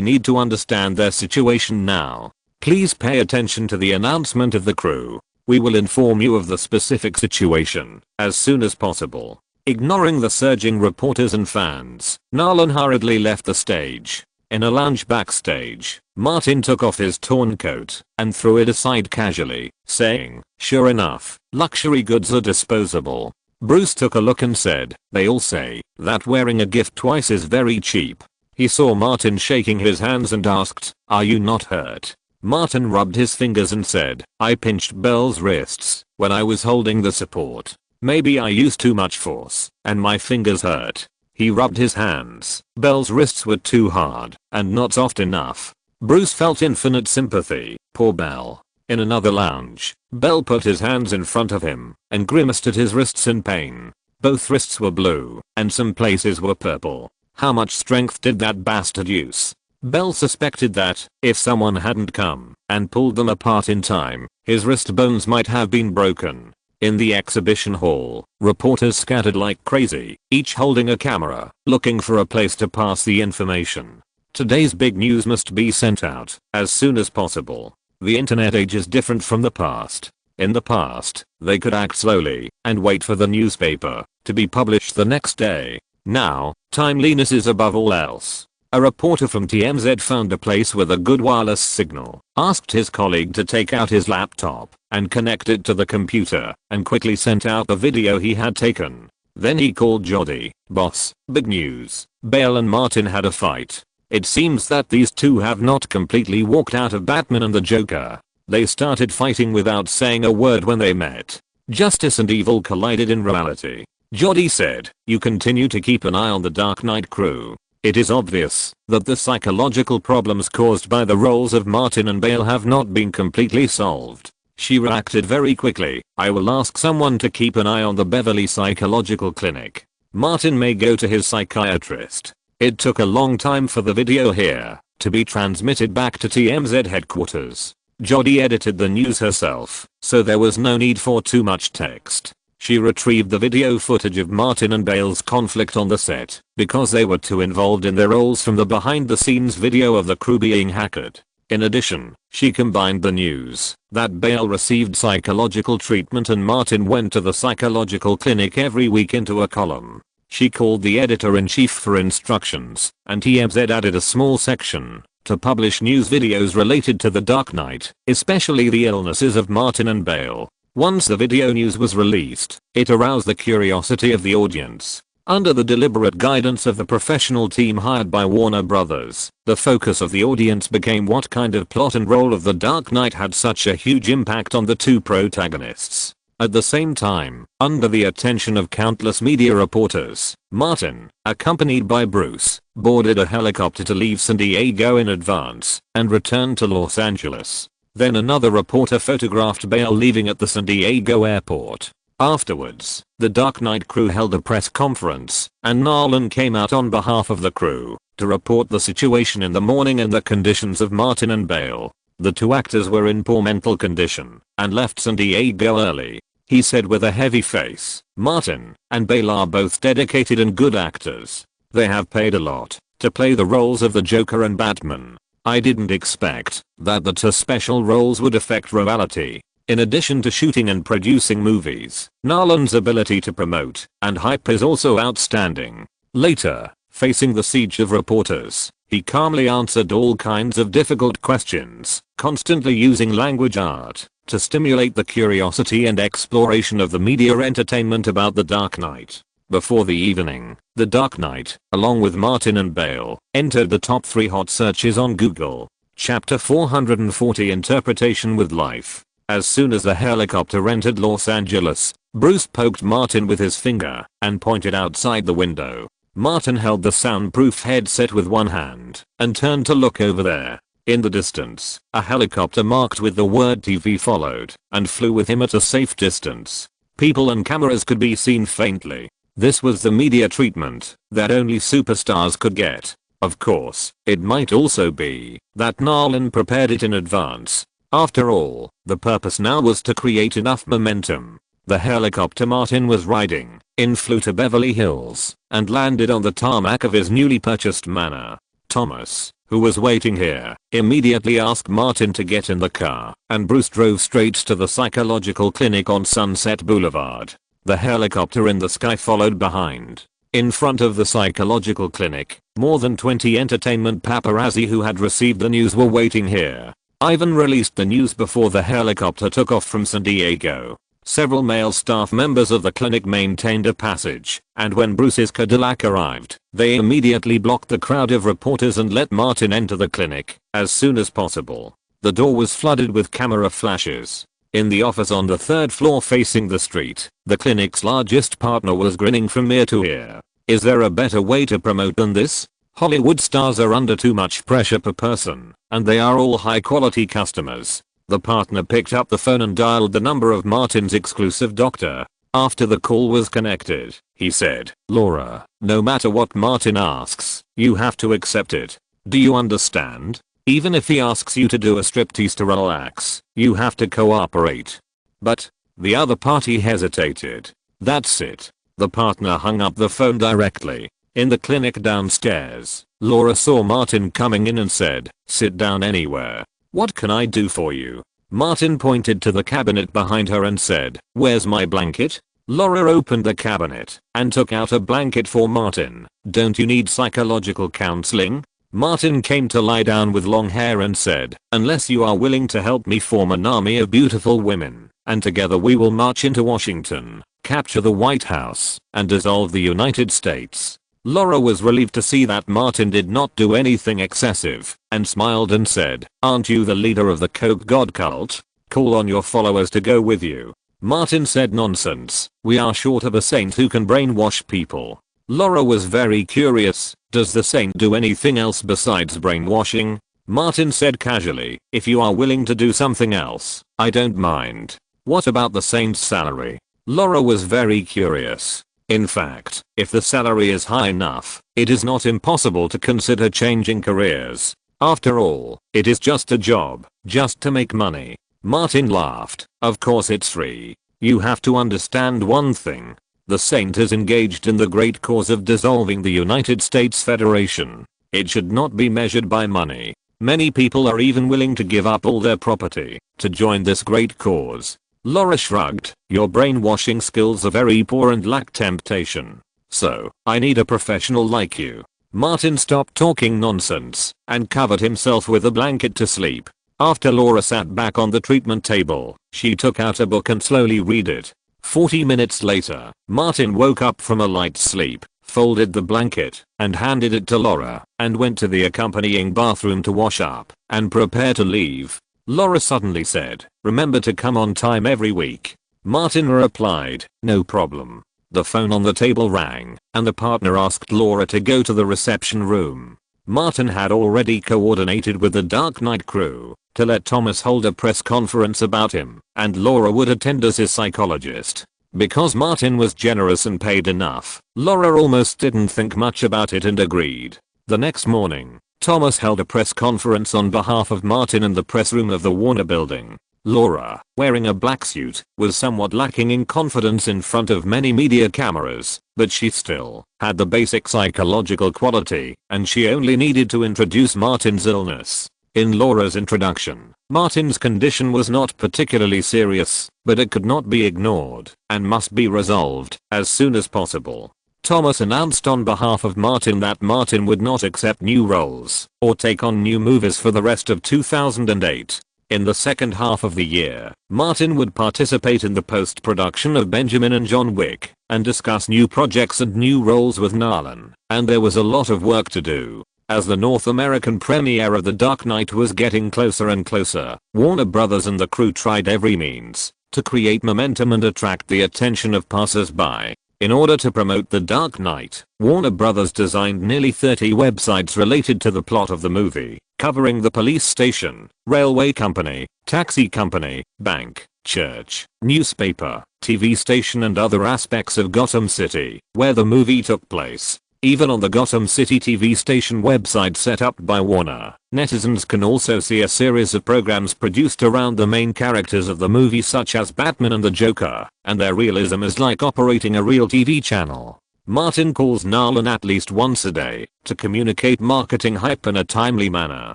need to understand their situation now. Please pay attention to the announcement of the crew. We will inform you of the specific situation as soon as possible." Ignoring the surging reporters and fans, Nolan hurriedly left the stage. In a lounge backstage, Martin took off his torn coat and threw it aside casually, saying, "Sure enough, luxury goods are disposable." Bruce took a look and said, "They all say that wearing a gift twice is very cheap." He saw Martin shaking his hands and asked, "Are you not hurt?" Martin rubbed his fingers and said, "I pinched Bell's wrists when I was holding the support. Maybe I used too much force, and my fingers hurt." He rubbed his hands. Bell's wrists were too hard, and not soft enough. Bruce felt infinite sympathy. Poor Bell. In another lounge, Bell put his hands in front of him, and grimaced at his wrists in pain. Both wrists were blue, and some places were purple. How much strength did that bastard use? Bell suspected that, if someone hadn't come and pulled them apart in time, his wrist bones might have been broken. In the exhibition hall, reporters scattered like crazy, each holding a camera, looking for a place to pass the information. Today's big news must be sent out as soon as possible. The internet age is different from the past. In the past, they could act slowly and wait for the newspaper to be published the next day. Now, timeliness is above all else. A reporter from TMZ found a place with a good wireless signal, asked his colleague to take out his laptop and connect it to the computer, and quickly sent out the video he had taken. Then he called Jody. "Boss, big news. Bale and Martin had a fight. It seems that these two have not completely walked out of Batman and the Joker. They started fighting without saying a word when they met. Justice and evil collided in reality." Jody said, "You continue to keep an eye on the Dark Knight crew. It is obvious that the psychological problems caused by the roles of Martin and Bale have not been completely solved." She reacted very quickly. "I will ask someone to keep an eye on the Beverly Psychological Clinic. Martin may go to his psychiatrist." It took a long time for the video here to be transmitted back to TMZ headquarters. Jody edited the news herself, so there was no need for too much text. She retrieved the video footage of Martin and Bale's conflict on the set because they were too involved in their roles from the behind the scenes video of the crew being hacked. In addition, she combined the news that Bale received psychological treatment and Martin went to the psychological clinic every week into a column. She called the editor-in-chief for instructions, and TMZ added a small section to publish news videos related to The Dark Knight, especially the illnesses of Martin and Bale. Once the video news was released, it aroused the curiosity of the audience. Under the deliberate guidance of the professional team hired by Warner Brothers, the focus of the audience became what kind of plot and role of The Dark Knight had such a huge impact on the two protagonists. At the same time, under the attention of countless media reporters, Martin, accompanied by Bruce, boarded a helicopter to leave San Diego in advance and return to Los Angeles. Then another reporter photographed Bale leaving at the San Diego airport. Afterwards, the Dark Knight crew held a press conference, and Nolan came out on behalf of the crew to report the situation in the morning and the conditions of Martin and Bale. The two actors were in poor mental condition and left San Diego early. He said with a heavy face, "Martin and Bale are both dedicated and good actors. They have paid a lot to play the roles of the Joker and Batman. I didn't expect that the two special roles would affect reality." In addition to shooting and producing movies, Nolan's ability to promote and hype is also outstanding. Later, facing the siege of reporters, he calmly answered all kinds of difficult questions, constantly using language art to stimulate the curiosity and exploration of the media entertainment about The Dark Knight. Before the evening, The Dark Knight, along with Martin and Bale, entered the top 3 hot searches on Google. Chapter 440 Interpretation with Life. As soon as the helicopter entered Los Angeles, Bruce poked Martin with his finger and pointed outside the window. Martin held the soundproof headset with one hand and turned to look over there. In the distance, a helicopter marked with the word TV followed and flew with him at a safe distance. People and cameras could be seen faintly. This was the media treatment that only superstars could get. Of course, it might also be that Nolan prepared it in advance. After all, the purpose now was to create enough momentum. The helicopter Martin was riding in flew to Beverly Hills and landed on the tarmac of his newly purchased manor. Thomas, who was waiting here, immediately asked Martin to get in the car, and Bruce drove straight to the psychological clinic on Sunset Boulevard. The helicopter in the sky followed behind. In front of the psychological clinic, more than 20 entertainment paparazzi who had received the news were waiting here. Ivan released the news before the helicopter took off from San Diego. Several male staff members of the clinic maintained a passage, and when Bruce's Cadillac arrived, they immediately blocked the crowd of reporters and let Martin enter the clinic as soon as possible. The door was flooded with camera flashes. In the office on the 3rd floor facing the street, the clinic's largest partner was grinning from ear to ear. Is there a better way to promote than this? Hollywood stars are under too much pressure per person, and they are all high quality customers. The partner picked up the phone and dialed the number of Martin's exclusive doctor. After the call was connected, he said, "Laura, no matter what Martin asks, you have to accept it. Do you understand? Even if he asks you to do a striptease to relax, you have to cooperate." But the other party hesitated. That's it. The partner hung up the phone directly. In the clinic downstairs, Laura saw Martin coming in and said, "Sit down anywhere. What can I do for you?" Martin pointed to the cabinet behind her and said, "Where's my blanket?" Laura opened the cabinet and took out a blanket for Martin. "Don't you need psychological counseling?" Martin came to lie down with long hair and said, "Unless you are willing to help me form an army of beautiful women, and together we will march into Washington, capture the White House, and dissolve the United States." Laura was relieved to see that Martin did not do anything excessive, and smiled and said, "Aren't you the leader of the Coke God cult? Call on your followers to go with you." Martin said, "Nonsense, we are short of a saint who can brainwash people." Laura was very curious, "Does the saint do anything else besides brainwashing?" Martin said casually, "If you are willing to do something else, I don't mind. What about the saint's salary?" Laura was very curious. In fact, if the salary is high enough, it is not impossible to consider changing careers. After all, it is just a job, just to make money. Martin laughed. "Of course it's free. You have to understand one thing. The saint is engaged in the great cause of dissolving the United States Federation. It should not be measured by money. Many people are even willing to give up all their property to join this great cause. Laura shrugged. Your brainwashing skills are very poor and lack temptation. So, I need a professional like you. Martin stopped talking nonsense and covered himself with a blanket to sleep. After Laura sat back on the treatment table, she took out a book and slowly read it. 40 minutes later, Martin woke up from a light sleep, folded the blanket, and handed it to Laura, and went to the accompanying bathroom to wash up and prepare to leave. Laura suddenly said, "Remember to come on time every week." Martin replied, "No problem." The phone on the table rang, and the partner asked Laura to go to the reception room. Martin had already coordinated with the Dark Knight crew to let Thomas hold a press conference about him, and Laura would attend as his psychologist. Because Martin was generous and paid enough, Laura almost didn't think much about it and agreed. The next morning, Thomas held a press conference on behalf of Martin in the press room of the Warner building. Laura, wearing a black suit, was somewhat lacking in confidence in front of many media cameras, but she still had the basic psychological quality, and she only needed to introduce Martin's illness. In Laura's introduction, Martin's condition was not particularly serious, but it could not be ignored and must be resolved as soon as possible. Thomas announced on behalf of Martin that Martin would not accept new roles or take on new movies for the rest of 2008. In the second half of the year, Martin would participate in the post-production of Benjamin and John Wick and discuss new projects and new roles with Nolan, and there was a lot of work to do. As the North American premiere of The Dark Knight was getting closer and closer, Warner Brothers and the crew tried every means to create momentum and attract the attention of passers-by. In order to promote The Dark Knight, Warner Brothers designed nearly 30 websites related to the plot of the movie, covering the police station, railway company, taxi company, bank, church, newspaper, TV station and other aspects of Gotham City, where the movie took place. Even on the Gotham City TV station website set up by Warner, netizens can also see a series of programs produced around the main characters of the movie such as Batman and the Joker, and their realism is like operating a real TV channel. Martin calls Nolan at least once a day to communicate marketing hype in a timely manner.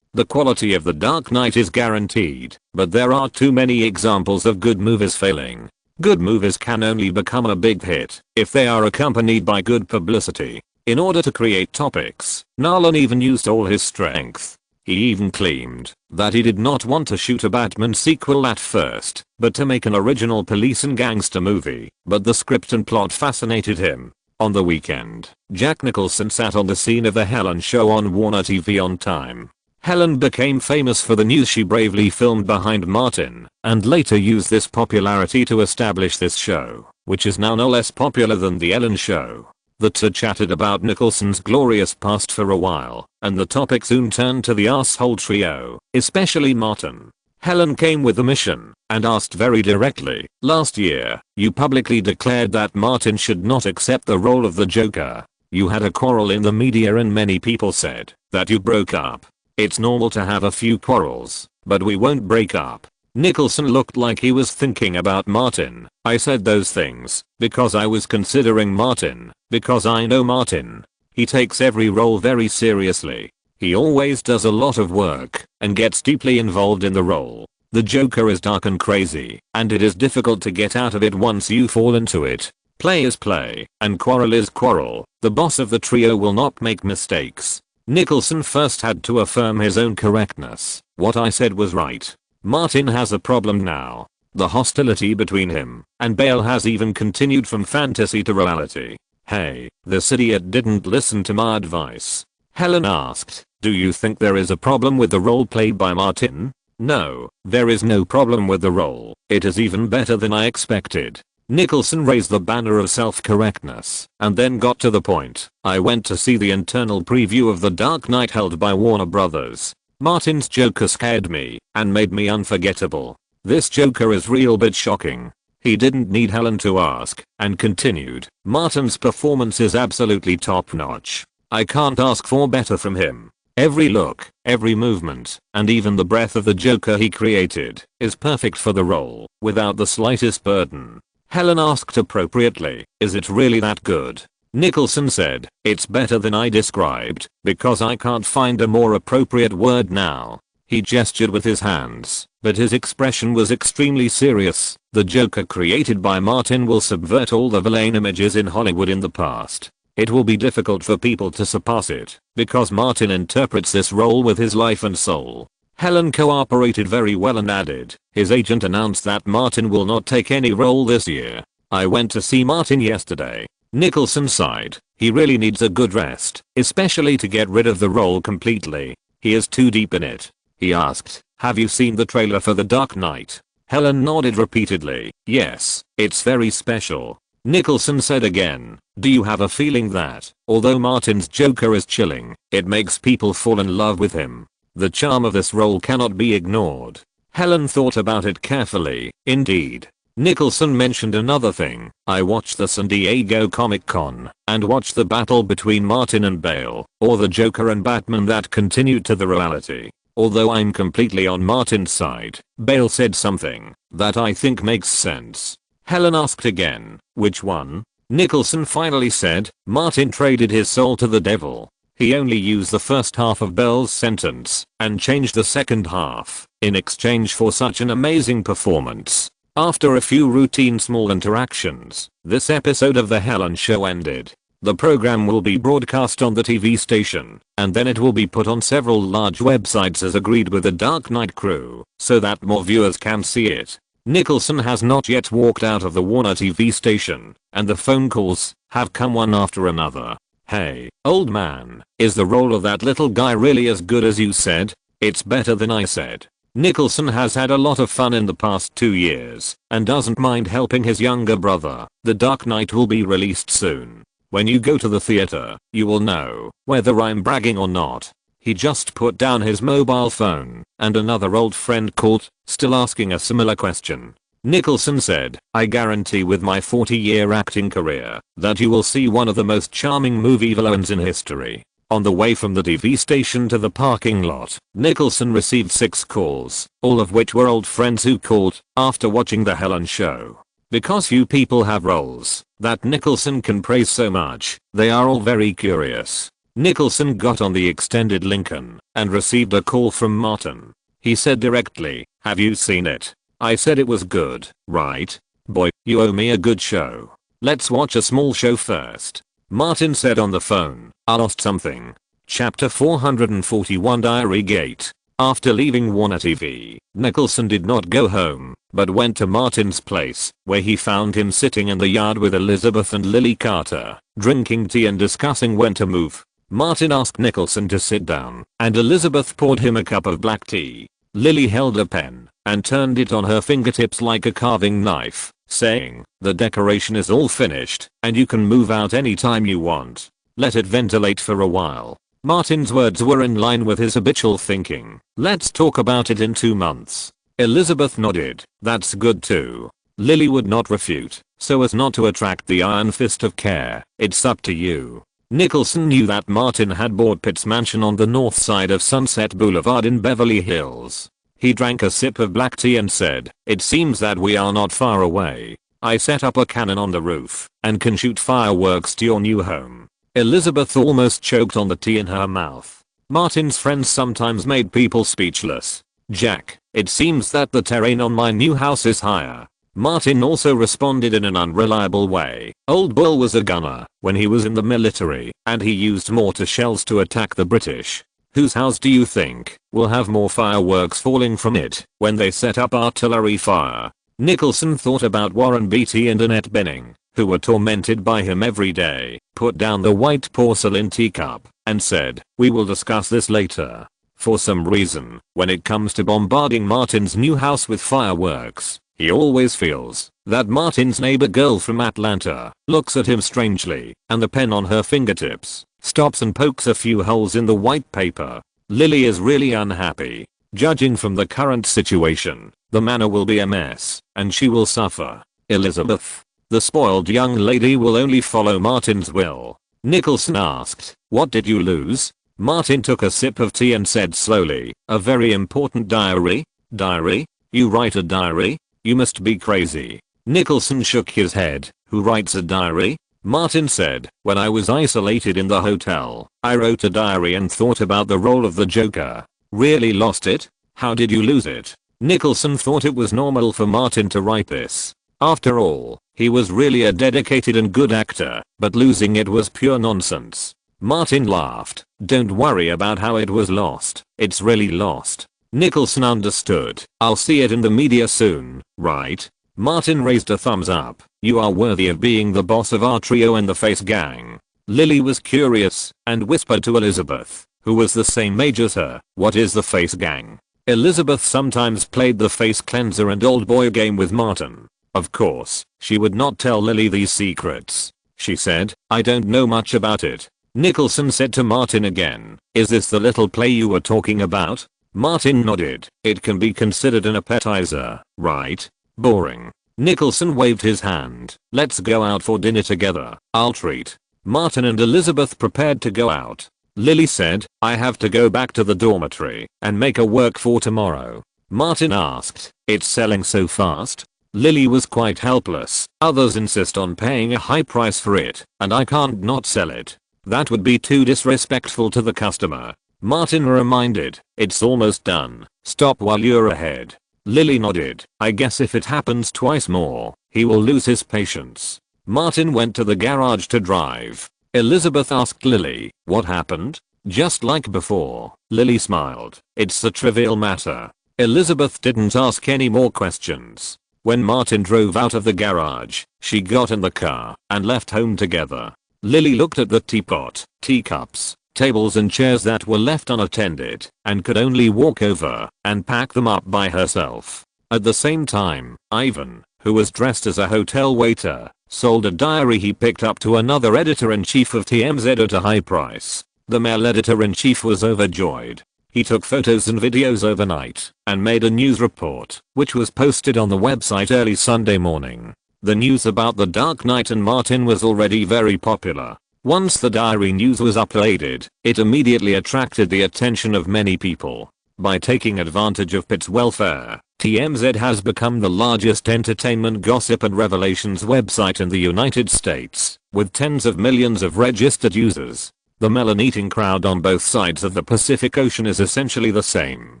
The quality of The Dark Knight is guaranteed, but there are too many examples of good movies failing. Good movies can only become a big hit if they are accompanied by good publicity. In order to create topics, Nolan even used all his strength. He even claimed that he did not want to shoot a Batman sequel at first, but to make an original police and gangster movie, but the script and plot fascinated him. On the weekend, Jack Nicholson sat on the scene of the Helen show on Warner TV on time. Helen became famous for the news she bravely filmed behind Martin, and later used this popularity to establish this show, which is now no less popular than The Ellen Show. The two chatted about Nicholson's glorious past for a while, and the topic soon turned to the asshole trio, especially Martin. Helen came with a mission and asked very directly, "Last year, you publicly declared that Martin should not accept the role of the Joker. You had a quarrel in the media and many people said that you broke up. It's normal to have a few quarrels, but we won't break up." Nicholson looked like he was thinking about Martin. "I said those things because I was considering Martin, because I know Martin. He takes every role very seriously. He always does a lot of work and gets deeply involved in the role. The Joker is dark and crazy, and it is difficult to get out of it once you fall into it. Play is play, and quarrel is quarrel. The boss of the trio will not make mistakes." Nicholson first had to affirm his own correctness. "What I said was right. Martin has a problem now." The hostility between him and Bale has even continued from fantasy to reality. "Hey, this idiot didn't listen to my advice." Helen asked, "Do you think there is a problem with the role played by Martin?" "No, there is no problem with the role. It is even better than I expected." Nicholson raised the banner of self-correctness and then got to the point. "I went to see the internal preview of The Dark Knight held by Warner Brothers. Martin's Joker scared me and made me unforgettable. This Joker is real but shocking." He didn't need Helen to ask, and continued, "Martin's performance is absolutely top-notch. I can't ask for better from him. Every look, every movement, and even the breath of the Joker he created is perfect for the role, without the slightest burden." Helen asked appropriately, "Is it really that good?" Nicholson said, "It's better than I described, because I can't find a more appropriate word now." He gestured with his hands, but his expression was extremely serious. The Joker created by Martin will subvert all the villain images in Hollywood in the past. It will be difficult for people to surpass it, because Martin interprets this role with his life and soul. Helen cooperated very well and added, his agent announced that Martin will not take any role this year. "I went to see Martin yesterday." Nicholson sighed. "He really needs a good rest, especially to get rid of the role completely. He is too deep in it." He asked, "Have you seen the trailer for The Dark Knight?" Helen nodded repeatedly. "Yes, it's very special." Nicholson said again, "Do you have a feeling that, although Martin's Joker is chilling, it makes people fall in love with him? The charm of this role cannot be ignored." Helen thought about it carefully. "Indeed." Nicholson mentioned another thing. "I watched the San Diego Comic Con and watched the battle between Martin and Bale, or the Joker and Batman that continued to the reality. Although I'm completely on Martin's side, Bale said something that I think makes sense." Helen asked again, "Which one?" Nicholson finally said, "Martin traded his soul to the devil. He only used the first half of Bale's sentence and changed the second half in exchange for such an amazing performance." After a few routine small interactions, this episode of The Helen Show ended. The program will be broadcast on the TV station, and then it will be put on several large websites as agreed with the Dark Knight crew, so that more viewers can see it. Nicholson has not yet walked out of the Warner TV station, and the phone calls have come one after another. "Hey, old man, is the role of that little guy really as good as you said?" "It's better than I said." Nicholson has had a lot of fun in the past 2 years, and doesn't mind helping his younger brother. The Dark Knight will be released soon. When you go to the theater, you will know whether I'm bragging or not. He just put down his mobile phone, and another old friend called, still asking a similar question. Nicholson said, "I guarantee with my 40-year acting career that you will see one of the most charming movie villains in history." On the way from the TV station to the parking lot, Nicholson received 6 calls, all of which were old friends who called after watching The Helen Show. Because few people have roles that Nicholson can praise so much, they are all very curious. Nicholson got on the extended Lincoln and received a call from Martin. He said directly, "Have you seen it?" I said it was good, right? "Boy, you owe me a good show. Let's watch a small show first." Martin said on the phone, "I lost something." Chapter 441 Diary Gate. After leaving Warner TV, Nicholson did not go home, but went to Martin's place, where he found him sitting in the yard with Elizabeth and Lily Carter, drinking tea and discussing when to move. Martin asked Nicholson to sit down, and Elizabeth poured him a cup of black tea. Lily held a pen and turned it on her fingertips like a carving knife, saying, "The decoration is all finished, and you can move out anytime you want. Let it ventilate for a while." Martin's words were in line with his habitual thinking. "Let's talk about it in 2 months. Elizabeth nodded. "That's good too." Lily would not refute, so as not to attract the iron fist of care. "It's up to you." Nicholson knew that Martin had bought Pitt's mansion on the north side of Sunset Boulevard in Beverly Hills. He drank a sip of black tea and said, "It seems that we are not far away. I set up a cannon on the roof and can shoot fireworks to your new home." Elizabeth almost choked on the tea in her mouth. Martin's friends sometimes made people speechless. "Jack, it seems that the terrain on my new house is higher." Martin also responded in an unreliable way. Old Bull was a gunner when he was in the military, and he used mortar shells to attack the British. Whose house do you think will have more fireworks falling from it when they set up artillery fire? Nicholson thought about Warren Beatty and Annette Bening, who were tormented by him every day, put down the white porcelain teacup, and said, "We will discuss this later." For some reason, when it comes to bombarding Martin's new house with fireworks, he always feels that Martin's neighbor girl from Atlanta looks at him strangely, and the pen on her fingertips stops and pokes a few holes in the white paper. Lily is really unhappy. Judging from the current situation, the manor will be a mess, and she will suffer. Elizabeth, the spoiled young lady, will only follow Martin's will. Nicholson asked, "What did you lose?" Martin took a sip of tea and said slowly, "A very important diary." "Diary? You write a diary? You must be crazy." Nicholson shook his head. "Who writes a diary?" Martin said, when I was isolated in the hotel, I wrote a diary and thought about the role of the Joker. Really lost it? How did you lose it? Nicholson thought it was normal for Martin to write this. After all, he was really a dedicated and good actor, but losing it was pure nonsense. Martin laughed. Don't worry about how it was lost. It's really lost. Nicholson understood. I'll see it in the media soon, right? Martin raised a thumbs up. You are worthy of being the boss of our trio and the face gang. Lily was curious and whispered to Elizabeth, who was the same age as her, what is the face gang? Elizabeth sometimes played the face cleanser and old boy game with Martin. Of course, she would not tell Lily these secrets. She said, I don't know much about it. Nicholson said to Martin again, is this the little play you were talking about? Martin nodded. It can be considered an appetizer, right? Boring. Nicholson waved his hand. Let's go out for dinner together. I'll treat. Martin and Elizabeth prepared to go out. Lily said, I have to go back to the dormitory and make a work for tomorrow. Martin asked, it's selling so fast? Lily was quite helpless. Others insist on paying a high price for it, and I can't not sell it. That would be too disrespectful to the customer. Martin reminded, it's almost done. Stop while you're ahead. Lily nodded. I guess if it happens twice more, he will lose his patience. Martin went to the garage to drive. Elizabeth asked Lily, what happened? Just like before. Lily smiled. It's a trivial matter. Elizabeth didn't ask any more questions. When Martin drove out of the garage, she got in the car and left home together. Lily looked at the teapot, teacups, tables and chairs that were left unattended and could only walk over and pack them up by herself. At the same time, Ivan, who was dressed as a hotel waiter, sold a diary he picked up to another editor-in-chief of TMZ at a high price. The male editor-in-chief was overjoyed. He took photos and videos overnight and made a news report, which was posted on the website early Sunday morning. The news about the Dark Knight and Martin was already very popular. Once the diary news was uploaded, it immediately attracted the attention of many people. By taking advantage of Pitt's welfare, TMZ has become the largest entertainment gossip and revelations website in the United States, with tens of millions of registered users. The melon-eating crowd on both sides of the Pacific Ocean is essentially the same.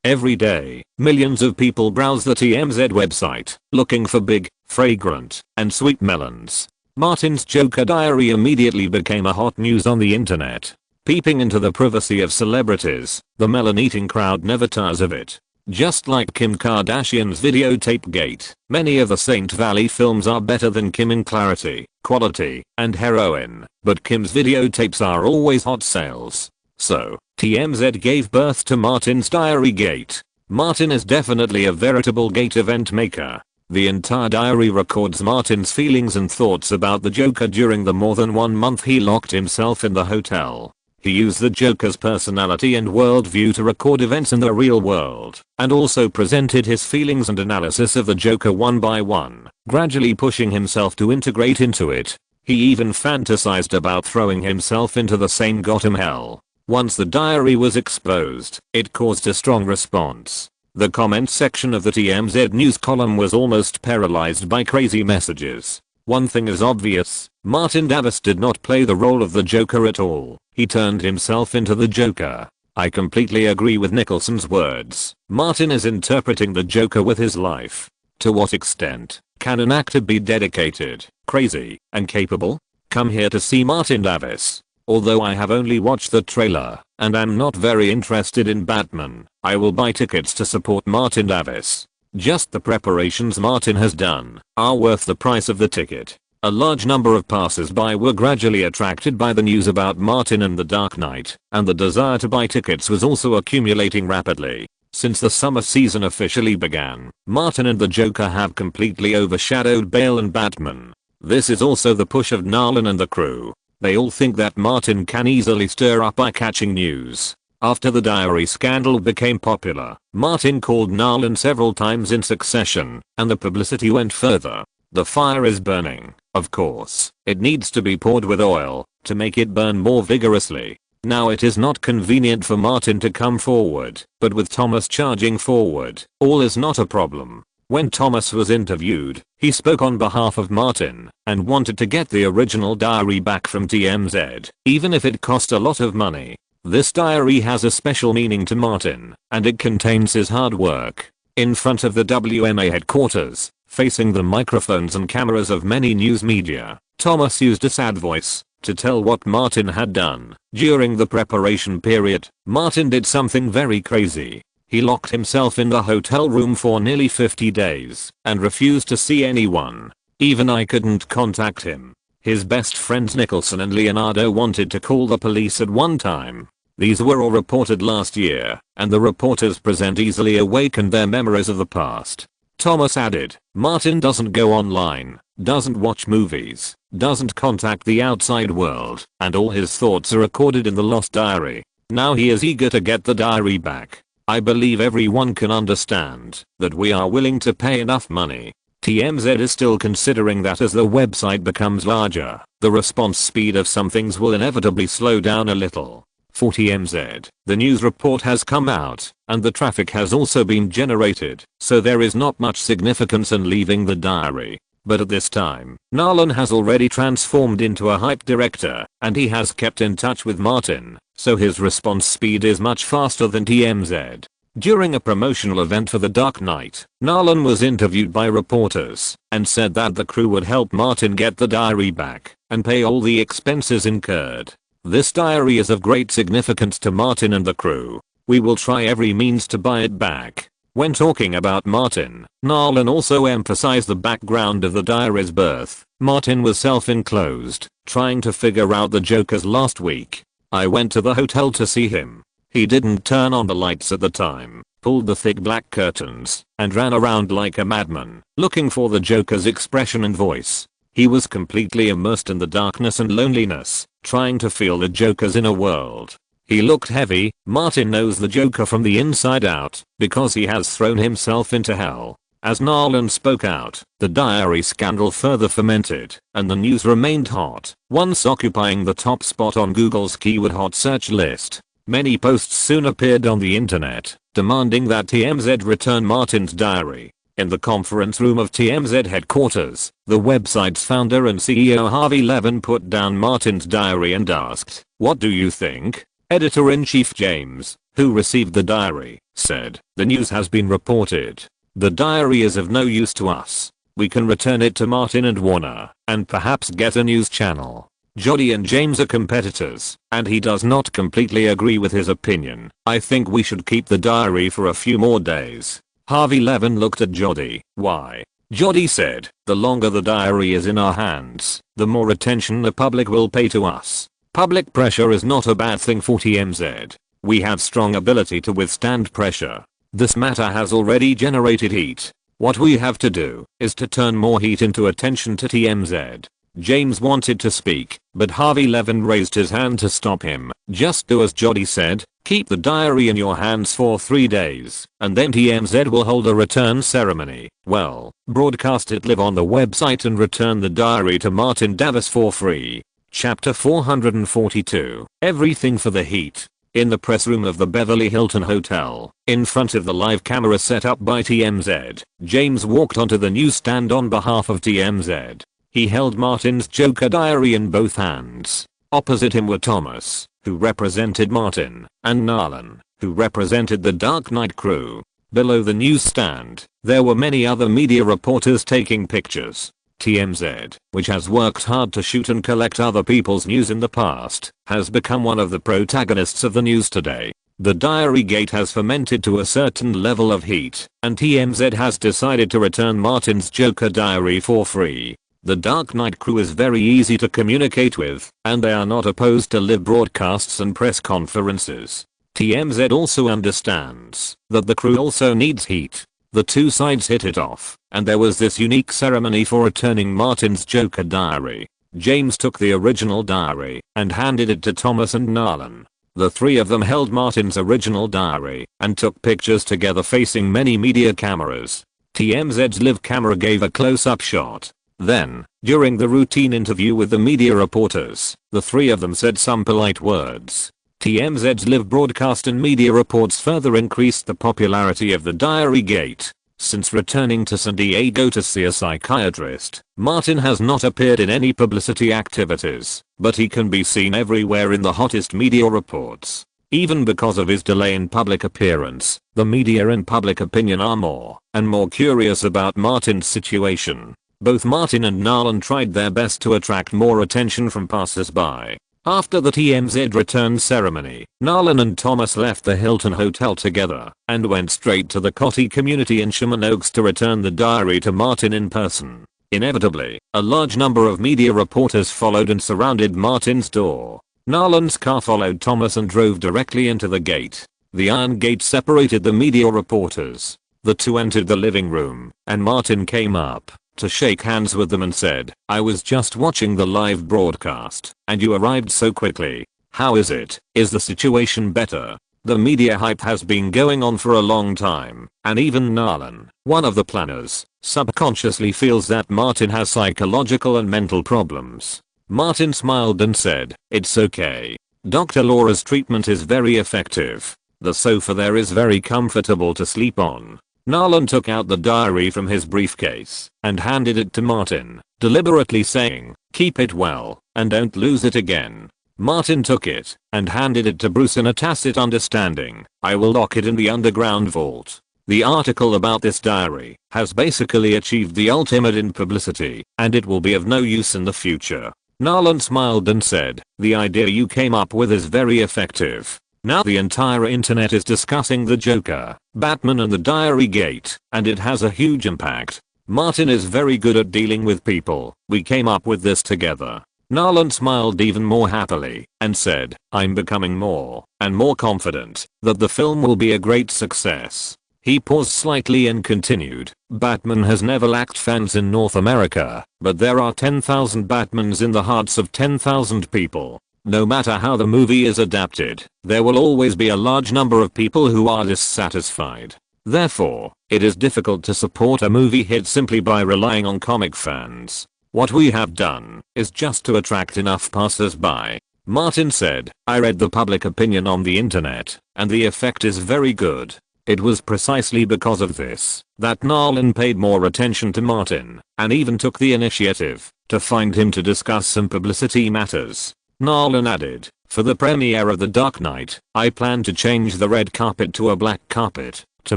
Every day, millions of people browse the TMZ website, looking for big, fragrant, and sweet melons. Martin's Joker diary immediately became a hot news on the internet. Peeping into the privacy of celebrities, the melon-eating crowd never tires of it. Just like Kim Kardashian's videotape gate, many of the Saint Valley films are better than Kim in clarity, quality, and heroin, but Kim's videotapes are always hot sales. So, TMZ gave birth to Martin's Diary Gate. Martin is definitely a veritable gate event maker. The entire diary records Martin's feelings and thoughts about the Joker during the more than 1 month he locked himself in the hotel. He used the Joker's personality and worldview to record events in the real world, and also presented his feelings and analysis of the Joker one by one, gradually pushing himself to integrate into it. He even fantasized about throwing himself into the same Gotham hell. Once the diary was exposed, it caused a strong response. The comments section of the TMZ news column was almost paralyzed by crazy messages. One thing is obvious, Martin Davis did not play the role of the Joker at all. He turned himself into the Joker. I completely agree with Nicholson's words. Martin is interpreting the Joker with his life. To what extent can an actor be dedicated, crazy, and capable? Come here to see Martin Davis. Although I have only watched the trailer, and am not very interested in Batman, I will buy tickets to support Martin Davis. Just the preparations Martin has done are worth the price of the ticket. A large number of passers-by were gradually attracted by the news about Martin and the Dark Knight, and the desire to buy tickets was also accumulating rapidly. Since the summer season officially began, Martin and the Joker have completely overshadowed Bale and Batman. This is also the push of Nolan and the crew. They all think that Martin can easily stir up eye-catching news. After the diary scandal became popular, Martin called Nolan several times in succession, and the publicity went further. The fire is burning, of course. It needs to be poured with oil to make it burn more vigorously. Now it is not convenient for Martin to come forward, but with Thomas charging forward, all is not a problem. When Thomas was interviewed, he spoke on behalf of Martin and wanted to get the original diary back from TMZ, even if it cost a lot of money. This diary has a special meaning to Martin, and it contains his hard work. In front of the WMA headquarters, facing the microphones and cameras of many news media, Thomas used a sad voice to tell what Martin had done. During the preparation period, Martin did something very crazy. He locked himself in the hotel room for nearly 50 days and refused to see anyone. Even I couldn't contact him. His best friends Nicholson and Leonardo wanted to call the police at one time. These were all reported last year, and the reporters present easily awakened their memories of the past. Thomas added, Martin doesn't go online, doesn't watch movies, doesn't contact the outside world, and all his thoughts are recorded in the lost diary. Now he is eager to get the diary back. I believe everyone can understand that we are willing to pay enough money. TMZ is still considering that as the website becomes larger, the response speed of some things will inevitably slow down a little. For TMZ, the news report has come out, and the traffic has also been generated, so there is not much significance in leaving the diary. But at this time, Nolan has already transformed into a hype director, and he has kept in touch with Martin, so his response speed is much faster than TMZ. During a promotional event for The Dark Knight, Nolan was interviewed by reporters and said that the crew would help Martin get the diary back and pay all the expenses incurred. This diary is of great significance to Martin and the crew. We will try every means to buy it back. When talking about Martin, Nolan also emphasized the background of the diary's birth. Martin was self-enclosed, trying to figure out the Joker's last week. I went to the hotel to see him. He didn't turn on the lights at the time, pulled the thick black curtains, and ran around like a madman, looking for the Joker's expression and voice. He was completely immersed in the darkness and loneliness, trying to feel the Joker's inner world. He looked heavy. Martin knows the Joker from the inside out because he has thrown himself into hell. As Nolan spoke out, the diary scandal further fermented, and the news remained hot, once occupying the top spot on Google's keyword hot search list. Many posts soon appeared on the internet, demanding that TMZ return Martin's diary. In the conference room of TMZ headquarters, the website's founder and CEO Harvey Levin put down Martin's diary and asked, "What do you think?" Editor-in-chief James, who received the diary, said, "The news has been reported. The diary is of no use to us. We can return it to Martin and Warner, and perhaps get a news channel." Jody and James are competitors, and he does not completely agree with his opinion. "I think we should keep the diary for a few more days." Harvey Levin looked at Jody. "Why?" Jody said, "The longer the diary is in our hands, the more attention the public will pay to us. Public pressure is not a bad thing for TMZ. We have strong ability to withstand pressure. This matter has already generated heat. What we have to do is to turn more heat into attention to TMZ." James wanted to speak, but Harvey Levin raised his hand to stop him. "Just do as Jody said, keep the diary in your hands for 3 days, and then TMZ will hold a return ceremony. Well, broadcast it live on the website and return the diary to Martin Davis for free." Chapter 442. Everything for the heat. In the press room of the Beverly Hilton Hotel, in front of the live camera set up by TMZ, James walked onto the newsstand on behalf of TMZ. He held Martin's Joker diary in both hands. Opposite him were Thomas, who represented Martin, and Nolan, who represented the Dark Knight crew. Below the newsstand, there were many other media reporters taking pictures. TMZ, which has worked hard to shoot and collect other people's news in the past, has become one of the protagonists of the news today. The diary gate has fermented to a certain level of heat, and TMZ has decided to return Martin's Joker diary for free. The Dark Knight crew is very easy to communicate with, and they are not opposed to live broadcasts and press conferences. TMZ also understands that the crew also needs heat. The two sides hit it off, and there was this unique ceremony for returning Martin's Joker diary. James took the original diary and handed it to Thomas and Nolan. The three of them held Martin's original diary and took pictures together facing many media cameras. TMZ's live camera gave a close-up shot. Then, during the routine interview with the media reporters, the three of them said some polite words. TMZ's live broadcast and media reports further increased the popularity of the diary gate. Since returning to San Diego to see a psychiatrist, Martin has not appeared in any publicity activities, but he can be seen everywhere in the hottest media reports. Even because of his delay in public appearance, the media and public opinion are more and more curious about Martin's situation. Both Martin and Nolan tried their best to attract more attention from passers-by. After the TMZ return ceremony, Nolan and Thomas left the Hilton Hotel together and went straight to the Coty community in Sherman Oaks to return the diary to Martin in person. Inevitably, a large number of media reporters followed and surrounded Martin's door. Nolan's car followed Thomas and drove directly into the gate. The iron gate separated the media reporters. The two entered the living room, and Martin came up to shake hands with them and said, "I was just watching the live broadcast, and you arrived so quickly. How is it? Is the situation better?" The media hype has been going on for a long time, and even Nolan, one of the planners, subconsciously feels that Martin has psychological and mental problems. Martin smiled and said, "It's okay. Dr. Laura's treatment is very effective. The sofa there is very comfortable to sleep on." Nolan took out the diary from his briefcase and handed it to Martin, deliberately saying, "Keep it well, and don't lose it again." Martin took it and handed it to Bruce in a tacit understanding. "I will lock it in the underground vault." The article about this diary has basically achieved the ultimate in publicity, and it will be of no use in the future. Nolan smiled and said, "The idea you came up with is very effective. Now the entire internet is discussing the Joker, Batman and the Diary Gate, and it has a huge impact. Martin is very good at dealing with people. We came up with this together." Nolan smiled even more happily and said, "I'm becoming more and more confident that the film will be a great success." He paused slightly and continued, "Batman has never lacked fans in North America, but there are 10,000 Batmans in the hearts of 10,000 people. No matter how the movie is adapted, there will always be a large number of people who are dissatisfied. Therefore, it is difficult to support a movie hit simply by relying on comic fans. What we have done is just to attract enough passers-by." Martin said, "I read the public opinion on the internet, and the effect is very good." It was precisely because of this that Nolan paid more attention to Martin and even took the initiative to find him to discuss some publicity matters. Nolan added, "For the premiere of The Dark Knight, I plan to change the red carpet to a black carpet to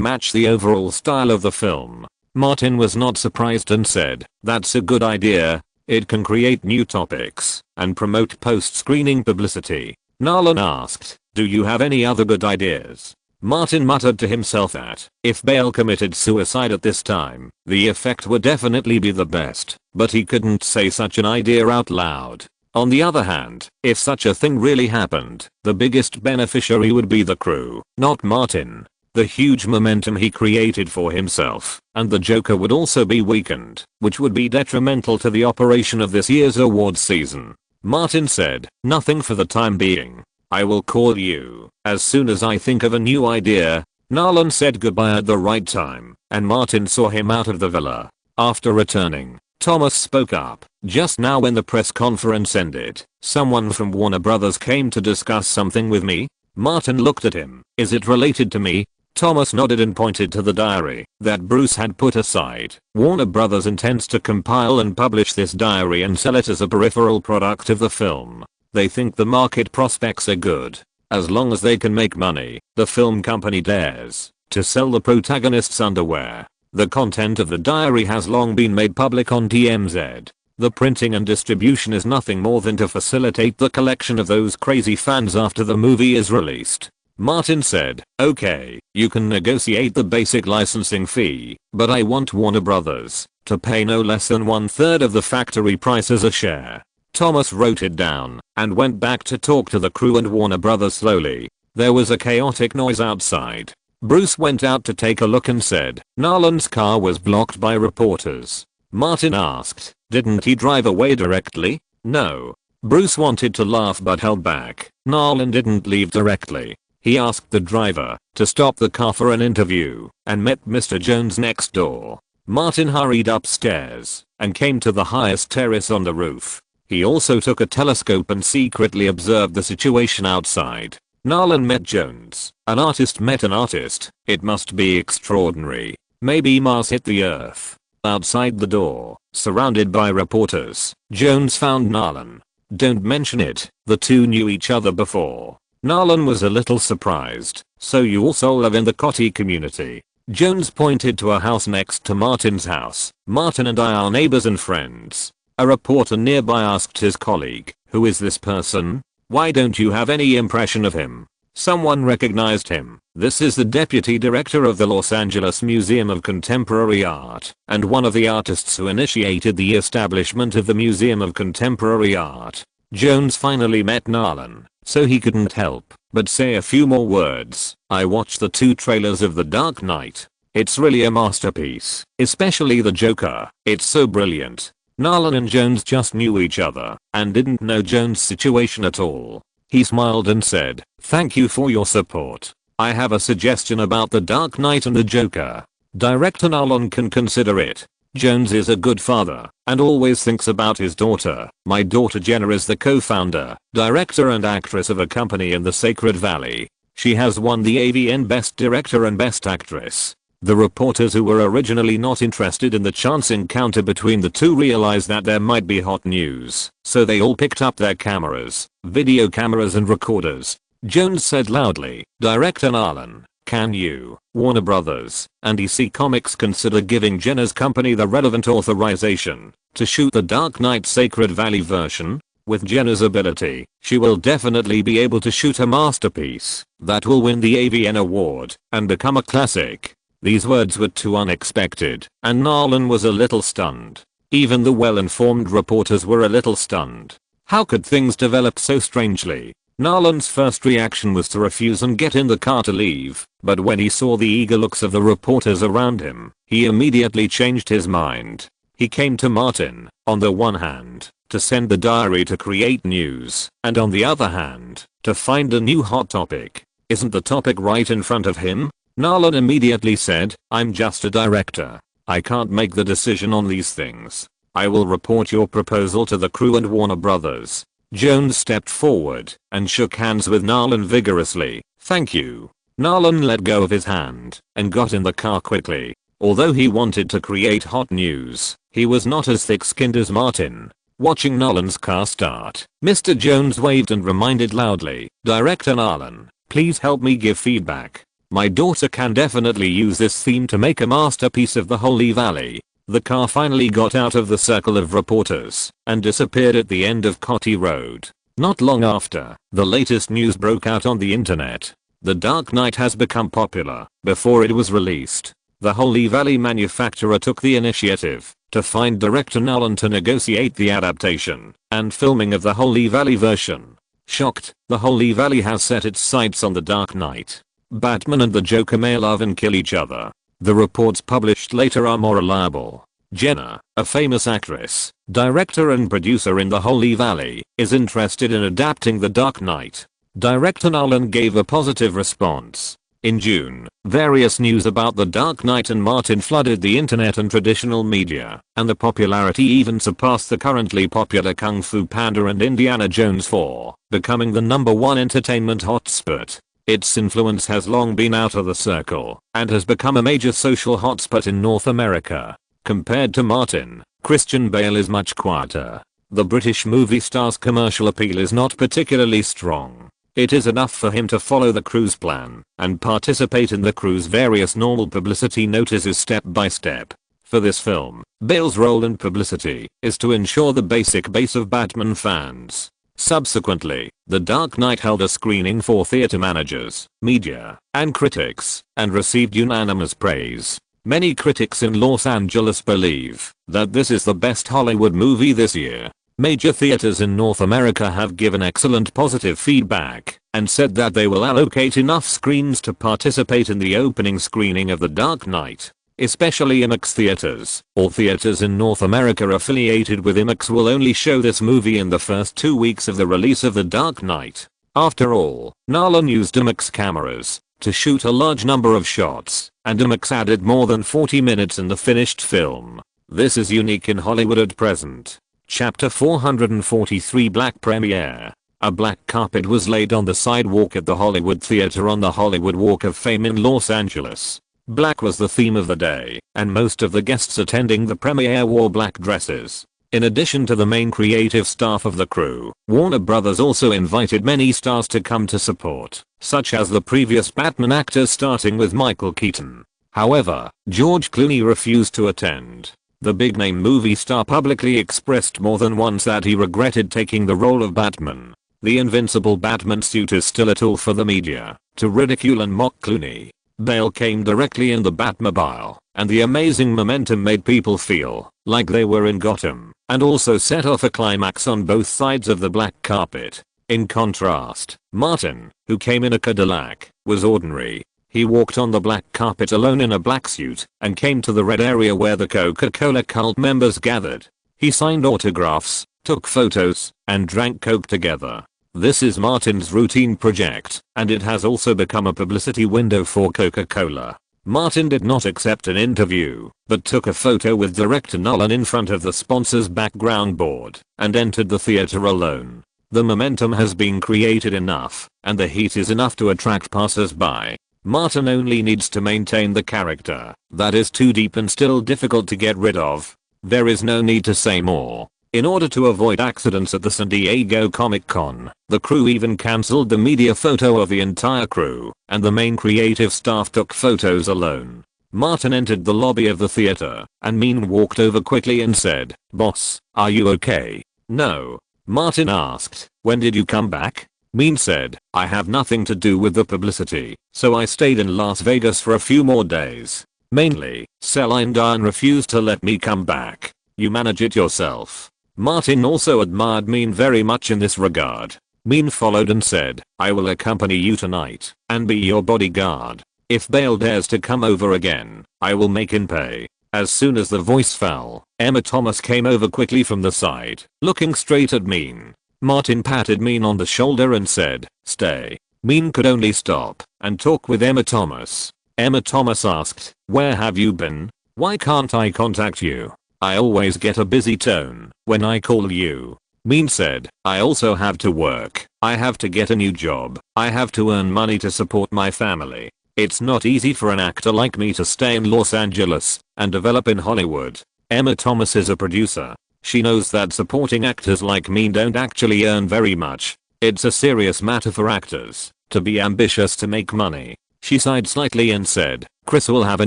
match the overall style of the film." Martin was not surprised and said, "That's a good idea. It can create new topics and promote post-screening publicity." Nolan asked, "Do you have any other good ideas?" Martin muttered to himself that if Bale committed suicide at this time, the effect would definitely be the best, but he couldn't say such an idea out loud. On the other hand, if such a thing really happened, the biggest beneficiary would be the crew, not Martin. The huge momentum he created for himself and the Joker would also be weakened, which would be detrimental to the operation of this year's awards season. Martin said, "Nothing for the time being. I will call you as soon as I think of a new idea." Nolan said goodbye at the right time, and Martin saw him out of the villa. After returning, Thomas spoke up. "Just now when the press conference ended, someone from Warner Brothers came to discuss something with me." Martin looked at him. "Is it related to me?" Thomas nodded and pointed to the diary that Bruce had put aside. "Warner Brothers intends to compile and publish this diary and sell it as a peripheral product of the film. They think the market prospects are good. As long as they can make money, the film company dares to sell the protagonist's underwear." The content of the diary has long been made public on TMZ. The printing and distribution is nothing more than to facilitate the collection of those crazy fans after the movie is released. Martin said, "Okay, you can negotiate the basic licensing fee, but I want Warner Brothers to pay no less than 1/3 of the factory price as a share." Thomas wrote it down and went back to talk to the crew and Warner Brothers slowly. There was a chaotic noise outside. Bruce went out to take a look and said, "Nolan's car was blocked by reporters." Martin asked, "Didn't he drive away directly?" "No." Bruce wanted to laugh but held back. "Nolan didn't leave directly. He asked the driver to stop the car for an interview and met Mr. Jones next door." Martin hurried upstairs and came to the highest terrace on the roof. He also took a telescope and secretly observed the situation outside. Nolan met Jones. An artist met an artist. It must be extraordinary. Maybe Mars hit the Earth. Outside the door, surrounded by reporters, Jones found Nolan. Don't mention it, the two knew each other before. Nolan was a little surprised. So you also live in the Cotty community? Jones pointed to a house next to Martin's house. Martin and I are neighbors and friends. A reporter nearby asked his colleague, who is this person? Why don't you have any impression of him? Someone recognized him. This is the deputy director of the Los Angeles Museum of Contemporary Art, and one of the artists who initiated the establishment of the Museum of Contemporary Art. Jones finally met Nolan, so he couldn't help but say a few more words. I watched the 2 trailers of The Dark Knight. It's really a masterpiece, especially the Joker. It's so brilliant. Nolan and Jones just knew each other and didn't know Jones' situation at all. He smiled and said, "Thank you for your support. I have a suggestion about The Dark Knight and the Joker. Director Nolan can consider it. Jones is a good father and always thinks about his daughter. My daughter Jenna is the co-founder, director and actress of a company in the Sacred Valley. She has won the AVN Best Director and Best Actress." The reporters who were originally not interested in the chance encounter between the two realized that there might be hot news, so they all picked up their cameras, video cameras and recorders. Jones said loudly, "Director Nolan, can you, Warner Brothers, and DC Comics consider giving Jenna's company the relevant authorization to shoot the Dark Knight Sacred Valley version? With Jenna's ability, she will definitely be able to shoot a masterpiece that will win the AVN award and become a classic." These words were too unexpected, and Nolan was a little stunned. Even the well-informed reporters were a little stunned. How could things develop so strangely? Nolan's first reaction was to refuse and get in the car to leave, but when he saw the eager looks of the reporters around him, he immediately changed his mind. He came to Martin, on the one hand, to send the diary to create news, and on the other hand, to find a new hot topic. Isn't the topic right in front of him? Nolan immediately said, "I'm just a director. I can't make the decision on these things. I will report your proposal to the crew and Warner Brothers." Jones stepped forward and shook hands with Nolan vigorously. "Thank you." Nolan let go of his hand and got in the car quickly. Although he wanted to create hot news, he was not as thick-skinned as Martin. Watching Nolan's car start, Mr. Jones waved and reminded loudly, "Director Nolan, please help me give feedback. My daughter can definitely use this theme to make a masterpiece of the Holy Valley." The car finally got out of the circle of reporters and disappeared at the end of Cotty Road. Not long after, the latest news broke out on the internet. The Dark Knight has become popular. Before it was released, the Holy Valley manufacturer took the initiative to find director Nolan to negotiate the adaptation and filming of the Holy Valley version. Shocked, the Holy Valley has set its sights on the Dark Knight. Batman and the Joker may love and kill each other. The reports published later are more reliable. Jenna, a famous actress, director and producer in the Holy Valley, is interested in adapting The Dark Knight. Director Nolan gave a positive response. In June, various news about The Dark Knight and Martin flooded the internet and traditional media, and the popularity even surpassed the currently popular Kung Fu Panda and Indiana Jones 4, becoming the #1 entertainment hotspot. Its influence has long been out of the circle and has become a major social hotspot in North America. Compared to Martin, Christian Bale is much quieter. The British movie star's commercial appeal is not particularly strong. It is enough for him to follow the crew's plan and participate in the crew's various normal publicity notices step by step. For this film, Bale's role in publicity is to ensure the basic base of Batman fans. Subsequently, The Dark Knight held a screening for theater managers, media, and critics, and received unanimous praise. Many critics in Los Angeles believe that this is the best Hollywood movie this year. Major theaters in North America have given excellent positive feedback and said that they will allocate enough screens to participate in the opening screening of The Dark Knight. Especially IMAX theaters. All theaters in North America affiliated with IMAX will only show this movie in the first 2 weeks of the release of The Dark Knight. After all, Nolan used IMAX cameras to shoot a large number of shots, and IMAX added more than 40 minutes in the finished film. This is unique in Hollywood at present. Chapter 443 Black Premiere. A black carpet was laid on the sidewalk at the Hollywood Theater on the Hollywood Walk of Fame in Los Angeles. Black was the theme of the day, and most of the guests attending the premiere wore black dresses. In addition to the main creative staff of the crew, Warner Brothers also invited many stars to come to support, such as the previous Batman actors starting with Michael Keaton. However, George Clooney refused to attend. The big-name movie star publicly expressed more than once that he regretted taking the role of Batman. The invincible Batman suit is still a tool for the media to ridicule and mock Clooney. Bale came directly in the Batmobile, and the amazing momentum made people feel like they were in Gotham, and also set off a climax on both sides of the black carpet. In contrast, Martin, who came in a Cadillac, was ordinary. He walked on the black carpet alone in a black suit, and came to the red area where the Coca-Cola cult members gathered. He signed autographs, took photos, and drank Coke together. This is Martin's routine project, and it has also become a publicity window for Coca-Cola. Martin did not accept an interview, but took a photo with director Nolan in front of the sponsor's background board, and entered the theater alone. The momentum has been created enough, and the heat is enough to attract passers-by. Martin only needs to maintain the character that is too deep and still difficult to get rid of. There is no need to say more. In order to avoid accidents at the San Diego Comic-Con, the crew even cancelled the media photo of the entire crew, and the main creative staff took photos alone. Martin entered the lobby of the theater, and Mean walked over quickly and said, "Boss, are you okay?" "No." Martin asked, "When did you come back?" Mean said, "I have nothing to do with the publicity, so I stayed in Las Vegas for a few more days. Mainly, Celine Dion refused to let me come back. You manage it yourself." Martin also admired Mean very much in this regard. Mean followed and said, "I will accompany you tonight and be your bodyguard. If Bale dares to come over again, I will make him pay." As soon as the voice fell, Emma Thomas came over quickly from the side, looking straight at Mean. Martin patted Mean on the shoulder and said, "Stay." Mean could only stop and talk with Emma Thomas. Emma Thomas asked, "Where have you been? Why can't I contact you? I always get a busy tone when I call you." Mean said, "I also have to work. I have to get a new job. I have to earn money to support my family. It's not easy for an actor like me to stay in Los Angeles and develop in Hollywood." Emma Thomas is a producer. She knows that supporting actors like Mean don't actually earn very much. It's a serious matter for actors to be ambitious to make money. She sighed slightly and said, "Chris will have a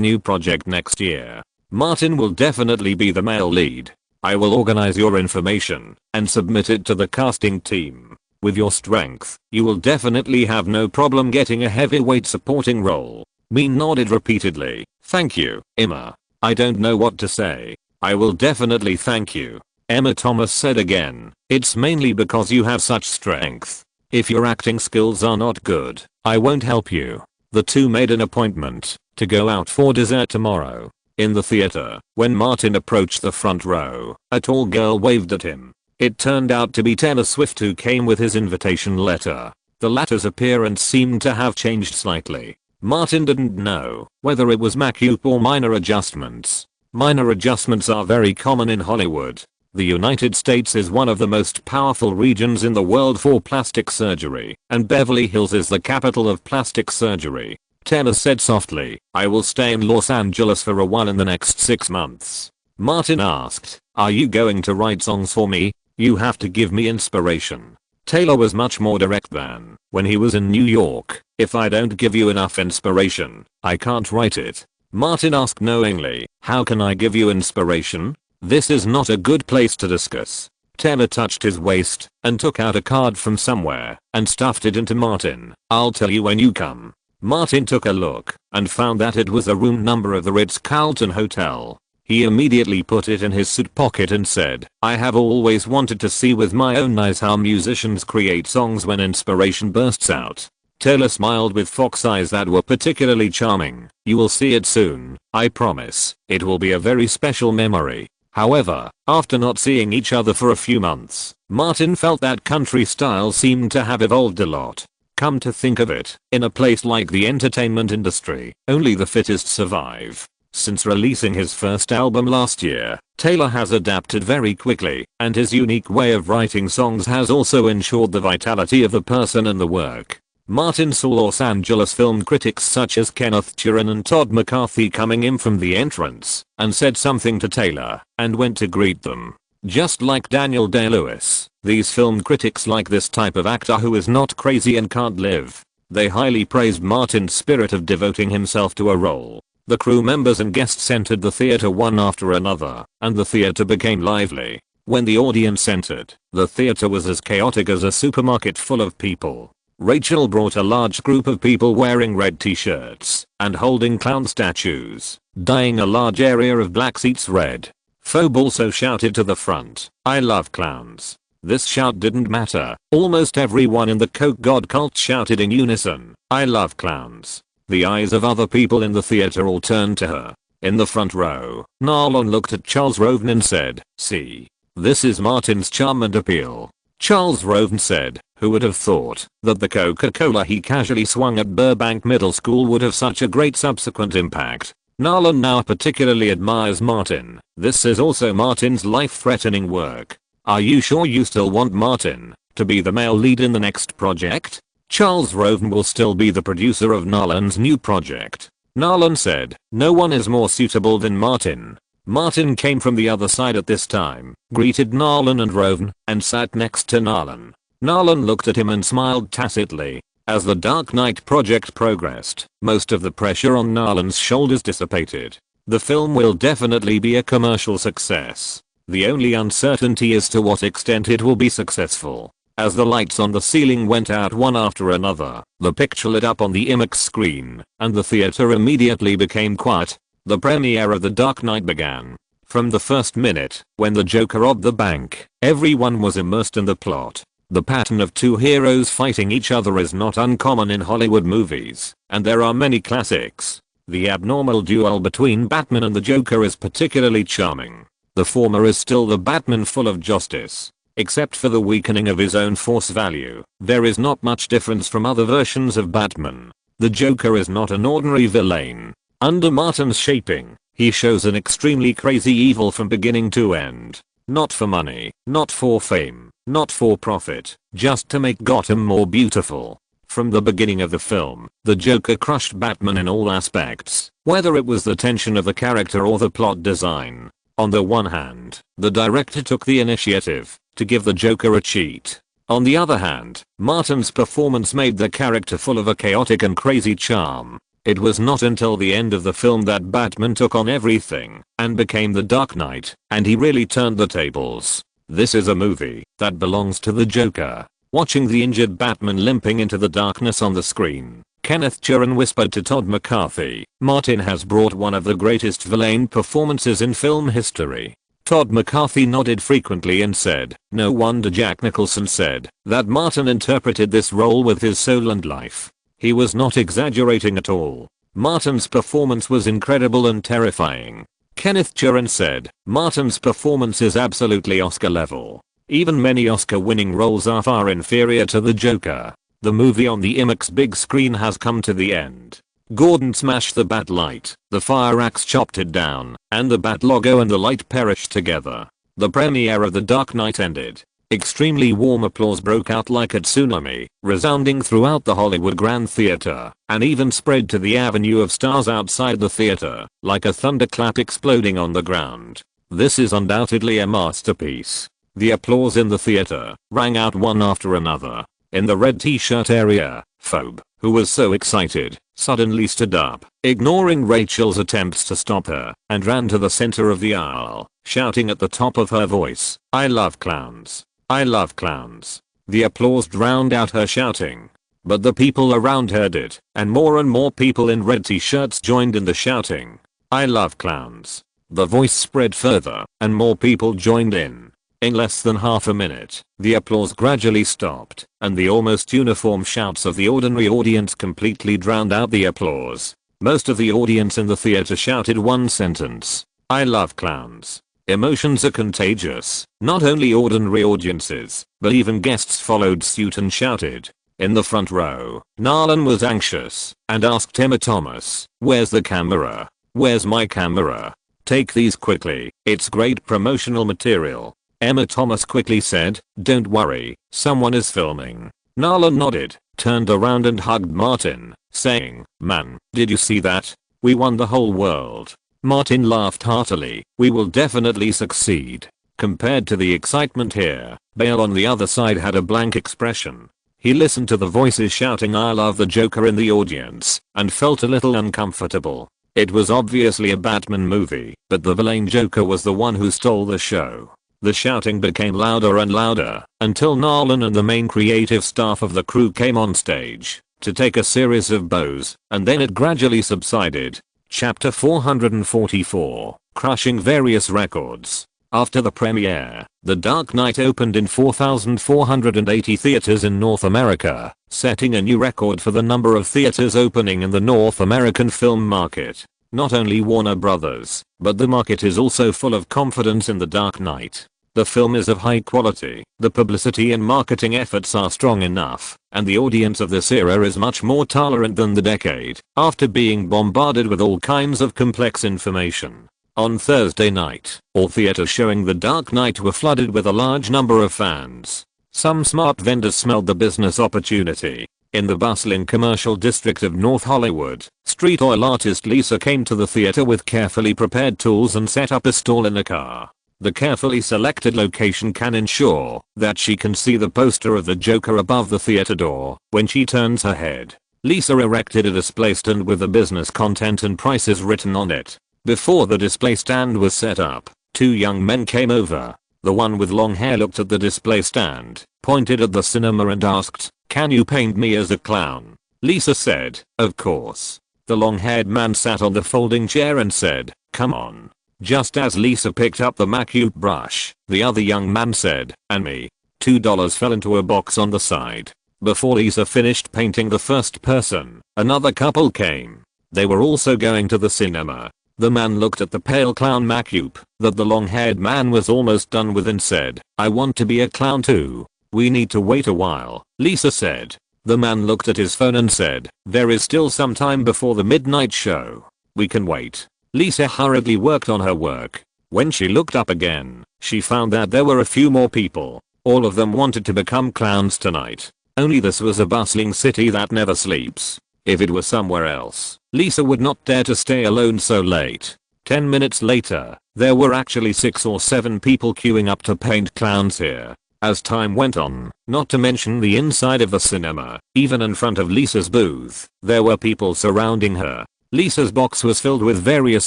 new project next year. Martin will definitely be the male lead. I will organize your information and submit it to the casting team. With your strength, you will definitely have no problem getting a heavyweight supporting role." Mean nodded repeatedly. "Thank you, Emma. I don't know what to say. I will definitely thank you." Emma Thomas said again, "It's mainly because you have such strength. If your acting skills are not good, I won't help you." The two made an appointment to go out for dessert tomorrow. In the theater, when Martin approached the front row, a tall girl waved at him. It turned out to be Taylor Swift, who came with his invitation letter. The latter's appearance seemed to have changed slightly. Martin didn't know whether it was makeup or minor adjustments. Minor adjustments are very common in Hollywood. The United States is one of the most powerful regions in the world for plastic surgery, and Beverly Hills is the capital of plastic surgery. Taylor said softly, "I will stay in Los Angeles for a while in the next 6 months. Martin asked, "Are you going to write songs for me? You have to give me inspiration." Taylor was much more direct than when he was in New York. "If I don't give you enough inspiration, I can't write it." Martin asked knowingly, "How can I give you inspiration? This is not a good place to discuss." Taylor touched his waist and took out a card from somewhere and stuffed it into Martin. "I'll tell you when you come." Martin took a look and found that it was the room number of the Ritz-Carlton Hotel. He immediately put it in his suit pocket and said, "I have always wanted to see with my own eyes how musicians create songs when inspiration bursts out." Taylor smiled with fox eyes that were particularly charming. "You will see it soon, I promise. It will be a very special memory." However, after not seeing each other for a few months, Martin felt that country style seemed to have evolved a lot. Come to think of it, in a place like the entertainment industry, only the fittest survive. Since releasing his first album last year, Taylor has adapted very quickly, and his unique way of writing songs has also ensured the vitality of the person and the work. Martin saw Los Angeles film critics such as Kenneth Turan and Todd McCarthy coming in from the entrance and said something to Taylor and went to greet them. Just like Daniel Day-Lewis, these film critics like this type of actor who is not crazy and can't live. They highly praised Martin's spirit of devoting himself to a role. The crew members and guests entered the theater one after another, and the theater became lively. When the audience entered, the theater was as chaotic as a supermarket full of people. Rachel brought a large group of people wearing red t-shirts and holding clown statues, dyeing a large area of black seats red. Phoebe also shouted to the front, "I love clowns." This shout didn't matter. Almost everyone in the Coke God cult shouted in unison, "I love clowns." The eyes of other people in the theater all turned to her. In the front row, Narlon looked at Charles Roven and said, "See. This is Martin's charm and appeal." Charles Roven said, "Who would have thought that the Coca-Cola he casually swung at Burbank Middle School would have such a great subsequent impact?" Narlon now particularly admires Martin. This is also Martin's life-threatening work. "Are you sure you still want Martin to be the male lead in the next project?" Charles Roven will still be the producer of Narlon's new project. Narlon said, "No one is more suitable than Martin." Martin came from the other side at this time, greeted Narlon and Roven, and sat next to Narlon. Narlon looked at him and smiled tacitly. As the Dark Knight project progressed, most of the pressure on Narlon's shoulders dissipated. The film will definitely be a commercial success. The only uncertainty is to what extent it will be successful. As the lights on the ceiling went out one after another, the picture lit up on the IMAX screen, and the theater immediately became quiet. The premiere of The Dark Knight began. From the first minute, when the Joker robbed the bank, everyone was immersed in the plot. The pattern of two heroes fighting each other is not uncommon in Hollywood movies, and there are many classics. The abnormal duel between Batman and the Joker is particularly charming. The former is still the Batman full of justice. Except for the weakening of his own force value, there is not much difference from other versions of Batman. The Joker is not an ordinary villain. Under Martin's shaping, he shows an extremely crazy evil from beginning to end. Not for money, not for fame, not for profit, just to make Gotham more beautiful. From the beginning of the film, the Joker crushed Batman in all aspects, whether it was the tension of the character or the plot design. On the one hand, the director took the initiative to give the Joker a cheat. On the other hand, Martin's performance made the character full of a chaotic and crazy charm. It was not until the end of the film that Batman took on everything and became the Dark Knight, and he really turned the tables. This is a movie that belongs to the Joker. Watching the injured Batman limping into the darkness on the screen, Kenneth Turan whispered to Todd McCarthy, "Martin has brought one of the greatest villain performances in film history." Todd McCarthy nodded frequently and said, "No wonder Jack Nicholson said that Martin interpreted this role with his soul and life." He was not exaggerating at all. Martin's performance was incredible and terrifying. Kenneth Turan said, "Martin's performance is absolutely Oscar level. Even many Oscar-winning roles are far inferior to the Joker." The movie on the IMAX big screen has come to the end. Gordon smashed the bat light, the fire axe chopped it down, and the bat logo and the light perished together. The premiere of The Dark Knight ended. Extremely warm applause broke out like a tsunami, resounding throughout the Hollywood Grand Theater, and even spread to the avenue of stars outside the theater, like a thunderclap exploding on the ground. This is undoubtedly a masterpiece. The applause in the theater rang out one after another. In the red t-shirt area, Phoebe, who was so excited, suddenly stood up, ignoring Rachel's attempts to stop her, and ran to the center of the aisle, shouting at the top of her voice, "I love clowns. I love clowns." The applause drowned out her shouting. But the people around heard it, and more people in red t-shirts joined in the shouting, "I love clowns." The voice spread further, and more people joined in. In less than half a minute, the applause gradually stopped, and the almost uniform shouts of the ordinary audience completely drowned out the applause. Most of the audience in the theater shouted one sentence, "I love clowns." Emotions are contagious. Not only ordinary audiences, but even guests followed suit and shouted. In the front row, Narlon was anxious and asked Emma Thomas, "Where's the camera? Where's my camera? Take these quickly, it's great promotional material." Emma Thomas quickly said, "Don't worry, someone is filming." Nolan nodded, turned around and hugged Martin, saying, "Man, did you see that? We won the whole world." Martin laughed heartily. "We will definitely succeed." Compared to the excitement here, Bale on the other side had a blank expression. He listened to the voices shouting "I love the Joker" in the audience, and felt a little uncomfortable. It was obviously a Batman movie, but the villain Joker was the one who stole the show. The shouting became louder and louder, until Nolan and the main creative staff of the crew came on stage to take a series of bows, and then it gradually subsided. Chapter 444, Crushing Various Records. After the premiere, The Dark Knight opened in 4,480 theaters in North America, setting a new record for the number of theaters opening in the North American film market. Not only Warner Brothers, but the market is also full of confidence in The Dark Knight. The film is of high quality, the publicity and marketing efforts are strong enough, and the audience of this era is much more tolerant than the decade, after being bombarded with all kinds of complex information. On Thursday night, all theaters showing The Dark Knight were flooded with a large number of fans. Some smart vendors smelled the business opportunity. In the bustling commercial district of North Hollywood, street oil artist Lisa came to the theater with carefully prepared tools and set up a stall in a car. The carefully selected location can ensure that she can see the poster of the Joker above the theater door when she turns her head. Lisa erected a display stand with the business content and prices written on it. Before the display stand was set up, two young men came over. The one with long hair looked at the display stand, pointed at the cinema and asked, "Can you paint me as a clown?" Lisa said, "Of course." The long-haired man sat on the folding chair and said, "Come on." Just as Lisa picked up the Macute brush, the other young man said, "And me." $2 fell into a box on the side. Before Lisa finished painting the first person, another couple came. They were also going to the cinema. The man looked at the pale clown Macute that the long-haired man was almost done with and said, "I want to be a clown too." "We need to wait a while," Lisa said. The man looked at his phone and said, "There is still some time before the midnight show. We can wait." Lisa hurriedly worked on her work. When she looked up again, she found that there were a few more people. All of them wanted to become clowns tonight. Only this was a bustling city that never sleeps. If it were somewhere else, Lisa would not dare to stay alone so late. 10 minutes later, there were actually 6 or 7 people queuing up to paint clowns here. As time went on, not to mention the inside of the cinema, even in front of Lisa's booth, there were people surrounding her. Lisa's box was filled with various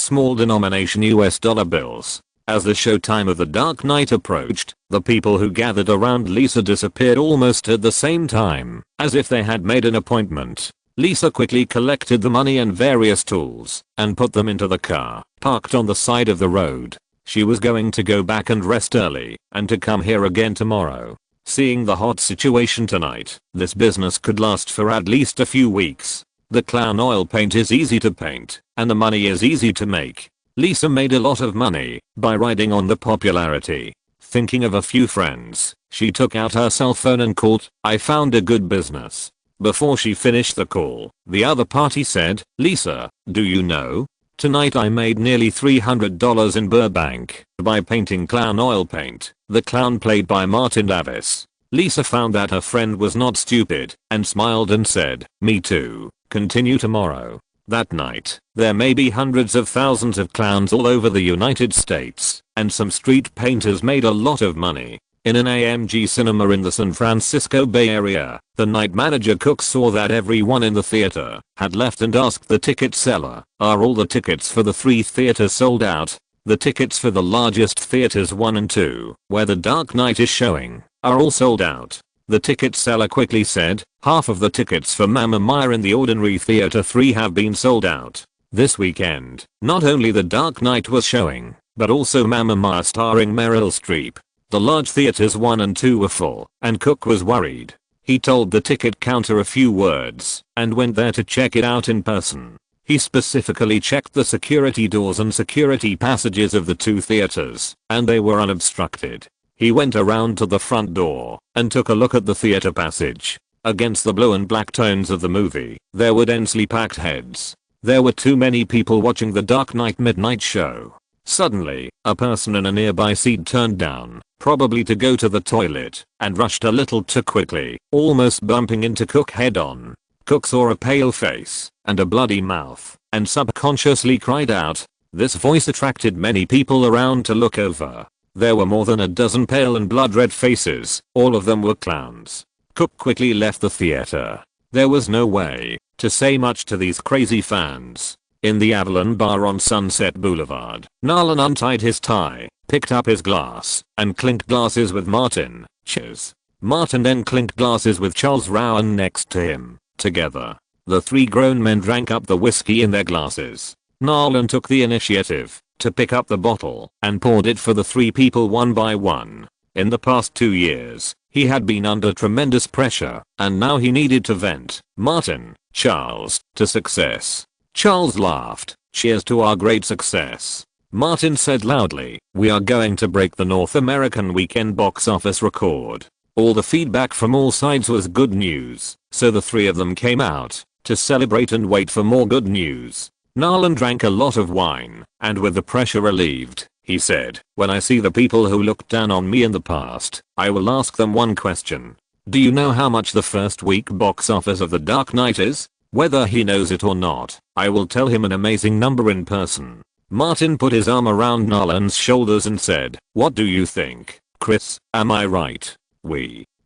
small denomination US dollar bills. As the showtime of The Dark Knight approached, the people who gathered around Lisa disappeared almost at the same time, as if they had made an appointment. Lisa quickly collected the money and various tools, and put them into the car, parked on the side of the road. She was going to go back and rest early, and to come here again tomorrow. Seeing the hot situation tonight, this business could last for at least a few weeks. The clown oil paint is easy to paint, and the money is easy to make. Lisa made a lot of money by riding on the popularity. Thinking of a few friends, she took out her cell phone and called, "I found a good business." Before she finished the call, the other party said, "Lisa, do you know? Tonight I made nearly $300 in Burbank by painting clown oil paint." The clown played by Martin Davis. Lisa found that her friend was not stupid, and smiled and said, "Me too. Continue tomorrow." That night, there may be hundreds of thousands of clowns all over the United States, and some street painters made a lot of money. In an AMG cinema in the San Francisco Bay Area, the night manager Cook saw that everyone in the theater had left and asked the ticket seller, "Are all the tickets for the 3 theaters sold out?" The tickets for the largest theaters 1 and 2, where The Dark Knight is showing, are all sold out. The ticket seller quickly said, "Half of the tickets for Mamma Mia in the ordinary theater 3 have been sold out." This weekend, not only The Dark Knight was showing, but also Mamma Mia starring Meryl Streep. The large theaters 1 and 2 were full, and Cook was worried. He told the ticket counter a few words, and went there to check it out in person. He specifically checked the security doors and security passages of the 2 theaters, and they were unobstructed. He went around to the front door and took a look at the theater passage. Against the blue and black tones of the movie, there were densely packed heads. There were too many people watching The Dark Knight midnight show. Suddenly, a person in a nearby seat turned down, probably to go to the toilet, and rushed a little too quickly, almost bumping into Cook head on. Cook saw a pale face and a bloody mouth and subconsciously cried out. This voice attracted many people around to look over. There were more than a dozen pale and blood-red faces, all of them were clowns. Cook quickly left the theater. There was no way to say much to these crazy fans. In the Avalon bar on Sunset Boulevard, Nolan untied his tie, picked up his glass, and clinked glasses with Martin. Cheers. Martin then clinked glasses with Charles Rowan next to him. Together, the three grown men drank up the whiskey in their glasses. Nolan took the initiative to pick up the bottle and poured it for the three people one by one. In the past 2 years, he had been under tremendous pressure, and now he needed to vent. Martin, Charles, to success. Charles laughed. Cheers to our great success. Martin said loudly, we are going to break the North American weekend box office record. All the feedback from all sides was good news, so the three of them came out to celebrate and wait for more good news. Nolan drank a lot of wine, and with the pressure relieved, he said, when I see the people who looked down on me in the past, I will ask them one question. Do you know how much the first week box office of The Dark Knight is? Whether he knows it or not, I will tell him an amazing number in person. Martin put his arm around Nolan's shoulders and said, what do you think, Chris, am I right?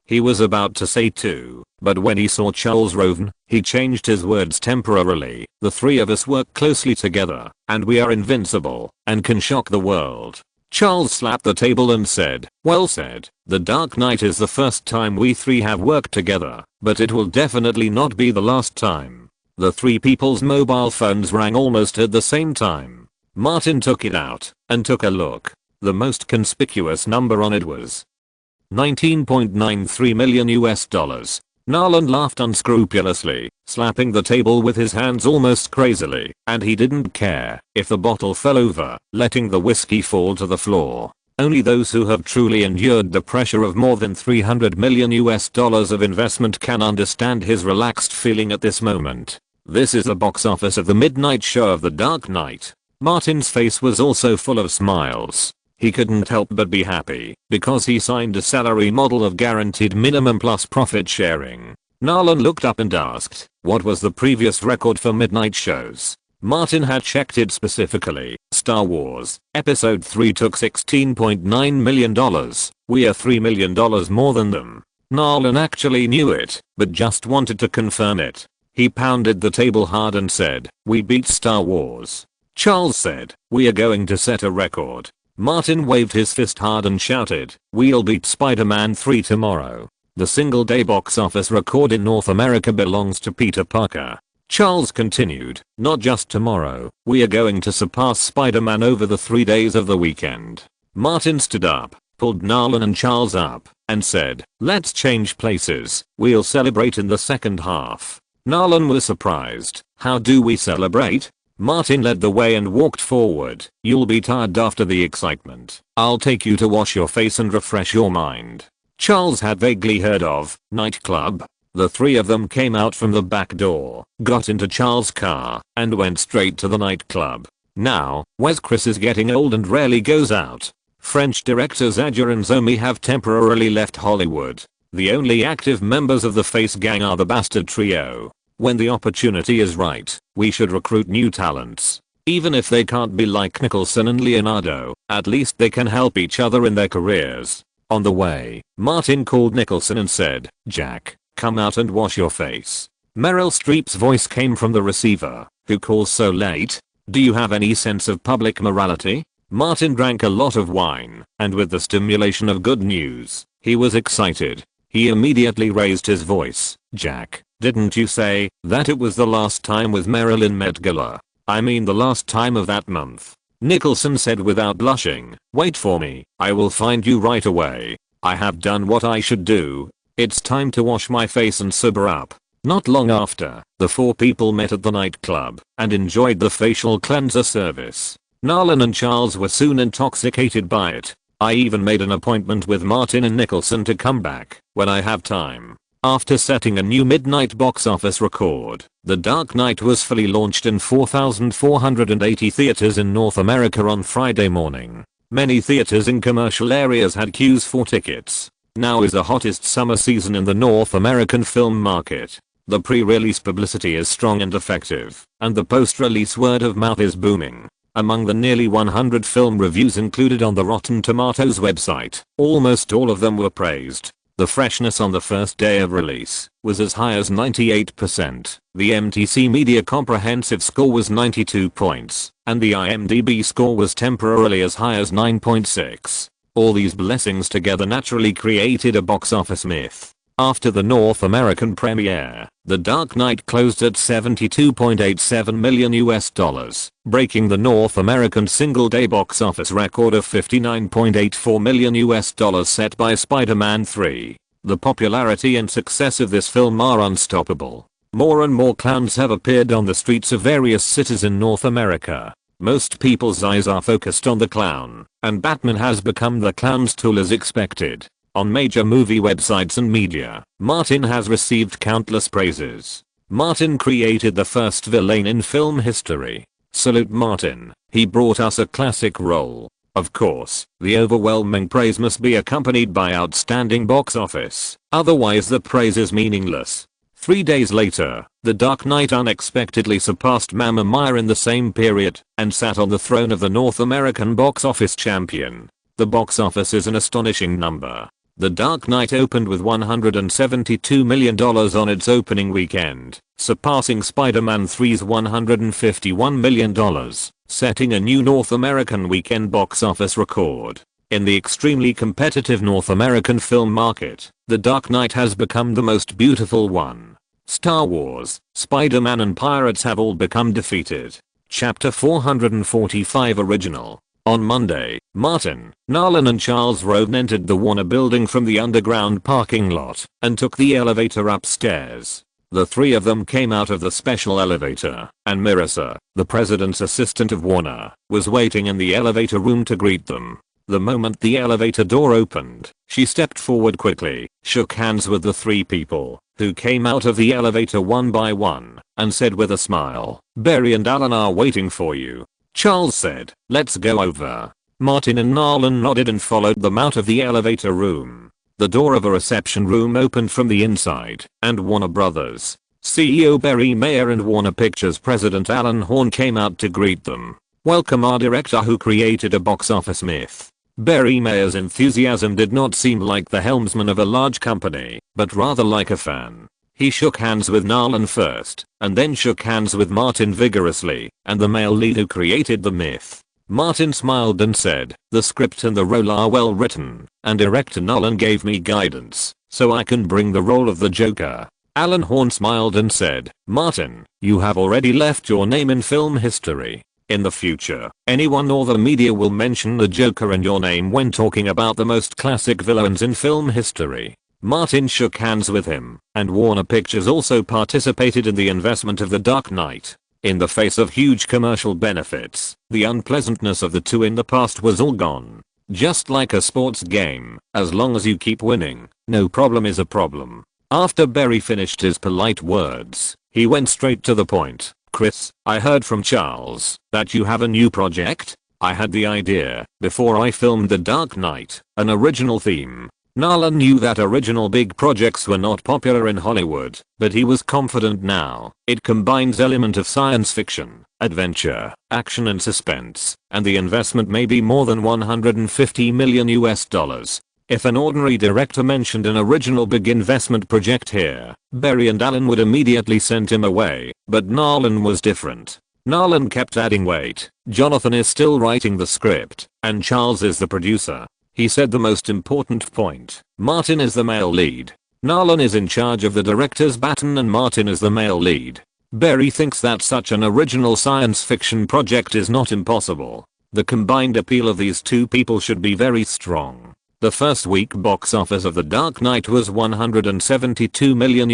He was about to say two, but when he saw Charles Rowan, he changed his words temporarily. The three of us work closely together, and we are invincible, and can shock the world. Charles slapped the table and said, well said. The Dark Knight is the first time we three have worked together, but it will definitely not be the last time. The three people's mobile phones rang almost at the same time. Martin took it out and took a look. The most conspicuous number on it was $19.93 million US. Nolan laughed unscrupulously, slapping the table with his hands almost crazily, and he didn't care if the bottle fell over, letting the whiskey fall to the floor. Only those who have truly endured the pressure of more than $300 million US of investment can understand his relaxed feeling at this moment. This is the box office of the midnight show of The Dark Knight. Martin's face was also full of smiles. He couldn't help but be happy, because he signed a salary model of guaranteed minimum plus profit sharing. Nolan looked up and asked, what was the previous record for midnight shows? Martin had checked it specifically. Star Wars, Episode 3 took $16.9 million. We are $3 million more than them. Nolan actually knew it, but just wanted to confirm it. He pounded the table hard and said, we beat Star Wars. Charles said, we are going to set a record. Martin waved his fist hard and shouted, we'll beat Spider-Man 3 tomorrow. The single day box office record in North America belongs to Peter Parker. Charles continued, not just tomorrow, we are going to surpass Spider-Man over the 3 days of the weekend. Martin stood up, pulled Nolan and Charles up, and said, let's change places, we'll celebrate in the second half. Nolan was surprised, how do we celebrate? Martin led the way and walked forward. You'll be tired after the excitement. I'll take you to wash your face and refresh your mind. Charles had vaguely heard of nightclub. The three of them came out from the back door, got into Charles' car, and went straight to the nightclub. Now, Wes Chris is getting old and rarely goes out. French directors Adja and Zomi have temporarily left Hollywood. The only active members of the Face Gang are the Bastard Trio. When the opportunity is right, we should recruit new talents. Even if they can't be like Nicholson and Leonardo, at least they can help each other in their careers. On the way, Martin called Nicholson and said, Jack, come out and wash your face. Meryl Streep's voice came from the receiver. Who calls so late? Do you have any sense of public morality? Martin drank a lot of wine, and with the stimulation of good news, he was excited. He immediately raised his voice. Jack, didn't you say that it was the last time with Marilyn Met Gala? I mean the last time of that month. Nicholson said without blushing. Wait for me, I will find you right away. I have done what I should do. It's time to wash my face and sober up. Not long after, the four people met at the nightclub and enjoyed the facial cleanser service. Nolan and Charles were soon intoxicated by it. I even made an appointment with Martin and Nicholson to come back when I have time. After setting a new midnight box office record, The Dark Knight was fully launched in 4,480 theaters in North America on Friday morning. Many theaters in commercial areas had queues for tickets. Now is the hottest summer season in the North American film market. The pre-release publicity is strong and effective, and the post-release word of mouth is booming. Among the nearly 100 film reviews included on the Rotten Tomatoes website, almost all of them were praised. The freshness on the first day of release was as high as 98%. The MTC Media comprehensive score was 92 points, and the IMDb score was temporarily as high as 9.6. All these blessings together naturally created a box office myth. After the North American premiere, The Dark Knight closed at $72.87 million, breaking the North American single-day box office record of $59.84 million set by Spider-Man 3. The popularity and success of this film are unstoppable. More and more clowns have appeared on the streets of various cities in North America. Most people's eyes are focused on the clown, and Batman has become the clown's tool as expected. On major movie websites and media, Martin has received countless praises. Martin created the first villain in film history. Salute Martin, he brought us a classic role. Of course, the overwhelming praise must be accompanied by outstanding box office, otherwise the praise is meaningless. 3 days later, The Dark Knight unexpectedly surpassed Mamma Mia in the same period, and sat on the throne of the North American box office champion. The box office is an astonishing number. The Dark Knight opened with $172 million on its opening weekend, surpassing Spider-Man 3's $151 million, setting a new North American weekend box office record. In the extremely competitive North American film market, The Dark Knight has become the most beautiful one. Star Wars, Spider-Man and pirates have all become defeated. Chapter 445 Original. On Monday, Martin, Nolan and Charles Roden entered the Warner building from the underground parking lot and took the elevator upstairs. The three of them came out of the special elevator, and Marissa, the president's assistant of Warner, was waiting in the elevator room to greet them. The moment the elevator door opened, she stepped forward quickly, shook hands with the three people, who came out of the elevator one by one, and said with a smile, "Barry and Alan are waiting for you." Charles said, "Let's go over." Martin and Nolan nodded and followed them out of the elevator room. The door of a reception room opened from the inside, and Warner Brothers CEO Barry Mayer and Warner Pictures President Alan Horn came out to greet them. "Welcome our director who created a box office myth." Barry Mayer's enthusiasm did not seem like the helmsman of a large company, but rather like a fan. He shook hands with Nolan first, and then shook hands with Martin vigorously, and the male lead who created the myth. Martin smiled and said, "The script and the role are well written, and director Nolan gave me guidance, so I can bring the role of the Joker." Alan Horn smiled and said, "Martin, you have already left your name in film history. In the future, anyone or the media will mention the Joker and your name when talking about the most classic villains in film history." Martin shook hands with him, and Warner Pictures also participated in the investment of The Dark Knight. In the face of huge commercial benefits, the unpleasantness of the two in the past was all gone. Just like a sports game, as long as you keep winning, no problem is a problem. After Barry finished his polite words, he went straight to the point. "Chris, I heard from Charles that you have a new project." "I had the idea before I filmed The Dark Knight, an original theme." Nolan knew that original big projects were not popular in Hollywood, but he was confident now. It combines element of science fiction, adventure, action and suspense, and the investment may be more than $150 million. If an ordinary director mentioned an original big investment project here, Barry and Alan would immediately send him away, but Nolan was different. Nolan kept adding, "Wait, Jonathan is still writing the script, and Charles is the producer." He said the most important point. Martin is the male lead. Nolan is in charge of the director's baton and Martin is the male lead. Barry thinks that such an original science fiction project is not impossible. The combined appeal of these two people should be very strong. The first week box office of The Dark Knight was $172 million,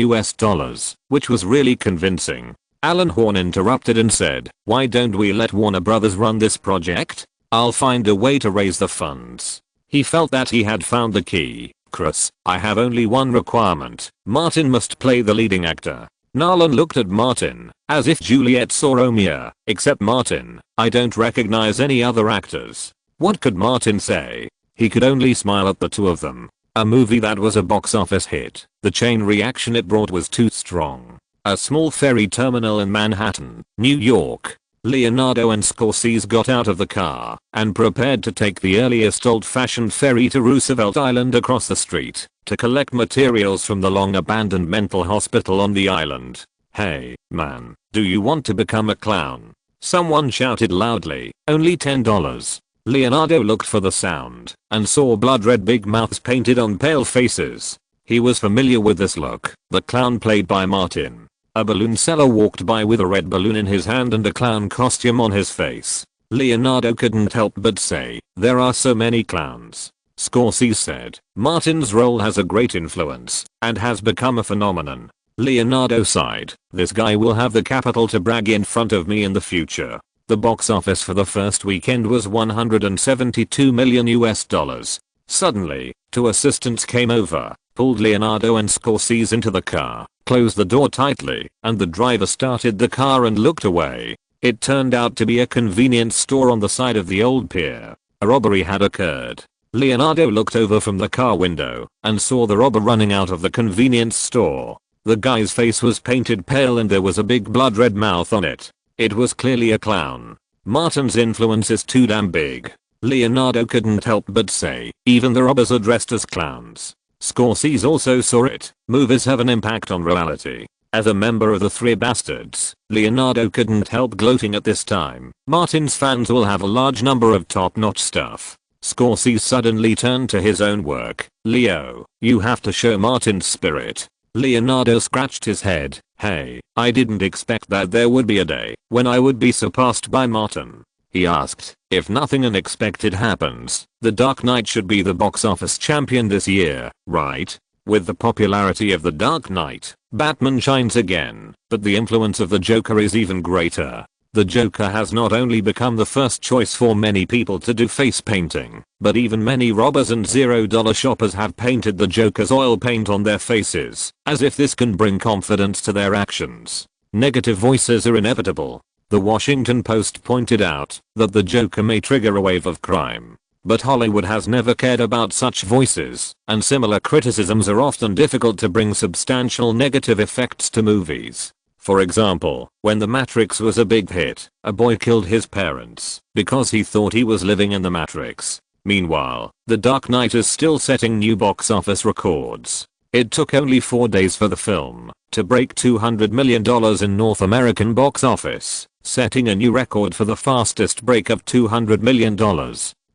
which was really convincing. Alan Horn interrupted and said, "Why don't we let Warner Brothers run this project? I'll find a way to raise the funds." He felt that he had found the key. Chris, I have only one requirement. Martin must play the leading actor. Nolan looked at Martin, as if Juliet saw Romeo, except Martin, I don't recognize any other actors. What could Martin say? He could only smile at the two of them. A movie that was a box office hit, the chain reaction it brought was too strong. A small ferry terminal in Manhattan, New York. Leonardo and Scorsese got out of the car and prepared to take the earliest old-fashioned ferry to Roosevelt Island across the street to collect materials from the long-abandoned mental hospital on the island. Hey, man, do you want to become a clown? Someone shouted loudly, only $10. Leonardo looked for the sound and saw blood-red big mouths painted on pale faces. He was familiar with this look. The clown played by Martin. A balloon seller walked by with a red balloon in his hand and a clown costume on his face. Leonardo couldn't help but say, there are so many clowns. Scorsese said, Martin's role has a great influence and has become a phenomenon. Leonardo sighed, this guy will have the capital to brag in front of me in the future. The box office for the first weekend was $172 million. Suddenly, two assistants came over, pulled Leonardo and Scorsese into the car, closed the door tightly, and the driver started the car and looked away. It turned out to be a convenience store on the side of the old pier. A robbery had occurred. Leonardo looked over from the car window and saw the robber running out of the convenience store. The guy's face was painted pale and there was a big blood-red mouth on it. It was clearly a clown. Martin's influence is too damn big. Leonardo couldn't help but say, even the robbers are dressed as clowns. Scorsese also saw it. Movies have an impact on reality. As a member of the Three Bastards, Leonardo couldn't help gloating at this time. Martin's fans will have a large number of top-notch stuff. Scorsese suddenly turned to his own work. Leo, you have to show Martin's spirit. Leonardo scratched his head. Hey, I didn't expect that there would be a day when I would be surpassed by Martin. He asked, if nothing unexpected happens, The Dark Knight should be the box office champion this year, right? With the popularity of The Dark Knight, Batman shines again, but the influence of the Joker is even greater. The Joker has not only become the first choice for many people to do face painting, but even many robbers and $0 shoppers have painted the Joker's oil paint on their faces, as if this can bring confidence to their actions. Negative voices are inevitable. The Washington Post pointed out that the Joker may trigger a wave of crime. But Hollywood has never cared about such voices, and similar criticisms are often difficult to bring substantial negative effects to movies. For example, when The Matrix was a big hit, a boy killed his parents because he thought he was living in the Matrix. Meanwhile, The Dark Knight is still setting new box office records. It took only 4 days for the film to break $200 million in North American box office, setting a new record for the fastest break of $200 million.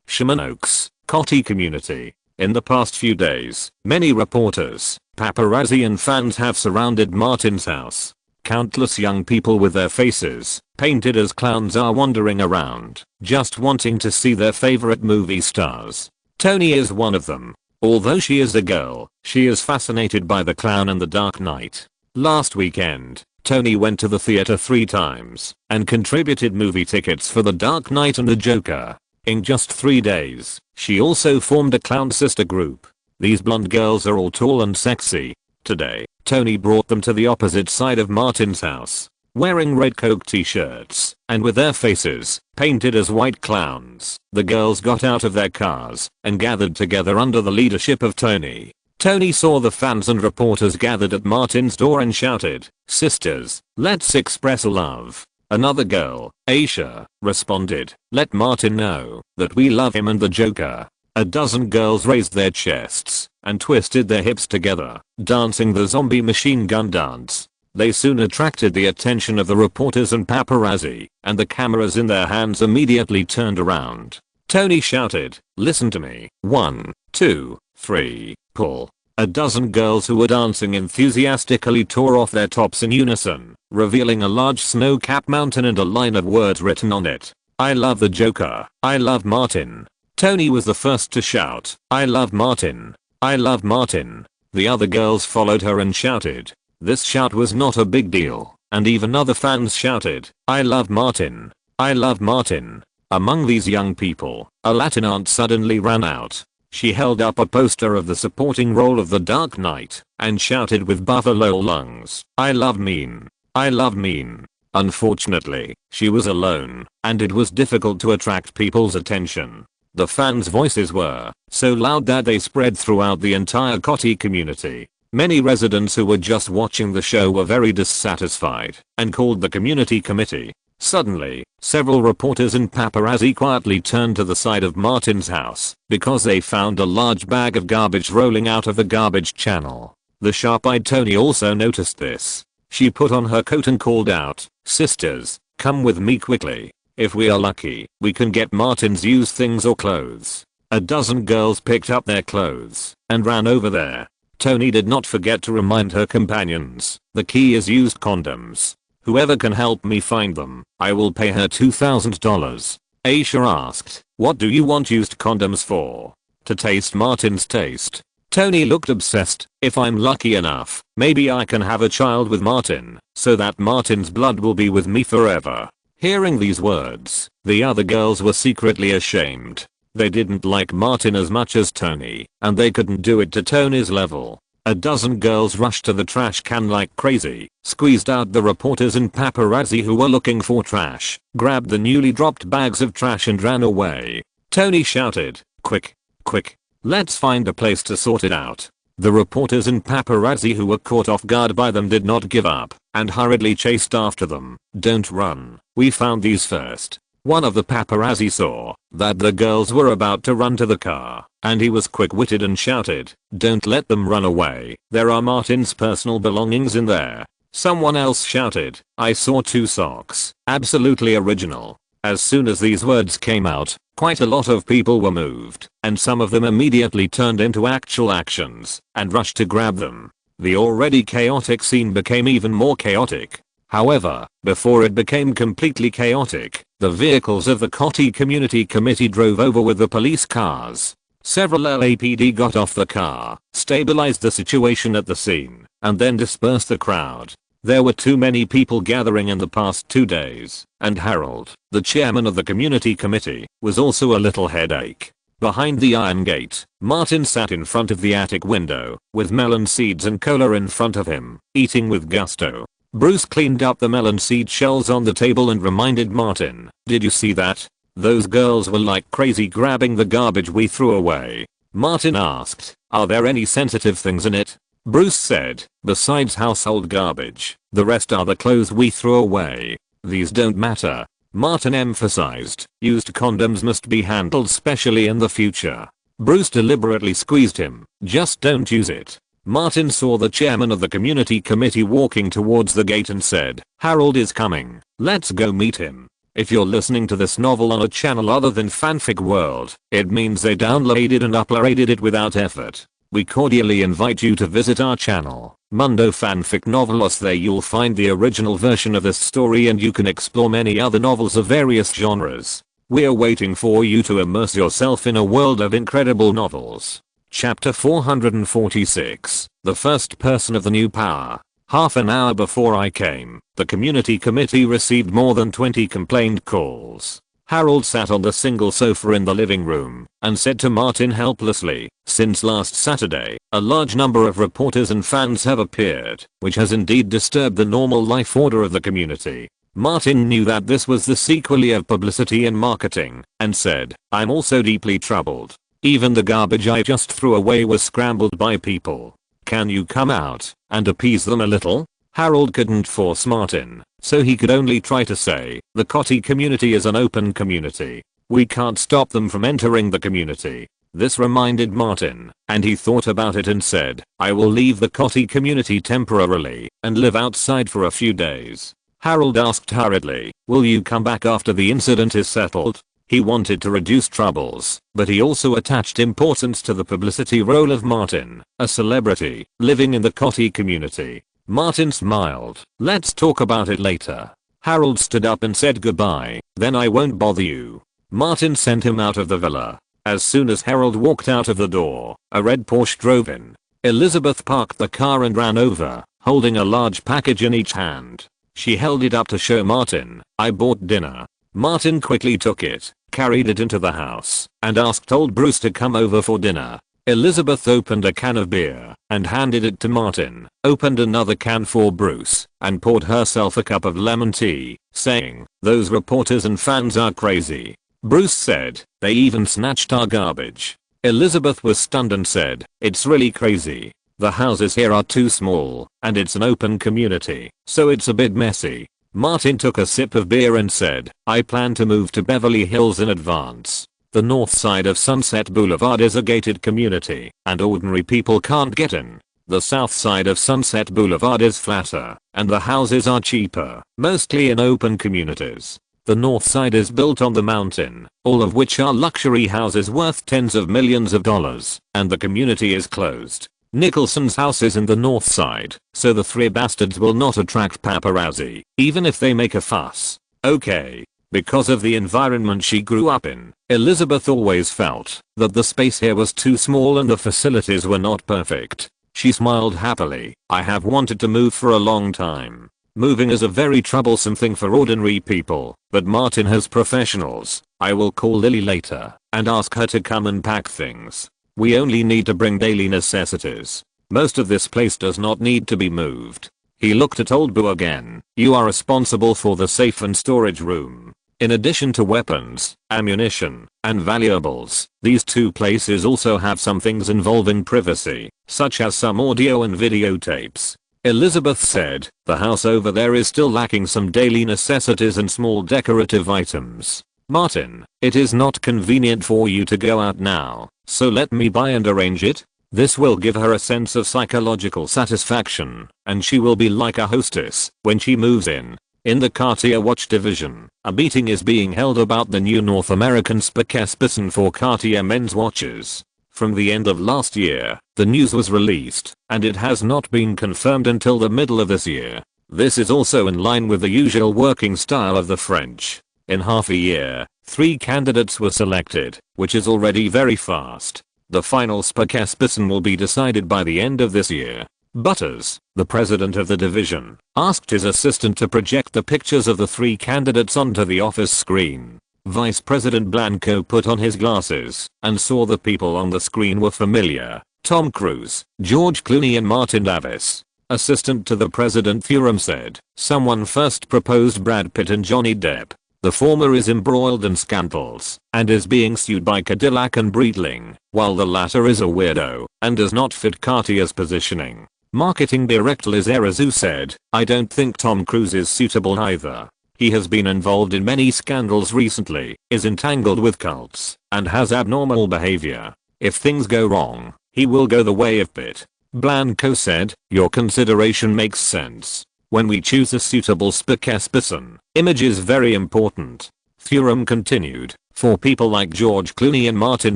Sherman Oaks, Coty community. In the past few days, many reporters, paparazzi and fans have surrounded Martin's house. Countless young people with their faces painted as clowns are wandering around, just wanting to see their favorite movie stars. Tony is one of them. Although she is a girl, she is fascinated by the clown and The Dark Knight. Last weekend, Tony went to the theater 3 times and contributed movie tickets for The Dark Knight and the Joker. In just 3 days, she also formed a clown sister group. These blonde girls are all tall and sexy. Today, Tony brought them to the opposite side of Martin's house, wearing red Coke t-shirts and with their faces painted as white clowns. The girls got out of their cars and gathered together under the leadership of Tony. Tony saw the fans and reporters gathered at Martin's door and shouted, "Sisters, let's express love." Another girl, Aisha, responded, "Let Martin know that we love him and the Joker." A dozen girls raised their chests and twisted their hips together, dancing the zombie machine gun dance. They soon attracted the attention of the reporters and paparazzi, and the cameras in their hands immediately turned around. Tony shouted, "Listen to me. 1, 2, 3, pull." A dozen girls who were dancing enthusiastically tore off their tops in unison, revealing a large snow-capped mountain and a line of words written on it. "I love the Joker. I love Martin." Tony was the first to shout, "I love Martin. I love Martin." The other girls followed her and shouted. This shout was not a big deal, and even other fans shouted, "I love Martin. I love Martin." Among these young people, a Latin aunt suddenly ran out. She held up a poster of the supporting role of the Dark Knight and shouted with buffalo lungs, "I love mean. I love mean." Unfortunately, she was alone, and it was difficult to attract people's attention. The fans' voices were so loud that they spread throughout the entire Cotty community. Many residents who were just watching the show were very dissatisfied and called the community committee. Suddenly, several reporters and paparazzi quietly turned to the side of Martin's house because they found a large bag of garbage rolling out of the garbage channel. The sharp-eyed Tony also noticed this. She put on her coat and called out, "Sisters, come with me quickly. If we are lucky, we can get Martin's used things or clothes." A dozen girls picked up their clothes and ran over there. Tony did not forget to remind her companions, "The key is used condoms. Whoever can help me find them, I will pay her $2,000. Aisha asked, "What do you want used condoms for?" "To taste Martin's taste." Tony looked obsessed. "If I'm lucky enough, maybe I can have a child with Martin, so that Martin's blood will be with me forever." Hearing these words, the other girls were secretly ashamed. They didn't like Martin as much as Tony, and they couldn't do it to Tony's level. A dozen girls rushed to the trash can like crazy, squeezed out the reporters and paparazzi who were looking for trash, grabbed the newly dropped bags of trash and ran away. Tony shouted, "Quick, quick, let's find a place to sort it out." The reporters and paparazzi who were caught off guard by them did not give up and hurriedly chased after them. "Don't run, we found these first." One of the paparazzi saw that the girls were about to run to the car, and he was quick-witted and shouted, "Don't let them run away, there are Martin's personal belongings in there." Someone else shouted, "I saw 2 socks, absolutely original." As soon as these words came out, quite a lot of people were moved, and some of them immediately turned into actual actions and rushed to grab them. The already chaotic scene became even more chaotic. However, before it became completely chaotic, the vehicles of the Cotty Community Committee drove over with the police cars. Several LAPD got off the car, stabilized the situation at the scene, and then dispersed the crowd. There were too many people gathering in the past 2 days, and Harold, the chairman of the community committee, was also a little headache. Behind the iron gate, Martin sat in front of the attic window, with melon seeds and cola in front of him, eating with gusto. Bruce cleaned up the melon seed shells on the table and reminded Martin, "Did you see that? Those girls were like crazy grabbing the garbage we threw away." Martin asked, "Are there any sensitive things in it?" Bruce said, "Besides household garbage, the rest are the clothes we threw away. These don't matter." Martin emphasized, "Used condoms must be handled specially in the future." Bruce deliberately squeezed him, "Just don't use it." Martin saw the chairman of the community committee walking towards the gate and said, "Harold is coming. Let's go meet him." If you're listening to this novel on a channel other than Fanfic World, it means they downloaded and uploaded it without effort. We cordially invite you to visit our channel, Mundo Fanfic Novelos. There you'll find the original version of this story and you can explore many other novels of various genres. We're waiting for you to immerse yourself in a world of incredible novels. Chapter 446, The First Person of the New Power. Half an hour before I came, the community committee received more than 20 complaint calls. Harold sat on the single sofa in the living room and said to Martin helplessly, "Since last Saturday, a large number of reporters and fans have appeared, which has indeed disturbed the normal life order of the community." Martin knew that this was the sequel of publicity and marketing, and said, "I'm also deeply troubled. Even the garbage I just threw away was scrambled by people. Can you come out and appease them a little?" Harold couldn't force Martin, so he could only try to say, "The Cotty community is an open community. We can't stop them from entering the community." This reminded Martin, and he thought about it and said, "I will leave the Cotty community temporarily and live outside for a few days." Harold asked hurriedly, "Will you come back after the incident is settled?" He wanted to reduce troubles, but he also attached importance to the publicity role of Martin, a celebrity, living in the Cotty community. Martin smiled. "Let's talk about it later." Harold stood up and said goodbye, "Then I won't bother you." Martin sent him out of the villa. As soon as Harold walked out of the door, a red Porsche drove in. Elizabeth parked the car and ran over, holding a large package in each hand. She held it up to show Martin, "I bought dinner." Martin quickly took it, carried it into the house, and asked old Bruce to come over for dinner. Elizabeth opened a can of beer and handed it to Martin, opened another can for Bruce, and poured herself a cup of lemon tea, saying, "Those reporters and fans are crazy." Bruce said, "They even snatched our garbage." Elizabeth was stunned and said, "It's really crazy. The houses here are too small, and it's an open community, so it's a bit messy." Martin took a sip of beer and said, "I plan to move to Beverly Hills in advance. The north side of Sunset Boulevard is a gated community, and ordinary people can't get in. The south side of Sunset Boulevard is flatter, and the houses are cheaper, mostly in open communities. The north side is built on the mountain, all of which are luxury houses worth tens of millions of dollars, and the community is closed. Nicholson's house is in the north side, so the three bastards will not attract paparazzi, even if they make a fuss. Okay." Because of the environment she grew up in, Elizabeth always felt that the space here was too small and the facilities were not perfect. She smiled happily. "I have wanted to move for a long time. Moving is a very troublesome thing for ordinary people, but Martin has professionals. I will call Lily later and ask her to come and pack things. We only need to bring daily necessities. Most of this place does not need to be moved." He looked at old Boo again. "You are responsible for the safe and storage room. In addition to weapons, ammunition, and valuables, these two places also have some things involving privacy, such as some audio and videotapes." Elizabeth said, "The house over there is still lacking some daily necessities and small decorative items. Martin, it is not convenient for you to go out now, so let me buy and arrange it." This will give her a sense of psychological satisfaction, and she will be like a hostess when she moves in. In the Cartier watch division, a meeting is being held about the new North American spokesperson for Cartier men's watches. From the end of last year, the news was released, and it has not been confirmed until the middle of this year. This is also in line with the usual working style of the French. In half a year, 3 candidates were selected, which is already very fast. The final spokesperson will be decided by the end of this year. Butters, the president of the division, asked his assistant to project the pictures of the 3 candidates onto the office screen. Vice President Blanco put on his glasses and saw the people on the screen were familiar: Tom Cruise, George Clooney and Martin Davis. Assistant to the president Thuram said, "Someone first proposed Brad Pitt and Johnny Depp. The former is embroiled in scandals and is being sued by Cadillac and Breitling, while the latter is a weirdo and does not fit Cartier's positioning." Marketing director Liz Erazu said, "I don't think Tom Cruise is suitable either. He has been involved in many scandals recently, is entangled with cults, and has abnormal behavior. If things go wrong, he will go the way of Pitt." Blanco said, "Your consideration makes sense. When we choose a suitable spokesperson, image is very important." Thuram continued, "For people like George Clooney and Martin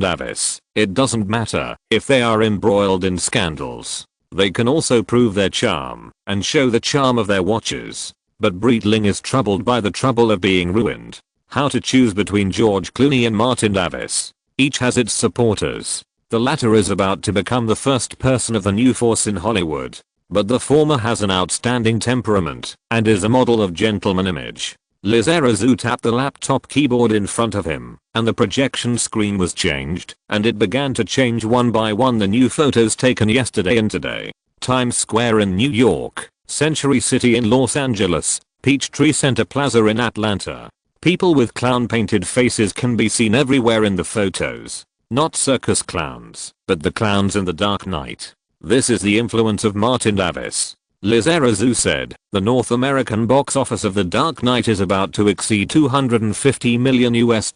Davis, it doesn't matter if they are embroiled in scandals. They can also prove their charm and show the charm of their watches. But Breitling is troubled by the trouble of being ruined. How to choose between George Clooney and Martin Davis? Each has its supporters. The latter is about to become the first person of the new force in Hollywood. But the former has an outstanding temperament and is a model of gentleman image." Liz Erazu tapped the laptop keyboard in front of him, and the projection screen was changed, and it began to change one by one the new photos taken yesterday and today. Times Square in New York, Century City in Los Angeles, Peachtree Center Plaza in Atlanta. People with clown-painted faces can be seen everywhere in the photos. Not circus clowns, but the clowns in The Dark Knight. This is the influence of Martin Davis. Liz Erazu said, "The North American box office of The Dark Knight is about to exceed $250 million US.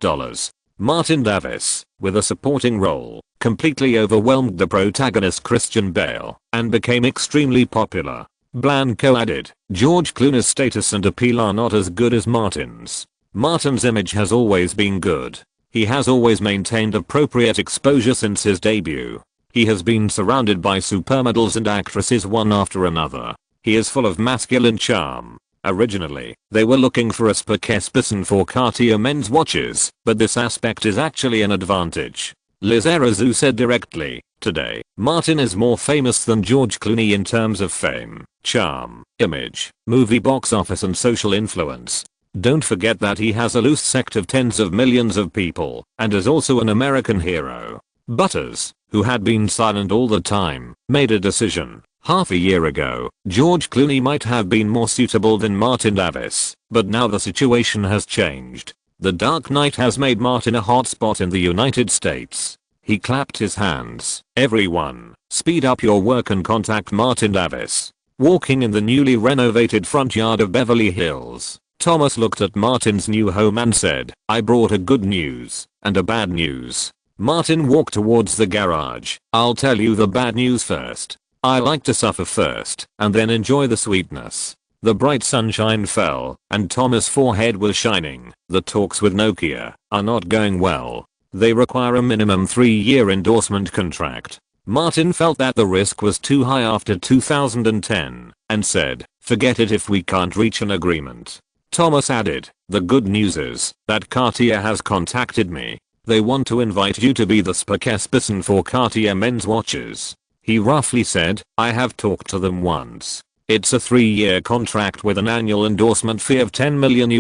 Martin Davis, with a supporting role, completely overwhelmed the protagonist Christian Bale and became extremely popular." Blanco added, "George Clooney's status and appeal are not as good as Martin's. Martin's image has always been good. He has always maintained appropriate exposure since his debut. He has been surrounded by supermodels and actresses one after another. He is full of masculine charm. Originally, they were looking for a spokesperson for Cartier men's watches, but this aspect is actually an advantage." Liz Erazu said directly, "Today, Martin is more famous than George Clooney in terms of fame, charm, image, movie box office and social influence. Don't forget that he has a loose sect of tens of millions of people and is also an American hero. Butters, who had been silent all the time, made a decision. Half a year ago, George Clooney might have been more suitable than Martin Davis, but now the situation has changed. The Dark Knight has made Martin a hotspot in the United States. He clapped his hands. Everyone, speed up your work and contact Martin Davis. Walking in the newly renovated front yard of Beverly Hills, Thomas looked at Martin's new home and said, "I brought a good news and a bad news." Martin walked towards the garage. "I'll tell you the bad news first. I like to suffer first and then enjoy the sweetness." The bright sunshine fell and Thomas' forehead was shining. "The talks with Nokia are not going well. They require a minimum 3-year endorsement contract." Martin felt that the risk was too high after 2010 and said, "Forget it if we can't reach an agreement." Thomas added, "The good news is that Cartier has contacted me. They want to invite you to be the spokesperson for Cartier men's watches." He roughly said, "I have talked to them once. It's a 3-year contract with an annual endorsement fee of $10 million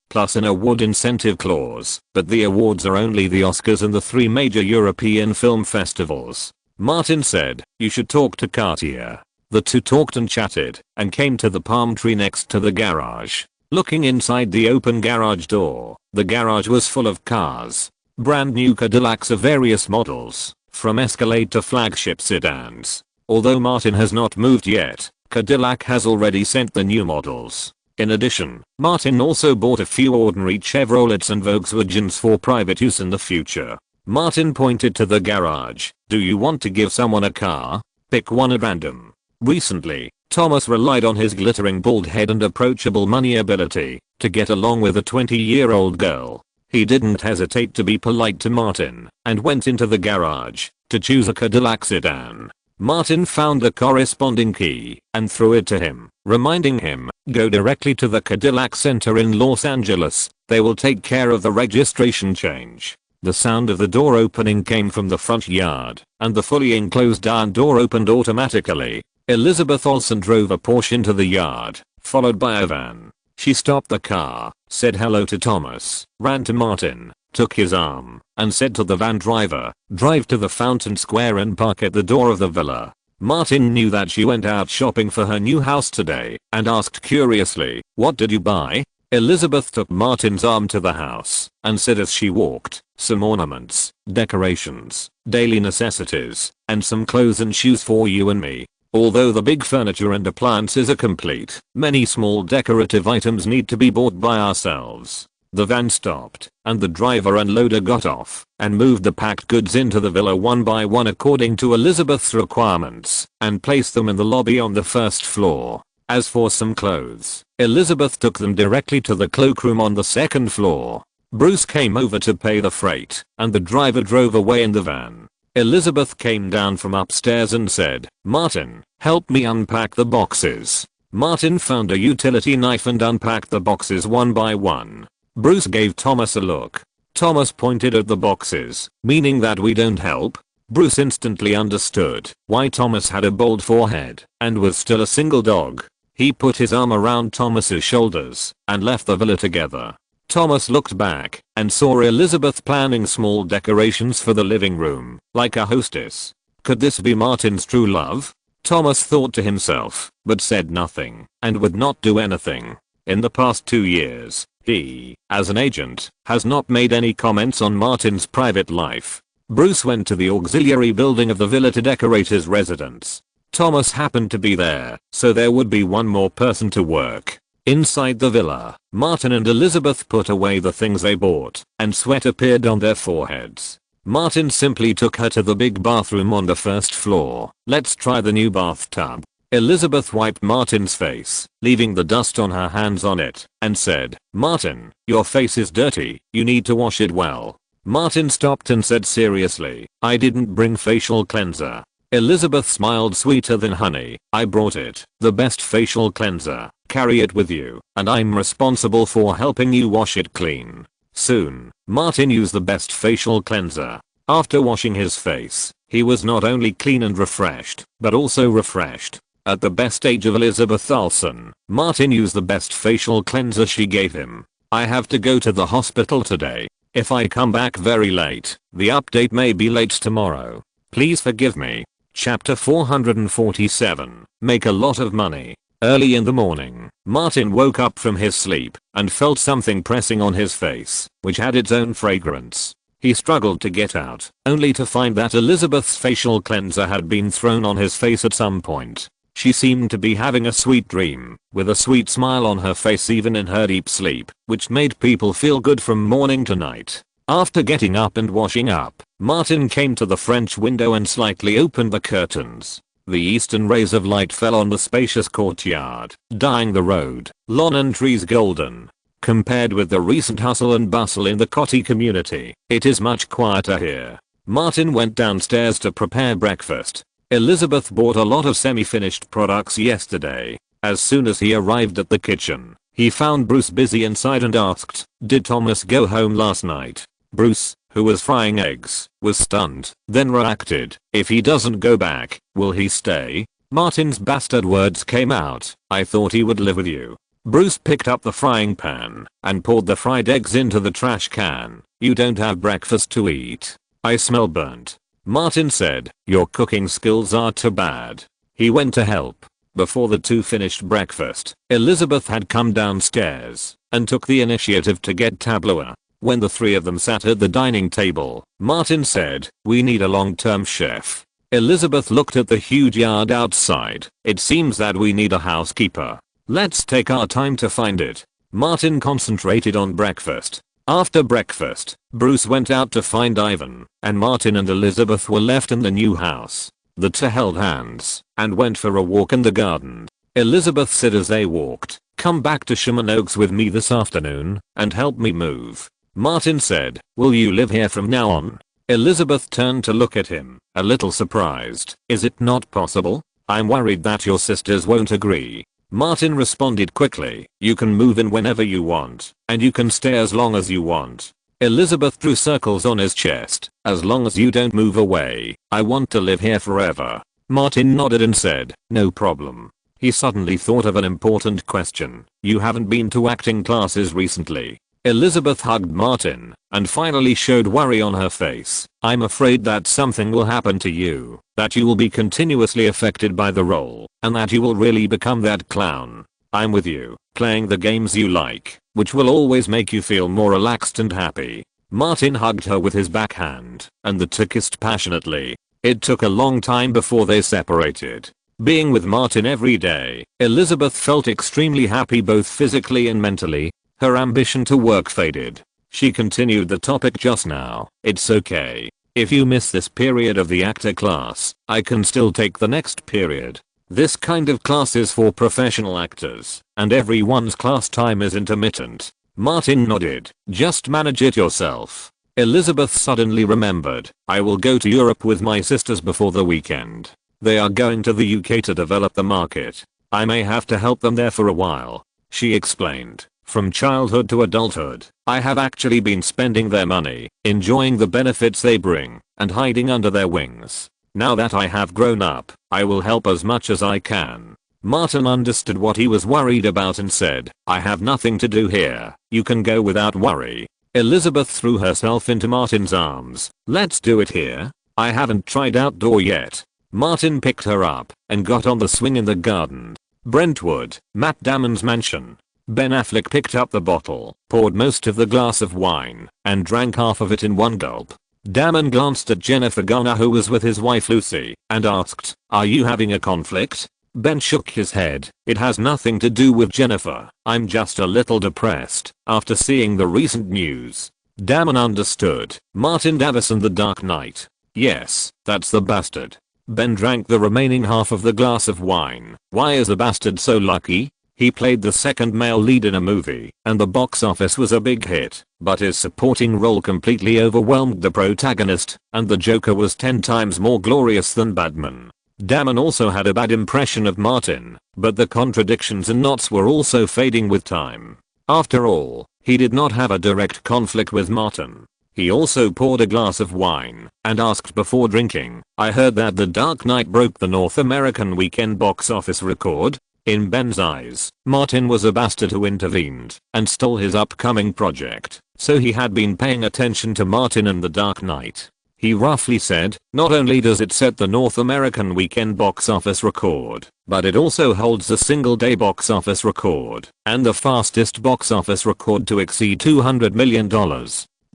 plus an award incentive clause, but the awards are only the Oscars and the 3 major European film festivals." Martin said, "You should talk to Cartier." The two talked and chatted and came to the palm tree next to the garage. Looking inside the open garage door, the garage was full of cars. Brand new Cadillacs of various models, from Escalade to flagship sedans. Although Martin has not moved yet, Cadillac has already sent the new models. In addition, Martin also bought a few ordinary Chevrolets and Volkswagens for private use in the future. Martin pointed to the garage. "Do you want to give someone a car? Pick one at random." Recently, Thomas relied on his glittering bald head and approachable money ability to get along with a 20-year-old girl. He didn't hesitate to be polite to Martin and went into the garage to choose a Cadillac sedan. Martin found the corresponding key and threw it to him, reminding him, "Go directly to the Cadillac Center in Los Angeles. They will take care of the registration change." The sound of the door opening came from the front yard, and the fully enclosed iron door opened automatically. Elizabeth Olsen drove a Porsche into the yard, followed by a van. She stopped the car, said hello to Thomas, ran to Martin, took his arm, and said to the van driver, "Drive to the Fountain Square and park at the door of the villa." Martin knew that she went out shopping for her new house today and asked curiously, "What did you buy?" Elizabeth took Martin's arm to the house and said as she walked, "Some ornaments, decorations, daily necessities, and some clothes and shoes for you and me. Although the big furniture and appliances are complete, many small decorative items need to be bought by ourselves." The van stopped, and the driver and loader got off and moved the packed goods into the villa one by one according to Elizabeth's requirements and placed them in the lobby on the first floor. As for some clothes, Elizabeth took them directly to the cloakroom on the second floor. Bruce came over to pay the freight, and the driver drove away in the van. Elizabeth came down from upstairs and said, "Martin, help me unpack the boxes." Martin found a utility knife and unpacked the boxes one by one. Bruce gave Thomas a look. Thomas pointed at the boxes, meaning that we don't help. Bruce instantly understood why Thomas had a bald forehead and was still a single dog. He put his arm around Thomas's shoulders and left the villa together. Thomas looked back and saw Elizabeth planning small decorations for the living room, like a hostess. Could this be Martin's true love? Thomas thought to himself, but said nothing and would not do anything. In the past 2 years, he, as an agent, has not made any comments on Martin's private life. Bruce went to the auxiliary building of the villa to decorate his residence. Thomas happened to be there, so there would be one more person to work. Inside the villa, Martin and Elizabeth put away the things they bought, and sweat appeared on their foreheads. Martin simply took her to the big bathroom on the first floor. "Let's try the new bathtub." Elizabeth wiped Martin's face, leaving the dust on her hands on it, and said, "Martin, your face is dirty, you need to wash it well." Martin stopped and said seriously, "I didn't bring facial cleanser." Elizabeth smiled sweeter than honey. "I brought it, the best facial cleanser. Carry it with you, and I'm responsible for helping you wash it clean." Soon, Martin used the best facial cleanser. After washing his face, he was not only clean and refreshed, but also refreshed. At the best age of Elizabeth Olsen, Martin used the best facial cleanser she gave him. I have to go to the hospital today. If I come back very late, the update may be late tomorrow. Please forgive me. Chapter 447. Make a lot of money. Early in the morning, Martin woke up from his sleep and felt something pressing on his face, which had its own fragrance. He struggled to get out, only to find that Elizabeth's facial cleanser had been thrown on his face at some point. She seemed to be having a sweet dream, with a sweet smile on her face even in her deep sleep, which made people feel good from morning to night. After getting up and washing up, Martin came to the French window and slightly opened the curtains. The eastern rays of light fell on the spacious courtyard, dyeing the road, lawn and trees golden. Compared with the recent hustle and bustle in the Cotti community, it is much quieter here. Martin went downstairs to prepare breakfast. Elizabeth bought a lot of semi-finished products yesterday. As soon as he arrived at the kitchen, he found Bruce busy inside and asked, "Did Thomas go home last night?" Bruce, who was frying eggs, was stunned, then reacted, "If he doesn't go back, will he stay?" Martin's bastard words came out, "I thought he would live with you." Bruce picked up the frying pan and poured the fried eggs into the trash can. "You don't have breakfast to eat. I smell burnt." Martin said, "Your cooking skills are too bad." He went to help. Before the two finished breakfast, Elizabeth had come downstairs and took the initiative to get tableau. When the three of them sat at the dining table, Martin said, "We need a long-term chef." Elizabeth looked at the huge yard outside. "It seems that we need a housekeeper. Let's take our time to find it." Martin concentrated on breakfast. After breakfast, Bruce went out to find Ivan, and Martin and Elizabeth were left in the new house. The two held hands and went for a walk in the garden. Elizabeth said as they walked, "Come back to Sherman Oaks with me this afternoon and help me move." Martin said, "Will you live here from now on?" Elizabeth turned to look at him, a little surprised. "Is it not possible? I'm worried that your sisters won't agree." Martin responded quickly, "You can move in whenever you want, and you can stay as long as you want." Elizabeth drew circles on his chest. "As long as you don't move away, I want to live here forever." Martin nodded and said, "No problem." He suddenly thought of an important question. "You haven't been to acting classes recently?" Elizabeth hugged Martin and finally showed worry on her face. "I'm afraid that something will happen to you, that you will be continuously affected by the role, and that you will really become that clown. I'm with you, playing the games you like, which will always make you feel more relaxed and happy." Martin hugged her with his backhand, and the two kissed passionately. It took a long time before they separated. Being with Martin every day, Elizabeth felt extremely happy both physically and mentally. Her ambition to work faded. She continued the topic just now. "It's okay. If you miss this period of the actor class, I can still take the next period. This kind of class is for professional actors, and everyone's class time is intermittent." Martin nodded. "Just manage it yourself." Elizabeth suddenly remembered, "I will go to Europe with my sisters before the weekend. They are going to the UK to develop the market. I may have to help them there for a while." She explained. "From childhood to adulthood, I have actually been spending their money, enjoying the benefits they bring, and hiding under their wings. Now that I have grown up, I will help as much as I can." Martin understood what he was worried about and said, "I have nothing to do here. You can go without worry." Elizabeth threw herself into Martin's arms. "Let's do it here. I haven't tried outdoor yet." Martin picked her up and got on the swing in the garden. Brentwood, Matt Damon's mansion. Ben Affleck picked up the bottle, poured most of the glass of wine, and drank half of it in one gulp. Damon glanced at Jennifer Garner, who was with his wife Lucy, and asked, "Are you having a conflict?" Ben shook his head. "It has nothing to do with Jennifer. I'm just a little depressed after seeing the recent news." Damon understood. "Martin Davison, the Dark Knight." "Yes, that's the bastard." Ben drank the remaining half of the glass of wine. "Why is the bastard so lucky? He played the second male lead in a movie, and the box office was a big hit, but his supporting role completely overwhelmed the protagonist, and the Joker was 10 times more glorious than Batman." Damon also had a bad impression of Martin, but the contradictions and knots were also fading with time. After all, he did not have a direct conflict with Martin. He also poured a glass of wine and asked before drinking, "I heard that The Dark Knight broke the North American weekend box office record?" In Ben's eyes, Martin was a bastard who intervened and stole his upcoming project, so he had been paying attention to Martin and The Dark Knight. He roughly said, "Not only does it set the North American weekend box office record, but it also holds the single day box office record and the fastest box office record to exceed $200 million.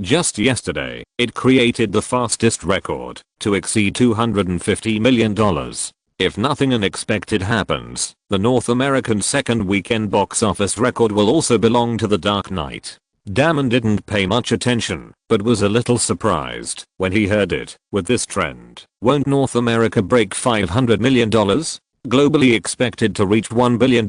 Just yesterday, it created the fastest record to exceed $250 million. If nothing unexpected happens, the North American second weekend box office record will also belong to The Dark Knight." Damon didn't pay much attention, but was a little surprised when he heard it. With this trend, won't North America break $500 million? Globally expected to reach $1 billion?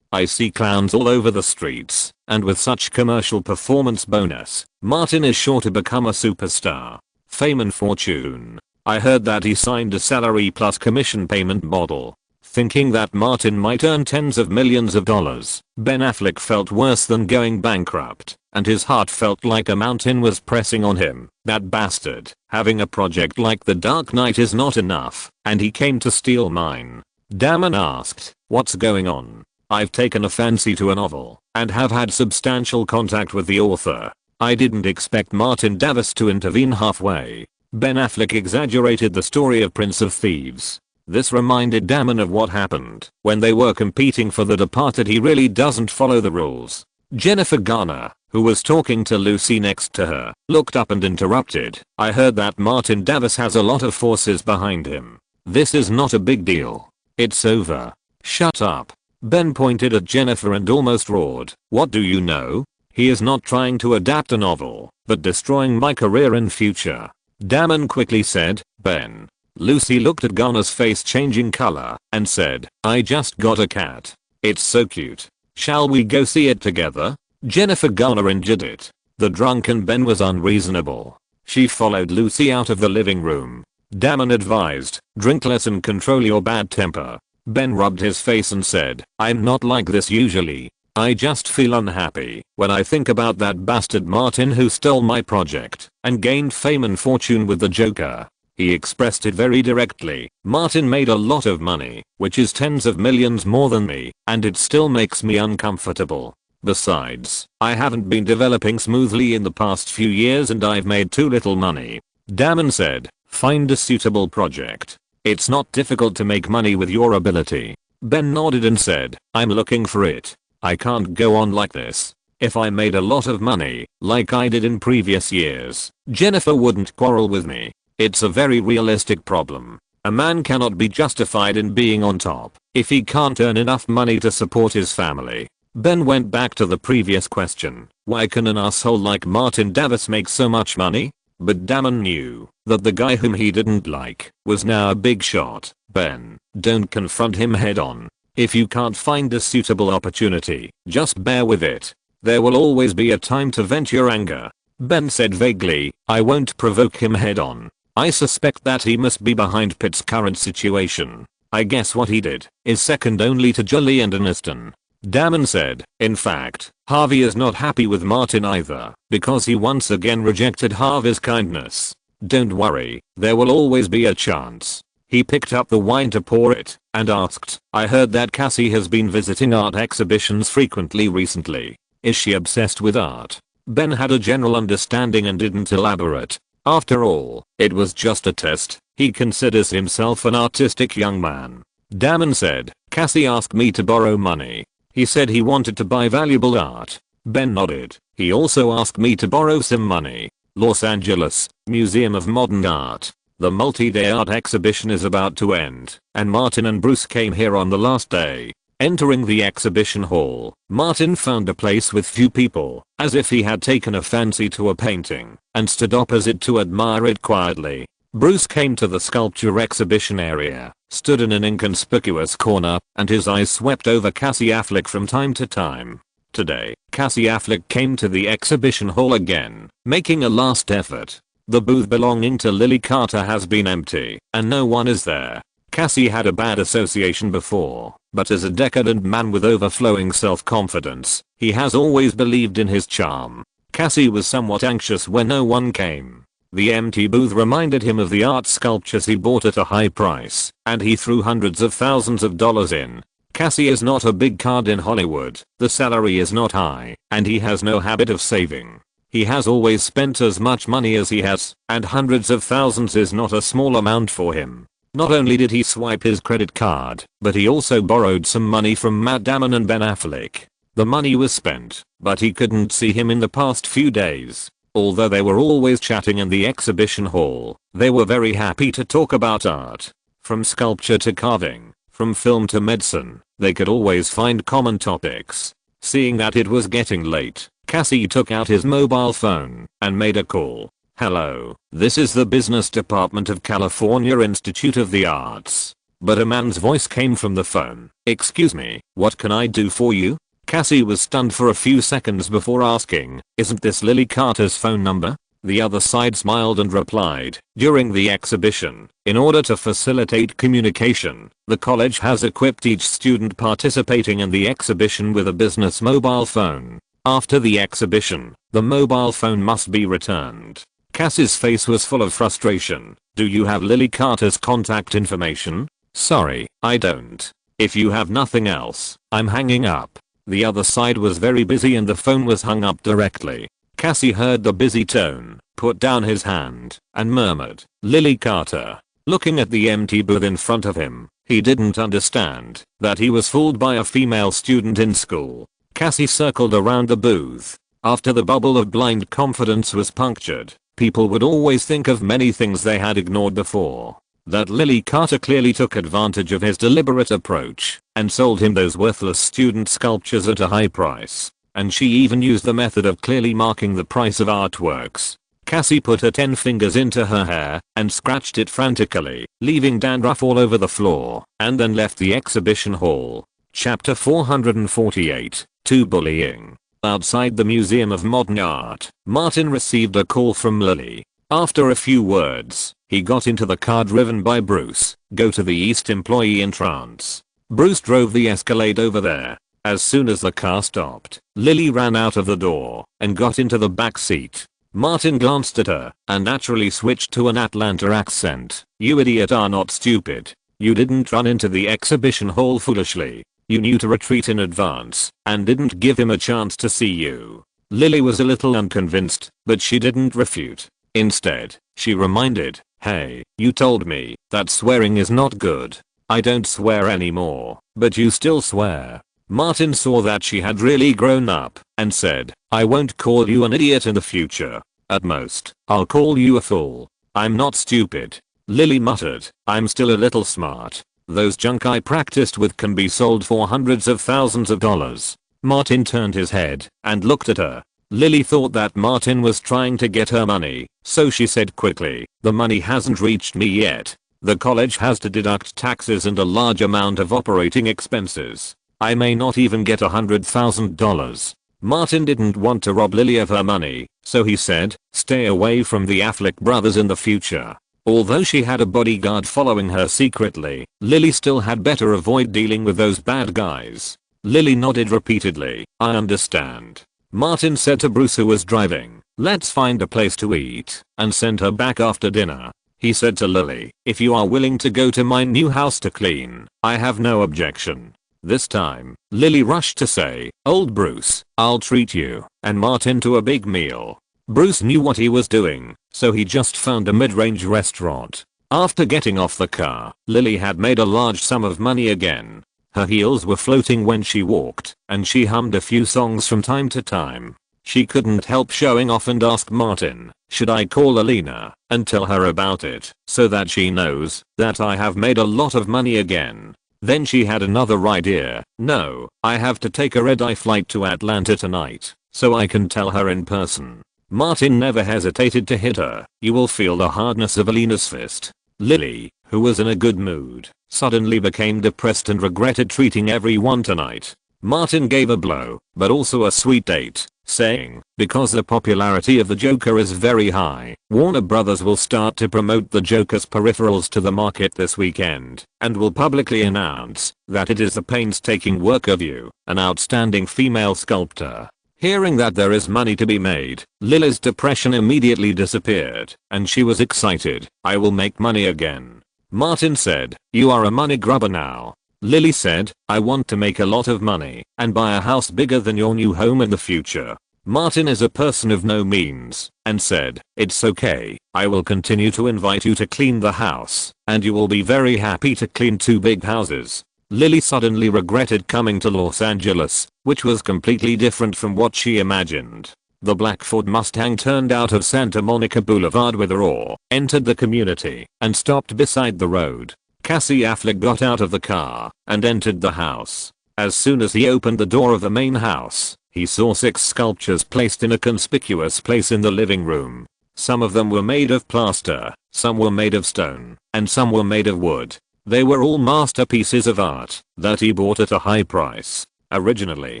I see clowns all over the streets, and with such commercial performance bonus, Martin is sure to become a superstar. Fame and fortune. I heard that he signed a salary plus commission payment model. Thinking that Martin might earn tens of millions of dollars, Ben Affleck felt worse than going bankrupt, and his heart felt like a mountain was pressing on him. That bastard. Having a project like The Dark Knight is not enough, and he came to steal mine. Damon asked, "What's going on?" "I've taken a fancy to a novel, and have had substantial contact with the author. I didn't expect Martin Davis to intervene halfway." Ben Affleck exaggerated the story of Prince of Thieves. This reminded Damon of what happened when they were competing for The Departed. He really doesn't follow the rules. Jennifer Garner, who was talking to Lucy next to her, looked up and interrupted, "I heard that Martin Davis has a lot of forces behind him. This is not a big deal. It's over." "Shut up." Ben pointed at Jennifer and almost roared, "What do you know? He is not trying to adapt a novel, but destroying my career and future." Damon quickly said, "Ben." Lucy looked at Garner's face changing color and said, "I just got a cat. It's so cute. Shall we go see it together?" Jennifer Garner injured it. The drunken Ben was unreasonable. She followed Lucy out of the living room. Damon advised, "Drink less and control your bad temper." Ben rubbed his face and said, "I'm not like this usually. I just feel unhappy when I think about that bastard Martin who stole my project and gained fame and fortune with the Joker." He expressed it very directly. "Martin made a lot of money, which is tens of millions more than me, and it still makes me uncomfortable. Besides, I haven't been developing smoothly in the past few years and I've made too little money." Damon said, "Find a suitable project. It's not difficult to make money with your ability." Ben nodded and said, "I'm looking for it. I can't go on like this. If I made a lot of money, like I did in previous years, Jennifer wouldn't quarrel with me. It's a very realistic problem. A man cannot be justified in being on top if he can't earn enough money to support his family." Ben went back to the previous question, "Why can an asshole like Martin Davis make so much money?" But Damon knew that the guy whom he didn't like was now a big shot. "Ben, don't confront him head on. If you can't find a suitable opportunity, just bear with it. There will always be a time to vent your anger." Ben said vaguely, "I won't provoke him head on. I suspect that he must be behind Pitt's current situation. I guess what he did is second only to Julian Aniston." Damon said, "In fact, Harvey is not happy with Martin either, because he once again rejected Harvey's kindness. Don't worry, there will always be a chance." He picked up the wine to pour it and asked, "I heard that Cassie has been visiting art exhibitions frequently recently. Is she obsessed with art?" Ben had a general understanding and didn't elaborate. After all, it was just a test. He considers himself an artistic young man. Damon said, "Cassie asked me to borrow money. He said he wanted to buy valuable art." Ben nodded. "He also asked me to borrow some money." Los Angeles, Museum of Modern Art. The multi-day art exhibition is about to end, and Martin and Bruce came here on the last day. Entering the exhibition hall, Martin found a place with few people, as if he had taken a fancy to a painting, and stood opposite to admire it quietly. Bruce came to the sculpture exhibition area, stood in an inconspicuous corner, and his eyes swept over Cassie Affleck from time to time. Today, Cassie Affleck came to the exhibition hall again, making a last effort. The booth belonging to Lily Carter has been empty, and no one is there. Cassie had a bad association before, but as a decadent man with overflowing self-confidence, he has always believed in his charm. Cassie was somewhat anxious when no one came. The empty booth reminded him of the art sculptures he bought at a high price, and he threw hundreds of thousands of dollars in. Cassie is not a big card in Hollywood, the salary is not high, and he has no habit of saving. He has always spent as much money as he has, and hundreds of thousands is not a small amount for him. Not only did he swipe his credit card, but he also borrowed some money from Matt Damon and Ben Affleck. The money was spent, but he couldn't see him in the past few days. Although they were always chatting in the exhibition hall, they were very happy to talk about art. From sculpture to carving, from film to medicine, they could always find common topics. Seeing that it was getting late, Cassie took out his mobile phone and made a call. "Hello, this is the business department of California Institute of the Arts." But a man's voice came from the phone. "Excuse me, what can I do for you?" Cassie was stunned for a few seconds before asking, "Isn't this Lily Carter's phone number?" The other side smiled and replied, "During the exhibition, in order to facilitate communication, the college has equipped each student participating in the exhibition with a business mobile phone. After the exhibition, the mobile phone must be returned." Cassie's face was full of frustration. "Do you have Lily Carter's contact information?" "Sorry, I don't. If you have nothing else, I'm hanging up." The other side was very busy and the phone was hung up directly. Cassie heard the busy tone, put down his hand, and murmured, "Lily Carter." Looking at the empty booth in front of him, he didn't understand that he was fooled by a female student in school. Cassie circled around the booth. After the bubble of blind confidence was punctured, people would always think of many things they had ignored before. That Lily Carter clearly took advantage of his deliberate approach and sold him those worthless student sculptures at a high price. And she even used the method of clearly marking the price of artworks. Cassie put her 10 fingers into her hair and scratched it frantically, leaving dandruff all over the floor, and then left the exhibition hall. Chapter 448, To Bullying. Outside the Museum of Modern Art, Martin received a call from Lily. After a few words, he got into the car driven by Bruce. "Go to the East Employee Entrance." Bruce drove the Escalade over there. As soon as the car stopped, Lily ran out of the door and got into the back seat. Martin glanced at her and naturally switched to an Atlanta accent. "You idiot are not stupid. You didn't run into the exhibition hall foolishly. You knew to retreat in advance and didn't give him a chance to see you." Lily was a little unconvinced, but she didn't refute. Instead, she reminded, "Hey, you told me that swearing is not good." "I don't swear anymore, but you still swear." Martin saw that she had really grown up and said, "I won't call you an idiot in the future. At most, I'll call you a fool. I'm not stupid." Lily muttered, "I'm still a little smart. Those junk I practiced with can be sold for hundreds of thousands of dollars." Martin turned his head and looked at her. Lily thought that Martin was trying to get her money, so she said quickly, "The money hasn't reached me yet. The college has to deduct taxes and a large amount of operating expenses. I may not even get $100,000. Martin didn't want to rob Lily of her money, so he said, "Stay away from the Affleck brothers in the future." Although she had a bodyguard following her secretly, Lily still had better avoid dealing with those bad guys. Lily nodded repeatedly, "I understand." Martin said to Bruce, who was driving, "Let's find a place to eat and send her back after dinner." He said to Lily, "If you are willing to go to my new house to clean, I have no objection." This time, Lily rushed to say, "Old Bruce, I'll treat you and Martin to a big meal." Bruce knew what he was doing, so he just found a mid-range restaurant. After getting off the car, Lily had made a large sum of money again. Her heels were floating when she walked, and she hummed a few songs from time to time. She couldn't help showing off and asked Martin, "Should I call Alina and tell her about it so that she knows that I have made a lot of money again?" Then she had another idea. "No, I have to take a red-eye flight to Atlanta tonight, so I can tell her in person." Martin never hesitated to hit her. "You will feel the hardness of Alina's fist." Lily, who was in a good mood, suddenly became depressed and regretted treating everyone tonight. Martin gave a blow, but also a sweet date, saying, "Because the popularity of the Joker is very high, Warner Brothers will start to promote the Joker's peripherals to the market this weekend, and will publicly announce that it is the painstaking work of you, an outstanding female sculptor." Hearing that there is money to be made, Lily's depression immediately disappeared, and she was excited. I will make money again. Martin said, you are a money grubber now. Lily said, I want to make a lot of money and buy a house bigger than your new home in the future. Martin is a person of no means and said, it's okay, I will continue to invite you to clean the house and you will be very happy to clean 2 big houses. Lily suddenly regretted coming to Los Angeles, which was completely different from what she imagined. The black Ford Mustang turned out of Santa Monica Boulevard with a roar, entered the community, and stopped beside the road. Cassie Affleck got out of the car and entered the house. As soon as he opened the door of the main house, he saw 6 sculptures placed in a conspicuous place in the living room. Some of them were made of plaster, some were made of stone, and some were made of wood. They were all masterpieces of art that he bought at a high price. Originally,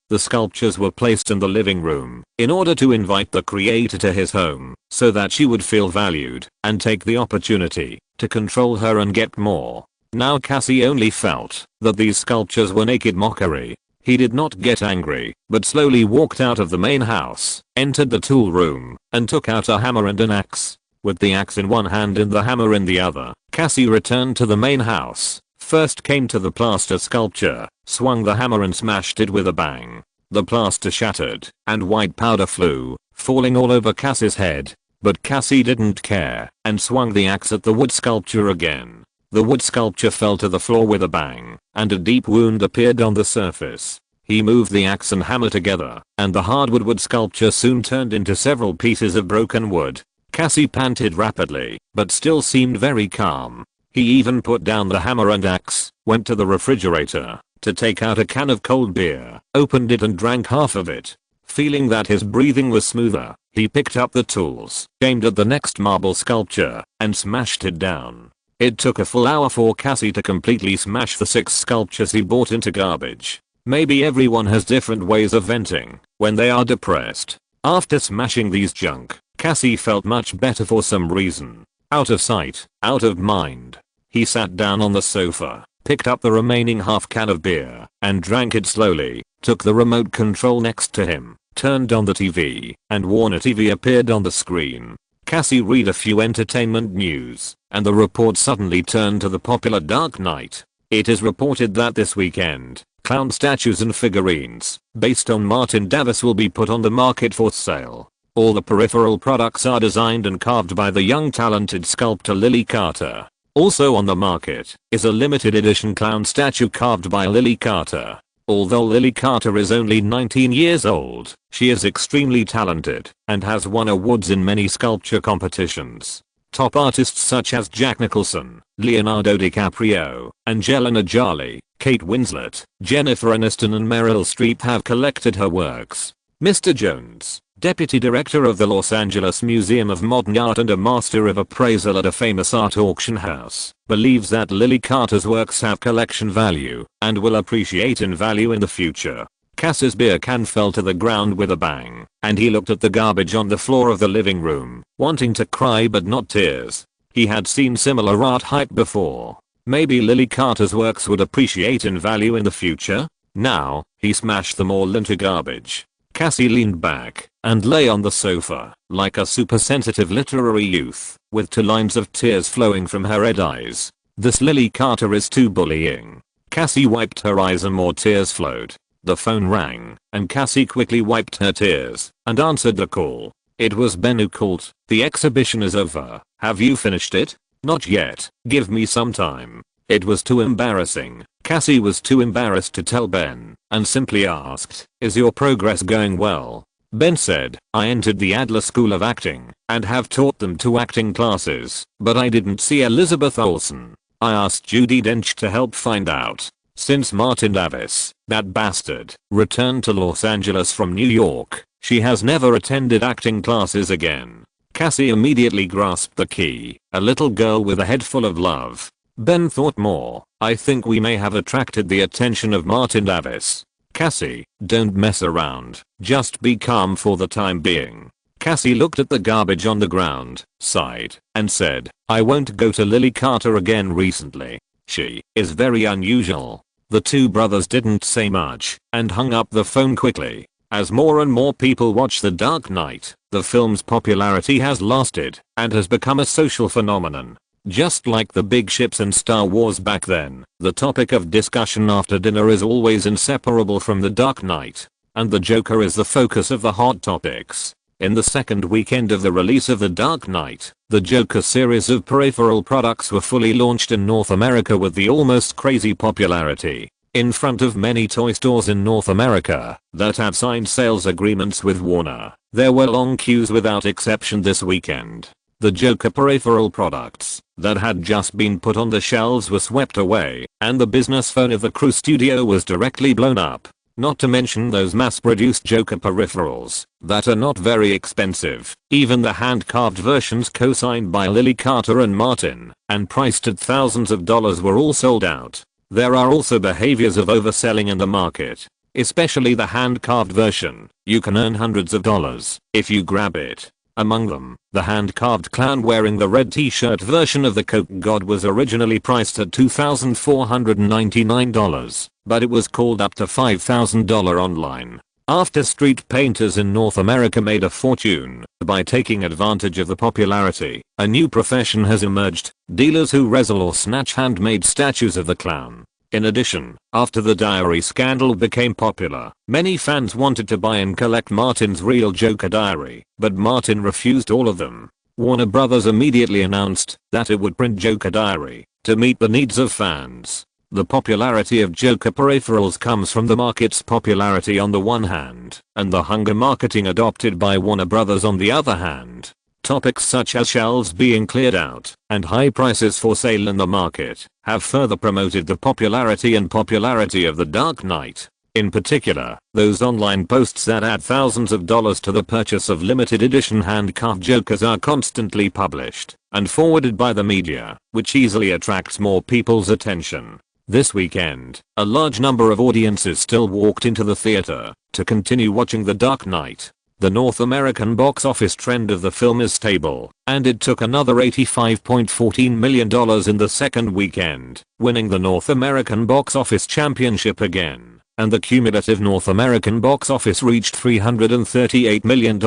the sculptures were placed in the living room in order to invite the creator to his home so that she would feel valued and take the opportunity to control her and get more. Now Cassie only felt that these sculptures were naked mockery. He did not get angry, but slowly walked out of the main house, entered the tool room, and took out a hammer and an axe. With the axe in one hand and the hammer in the other, Cassie returned to the main house. First came to the plaster sculpture, swung the hammer and smashed it with a bang. The plaster shattered, and white powder flew, falling all over Cassie's head. But Cassie didn't care, and swung the axe at the wood sculpture again. The wood sculpture fell to the floor with a bang, and a deep wound appeared on the surface. He moved the axe and hammer together, and the hardwood wood sculpture soon turned into several pieces of broken wood. Cassie panted rapidly, but still seemed very calm. He even put down the hammer and axe, went to the refrigerator to take out a can of cold beer, opened it and drank half of it. Feeling that his breathing was smoother, he picked up the tools, aimed at the next marble sculpture, and smashed it down. It took a full hour for Cassie to completely smash the 6 sculptures he bought into garbage. Maybe everyone has different ways of venting when they are depressed. After smashing these junk, Cassie felt much better for some reason. Out of sight, out of mind. He sat down on the sofa, picked up the remaining half can of beer, and drank it slowly, took the remote control next to him, turned on the TV, and Warner TV appeared on the screen. Cassie read a few entertainment news, and the report suddenly turned to the popular Dark Knight. It is reported that this weekend, clown statues and figurines, based on Martin Davis will be put on the market for sale. All the peripheral products are designed and carved by the young talented sculptor Lily Carter. Also on the market is a limited edition clown statue carved by Lily Carter. Although Lily Carter is only 19 years old, she is extremely talented and has won awards in many sculpture competitions. Top artists such as Jack Nicholson, Leonardo DiCaprio, Angelina Jolie, Kate Winslet, Jennifer Aniston and Meryl Streep have collected her works. Mr. Jones, deputy director of the Los Angeles Museum of Modern Art and a master of appraisal at a famous art auction house, believes that Lily Carter's works have collection value and will appreciate in value in the future. Cass's beer can fell to the ground with a bang, and he looked at the garbage on the floor of the living room, wanting to cry but not tears. He had seen similar art hype before. Maybe Lily Carter's works would appreciate in value in the future? Now, he smashed them all into garbage. Cassie leaned back and lay on the sofa like a super sensitive literary youth with 2 lines of tears flowing from her red eyes. This Lily Carter is too bullying. Cassie wiped her eyes and more tears flowed. The phone rang and Cassie quickly wiped her tears and answered the call. It was Ben who called. The exhibition is over. Have you finished it? Not yet. Give me some time. It was too embarrassing. Cassie was too embarrassed to tell Ben and simply asked, is your progress going well? Ben said, I entered the Adler School of Acting and have taught them 2 acting classes, but I didn't see Elizabeth Olsen. I asked Judi Dench to help find out. Since Martin Davis, that bastard, returned to Los Angeles from New York, she has never attended acting classes again. Cassie immediately grasped the key, a little girl with a head full of love. Ben thought more. I think we may have attracted the attention of Martin Davis. Cassie, don't mess around. Just be calm for the time being. Cassie looked at the garbage on the ground, sighed, and said, I won't go to Lily Carter again recently. She is very unusual. The 2 brothers didn't say much and hung up the phone quickly. As more and more people watch The Dark Knight, the film's popularity has lasted and has become a social phenomenon. Just like the big ships and Star Wars back then, the topic of discussion after dinner is always inseparable from The Dark Knight. And the Joker is the focus of the hot topics. In the second weekend of the release of The Dark Knight, the Joker series of peripheral products were fully launched in North America with the almost crazy popularity. In front of many toy stores in North America that had signed sales agreements with Warner, there were long queues without exception this weekend. The Joker peripheral products that had just been put on the shelves were swept away, and the business phone of the Crew Studio was directly blown up. Not to mention those mass-produced Joker peripherals that are not very expensive. Even the hand-carved versions co-signed by Lily Carter and Martin and priced at thousands of dollars were all sold out. There are also behaviors of overselling in the market. Especially the hand-carved version. You can earn hundreds of dollars if you grab it. Among them, the hand-carved clown wearing the red t-shirt version of the Coke God was originally priced at $2,499, but it was called up to $5,000 online. After street painters in North America made a fortune by taking advantage of the popularity, a new profession has emerged: dealers who wrestle or snatch handmade statues of the clown. In addition, after the diary scandal became popular, many fans wanted to buy and collect Martin's real Joker diary, but Martin refused all of them. Warner Brothers immediately announced that it would print Joker diary to meet the needs of fans. The popularity of Joker peripherals comes from the market's popularity on the one hand, and the hunger marketing adopted by Warner Brothers on the other hand. Topics such as shelves being cleared out and high prices for sale in the market have further promoted the popularity of The Dark Knight. In particular, those online posts that add thousands of dollars to the purchase of limited edition hand-carved Jokers are constantly published and forwarded by the media, which easily attracts more people's attention. This weekend, a large number of audiences still walked into the theater to continue watching The Dark Knight. The North American box office trend of the film is stable, and it took another $85.14 million in the second weekend, winning the North American box office championship again, and the cumulative North American box office reached $338 million.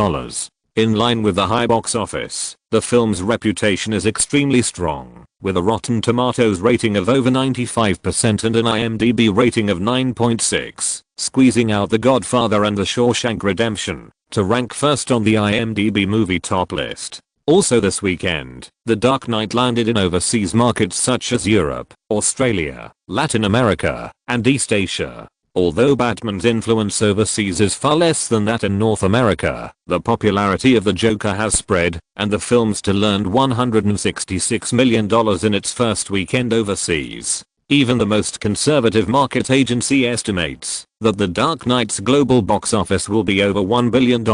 In line with the high box office, the film's reputation is extremely strong, with a Rotten Tomatoes rating of over 95% and an IMDb rating of 9.6, squeezing out The Godfather and The Shawshank Redemption to rank first on the IMDb movie top list. Also this weekend, The Dark Knight landed in overseas markets such as Europe, Australia, Latin America, and East Asia. Although Batman's influence overseas is far less than that in North America, the popularity of the Joker has spread, and the film still earned $166 million in its first weekend overseas. Even the most conservative market agency estimates that The Dark Knight's global box office will be over $1 billion.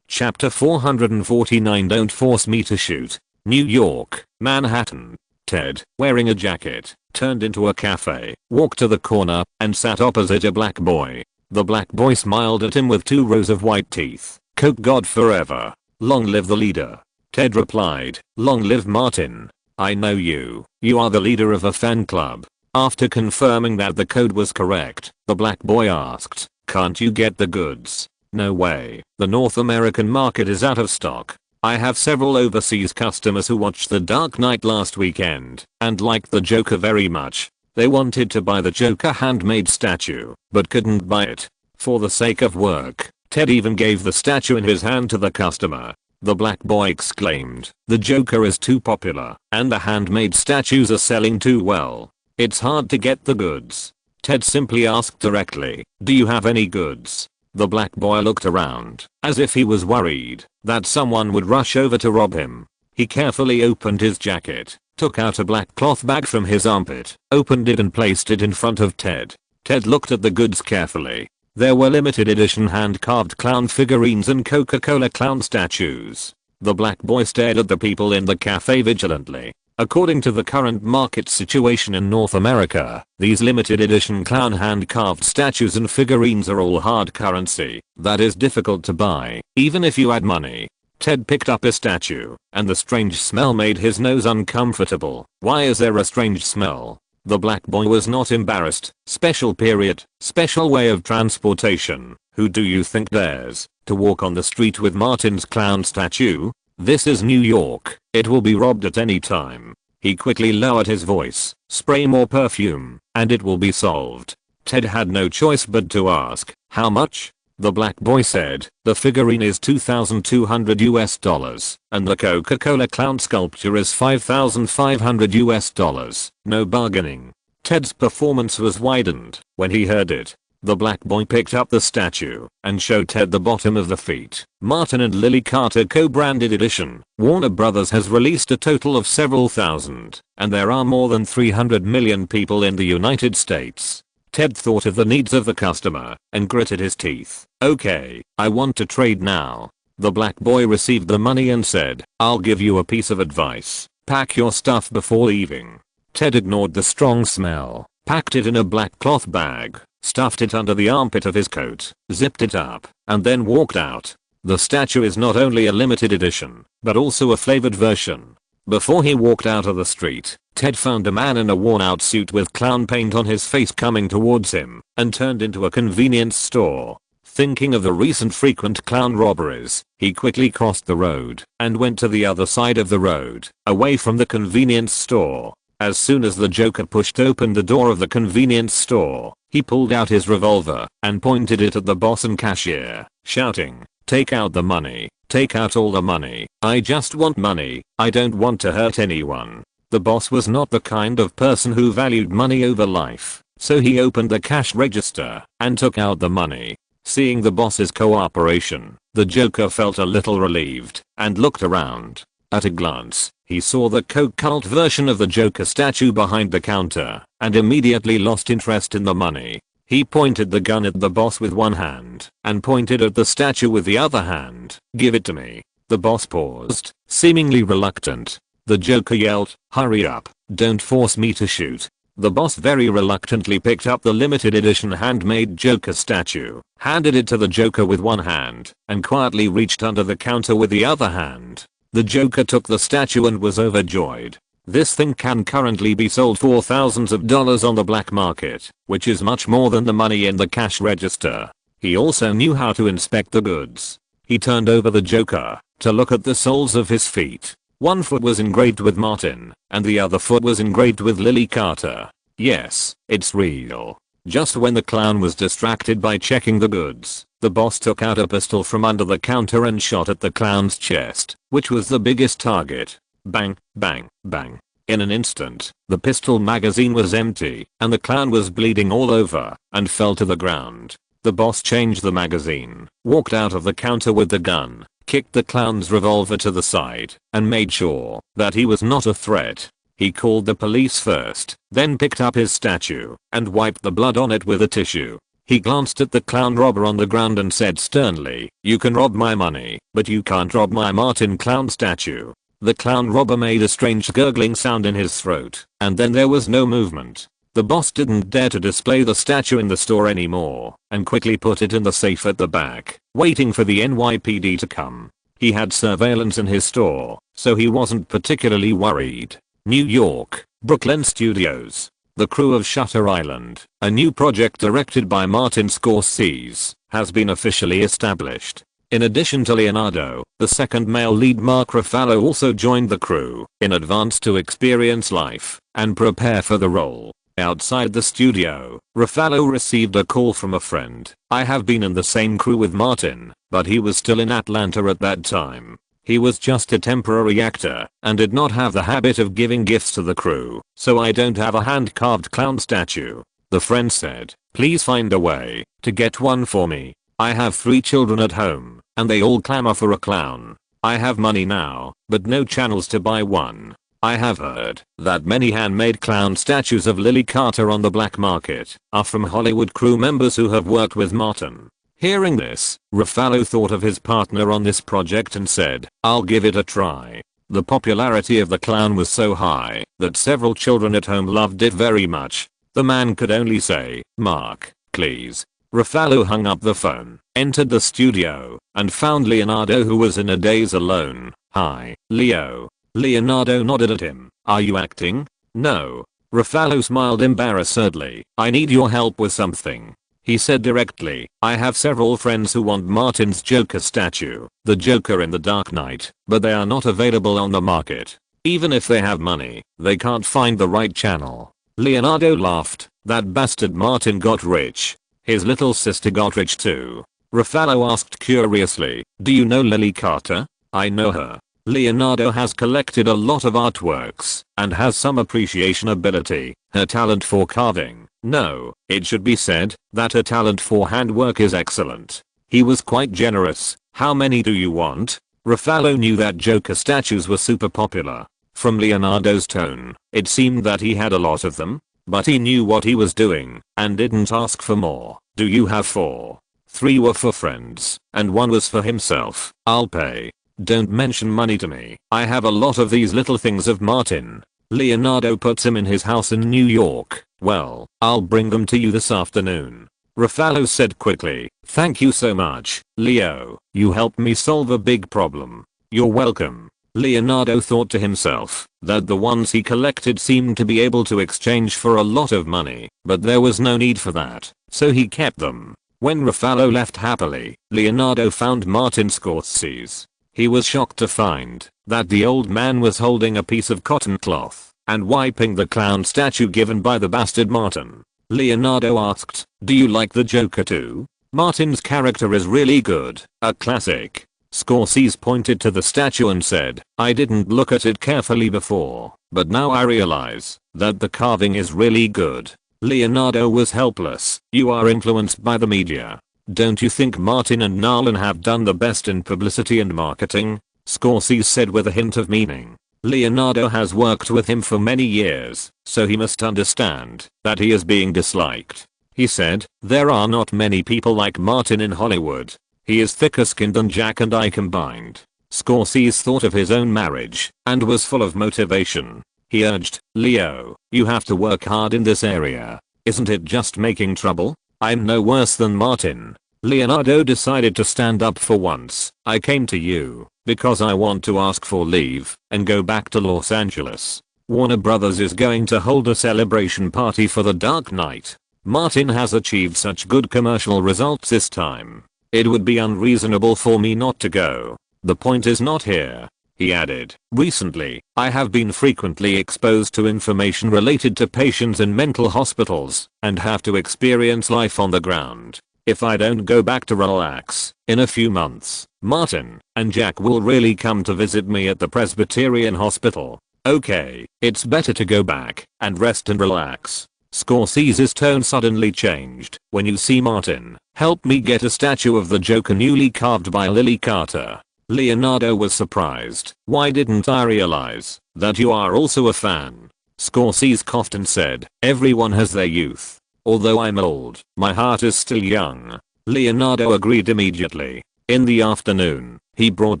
Chapter 449 Don't Force Me to Shoot. New York, Manhattan. Ted, wearing a jacket, turned into a cafe, walked to the corner, and sat opposite a black boy. The black boy smiled at him with 2 rows of white teeth. Coke God forever. Long live the leader. Ted replied, long live Martin. I know you. You are the leader of a fan club. After confirming that the code was correct, the black boy asked, can't you get the goods? No way. The North American market is out of stock. I have several overseas customers who watched The Dark Knight last weekend and liked the Joker very much. They wanted to buy the Joker handmade statue, but couldn't buy it. For the sake of work, Ted even gave the statue in his hand to the customer. The black boy exclaimed, the Joker is too popular, and the handmade statues are selling too well. It's hard to get the goods. Ted simply asked directly, do you have any goods? The black boy looked around, as if he was worried that someone would rush over to rob him. He carefully opened his jacket, took out a black cloth bag from his armpit, opened it and placed it in front of Ted. Ted looked at the goods carefully. There were limited edition hand-carved clown figurines and Coca-Cola clown statues. The black boy stared at the people in the cafe vigilantly. According to the current market situation in North America, these limited edition clown hand-carved statues and figurines are all hard currency that is difficult to buy, even if you had money. Ted picked up a statue, and the strange smell made his nose uncomfortable. Why is there a strange smell? The black boy was not embarrassed. Special period. Special way of transportation. Who do you think dares to walk on the street with Martin's clown statue? This is New York. It will be robbed at any time. He quickly lowered his voice. Spray more perfume, and it will be solved. Ted had no choice but to ask, how much? The black boy said, the figurine is $2,200 and the Coca-Cola clown sculpture is $5,500. No bargaining. Ted's performance was widened when he heard it. The black boy picked up the statue and showed Ted the bottom of the feet. Martin and Lily Carter co-branded edition. Warner Brothers has released a total of several thousand, and there are more than 300 million people in the United States. Ted thought of the needs of the customer and gritted his teeth. Okay, I want to trade now. The black boy received the money and said, I'll give you a piece of advice. Pack your stuff before leaving. Ted ignored the strong smell, packed it in a black cloth bag, stuffed it under the armpit of his coat, zipped it up, and then walked out. The statue is not only a limited edition, but also a flavored version. Before he walked out of the street, Ted found a man in a worn-out suit with clown paint on his face coming towards him, and turned into a convenience store. Thinking of the recent frequent clown robberies, he quickly crossed the road and went to the other side of the road, away from the convenience store. As soon as the Joker pushed open the door of the convenience store, he pulled out his revolver and pointed it at the boss and cashier, shouting, take out the money, take out all the money, I just want money, I don't want to hurt anyone. The boss was not the kind of person who valued money over life, so he opened the cash register and took out the money. Seeing the boss's cooperation, the Joker felt a little relieved and looked around. At a glance, he saw the Coke cult version of the Joker statue behind the counter and immediately lost interest in the money. He pointed the gun at the boss with one hand and pointed at the statue with the other hand. Give it to me. The boss paused, seemingly reluctant. The Joker yelled, hurry up, don't force me to shoot. The boss very reluctantly picked up the limited edition handmade Joker statue, handed it to the Joker with one hand, and quietly reached under the counter with the other hand. The Joker took the statue and was overjoyed. This thing can currently be sold for thousands of dollars on the black market, which is much more than the money in the cash register. He also knew how to inspect the goods. He turned over the Joker to look at the soles of his feet. One foot was engraved with Martin, and the other foot was engraved with Lily Carter. Yes, it's real. Just when the clown was distracted by checking the goods, the boss took out a pistol from under the counter and shot at the clown's chest, which was the biggest target. Bang, bang, bang. In an instant, the pistol magazine was empty, and the clown was bleeding all over, and fell to the ground. The boss changed the magazine, walked out of the counter with the gun, kicked the clown's revolver to the side, and made sure that he was not a threat. He called the police first, then picked up his statue and wiped the blood on it with a tissue. He glanced at the clown robber on the ground and said sternly, you can rob my money, but you can't rob my Martin clown statue. The clown robber made a strange gurgling sound in his throat, and then there was no movement. The boss didn't dare to display the statue in the store anymore, and quickly put it in the safe at the back, waiting for the NYPD to come. He had surveillance in his store, so he wasn't particularly worried. New York, Brooklyn Studios. The crew of Shutter Island, a new project directed by Martin Scorsese, has been officially established. In addition to Leonardo, the second male lead Mark Ruffalo also joined the crew in advance to experience life and prepare for the role. Outside the studio, Ruffalo received a call from a friend. I have been in the same crew with Martin, but he was still in Atlanta at that time. He was just a temporary actor and did not have the habit of giving gifts to the crew, so I don't have a hand-carved clown statue. The friend said, please find a way to get one for me. I have 3 children at home, and they all clamor for a clown. I have money now, but no channels to buy one. I have heard that many handmade clown statues of Lily Carter on the black market are from Hollywood crew members who have worked with Martin. Hearing this, Ruffalo thought of his partner on this project and said, I'll give it a try. The popularity of the clown was so high that several children at home loved it very much. The man could only say, Mark, please. Ruffalo hung up the phone, entered the studio, and found Leonardo, who was in a daze alone. Hi, Leo. Leonardo nodded at him. Are you acting? No. Ruffalo smiled embarrassedly. I need your help with something. He said directly, I have several friends who want Martin's Joker statue, the Joker in The Dark Knight, but they are not available on the market. Even if they have money, they can't find the right channel. Leonardo laughed. That bastard Martin got rich. His little sister got rich too. Ruffalo asked curiously, do you know Lily Carter? I know her. Leonardo has collected a lot of artworks and has some appreciation ability. Her talent for carving. No, it should be said that her talent for handwork is excellent. He was quite generous. How many do you want? Ruffalo knew that Joker statues were super popular. From Leonardo's tone, it seemed that he had a lot of them, but he knew what he was doing and didn't ask for more. Do you have 4? 3 were for friends and 1 was for himself. I'll pay. Don't mention money to me. I have a lot of these little things of Martin. Leonardo puts him in his house in New York. Well, I'll bring them to you this afternoon. Ruffalo said quickly. Thank you so much, Leo. You helped me solve a big problem. You're welcome. Leonardo thought to himself that the ones he collected seemed to be able to exchange for a lot of money, but there was no need for that, so he kept them. When Ruffalo left happily, Leonardo found Martin Scorsese's. He was shocked to find that the old man was holding a piece of cotton cloth and wiping the clown statue given by the bastard Martin. Leonardo asked, do you like the Joker too? Martin's character is really good, a classic. Scorsese pointed to the statue and said, I didn't look at it carefully before, but now I realize that the carving is really good. Leonardo was helpless. You are influenced by the media. Don't you think Martin and Nolan have done the best in publicity and marketing? Scorsese said with a hint of meaning. Leonardo has worked with him for many years, so he must understand that he is being disliked. He said, there are not many people like Martin in Hollywood. He is thicker skinned than Jack and I combined. Scorsese thought of his own marriage and was full of motivation. He urged, Leo, you have to work hard in this area. Isn't it just making trouble? I'm no worse than Martin. Leonardo decided to stand up for once. I came to you because I want to ask for leave and go back to Los Angeles. Warner Brothers is going to hold a celebration party for The Dark Knight. Martin has achieved such good commercial results this time. It would be unreasonable for me not to go. The point is not here. He added, recently, I have been frequently exposed to information related to patients in mental hospitals and have to experience life on the ground. If I don't go back to relax, in a few months, Martin and Jack will really come to visit me at the Presbyterian Hospital. Okay, it's better to go back and rest and relax. Scorsese's tone suddenly changed. When you see Martin, help me get a statue of the Joker newly carved by Lily Carter. Leonardo was surprised. Why didn't I realize that you are also a fan? Scorsese coughed and said, everyone has their youth. Although I'm old, my heart is still young. Leonardo agreed immediately. In the afternoon, he brought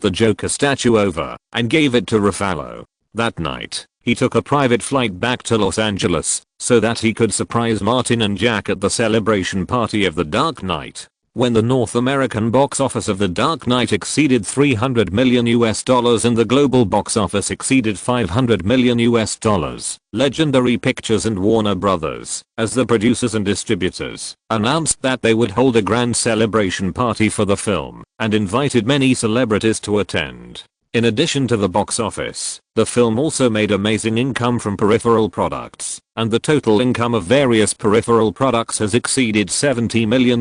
the Joker statue over and gave it to Ruffalo. That night, he took a private flight back to Los Angeles so that he could surprise Martin and Jack at the celebration party of The Dark Knight. When the North American box office of The Dark Knight exceeded $300 million and the global box office exceeded $500 million, Legendary Pictures and Warner Brothers, as the producers and distributors, announced that they would hold a grand celebration party for the film and invited many celebrities to attend. In addition to the box office, the film also made amazing income from peripheral products, and the total income of various peripheral products has exceeded $70 million.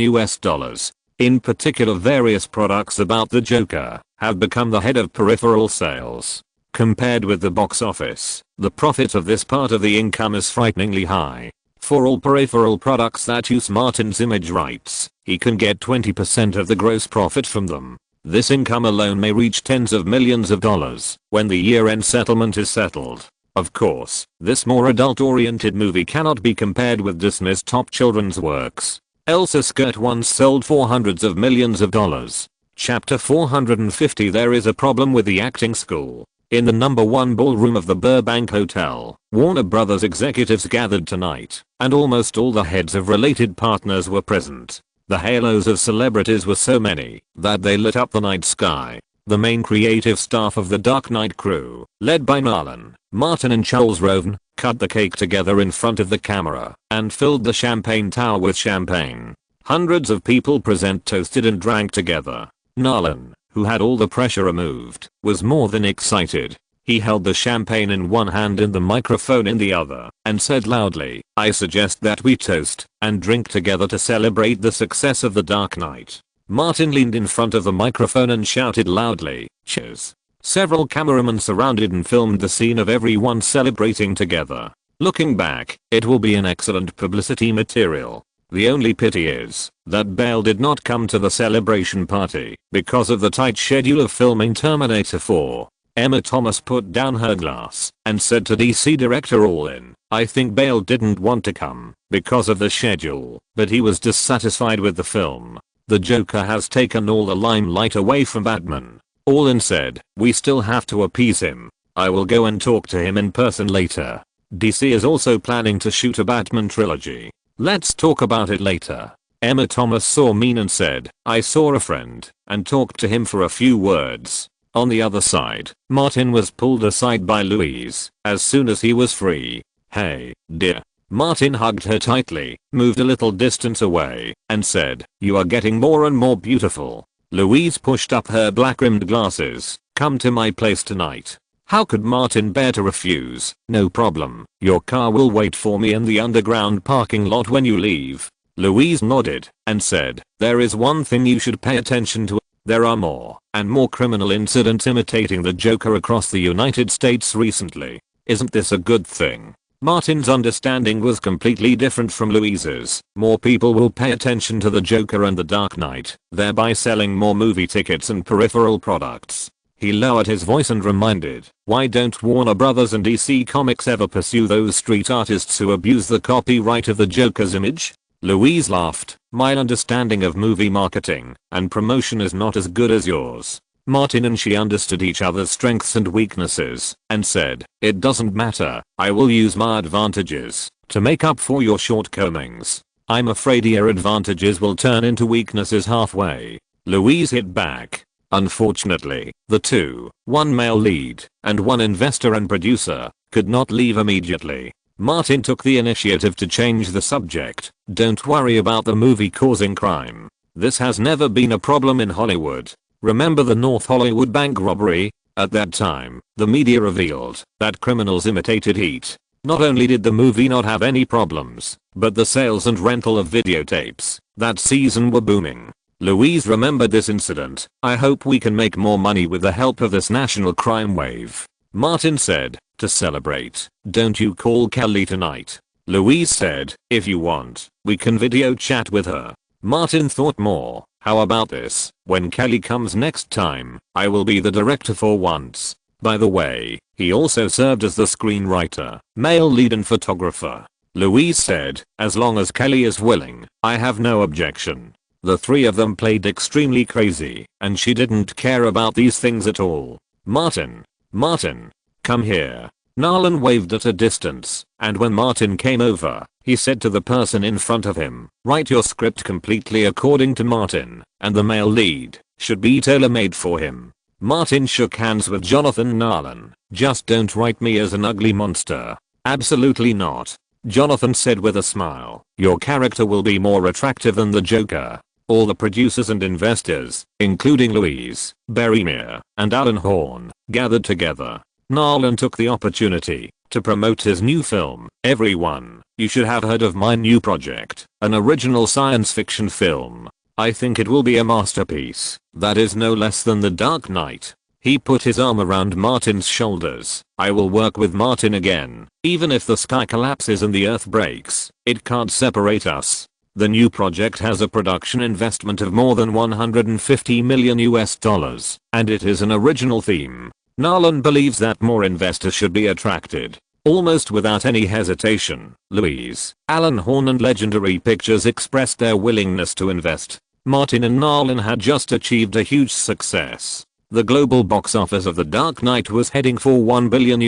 In particular, various products about the Joker have become the head of peripheral sales. Compared with the box office, the profit of this part of the income is frighteningly high. For all peripheral products that use Martin's image rights, he can get 20% of the gross profit from them. This income alone may reach tens of millions of dollars when the year-end settlement is settled. Of course, this more adult-oriented movie cannot be compared with Disney's top children's works. Elsa's skirt once sold for hundreds of millions of dollars. Chapter 450. There is a problem with the acting school. In the #1 ballroom of the Burbank Hotel, Warner Brothers executives gathered tonight, and almost all the heads of related partners were present. The halos of celebrities were so many that they lit up the night sky. The main creative staff of the Dark Knight crew, led by Nolan, Martin and Charles Roven, cut the cake together in front of the camera and filled the champagne tower with champagne. Hundreds of people present toasted and drank together. Nolan, who had all the pressure removed, was more than excited. He held the champagne in one hand and the microphone in the other, and said loudly, "I suggest that we toast and drink together to celebrate the success of The Dark Knight." Martin leaned in front of the microphone and shouted loudly, "Cheers." Several cameramen surrounded and filmed the scene of everyone celebrating together. Looking back, it will be an excellent publicity material. The only pity is that Bale did not come to the celebration party because of the tight schedule of filming Terminator 4. Emma Thomas put down her glass and said to DC director Allin, "I think Bale didn't want to come because of the schedule, but he was dissatisfied with the film. The Joker has taken all the limelight away from Batman." Allin said, "We still have to appease him. I will go and talk to him in person later." DC is also planning to shoot a Batman trilogy. "Let's talk about it later." Emma Thomas saw Mean and said, "I saw a friend and talked to him for a few words." On the other side, Martin was pulled aside by Louise as soon as he was free. "Hey, dear." Martin hugged her tightly, moved a little distance away, and said, "You are getting more and more beautiful." Louise pushed up her black-rimmed glasses. "Come to my place tonight." How could Martin bear to refuse? "No problem. Your car will wait for me in the underground parking lot when you leave." Louise nodded and said, "There is one thing you should pay attention to. There are more and more criminal incidents imitating the Joker across the United States recently. Isn't this a good thing?" Martin's understanding was completely different from Louise's. More people will pay attention to the Joker and the Dark Knight, thereby selling more movie tickets and peripheral products. He lowered his voice and reminded, "Why don't Warner Brothers and DC Comics ever pursue those street artists who abuse the copyright of the Joker's image?" Louise laughed. "My understanding of movie marketing and promotion is not as good as yours." Martin and she understood each other's strengths and weaknesses and said, "It doesn't matter. I will use my advantages to make up for your shortcomings. I'm afraid your advantages will turn into weaknesses halfway." Louise hit back. Unfortunately, the two, one male lead and one investor and producer, could not leave immediately. Martin took the initiative to change the subject. "Don't worry about the movie causing crime. This has never been a problem in Hollywood. Remember the North Hollywood bank robbery? At that time, the media revealed that criminals imitated Heat. Not only did the movie not have any problems, but the sales and rental of videotapes that season were booming." Louise remembered this incident. "I hope we can make more money with the help of this national crime wave." Martin said, "To celebrate, don't you call Kelly tonight?" Louise said, "If you want, we can video chat with her." Martin thought more. "How about this? When Kelly comes next time, I will be the director for once." By the way, he also served as the screenwriter, male lead and photographer. Louise said, "As long as Kelly is willing, I have no objection." The three of them played extremely crazy, and she didn't care about these things at all. Martin, come here." Nolan waved at a distance, and when Martin came over, he said to the person in front of him, "Write your script completely according to Martin, and the male lead should be tailor-made for him." Martin shook hands with Jonathan Nolan. "Just don't write me as an ugly monster." "Absolutely not," Jonathan said with a smile. "Your character will be more attractive than the Joker." All the producers and investors, including Louise, Berrymere, and Alan Horn, gathered together. Nolan took the opportunity to promote his new film. "Everyone, you should have heard of my new project, an original science fiction film. I think it will be a masterpiece that is no less than The Dark Knight." He put his arm around Martin's shoulders. "I will work with Martin again. Even if the sky collapses and the earth breaks, it can't separate us." The new project has a production investment of more than $150 million, and it is an original theme. Nolan believes that more investors should be attracted. Almost without any hesitation, Louise, Alan Horn and Legendary Pictures expressed their willingness to invest. Martin and Nolan had just achieved a huge success. The global box office of The Dark Knight was heading for $1 billion.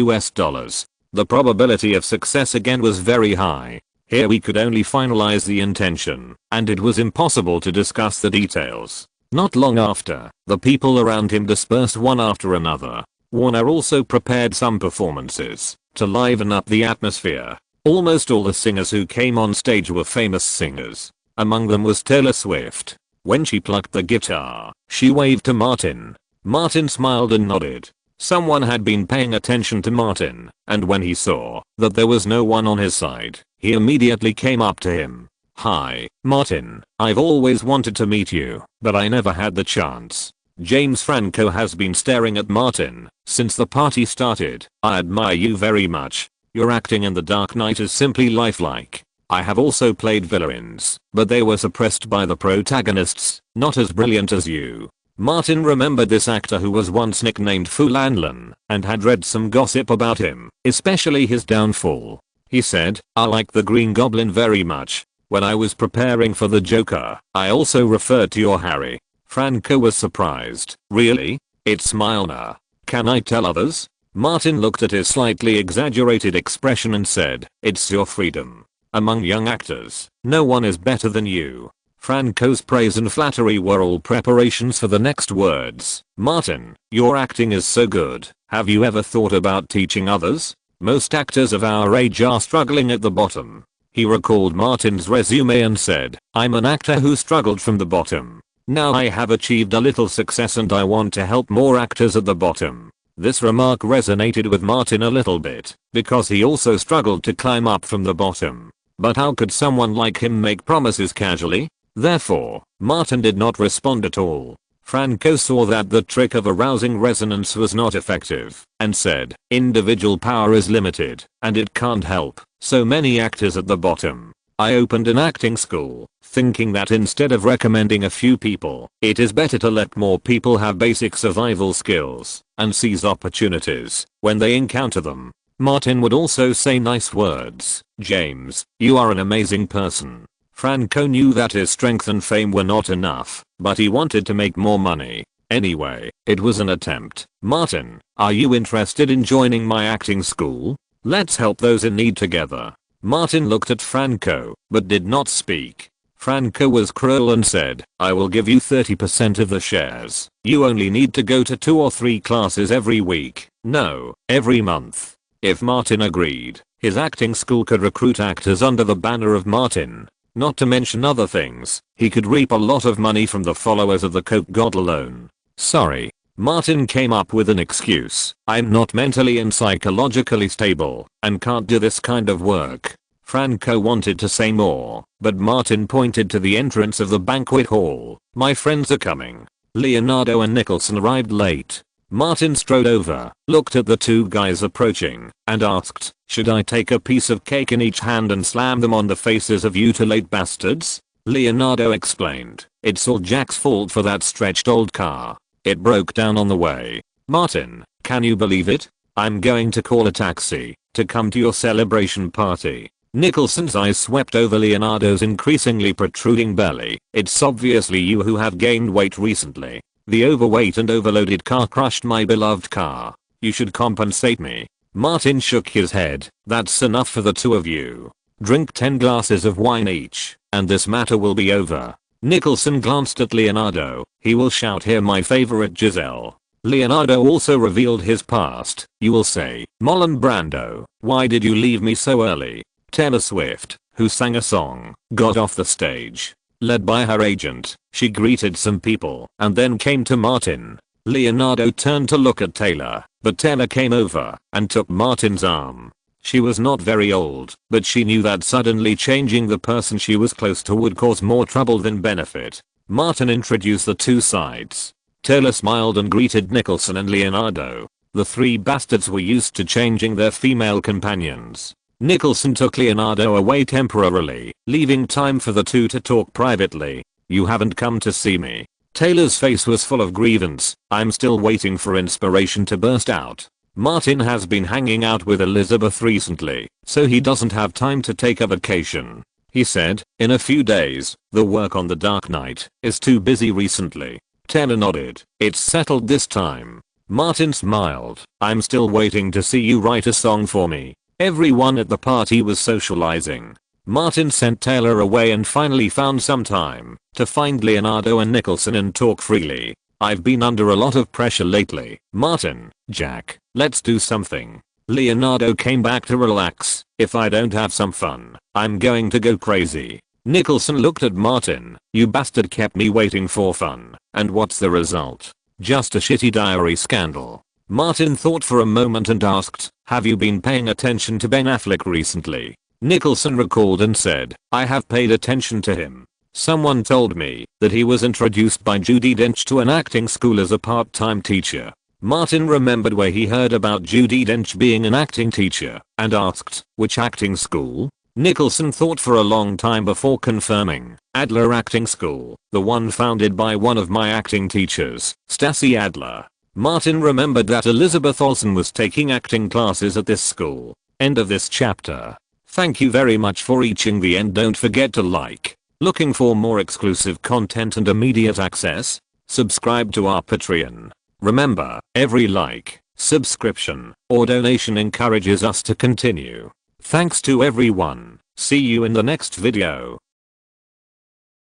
The probability of success again was very high. Here we could only finalize the intention, and it was impossible to discuss the details. Not long after, the people around him dispersed one after another. Warner also prepared some performances to liven up the atmosphere. Almost all the singers who came on stage were famous singers. Among them was Taylor Swift. When she plucked the guitar, she waved to Martin. Martin smiled and nodded. Someone had been paying attention to Martin, and when he saw that there was no one on his side, he immediately came up to him. "Hi, Martin. I've always wanted to meet you, but I never had the chance." James Franco has been staring at Martin since the party started. "I admire you very much. Your acting in The Dark Knight is simply lifelike. I have also played villains, but they were suppressed by the protagonists, not as brilliant as you." Martin remembered this actor who was once nicknamed Fulanlan and had read some gossip about him, especially his downfall. He said, "I like the Green Goblin very much. When I was preparing for the Joker, I also referred to your Harry." Franco was surprised. "Really? It's Milner. Can I tell others?" Martin looked at his slightly exaggerated expression and said, "It's your freedom. Among young actors, no one is better than you." Franco's praise and flattery were all preparations for the next words. "Martin, your acting is so good. Have you ever thought about teaching others? Most actors of our age are struggling at the bottom." He recalled Martin's resume and said, "I'm an actor who struggled from the bottom. Now I have achieved a little success and I want to help more actors at the bottom." This remark resonated with Martin a little bit, because he also struggled to climb up from the bottom. But how could someone like him make promises casually? Therefore, Martin did not respond at all. Franco saw that the trick of arousing resonance was not effective, and said, "Individual power is limited, and it can't help so many actors at the bottom. I opened an acting school, thinking that instead of recommending a few people, it is better to let more people have basic survival skills, and seize opportunities when they encounter them." Martin would also say nice words. "James, you are an amazing person." Franco knew that his strength and fame were not enough, but he wanted to make more money. Anyway, it was an attempt. "Martin, are you interested in joining my acting school? Let's help those in need together." Martin looked at Franco, but did not speak. Franco was cruel and said, "I will give you 30% of the shares. You only need to go to 2 or 3 classes every week. No, every month." If Martin agreed, his acting school could recruit actors under the banner of Martin. Not to mention other things, he could reap a lot of money from the followers of the Coke God alone. "Sorry." Martin came up with an excuse. "I'm not mentally and psychologically stable, and can't do this kind of work." Franco wanted to say more, but Martin pointed to the entrance of the banquet hall. "My friends are coming." Leonardo and Nicholson arrived late. Martin strode over, looked at the two guys approaching, and asked, "Should I take a piece of cake in each hand and slam them on the faces of you two late bastards?" Leonardo explained, "It's all Jack's fault for that stretched old car. It broke down on the way. Martin, can you believe it? I'm going to call a taxi to come to your celebration party." Nicholson's eyes swept over Leonardo's increasingly protruding belly. "It's obviously you who have gained weight recently. The overweight and overloaded car crushed my beloved car. You should compensate me." Martin shook his head. "That's enough for the two of you. Drink 10 glasses of wine each, and this matter will be over." Nicholson glanced at Leonardo. "He will shout, 'Hear my favorite Giselle.'" Leonardo also revealed his past. "You will say, 'Marlon Brando, why did you leave me so early?' Taylor Swift, who sang a song, got off the stage. Led by her agent, she greeted some people and then came to Martin. Leonardo turned to look at Taylor, but Taylor came over and took Martin's arm. She was not very old, but she knew that suddenly changing the person she was close to would cause more trouble than benefit. Martin introduced the two sides. Taylor smiled and greeted Nicholson and Leonardo. The three bastards were used to changing their female companions. Nicholson took Leonardo away temporarily, leaving time for the two to talk privately. "You haven't come to see me." Taylor's face was full of grievance. "I'm still waiting for inspiration to burst out. Martin has been hanging out with Elizabeth recently, so he doesn't have time to take a vacation," he said. "In a few days, the work on The Dark Knight is too busy recently." Taylor nodded. "It's settled this time." Martin smiled. "I'm still waiting to see you write a song for me." Everyone at the party was socializing. Martin sent Taylor away and finally found some time to find Leonardo and Nicholson and talk freely. "I've been under a lot of pressure lately. Martin, Jack, let's do something." Leonardo came back to relax. "If I don't have some fun, I'm going to go crazy." Nicholson looked at Martin. You bastard kept me waiting for fun. And what's the result? Just a shitty diary scandal. Martin thought for a moment and asked, have you been paying attention to Ben Affleck recently? Nicholson recalled and said, I have paid attention to him. Someone told me that he was introduced by Judi Dench to an acting school as a part-time teacher. Martin remembered where he heard about Judi Dench being an acting teacher and asked, which acting school? Nicholson thought for a long time before confirming, Adler Acting School, the one founded by one of my acting teachers, Stacey Adler. Martin remembered that Elizabeth Olsen was taking acting classes at this school. End of this chapter. Thank you very much for reaching the end. Don't forget to like. Looking for more exclusive content and immediate access? Subscribe to our Patreon. Remember, every like, subscription, or donation encourages us to continue. Thanks to everyone. See you in the next video.